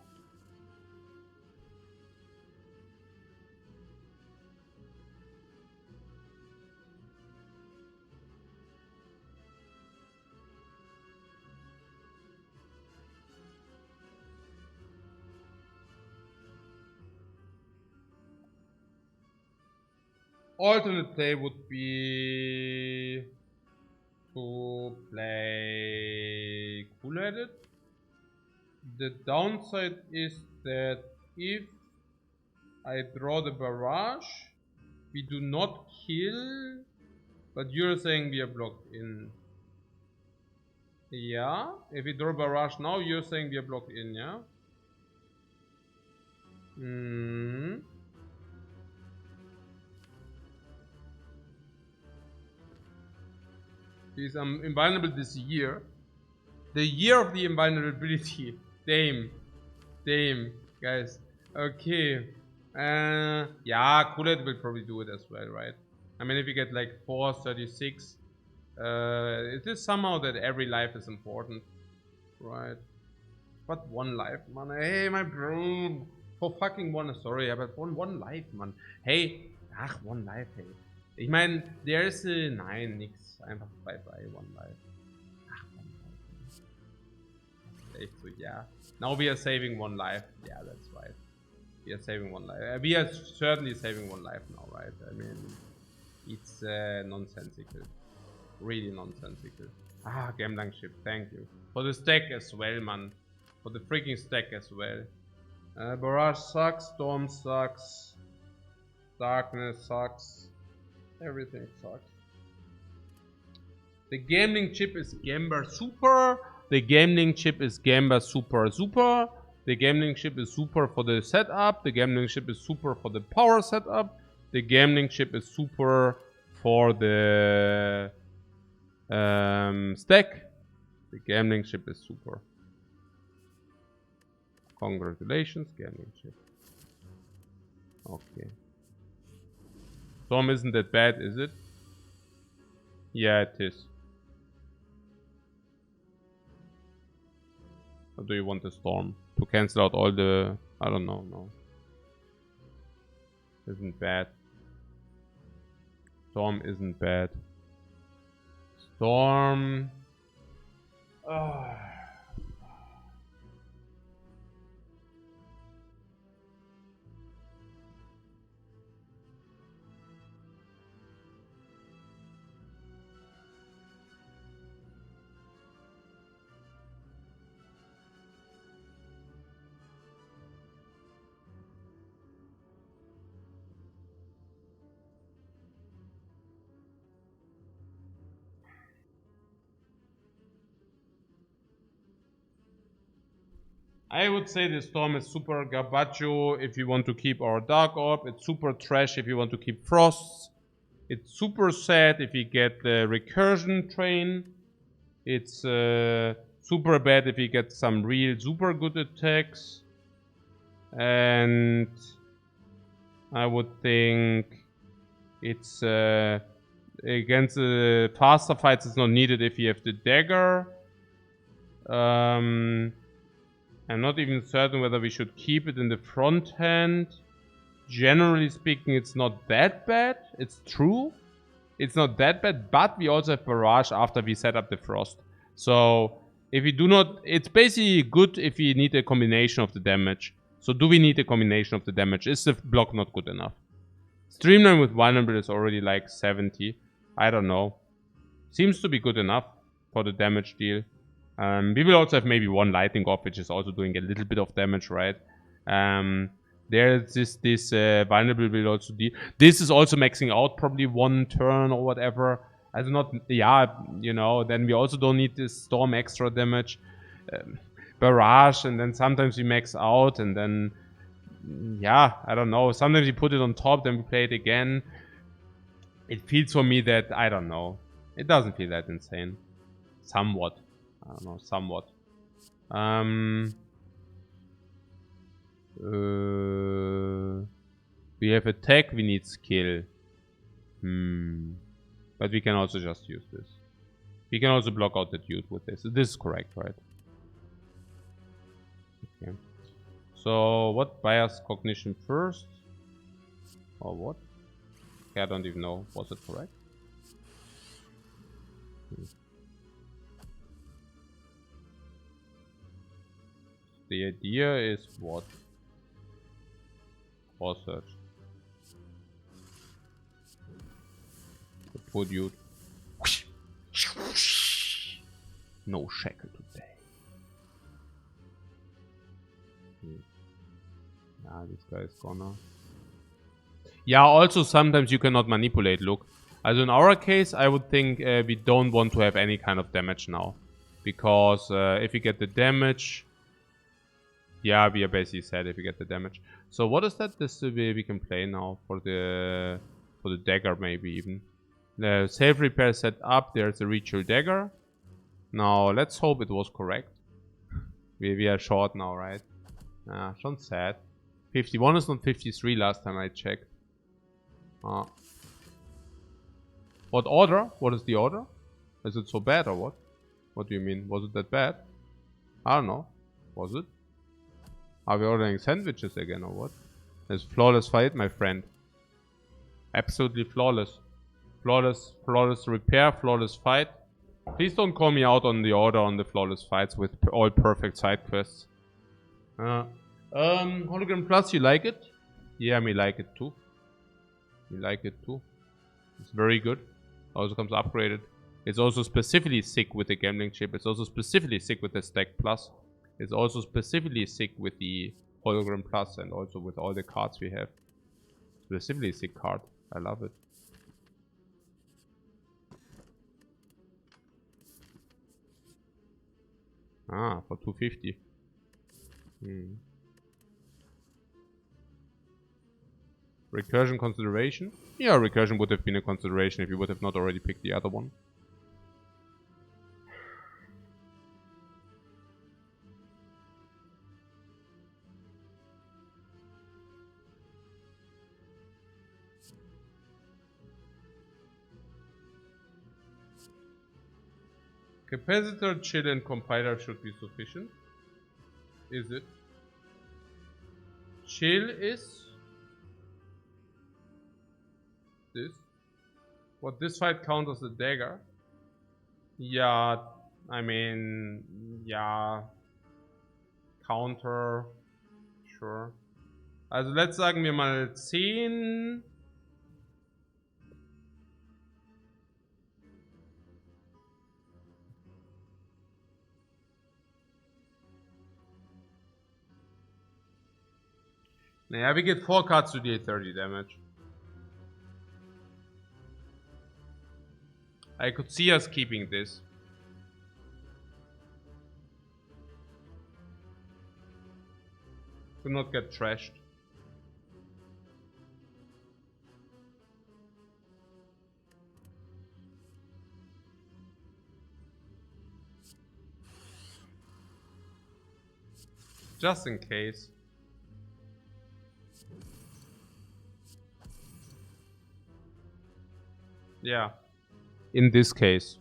Alternate play would be to play cool-headed. The downside is that if I draw the barrage, we do not kill, but you're saying we are blocked in. Yeah, if we draw barrage now, you're saying we are blocked in, yeah? He's invulnerable this year. The year of the invulnerability. Damn, guys. Okay. Yeah, Coolhead will probably do it as well, right? I mean, if you get like 436, it is somehow that every life is important, right? But one life, man. Hey, my bro. For fucking one, sorry, but one life, man. Hey, ach, one life, hey. Ich meine, there's nein, nix. Einfach bye, one life. Ach, one life. Echt so, yeah. Now we are saving one life. Yeah, that's right. We are saving one life. We are certainly saving one life now, right? I mean, it's nonsensical. Really nonsensical. Ah, Gambling Ship, thank you. For the stack as well, man. For the freaking stack as well. Barrage sucks, Storm sucks. Darkness sucks. Everything sucks. The gambling chip is Gamba Super. The gambling chip is Gamba Super. The gambling chip is super for the setup. The gambling chip is super for the power setup. The gambling chip is super for the stack. The gambling chip is super. Congratulations, gambling chip. Okay. Storm isn't that bad, is it? Yeah, it is. Or do you want the storm? To cancel out all the... I don't know, no. Isn't bad. Storm isn't bad. Storm... I would say the storm is super garbaggio if you want to keep our Dark Orb. It's super trash if you want to keep Frosts. It's super sad if you get the Recursion train. It's super bad if we get some real super good attacks. And I would think it's against the faster fights it's not needed if you have the dagger. I'm not even certain whether we should keep it in the front hand. Generally speaking, it's not that bad. It's true. It's not that bad, but we also have barrage after we set up the frost. So if we do not, it's basically good if we need a combination of the damage. So do we need a combination of the damage? Is the block not good enough? Streamline with vulnerable is already like 70. I don't know. Seems to be good enough for the damage deal. We will also have maybe one lightning orb, which is also doing a little bit of damage, right? There's this vulnerable will also deal. This is also maxing out probably one turn or whatever. As not, yeah, you know. Then we also don't need this storm extra damage, barrage, and then sometimes we max out, and then yeah, I don't know. Sometimes we put it on top, then we play it again. It feels for me that I don't know. It doesn't feel that insane. Somewhat. I don't know, somewhat. We have attack, we need skill. But we can also just use this. We can also block out the dude with this. This is correct, right? Okay. So, what bias cognition first? Or what? Okay, I don't even know. Was it correct? The idea is what? Or search. The poor dude. No shackle today. Yeah, this guy is gonna. Yeah, also sometimes you cannot manipulate, look. Also in our case, I would think we don't want to have any kind of damage now. Because if we get the damage... Yeah, we are basically sad if we get the damage. So what is that? This we can play now for the dagger maybe even. The save repair set up, there's a ritual dagger. Now let's hope it was correct. We are short now, right? Schon sad. 51 is not 53 last time I checked. What order? What is the order? Is it so bad or what? What do you mean? Was it that bad? I don't know. Was it? Are we ordering sandwiches again or what? It's flawless fight, my friend. Absolutely flawless. Flawless repair, flawless fight. Please don't call me out on the order on the flawless fights with all perfect side quests. Hologram Plus, you like it? Yeah, me like it too. Me like it too. It's very good. Also comes upgraded. It's also specifically sick with the gambling chip. It's also specifically sick with the stack plus. It's also specifically sick with the hologram plus and also with all the cards we have. Specifically sick card. I love it. For 250. Recursion consideration? Yeah, recursion would have been a consideration if you would have not already picked the other one. Capacitor, chill and compiler should be sufficient. Is it? Chill is this. What, this fight counts as a dagger? Yeah, I mean, ja. Counter. Sure. Also let's sagen wir mal 10. Naja, we get 4 cards to deal 30 damage. I could see us keeping this. To not get trashed. Just in case. Yeah. In this case.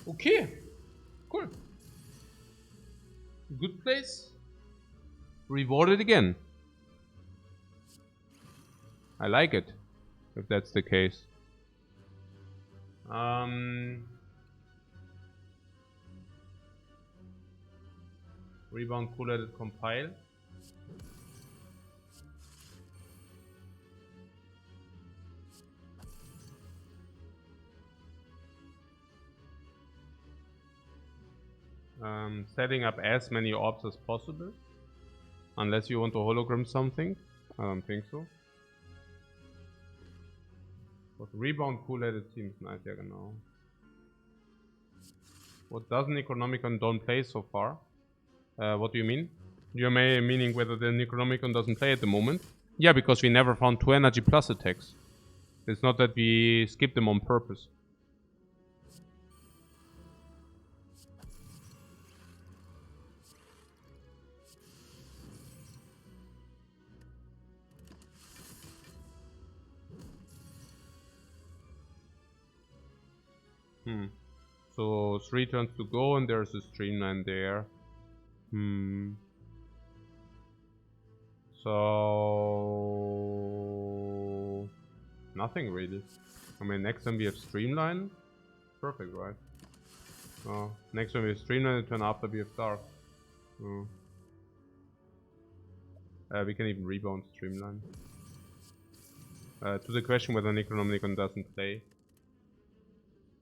Okay. Cool. Good place. Rewarded again. I like it. If that's the case. Rebound, cool, let it compile. Setting up as many orbs as possible. Unless you want to hologram something. I don't think so. But rebound, cool, let it seems nice, yeah, genau. What does Necronomicon don't play so far? What do you mean? You're meaning whether the Necronomicon doesn't play at the moment? Yeah, because we never found 2 energy plus attacks. It's not that we skipped them on purpose. So 3 turns to go and there's a streamline there. So nothing really. I mean, next time we have streamline. Perfect, right? Oh, next time we have streamline, the turn after we have dark. We can even rebound streamline. To the question whether Necronomicon doesn't play.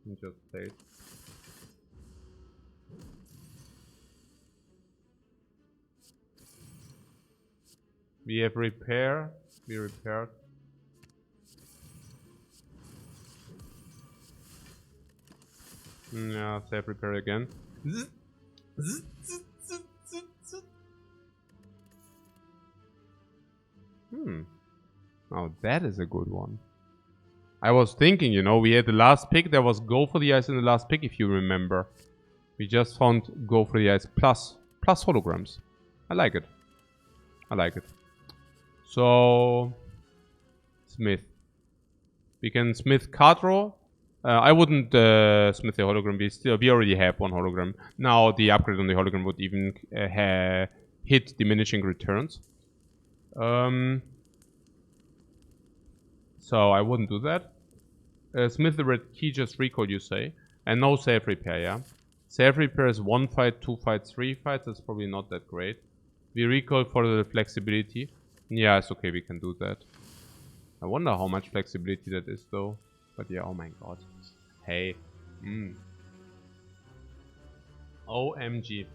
He just played. We have repair. We repaired. Yeah, save repair again. Oh, that is a good one. I was thinking, you know, we had the last pick. There was go for the ice in the last pick, if you remember. We just found go for the ice plus holograms. I like it. I like it. So, Smith. We can Smith card draw. I wouldn't Smith the hologram. We already have 1 hologram. Now the upgrade on the hologram would even hit diminishing returns. So I wouldn't do that. Smith the red key, just recall, you say. And no save repair, yeah? Save repair is 1 fight, 2 fights, 3 fights. That's probably not that great. We recall for the flexibility. Yeah, it's okay, we can do that. I wonder how much flexibility that is though. But yeah, oh my god. Hey. OMG.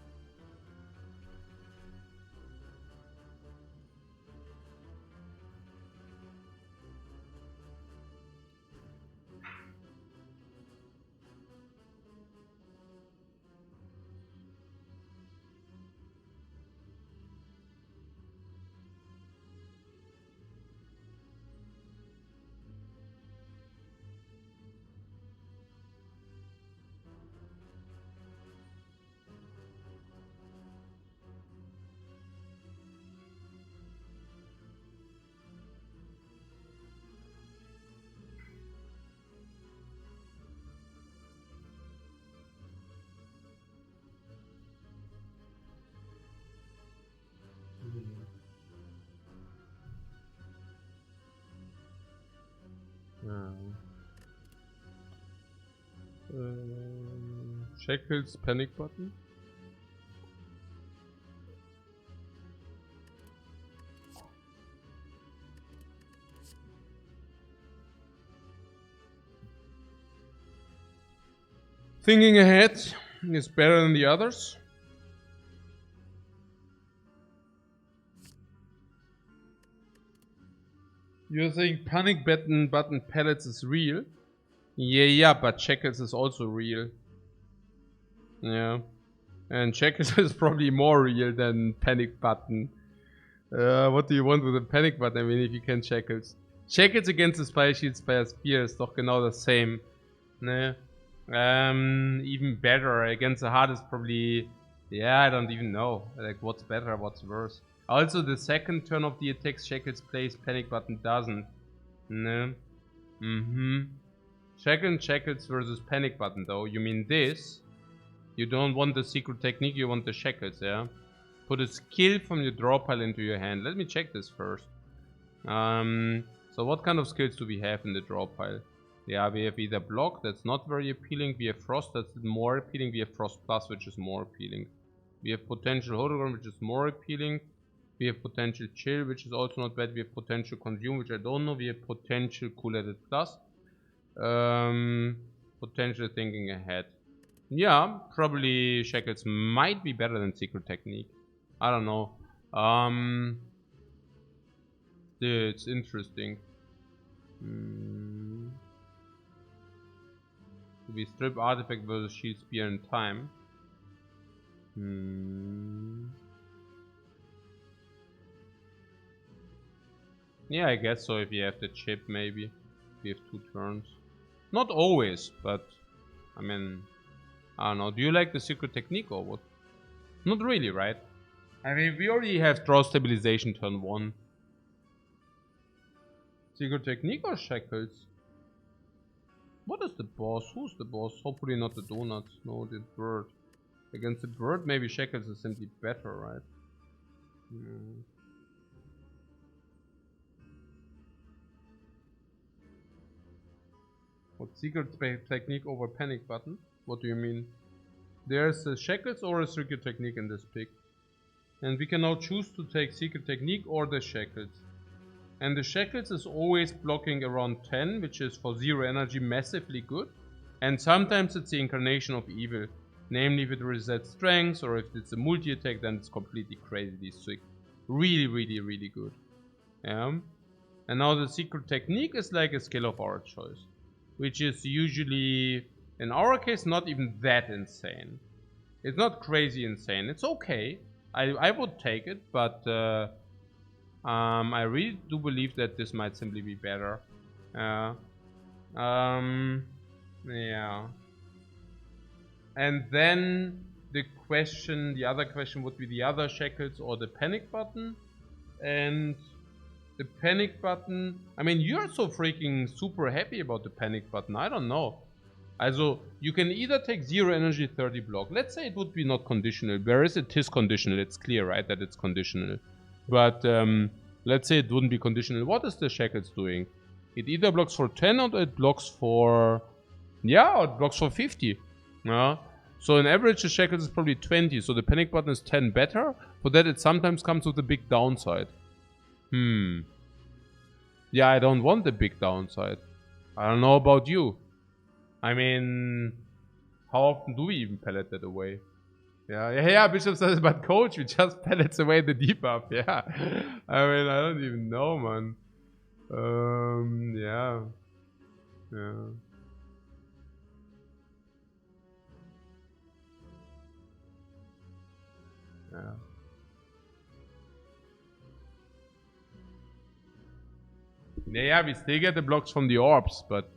Shackles panic button. Thinking ahead is better than the others. You're saying panic button pellets is real? Yeah, but Shackles is also real. Yeah. And Shackles is probably more real than panic button. What do you want with a panic button? I mean, if you can Shackles. Shackles against the Spire Shield, Spire Spear ist doch genau das same. Ne? Even better. Against the hardest probably... Yeah, I don't even know. Like, what's better, what's worse. Also, the second turn of the attack, Shackles plays, panic button doesn't. No. Shackles versus panic button, though. You mean this? You don't want the secret technique, you want the Shackles, yeah? Put a skill from your draw pile into your hand. Let me check this first. So what kind of skills do we have in the draw pile? Yeah, we have either block, that's not very appealing. We have frost, that's more appealing. We have frost plus, which is more appealing. We have potential hologram, which is more appealing. We have potential chill, which is also not bad. We have potential consume, which I don't know. We have potential cool-headed plus. Potential thinking ahead. Yeah, probably Shackles might be better than secret technique. I don't know. It's interesting. We strip artifact versus shield spear in time. Yeah, I guess so. If you have the chip, maybe we have 2 turns. Not always, but I mean, I don't know. Do you like the secret technique or what? Not really, right? I mean, we already have draw stabilization turn 1. Secret technique or Shackles? What is the boss? Who's the boss? Hopefully not the donuts. No, the bird. Against the bird, maybe Shackles is simply better, right? What secret technique over panic button? What do you mean? There's a Shackles or a secret technique in this pick. And we can now choose to take secret technique or the Shackles. And the Shackles is always blocking around 10, which is for 0 energy massively good. And sometimes it's the incarnation of evil. Namely, if it resets strength or if it's a multi-attack, then it's completely crazily sick. Really, really, really good. Yeah. And now the secret technique is like a skill of our choice. Which is usually, in our case, not even that insane. It's not crazy insane. It's okay. I would take it, but I really do believe that this might simply be better. Yeah. And then the other question would be the other Shackles or the panic button. And the panic button, I mean, you're so freaking super happy about the panic button. I don't know. Also, you can either take 0 energy, 30 block. Let's say it would be not conditional. Whereas it is conditional. It's clear, right, that it's conditional. But let's say it wouldn't be conditional. What is the Shackles doing? It either blocks for 10 or it blocks for... Yeah, or it blocks for 50. Yeah. So in average, the Shackles is probably 20. So the panic button is 10 better. For that, it sometimes comes with a big downside. Yeah, I don't want the big downside. I don't know about you. I mean, how often do we even pellet that away? Yeah, Bishop says, but coach, we just pellets away the debuff. Yeah. I mean, I don't even know, man. Yeah. Yeah, we still get the blocks from the orbs, but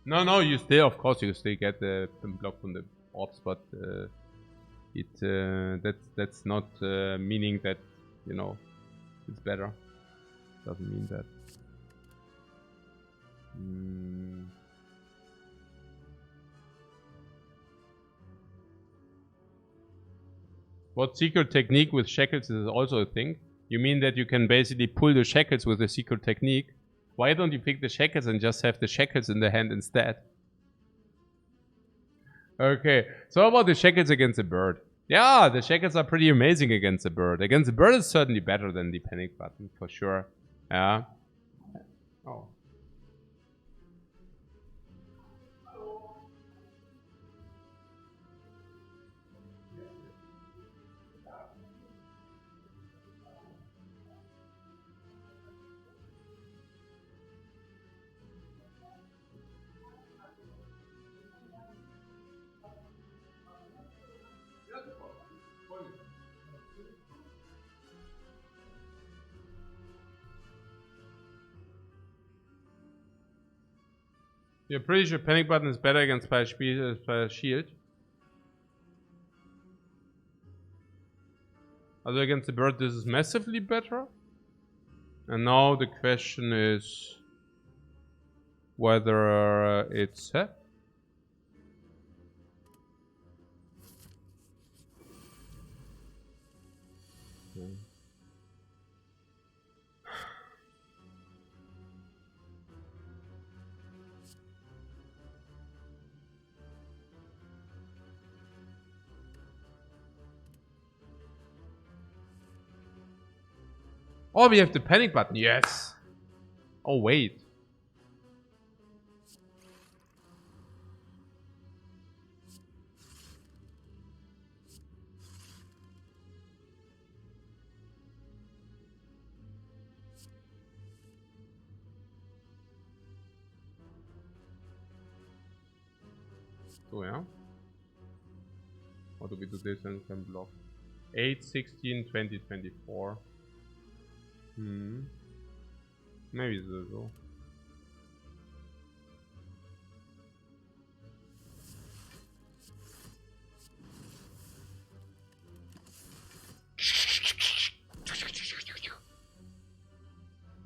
No, you still, of course, you still get the block from the orbs, but that's not meaning that, you know, it's better. Doesn't mean that. What secret technique with Shackles is also a thing? You mean that you can basically pull the Shackles with a secret technique? Why don't you pick the Shackles and just have the Shackles in the hand instead? Okay, so how about the Shackles against the bird? Yeah, the Shackles are pretty amazing against the bird. Against the bird is certainly better than the panic button, for sure. Yeah. Oh. You're pretty sure panic button is better against Spire shield. Also against the bird this is massively better. And now the question is whether it's set. Oh, we have the panic button. Yes. Oh, wait. So, yeah. How do we do this and can block? 8, 16, 20, 24. Maybe so.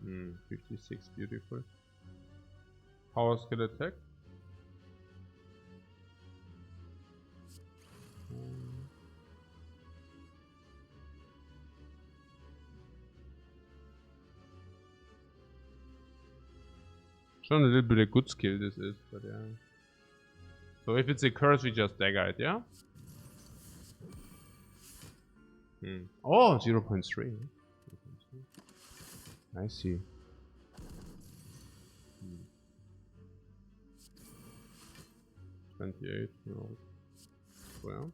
Hmm, 56, beautiful. Power skill attack. Schon a little bit a good skill this is, but yeah. So if it's a curse, we just dagger it, yeah? Oh, 0.3. I see. 28, no. Well.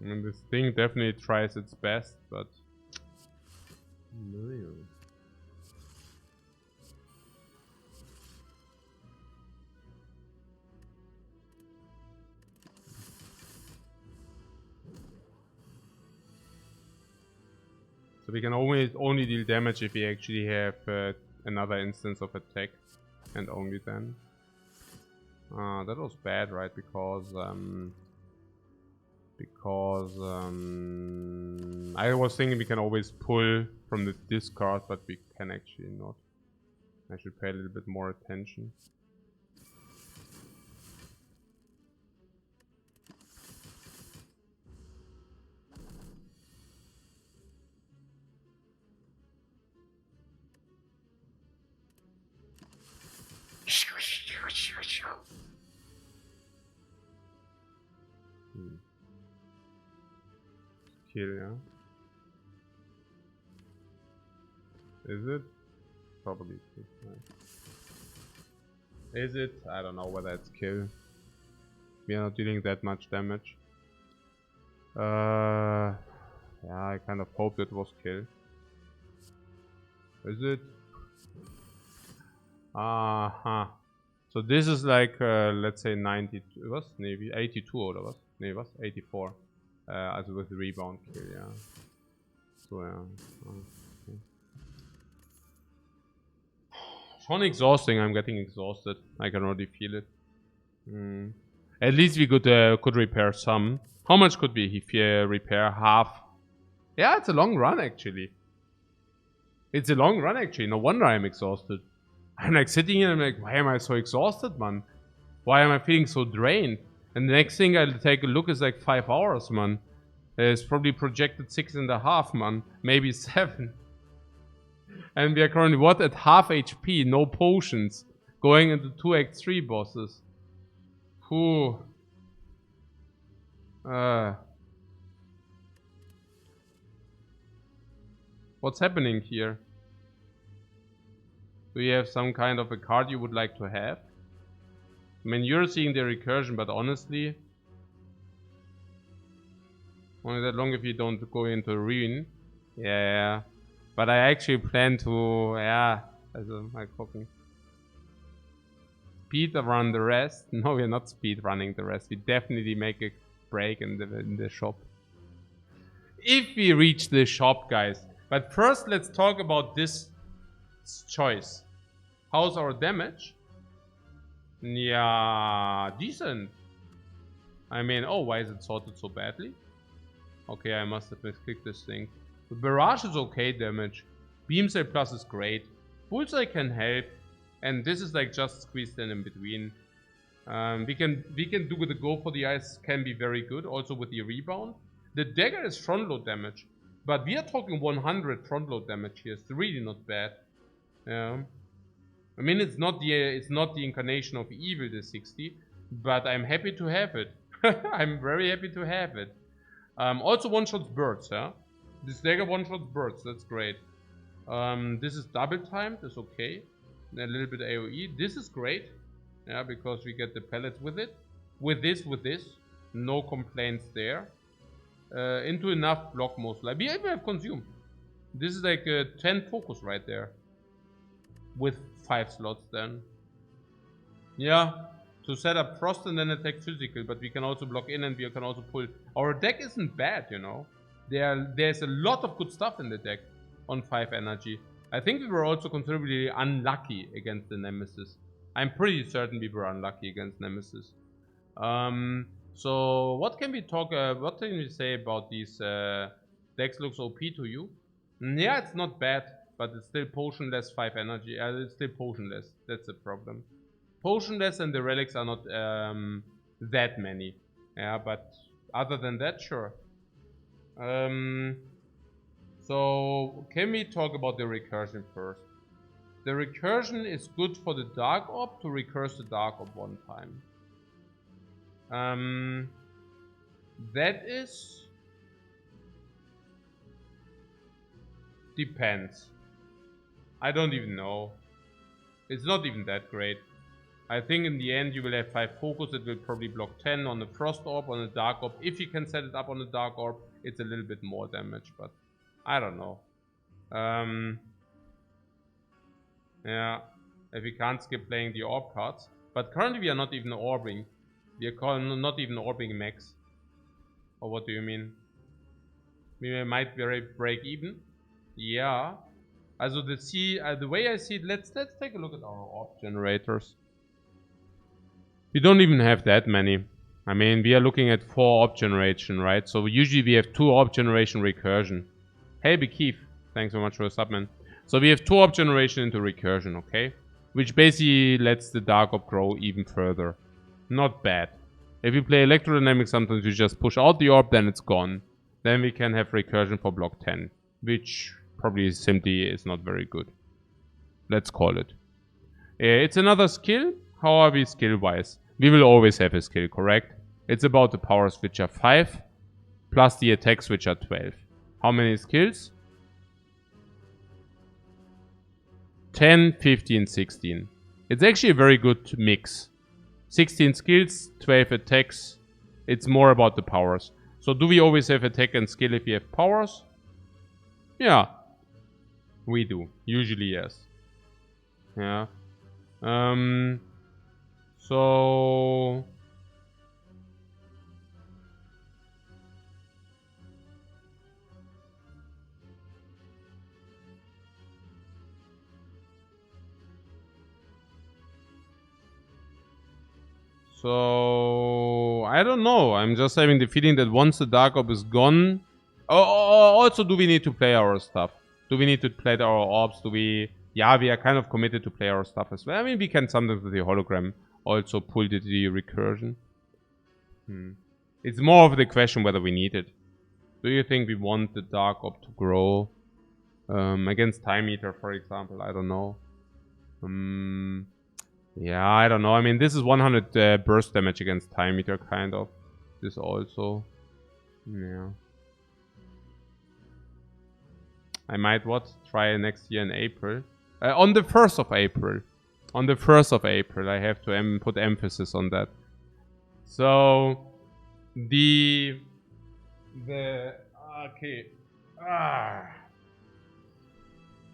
I mean, this thing definitely tries its best, but no. So we can only deal damage if we actually have another instance of attack, and only then. That was bad, right? Because I was thinking we can always pull from the discard, but we can actually not. I should pay a little bit more attention. Kill, yeah. Is it? Probably. Is it? I don't know whether it's kill. We are not dealing that much damage. Yeah, I kind of hoped it was kill. Is it? So this is like, let's say 92, was? Maybe 82 oder was? Nee, was? 84. Also with the rebound kill, yeah. So, yeah. Okay. Schon exhausting, I'm getting exhausted. I can already feel it. At least we could repair some. How much could we repair? Half. Yeah, it's a long run actually. It's a long run actually. No wonder I'm exhausted. I'm like sitting here and I'm like, why am I so exhausted, man? Why am I feeling so drained? And the next thing I'll take a look is like 5 hours, man. It's probably projected 6.5, man. Maybe 7. And we are currently what? At half HP, no potions. Going into 2 Act 3 bosses. Whew. What's happening here? Do you have some kind of a card you would like to have? I mean, you're seeing the recursion, but honestly, only that long if you don't go into ruin. Yeah. But I actually plan to, yeah, also mal gucken. Speed run the rest. No, we're not speed running the rest. We definitely make a break in the shop. If we reach the shop, guys. But first, let's talk about this choice. How's our damage? Yeah, decent. I mean, oh, why is it sorted so badly? Okay, I must have misclicked this thing. The barrage is okay damage. Beam Cell Plus is great. Bullseye can help. And this is like just squeezed in between. We can do the go for the ice, can be very good. Also with the rebound. The dagger is front load damage. But we are talking 100 front load damage here. It's really not bad. Yeah. I mean, it's not the incarnation of evil, the 60, but I'm happy to have it. I'm very happy to have it. Also one-shots birds, yeah? This dagger one-shots birds, that's great. This is double timed, that's okay. A little bit AoE. This is great, yeah, because we get the pellets with it. With this, no complaints there. Into enough block most likely. We even have consumed. This is like a 10 focus right there. With 5 slots then. Yeah, to set up frost and then attack physical, but we can also block in and we can also pull. Our deck isn't bad, you know. There's a lot of good stuff in the deck on 5 energy. I think we were also considerably unlucky against the Nemesis. I'm pretty certain we were unlucky against Nemesis. So what can we say about these decks? Looks OP to you? Yeah, it's not bad, but it's still potionless 5 energy. It's still potionless. That's the problem. Potionless and the relics are not that many. Yeah, but other than that, sure. So can we talk about the recursion first? The recursion is good for the Dark Orb to recurse the Dark Orb one time. That is... depends. I don't even know. It's not even that great. I think in the end you will have 5 focus. It will probably block 10 on the Frost Orb, on the Dark Orb. If you can set it up on the Dark Orb, it's a little bit more damage, but I don't know. Yeah, if we can't skip playing the Orb cards. But currently we are not even orbing. We are not even orbing max. Or what do you mean? We might break even. Yeah. Also the way I see it, let's take a look at our orb generators. We don't even have that many. I mean, we are looking at 4 orb generation, right? So usually we have 2 orb generation recursion. Hey, Bekeef, thanks so much for the sub, man. So we have 2 orb generation into recursion, okay? Which basically lets the Dark Orb grow even further. Not bad. If you play Electrodynamics, sometimes you just push out the orb, then it's gone. Then we can have recursion for block 10. Which probably simply is not very good. Let's call it. It's another skill. How are we skill-wise? We will always have a skill, correct? It's about the powers which are 5. Plus the attacks which are 12. How many skills? 10, 15, 16. It's actually a very good mix. 16 skills, 12 attacks. It's more about the powers. So do we always have attack and skill if we have powers? Yeah. We do. Usually yes. Yeah. So... So, I don't know. I'm just having the feeling that once the Dark Orb is gone... also, do we need to play our stuff? Do we need to play our orbs? Do we... Yeah, we are kind of committed to play our stuff as well. I mean, we can sometimes with the hologram also pull the recursion. It's more of the question whether we need it. Do you think we want the Dark Orb to grow? Against Time Eater, for example. I don't know. Yeah, I don't know. I mean, this is 100 burst damage against Time Eater, kind of. This also. Yeah. I might, try next year in April. On the 1st of April. On the 1st of April. I have to put emphasis on that. So, okay.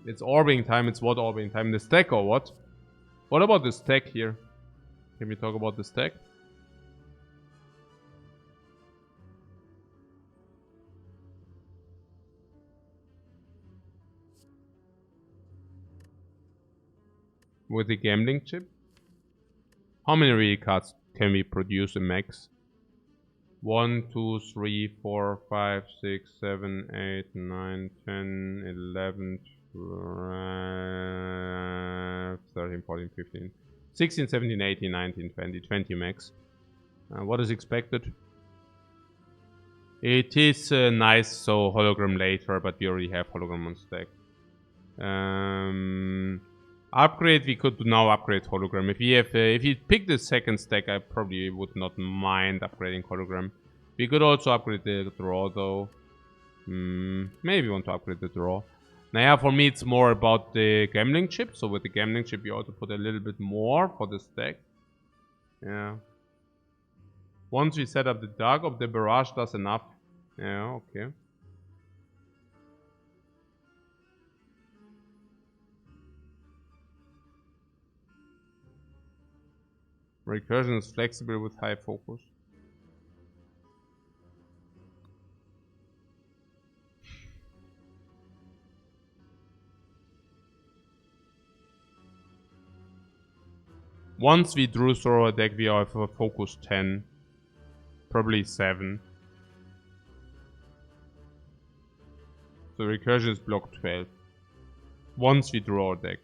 It's orbing time. It's what orbing time? The stack or what? What about the stack here? Can we talk about the stack? with the gambling chip. How many real cards can we produce in max? 1, 2, 3, 4, 5, 6, 7, 8, 9, 10, 11, 12, 13, 14, 15, 16, 17, 18, 19, 20, 20 max. What is expected? It is nice, so hologram later, but we already have hologram on stack. Upgrade, we could now upgrade hologram. If you pick the second stack, I probably would not mind upgrading hologram. We could also upgrade the draw though. Maybe want to upgrade the draw. Now yeah, for me it's more about the gambling chip. So with the gambling chip you also put a little bit more for the stack. Yeah. Once we set up the dark of the barrage does enough. Yeah, okay. Recursion is flexible with high focus. Once we drew through a deck, we have a focus 10. Probably 7. So recursion is block 12. Once we draw a deck.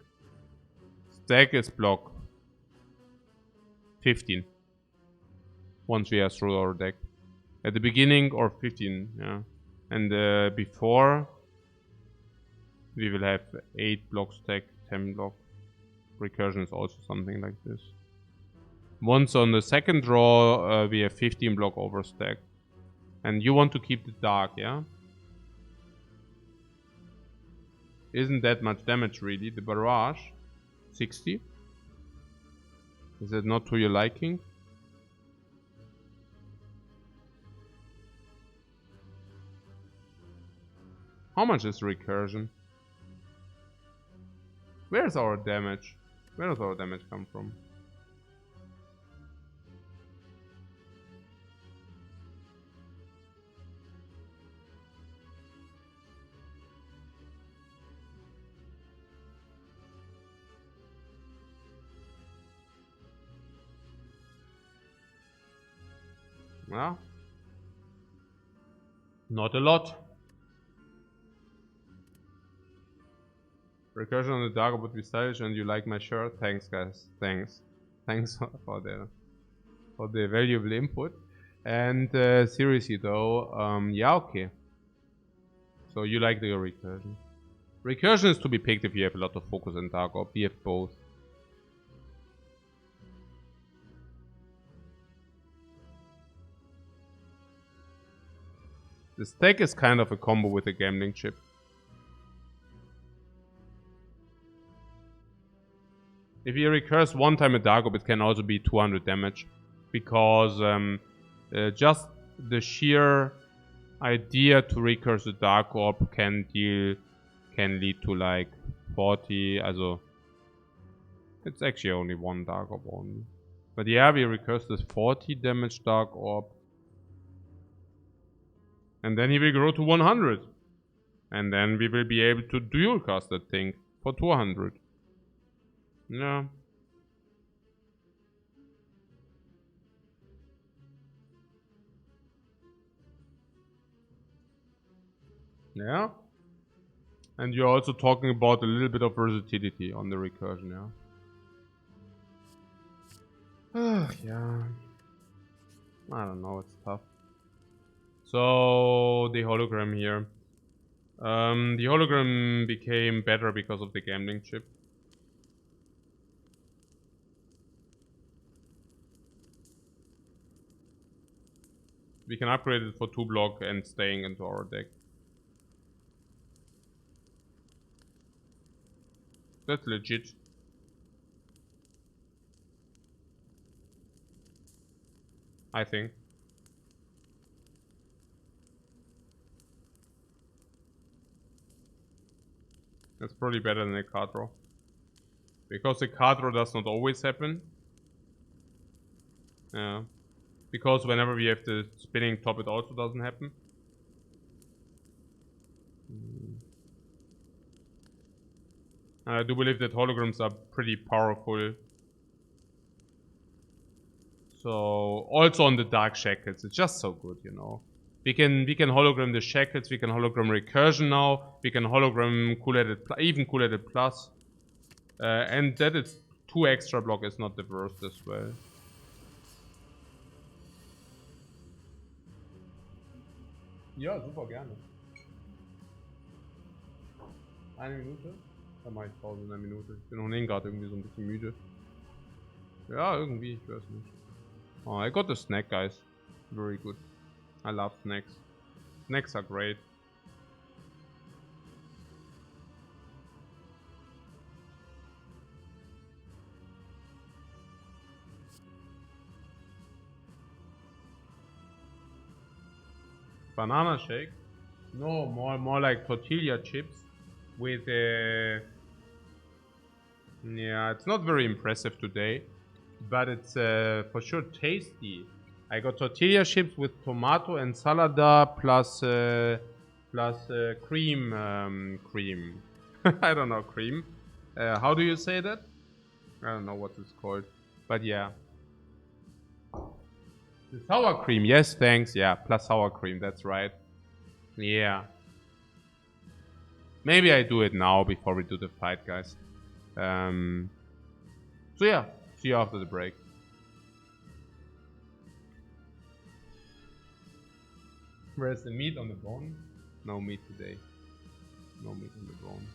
Stack is block 15. Once we are through our deck. At the beginning or 15, yeah. And before we will have 8 block stack, 10 block. Recursion is also something like this. Once on the second draw we have 15 block overstack. And you want to keep the dark, yeah? Isn't that much damage really? The barrage 60. Is it not to your liking? How much is recursion? Where's our damage? Where does our damage come from? Well, not a lot. Recursion on the dark would be stylish, and you like my shirt. Thanks, guys. Thanks for the valuable input. And seriously though, yeah, okay. So you like the recursion. Recursion is to be picked if you have a lot of focus and dark orb. We have both. The stack is kind of a combo with the gambling chip. If you recurse one time a dark orb, it can also be 200 damage. Because just the sheer idea to recurse a dark orb can lead to like 40. Also, it's actually only one dark orb only. But yeah, we recurse this 40 damage dark orb. And then he will grow to 100. And then we will be able to dual cast that thing for 200. Yeah. Yeah. And you're also talking about a little bit of versatility on the recursion, yeah. Yeah. I don't know, it's tough. So, the hologram here. The hologram became better because of the gambling chip. We can upgrade it for 2 block and staying into our deck. That's legit. I think. That's probably better than a card draw. Because the card draw does not always happen. Yeah. Because whenever we have the spinning top, it also doesn't happen. And I do believe that holograms are pretty powerful. So also on the dark shackles, it's just so good, you know. We can hologram the shackles, we can hologram recursion now, we can hologram even cool-headed plus. And that is 2 extra block is not the worst as well. Ja, super gerne. Eine Minute? Dann mache ich Pause in einer Minute. Ich bin ohnehin gerade irgendwie so ein bisschen müde. Ja, irgendwie, ich weiß nicht. Oh, I got a snack, guys. Very good. I love snacks. Snacks are great. Banana shake? No, more like tortilla chips with yeah, it's not very impressive today, but it's for sure tasty. I got tortilla chips with tomato and salada plus cream. I don't know, cream. How do you say that? I don't know what it's called, but yeah. The sour cream, yes, thanks. Yeah, plus sour cream, that's right. Yeah. Maybe I do it now before we do the fight, guys. So yeah, see you after the break. Where's the meat on the bone? No meat today. No meat on the bone.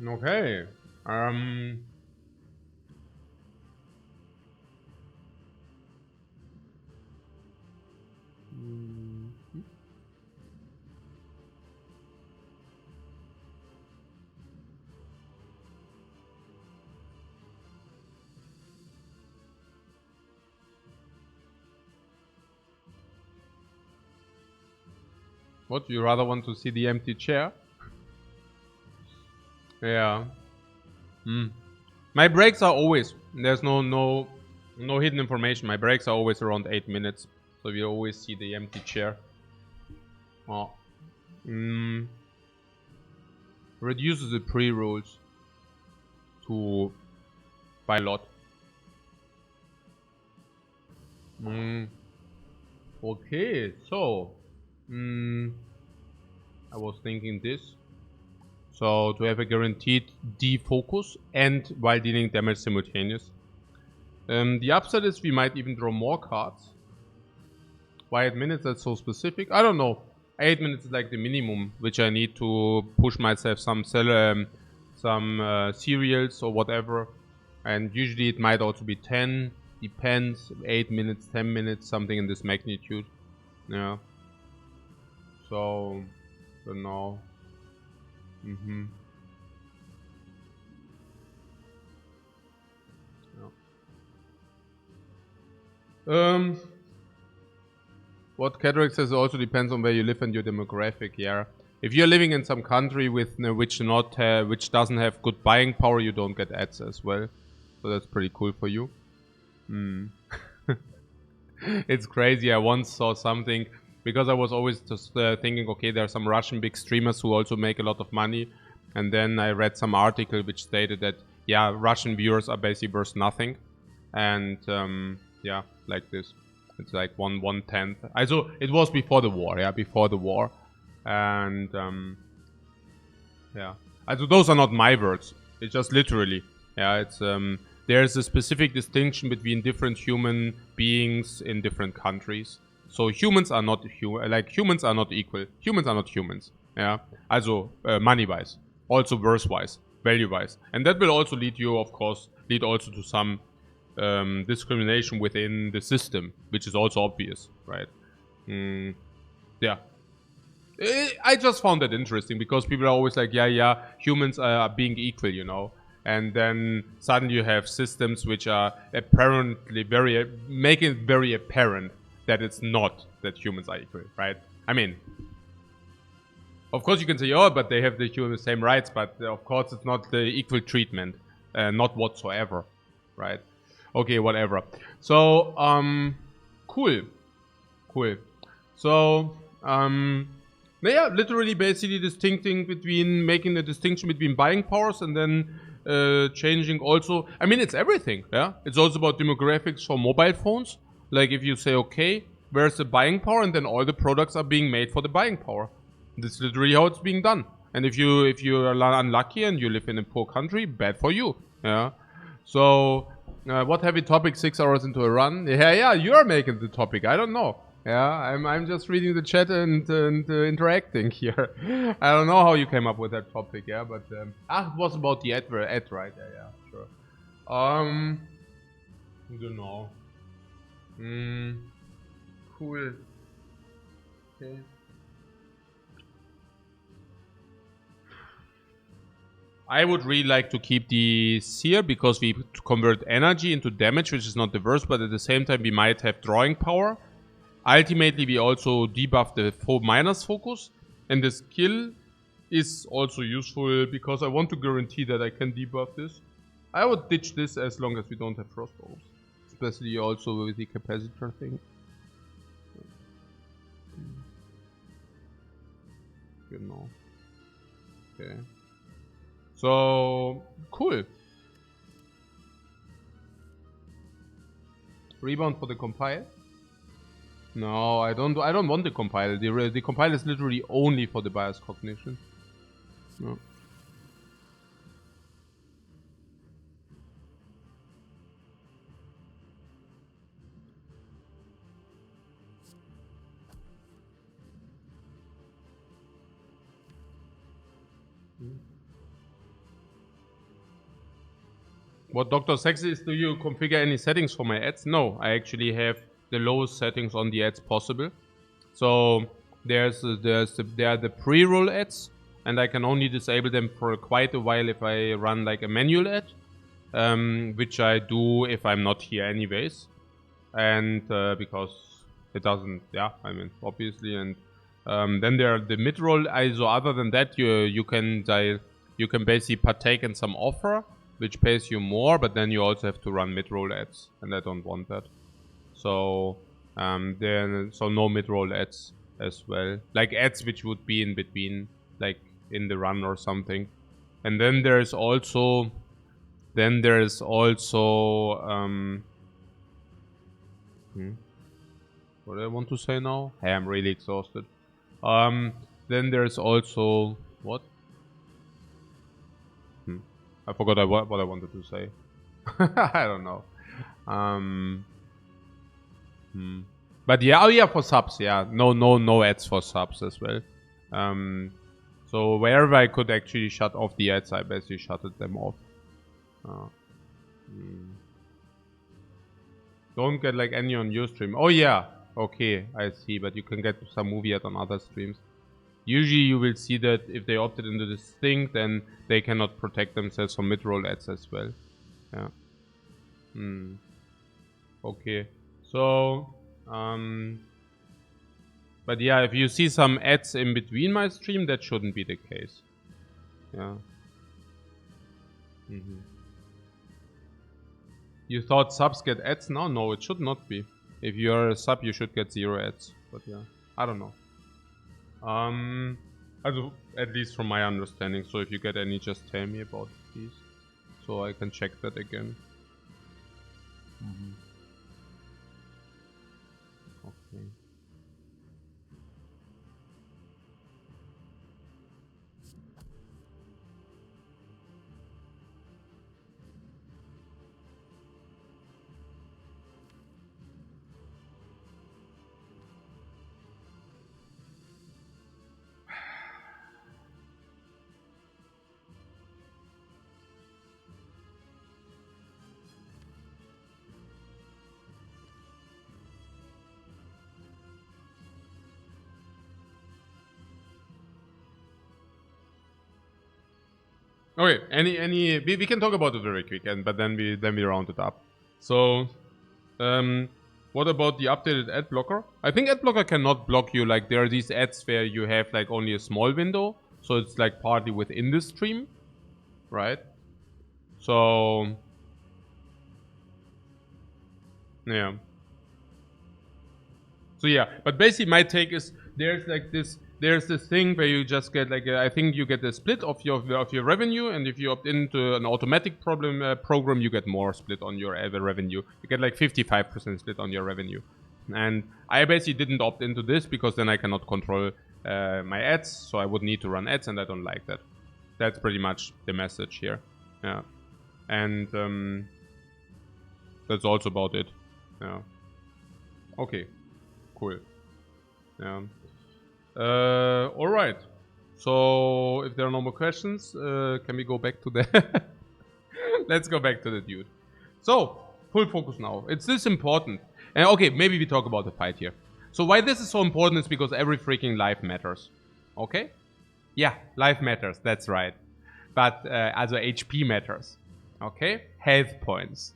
Okay. What, do you rather want to see the empty chair? Yeah. My breaks are always, there's no hidden information. My breaks are always around 8 minutes. So you always see the empty chair. Oh. Reduces the pre-rolls to by a lot. Okay, so I was thinking this. So to have a guaranteed defocus and while dealing damage simultaneous. The upside is we might even draw more cards. Why 8 minutes? That's so specific. I don't know. 8 minutes is like the minimum which I need to push myself some cereals or whatever. And usually it might also be 10. Depends. 8 minutes, 10 minutes, something in this magnitude. Yeah. So, don't know. Yeah. What Kedrick says also depends on where you live and your demographic. Yeah. If you're living in some country with which doesn't have good buying power, you don't get ads as well. So that's pretty cool for you. It's crazy. I once saw something because I was always just thinking, okay, there are some Russian big streamers who also make a lot of money. And then I read some article which stated that, yeah, Russian viewers are basically worth nothing. And yeah, like this. It's like 1/10. Also, it was before the war, yeah, before the war. And yeah. Also, those are not my words. It's just literally. Yeah, it's there's a specific distinction between different human beings in different countries. So humans are not humans are not equal. Humans are not humans. Yeah. Also money-wise, also verse-wise, value-wise, and that will also lead you, of course, also to some discrimination within the system, which is also obvious, right? Yeah. I just found that interesting because people are always like, yeah, humans are being equal, you know. And then suddenly you have systems which are apparently making it very apparent that it's not that humans are equal, right? I mean, of course you can say, oh, but they have the same rights, but of course it's not the equal treatment, not whatsoever, right? Okay, whatever. So, cool. So, yeah, literally basically making the distinction between buying powers and then changing also. I mean, it's everything, yeah? It's also about demographics for mobile phones. Like if you say, okay, where's the buying power? And then all the products are being made for the buying power. This is literally how it's being done. And if you are unlucky and you live in a poor country, bad for you, yeah? So, what heavy topic 6 hours into a run? Yeah, you're making the topic. I don't know. Yeah, I'm just reading the chat and interacting here. I don't know how you came up with that topic, yeah, but it was about the ad, right? Yeah, sure. I don't know. Cool. Okay. I would really like to keep the Seer because we convert energy into damage, which is not the worst, but at the same time we might have drawing power. Ultimately, we also debuff the minus focus, and the skill is also useful because I want to guarantee that I can debuff this. I would ditch this as long as we don't have frost bombs, especially also with the capacitor thing. You know. Okay. So cool. Rebound for the compile. No, I don't want the compile. The compile is literally only for the bias cognition. No. What Dr. Sexy is, do you configure any settings for my ads? No, I actually have the lowest settings on the ads possible. So there are the pre-roll ads, and I can only disable them for quite a while if I run like a manual ad, which I do if I'm not here anyways, and because it doesn't, yeah, I mean obviously, and then there are the mid-roll. So other than that, you can basically partake in some offer which pays you more, but then you also have to run mid-roll ads, and I don't want that. So no mid-roll ads as well, like ads which would be in between, like in the run or something. And then there's also what do I want to say now? Hey, I'm really exhausted. Then there's also what? I forgot what I wanted to say. I don't know. But yeah, oh yeah, for subs, yeah. No ads for subs as well. So wherever I could actually shut off the ads, I basically shutted them off. Don't get like any on your stream. Oh yeah, okay, I see. But you can get some movie ad on other streams. Usually you will see that if they opted into this thing, then they cannot protect themselves from mid-roll ads as well. Yeah. Okay. So, but yeah, if you see some ads in between my stream, that shouldn't be the case. Yeah. You thought subs get ads now? No, it should not be. If you're a sub, you should get 0 ads. But yeah, I don't know. At least from my understanding. So if you get any, just tell me about it, please, so I can check that again. Okay. Okay, we can talk about it very quick, but then we round it up. So, what about the updated ad blocker? I think ad blocker cannot block you. Like there are these ads where you have like only a small window, so it's like partly within the stream, right? So, yeah. So yeah, but basically my take is there's this thing where you just get like I think you get a split of your revenue, and if you opt into an automatic program, you get more split on your revenue. You get like 55% split on your revenue, and I basically didn't opt into this because then I cannot control my ads, so I would need to run ads, and I don't like that. That's pretty much the message here. Yeah, and that's also about it. Yeah. Okay. Cool. Yeah. All right. So if there are no more questions, can we go back to the? Let's go back to the dude. So full focus now. It's this important. And okay, maybe we talk about the fight here. So why this is so important is because every freaking life matters. Okay? Yeah, life matters. That's right. But also HP matters. Okay? Health points.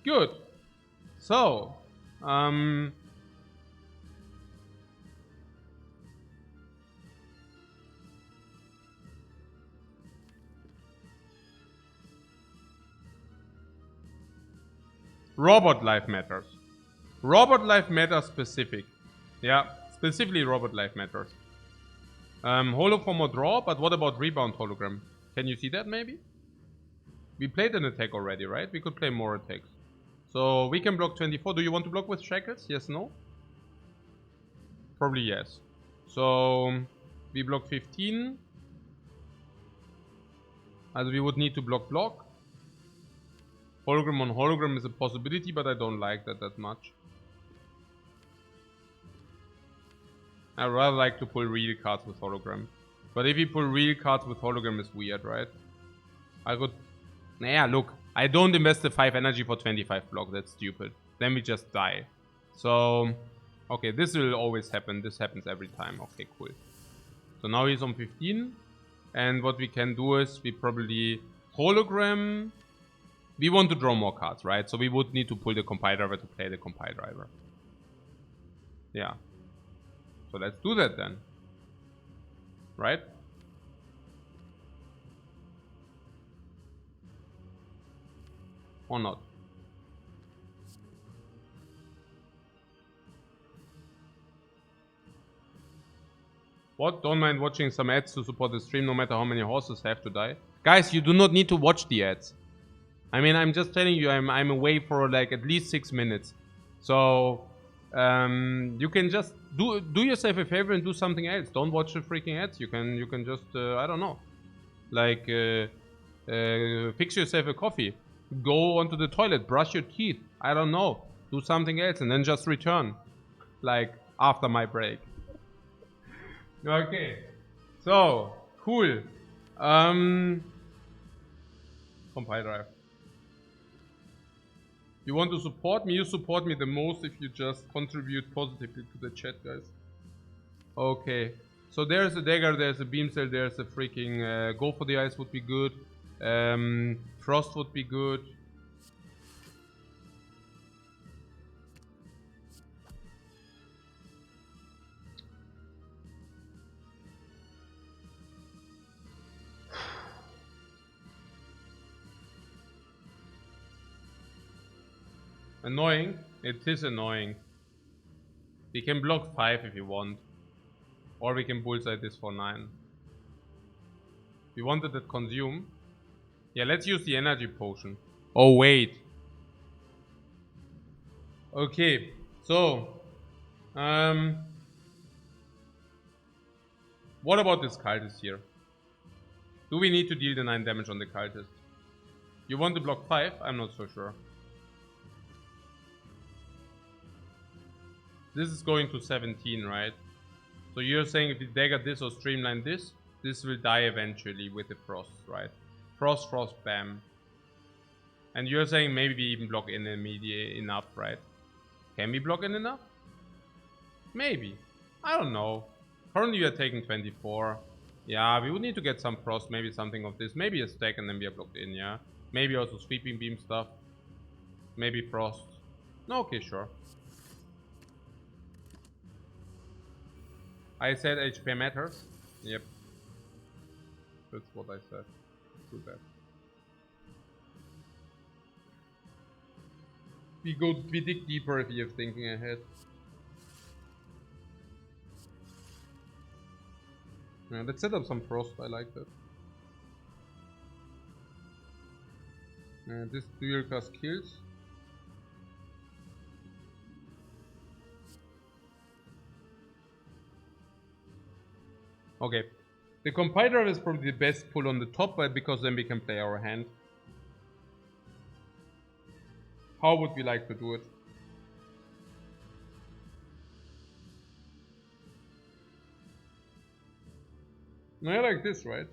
Good. So, robot life matters. Robot life matters specific. Yeah, specifically robot life matters. Holoform or draw, but what about rebound hologram? Can you see that maybe? We played an attack already, right? We could play more attacks. So we can block 24. Do you want to block with shackles? Yes, no? Probably yes. So we block 15. As we would need to block. Hologram on hologram is a possibility, but I don't like that much. I rather like to pull real cards with hologram. But if you pull real cards with hologram, it's weird, right? I could... Nah, look. I don't invest the 5 energy for 25 block. That's stupid. Then we just die. So, okay, this will always happen. This happens every time. Okay, cool. So now he's on 15. And what we can do is we probably hologram. We want to draw more cards, right? So we would need to pull the compile driver to play the compile driver. Yeah. So let's do that then. Right? Or not? What? Don't mind watching some ads to support the stream no matter how many horses have to die. Guys, you do not need to watch the ads. I mean, I'm just telling you, I'm away for like at least 6 minutes. So, you can just do yourself a favor and do something else. Don't watch the freaking ads. You can just, I don't know. Like, fix yourself a coffee. Go onto the toilet, brush your teeth. I don't know. Do something else and then just return. Like, after my break. Okay. So, cool. Compile drive. You want to support me? You support me the most if you just contribute positively to the chat, guys. Okay. So there's a dagger, there's a beam cell, there's a freaking go for the ice would be good. Frost would be good. Annoying. It is annoying. We can block 5 if you want. Or we can bullseye this for 9. We wanted that consume. Yeah, let's use the energy potion. Oh, wait. Okay. So. What about this cultist here? Do we need to deal the 9 damage on the cultist? You want to block 5? I'm not so sure. This is going to 17, right? So you're saying if we dagger this or streamline this, this will die eventually with the frost, right? Frost, bam. And you're saying maybe we even block in immediate enough, right? Can we block in enough? Maybe. I don't know. Currently we are taking 24. Yeah, we would need to get some frost, maybe something of this. Maybe a stack and then we are blocked in, yeah? Maybe also sweeping beam stuff. Maybe frost. No, okay, sure. I said HP matters. Yep. That's what I said. Do that. We dig deeper if you're thinking ahead. Yeah, let's set up some frost. I like that. This dual cast kills. Okay. The compiler is probably the best pull on the top, but because then we can play our hand. How would we like to do it? No, like this, right?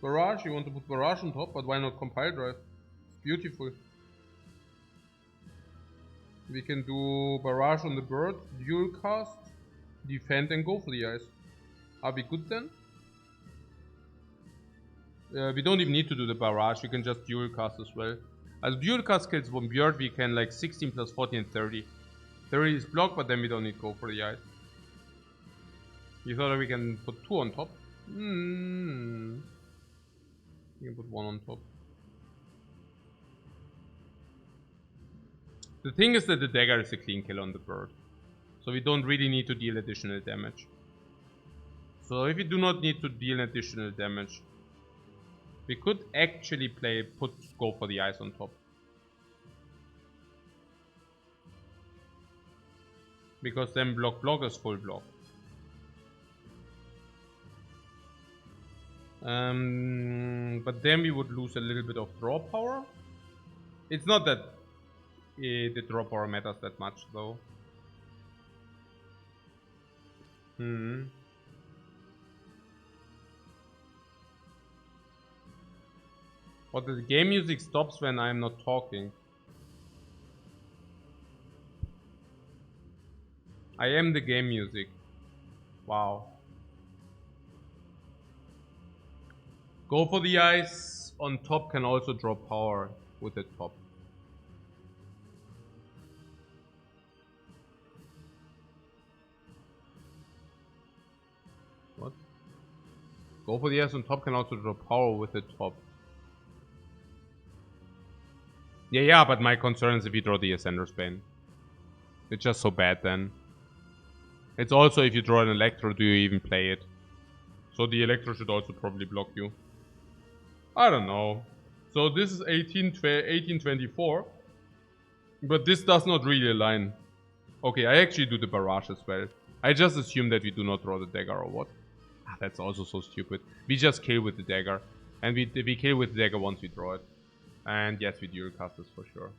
Barrage, you want to put barrage on top, but why not compile drive? It's beautiful. We can do barrage on the bird, dual cast, defend and go for the ice. Are we good then? We don't even need to do the barrage, we can just dual cast as well. As dual cast kills one bird, we can like 16 plus 40 and 30. 30 is blocked, but then we don't need to go for the ice. You thought that we can put 2 on top? We can put 1 on top. The thing is that the dagger is a clean kill on the bird. So we don't really need to deal additional damage. So if we do not need to deal additional damage, we could actually go for the ice on top. Because then block is full block. But then we would lose a little bit of draw power. It's not that the draw power matters that much though. But the game music stops when I'm not talking. I am the game music. Wow. Go for the ice. On top can also draw power with the top. What? Go for the ice on top can also draw power with the top. Yeah, but my concern is if you draw the Ascender's Bane. It's just so bad then. It's also if you draw an Electro, do you even play it? So the Electro should also probably block you. I don't know. So this is 1824. But this does not really align. Okay, I actually do the barrage as well. I just assume that we do not draw the dagger or what? Ah, that's also so stupid. We just kill with the dagger. And we kill with the dagger once we draw it. And yes, we dual cast this for sure.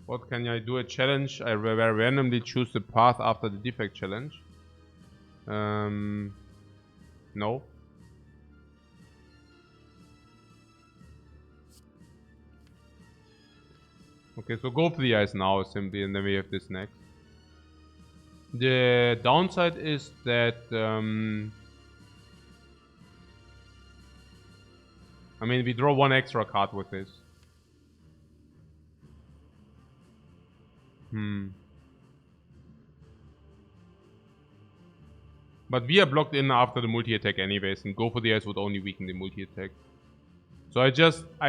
What can I do? A challenge? I randomly choose the path after the defect challenge. No. Okay, so go for the ice now simply, and then we have this next. The downside is that I mean, we draw one extra card with this. But we are blocked in after the multi-attack anyways, and go for the ice would only weaken the multi-attack. So I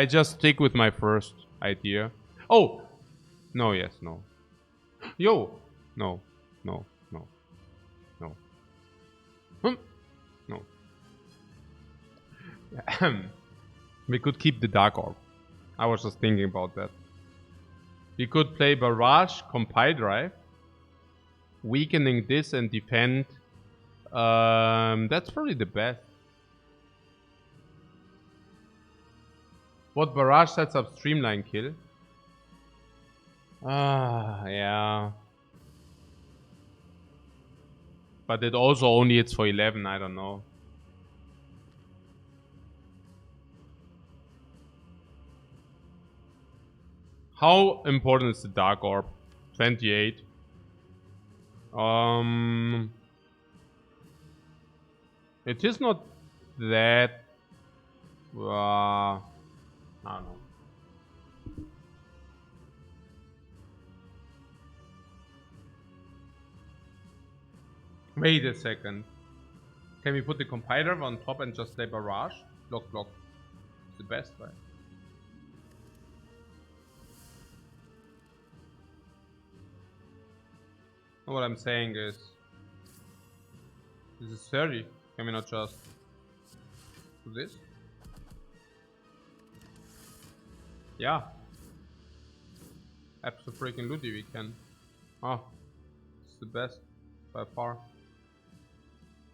just stick with my first idea. Oh! No, yes, no. Yo! No, no, no, no. No. We could keep the Dark Orb. I was just thinking about that. We could play Barrage, Compile Drive, weakening this and defend. That's probably the best. What Barrage sets up Streamline Kill? Yeah. But it also only hits for 11, I don't know. How important is the Dark Orb? 28. It is not that... I don't know. Wait a second. Can we put the compiler on top and just play Barrage? Block, block. It's the best, right? What I'm saying is... This is 30. Can we not just do this? Yeah. Absolutely we can. Oh. It's the best by far.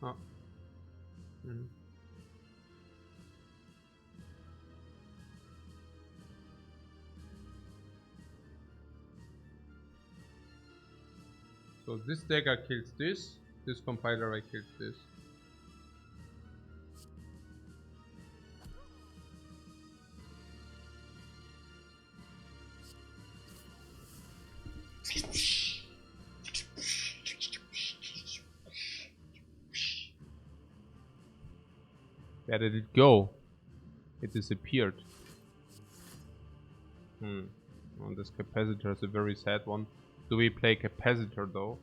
Oh. So this dagger kills this compiler kills this. Where did it go? It disappeared. Oh, this capacitor is a very sad one. Do we play capacitor though?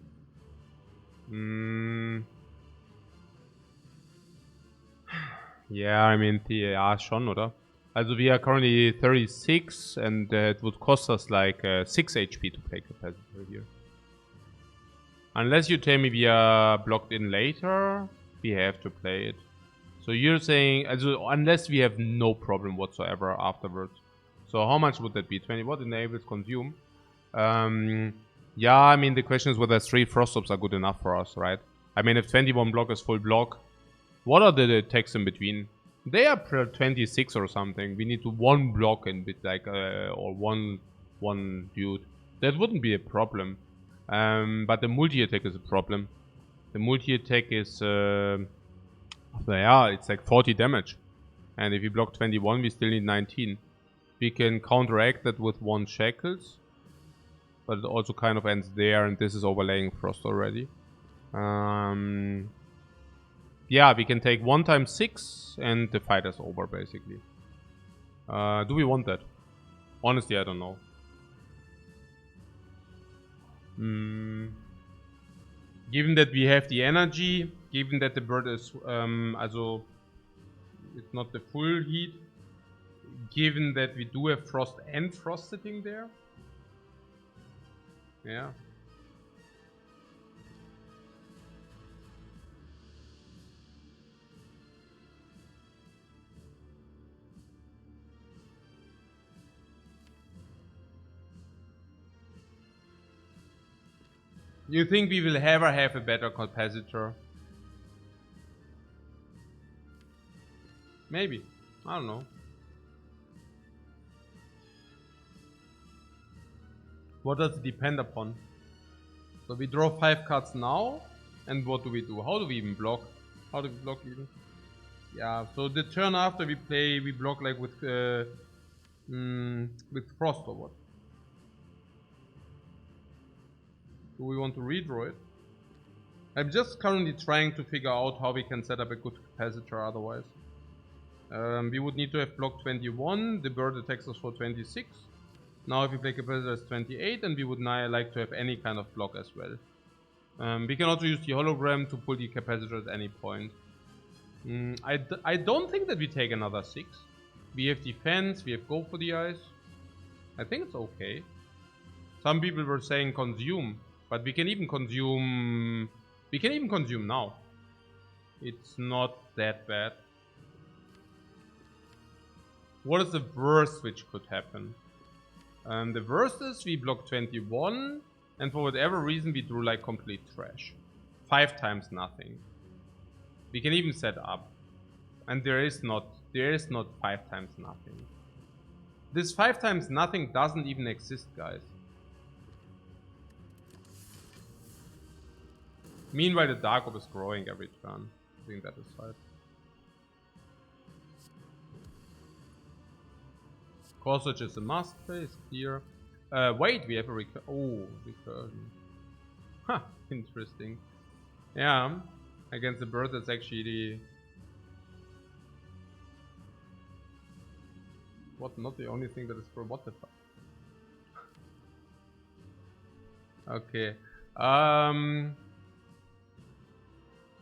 Yeah, I mean, ja, schon, oder? Also we are currently 36 and it would cost us like 6 HP to play capacitor here. Unless you tell me we are blocked in later, we have to play it. So you're saying, also, unless we have no problem whatsoever afterwards. So how much would that be? 20 what enables consume? Yeah, I mean the question is whether 3 frost stops are good enough for us, right? I mean if 21 block is full block, what are the attacks in between? They are 26 or something. We need to 1 block and bit like or one dude. That wouldn't be a problem. But the multi-attack is a problem. The multi-attack is So yeah, it's like 40 damage. And if we block 21, we still need 19. We can counteract that with 1 shackles. But it also kind of ends there, and this is overlaying frost already. Yeah, we can take 1 times 6, and the fight is over, basically. Do we want that? Honestly, I don't know. Given that we have the energy, given that the bird is, also, it's not the full heat, given that we do have frost and frost sitting there. Yeah. You think we will ever have a better capacitor? Maybe. I don't know. What does it depend upon? So we draw 5 cards now, and what do we do? How do we even block? How do we block even? Yeah, so the turn after we play, we block like with frost or what? Do we want to redraw it? I'm just currently trying to figure out how we can set up a good capacitor otherwise. We would need to have block 21, the bird attacks us for 26. Now if we play capacitor as 28, and we would now like to have any kind of block as well. We can also use the hologram to pull the capacitor at any point. I don't think that we take another 6. We have defense, we have go for the eyes. I think it's okay. Some people were saying consume, but we can even consume. We can even consume now. It's not that bad. What is the worst which could happen? The worst is we block 21, and for whatever reason we drew like complete trash. 5 times nothing. We can even set up, and there is not 5 times nothing. This 5 times nothing doesn't even exist, guys. Meanwhile, the Dark Orb is growing every turn. I think that is right. Corsage is a must play, it's clear. Wait, we have a recursion. Huh, interesting. Yeah, against the bird, that's actually the... What, not the only thing that is for what the fuck? Okay.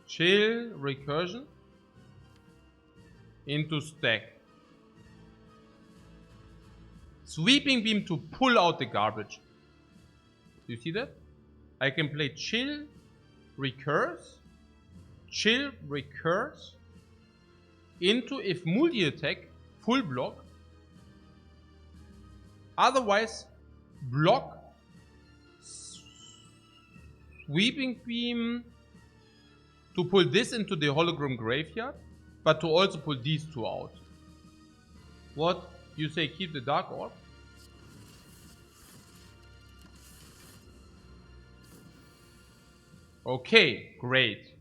Chill, recursion. Into stack. Sweeping beam to pull out the garbage. Do you see that? I can play chill, recurse, into if multi-attack, full block. Otherwise, block, sweeping beam to pull this into the hologram graveyard, but to also pull these 2 out. What? You say keep the Dark Orb? Okay, great.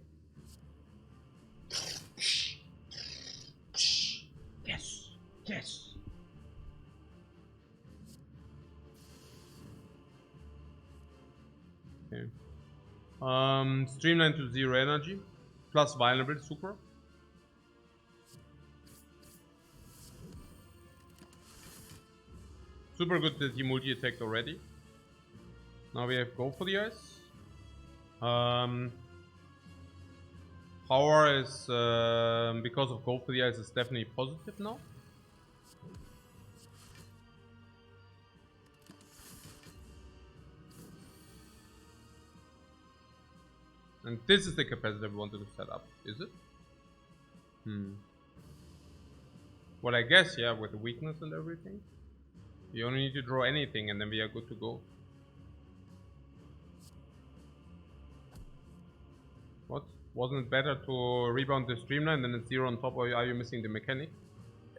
Yes, yes. Okay. Streamline to 0 energy, plus vulnerable, super. Super good that he multi-attacked already. Now we have go for the ice. Power is, because of go for the ice, is definitely positive now. And this is the capacitor we wanted to set up, is it? Well, I guess, yeah, with the weakness and everything. We only need to draw anything and then we are good to go. What? Wasn't it better to rebound the streamline than it's 0 on top, or are you missing the mechanic?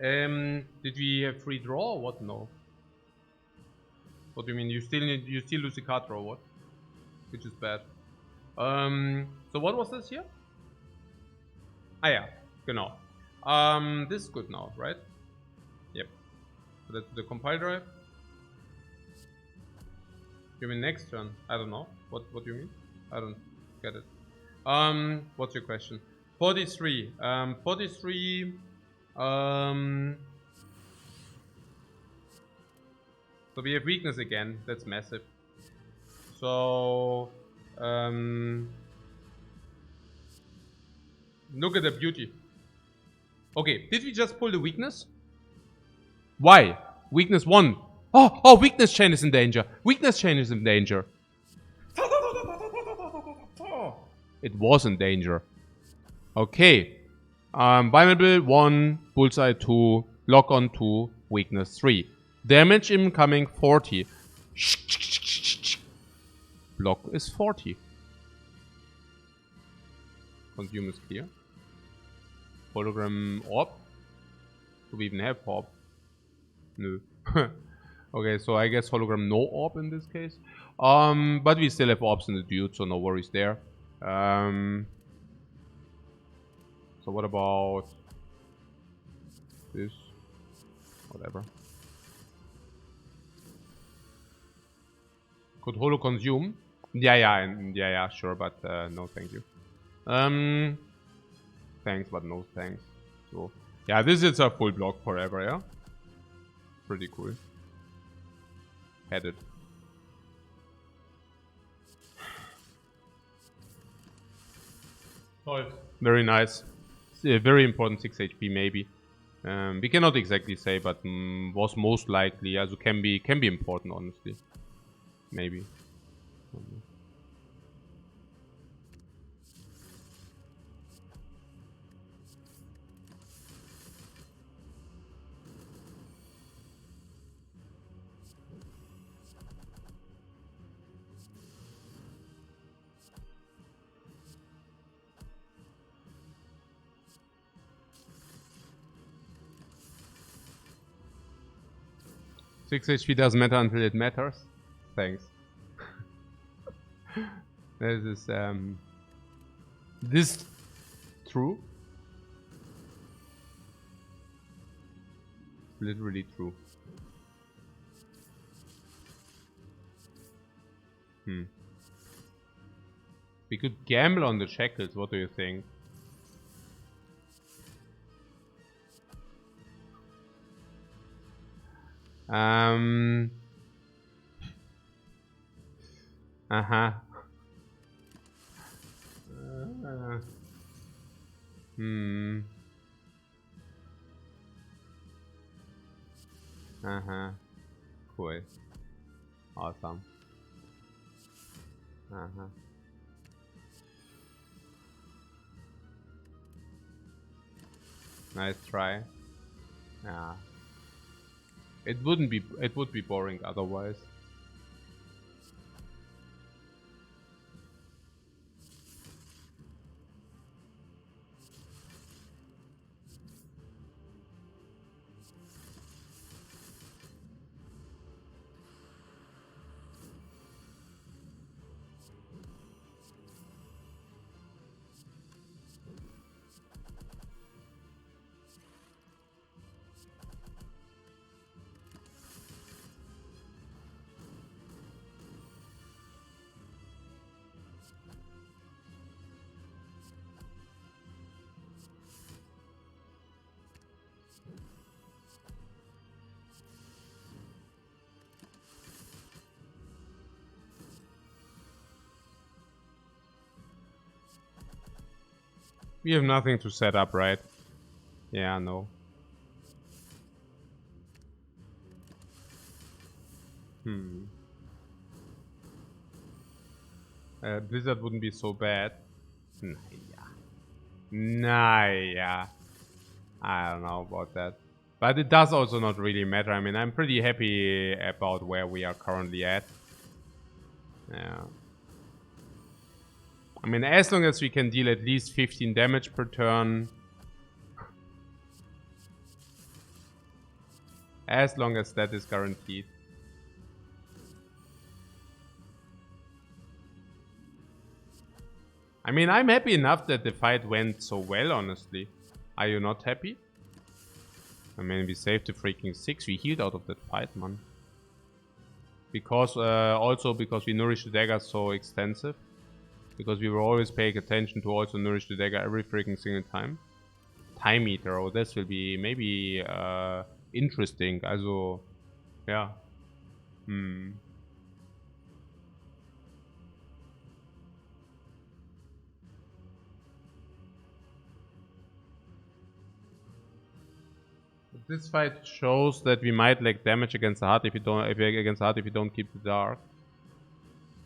Did we have free draw or what? No. What do you mean? You still lose the card draw, what? Which is bad. So what was this here? Ah yeah. Genau. This is good now, right? Yep. So that's the compile drive. You mean next turn? I don't know. What do you mean? I don't get it. What's your question? 43. 43. So we have weakness again. That's massive. So look at the beauty. Okay, did we just pull the weakness? Why? Weakness 1. Oh, weakness chain is in danger. Weakness chain is in danger. It was in danger. Okay. Vulnerable 1, bullseye 2, lock on 2, weakness 3. Damage incoming 40. Block is 40. Consume is clear. Hologram orb. Do we even have orb? No. Okay, so I guess hologram no orb in this case. But we still have orbs in the dude, so no worries there. So what about this? Whatever. Could holo consume? Yeah, sure, but no thank you. Thanks, but no thanks. So yeah, this is a full block forever, yeah? Pretty cool. Headed. Very nice. Very important 6 HP maybe. We cannot exactly say, but was most likely. Also can be important, honestly. Maybe. Six HP doesn't matter until it matters. Thanks. This is this true? Literally true. We could gamble on the shackles. What do you think? Cool. Awesome. Nice try. Yeah. It would be boring otherwise. We have nothing to set up, right? Yeah, no. Blizzard wouldn't be so bad. Naja. I don't know about that. But it does also not really matter. I mean, I'm pretty happy about where we are currently at. Yeah. I mean, as long as we can deal at least 15 damage per turn. As long as that is guaranteed. I mean, I'm happy enough that the fight went so well, honestly. Are you not happy? I mean, we saved the freaking 6. We healed out of that fight, man. Because, also because we nourish the dagger so extensive. Because we were always paying attention to also nourish the dagger every freaking single time. Time Eater, oh, this will be maybe interesting. Also, yeah. This fight shows that we might lack damage against the heart if you don't keep the dark.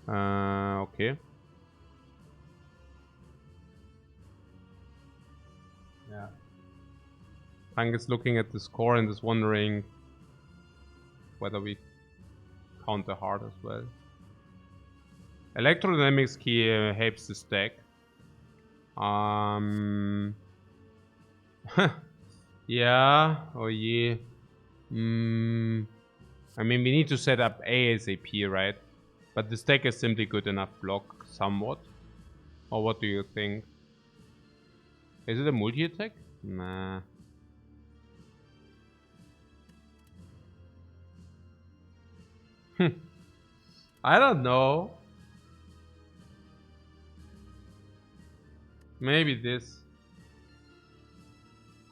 Okay. Yeah. Tank is looking at the score and is wondering whether we count the heart as well. Electrodynamics key helps the stack. Yeah. Oh yeah. I mean, we need to set up ASAP, right? But the stack is simply good enough block, somewhat. Or what do you think? Is it a multi-attack? Nah. I don't know. Maybe this.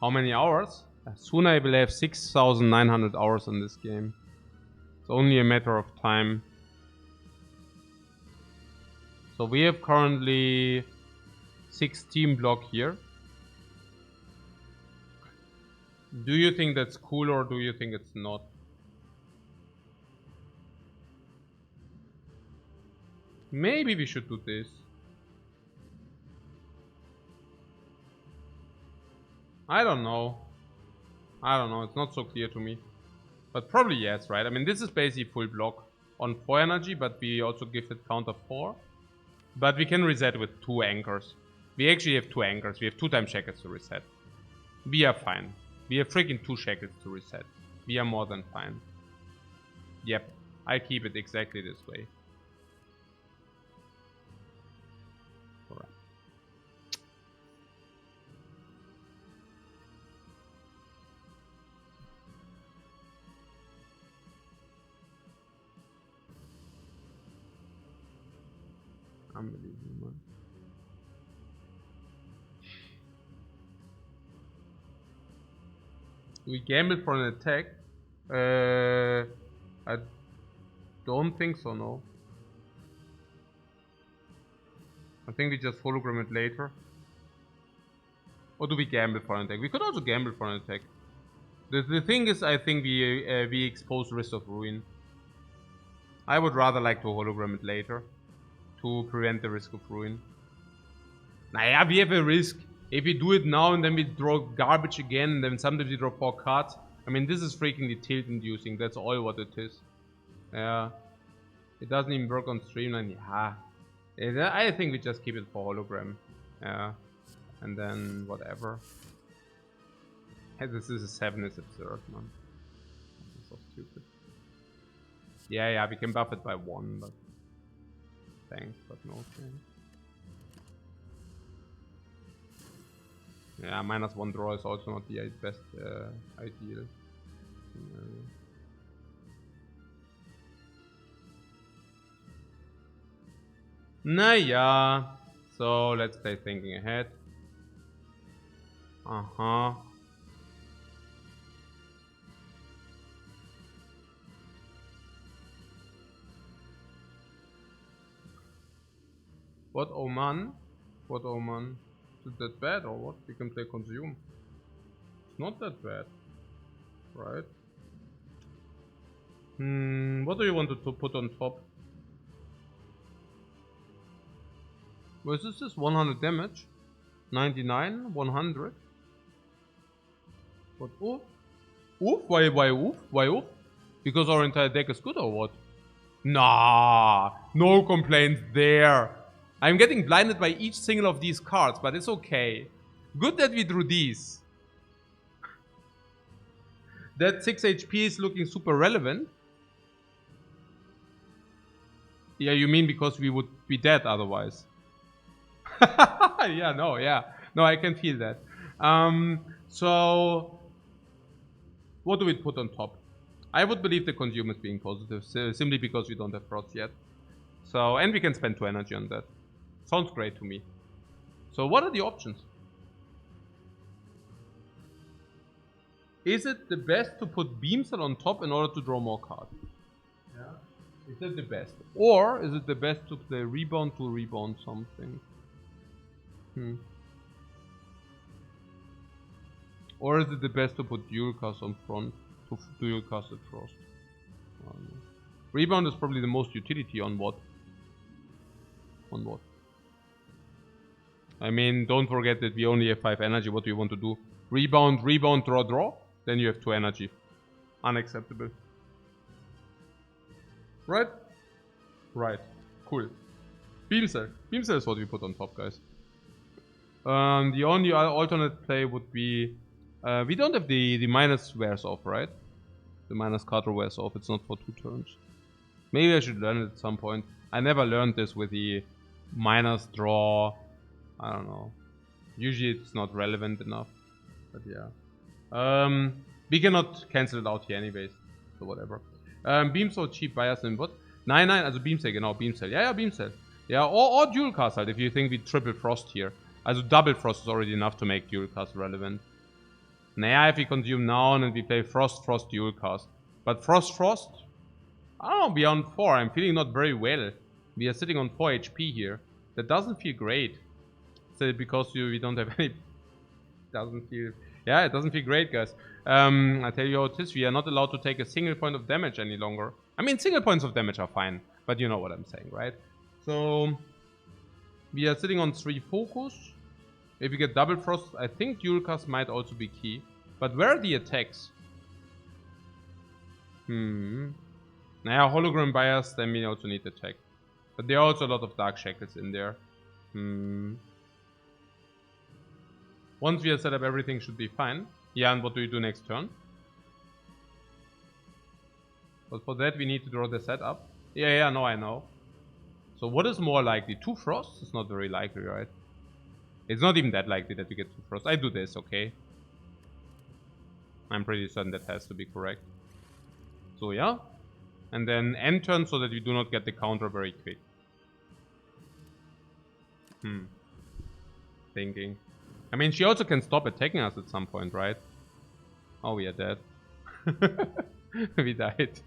How many hours? Soon I will have 6,900 hours on this game. It's only a matter of time. So we have currently 16 block here. Do you think that's cool or do you think it's not? Maybe we should do this. I don't know. It's not so clear to me. But probably yes, right? I mean, this is basically full block on 4 energy, but we also give it counter 4. But we can reset with 2 anchors. We actually have 2 anchors. We have 2 time shackles to reset. We are fine. We have freaking 2 shackles to reset. We are more than fine. Yep. I keep it exactly this way. Alright. Unbelievable, man. We gambled for an attack. I don't think so, no. I think we just hologram it later. Or do we gamble for an attack? We could also gamble for an attack. The thing is, I think we expose Risk of Ruin. I would rather like to hologram it later. To prevent the Risk of Ruin. Naja, we have a risk. If we do it now and then we draw garbage again and then sometimes we draw 4 cards. I mean, this is freaking tilt inducing. That's all what it is. Yeah. It doesn't even work on Streamline. Yeah. I think we just keep it for hologram. Yeah. And then whatever. Hey, this is a 7 is absurd, man. This is so stupid. Yeah, we can buff it by 1, but thanks, but no thanks. Yeah, -1 draw is also not the best ideal. Naja, so let's play thinking ahead. What Oman? What Oman? Is it that bad or what? We can play consume. It's not that bad. Right? What do you want to put on top? Well, this is 100 damage. 99, 100. What? Oof? Oof? Why oof? Why oof? Because our entire deck is good or what? Nah, no complaints there. I'm getting blinded by each single of these cards, but it's okay. Good that we drew these. That 6 HP is looking super relevant. Yeah, you mean because we would be dead otherwise. Yeah. No, I can feel that. So what do we put on top? I would believe the consume is being positive, simply because we don't have frost yet. So, and we can spend 2 energy on that. Sounds great to me. So what are the options? Is it the best to put Beam Cell on top in order to draw more cards? Yeah. Is that the best? Or is it the best to play Rebound to rebound something? Or is it the best to put Dual Cast on front to Dual Cast at Frost? Rebound is probably the most utility on what? On what? I mean, don't forget that we only have 5 energy. What do you want to do? Rebound, rebound, draw, draw? Then you have 2 energy. Unacceptable. Right? Right. Cool. Beam Cell. Beam Cell is what we put on top, guys. The only alternate play would be... we don't have the minus wears off, right? The minus card wears off. It's not for 2 turns. Maybe I should learn it at some point. I never learned this with the minus draw. I don't know. Usually it's not relevant enough. But yeah. We cannot cancel it out here anyways. So whatever. Beam Cell cheap bias in what? 9-9, also Beam Cell, genau, Beam Cell. Yeah, Beam Cell. Yeah, or Dual Cast halt, if you think we triple Frost here. Also double Frost is already enough to make Dual Cast relevant. Naja, if we consume now and we play Frost, Frost, Dual Cast. But Frost, Frost? I don't know, beyond 4. I'm feeling not very well. We are sitting on 4 HP here. That doesn't feel great. So because we don't have any... Doesn't feel... Yeah, it doesn't feel great, guys. I tell you how it is. We are not allowed to take a single point of damage any longer. I mean, single points of damage are fine. But you know what I'm saying, right? So... We are sitting on 3 focus. If we get double frost, I think Dual Cast might also be key. But where are the attacks? Naja, hologram bias, then we also need attack. But there are also a lot of Dark Shackles in there. Once we have set up, everything should be fine. Yeah, and what do you do next turn? But for that, we need to draw the setup. Yeah, no, I know. So what is more likely? 2 frosts? It's not very likely, right? It's not even that likely that we get 2 frosts. I do this, okay? I'm pretty certain that has to be correct. So yeah. And then end turn so that we do not get the counter very quick. Thinking. I mean, she also can stop attacking us at some point, right? Oh, we are dead. We died.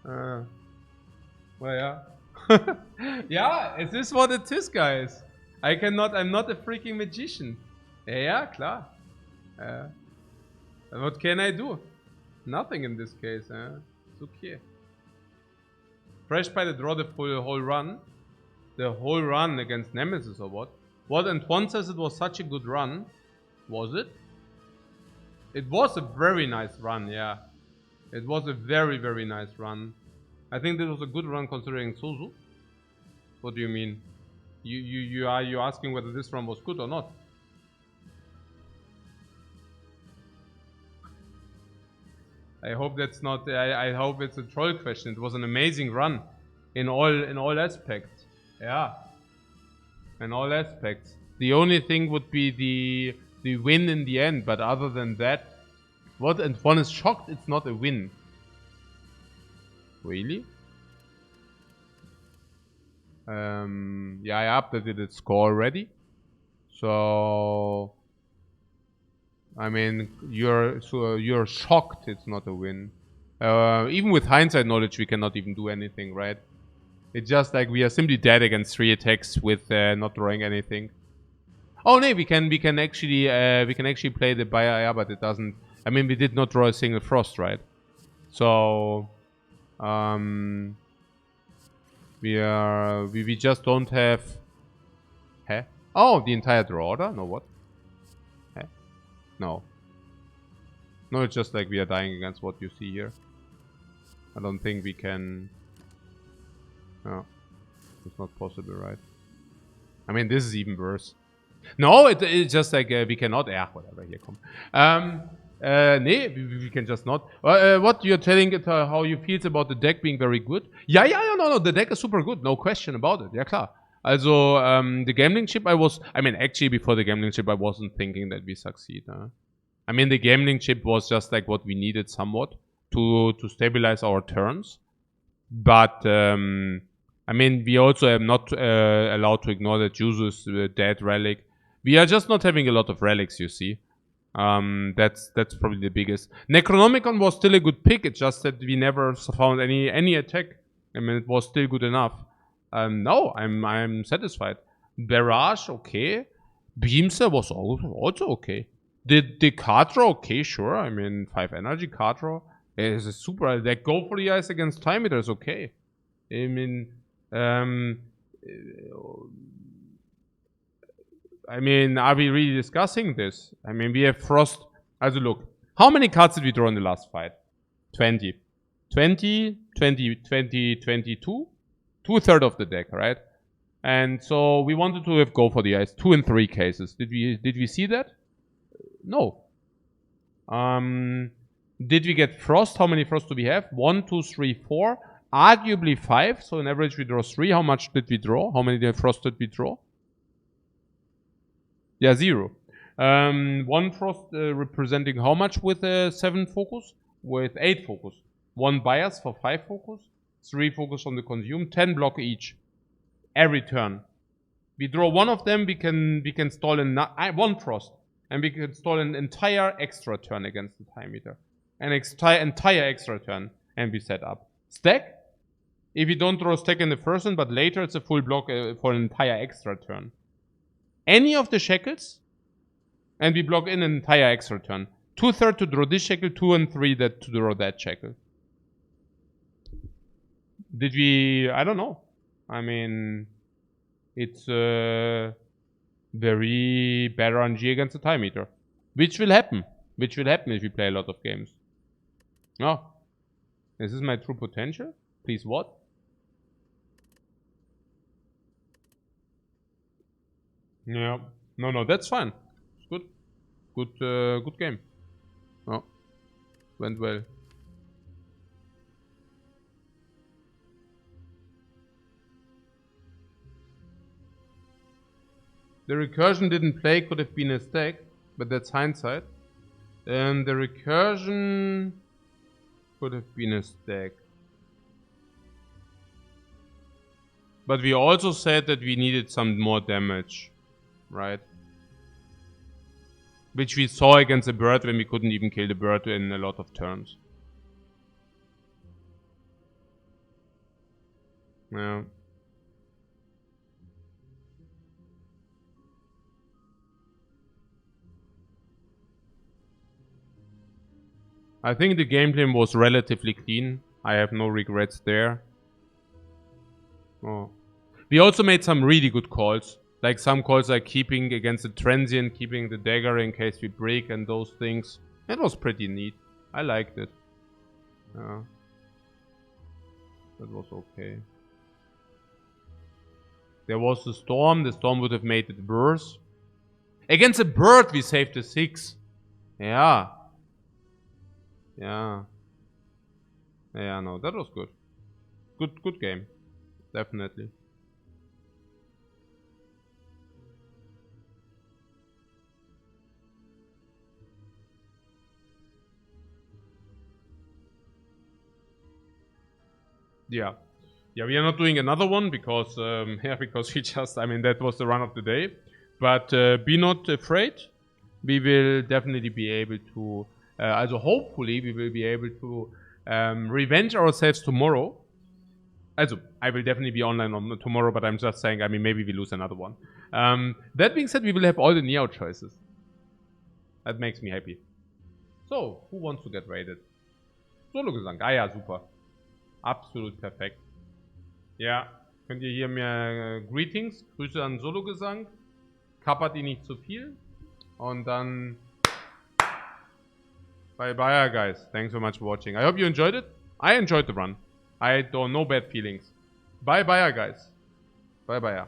Well, yeah. Yeah, it is what it is, guys. I'm not a freaking magician. Yeah, klar. What can I do? Nothing in this case. It's okay. Fresh by the draw the whole run. The whole run against Nemesis or what? What? And one says it was such a good run. Was it? It was a very nice run, yeah. It was a very, very nice run. I think this was a good run considering Suzu. What do you mean? You asking whether this run was good or not? I hope that's not. I hope it's a troll question. It was an amazing run, in all aspects. Yeah, in all aspects. The only thing would be the win in the end. But other than that, what? And one is shocked. It's not a win. Really? Yeah, I updated its score already. So, I mean, you're shocked it's not a win. Even with hindsight knowledge, we cannot even do anything, right? It's just like we are simply dead against 3 attacks with not drawing anything. Oh no, we can actually play the Baia, but it doesn't. I mean, we did not draw a single frost, right? So, we just don't have. Huh? Oh, the entire draw order? No, what? Huh? No. No, it's just like we are dying against what you see here. I don't think we can. No, it's not possible, right? I mean, this is even worse. No, it's just like we cannot. Yeah, whatever. Here, come. Nee, we can just not. What you're telling it, how you feel about the deck being very good? Yeah, no. The deck is super good. No question about it. Yeah, klar. Also, the gambling chip actually before the gambling chip I wasn't thinking that we succeed. I mean, the gambling chip was just like what we needed somewhat to stabilize our turns. But, I mean, we also are not allowed to ignore that Juzu's dead relic. We are just not having a lot of relics, you see. That's probably the biggest. Necronomicon was still a good pick. It's just that we never found any attack. I mean, it was still good enough. No, I'm satisfied. Barrage, okay. Beamster was also okay. The card draw, okay, sure. I mean, 5 energy card draw is a super. Like, go for the ice against time eater is okay. I mean, are we really discussing this? I mean, we have Frost. Also, look. How many cards did we draw in the last fight? 20. 20, 20, 20, 22? 2/3 of the deck, right? And so we wanted to have go for the ice. 2 and 3 cases. Did we see that? No. Did we get Frost? How many Frost do we have? 1, 2, 3, 4. Arguably 5. So on average we draw 3. How much did we draw? How many Frost did we draw? Yeah, 0. 1 Frost representing how much with 7 focus? With 8 focus. 1 bias for 5 focus. 3 focus on the consume. 10 block each. Every turn. We draw one of them, we can stall one Frost. And we can stall an entire extra turn against the time meter. An entire extra turn. And we set up. Stack. If you don't draw a stack in the first one, but later it's a full block for an entire extra turn. Any of the shackles, and we block in an entire extra turn. 2/3 to draw this shackle, 2 and 3 to draw that shackle. Did we? I don't know. I mean, it's very bad RNG against the time meter. Which will happen. Which will happen if we play a lot of games. Oh. Is this my true potential? Please what? Yeah. No, that's fine. It's good. Good game. Oh. Went well. The recursion didn't play, could have been a stack, but that's hindsight. And the recursion could have been a stack. But we also said that we needed some more damage, right? Which we saw against a bird when we couldn't even kill the bird in a lot of turns. Yeah. I think the gameplay was relatively clean. I have no regrets there. Oh. We also made some really good calls. Like some calls like keeping against the transient, keeping the dagger in case we break and those things. That was pretty neat. I liked it. Yeah. That was okay. There was the storm. The storm would have made it worse. Against a bird we saved a 6. Yeah. Yeah. Yeah, no, that was good. Good game. Definitely. Yeah. Yeah, we are not doing another one because, because we just, that was the run of the day. But be not afraid. We will definitely be able to, also hopefully we will be able to revenge ourselves tomorrow. Also, I will definitely be online tomorrow, but I'm just saying, maybe we lose another one. That being said, we will have all the Neo choices. That makes me happy. So, who wants to get raided? Solo-Gesang. Ah ja, super. Absolut perfekt. Ja, könnt ihr hier mir Greetings, Grüße an Solo-Gesang. Kappert ihn nicht zu viel. Und dann bye guys. Thanks so much for watching. I hope you enjoyed it. I enjoyed the run. I don't no bad feelings. Bye guys. Bye.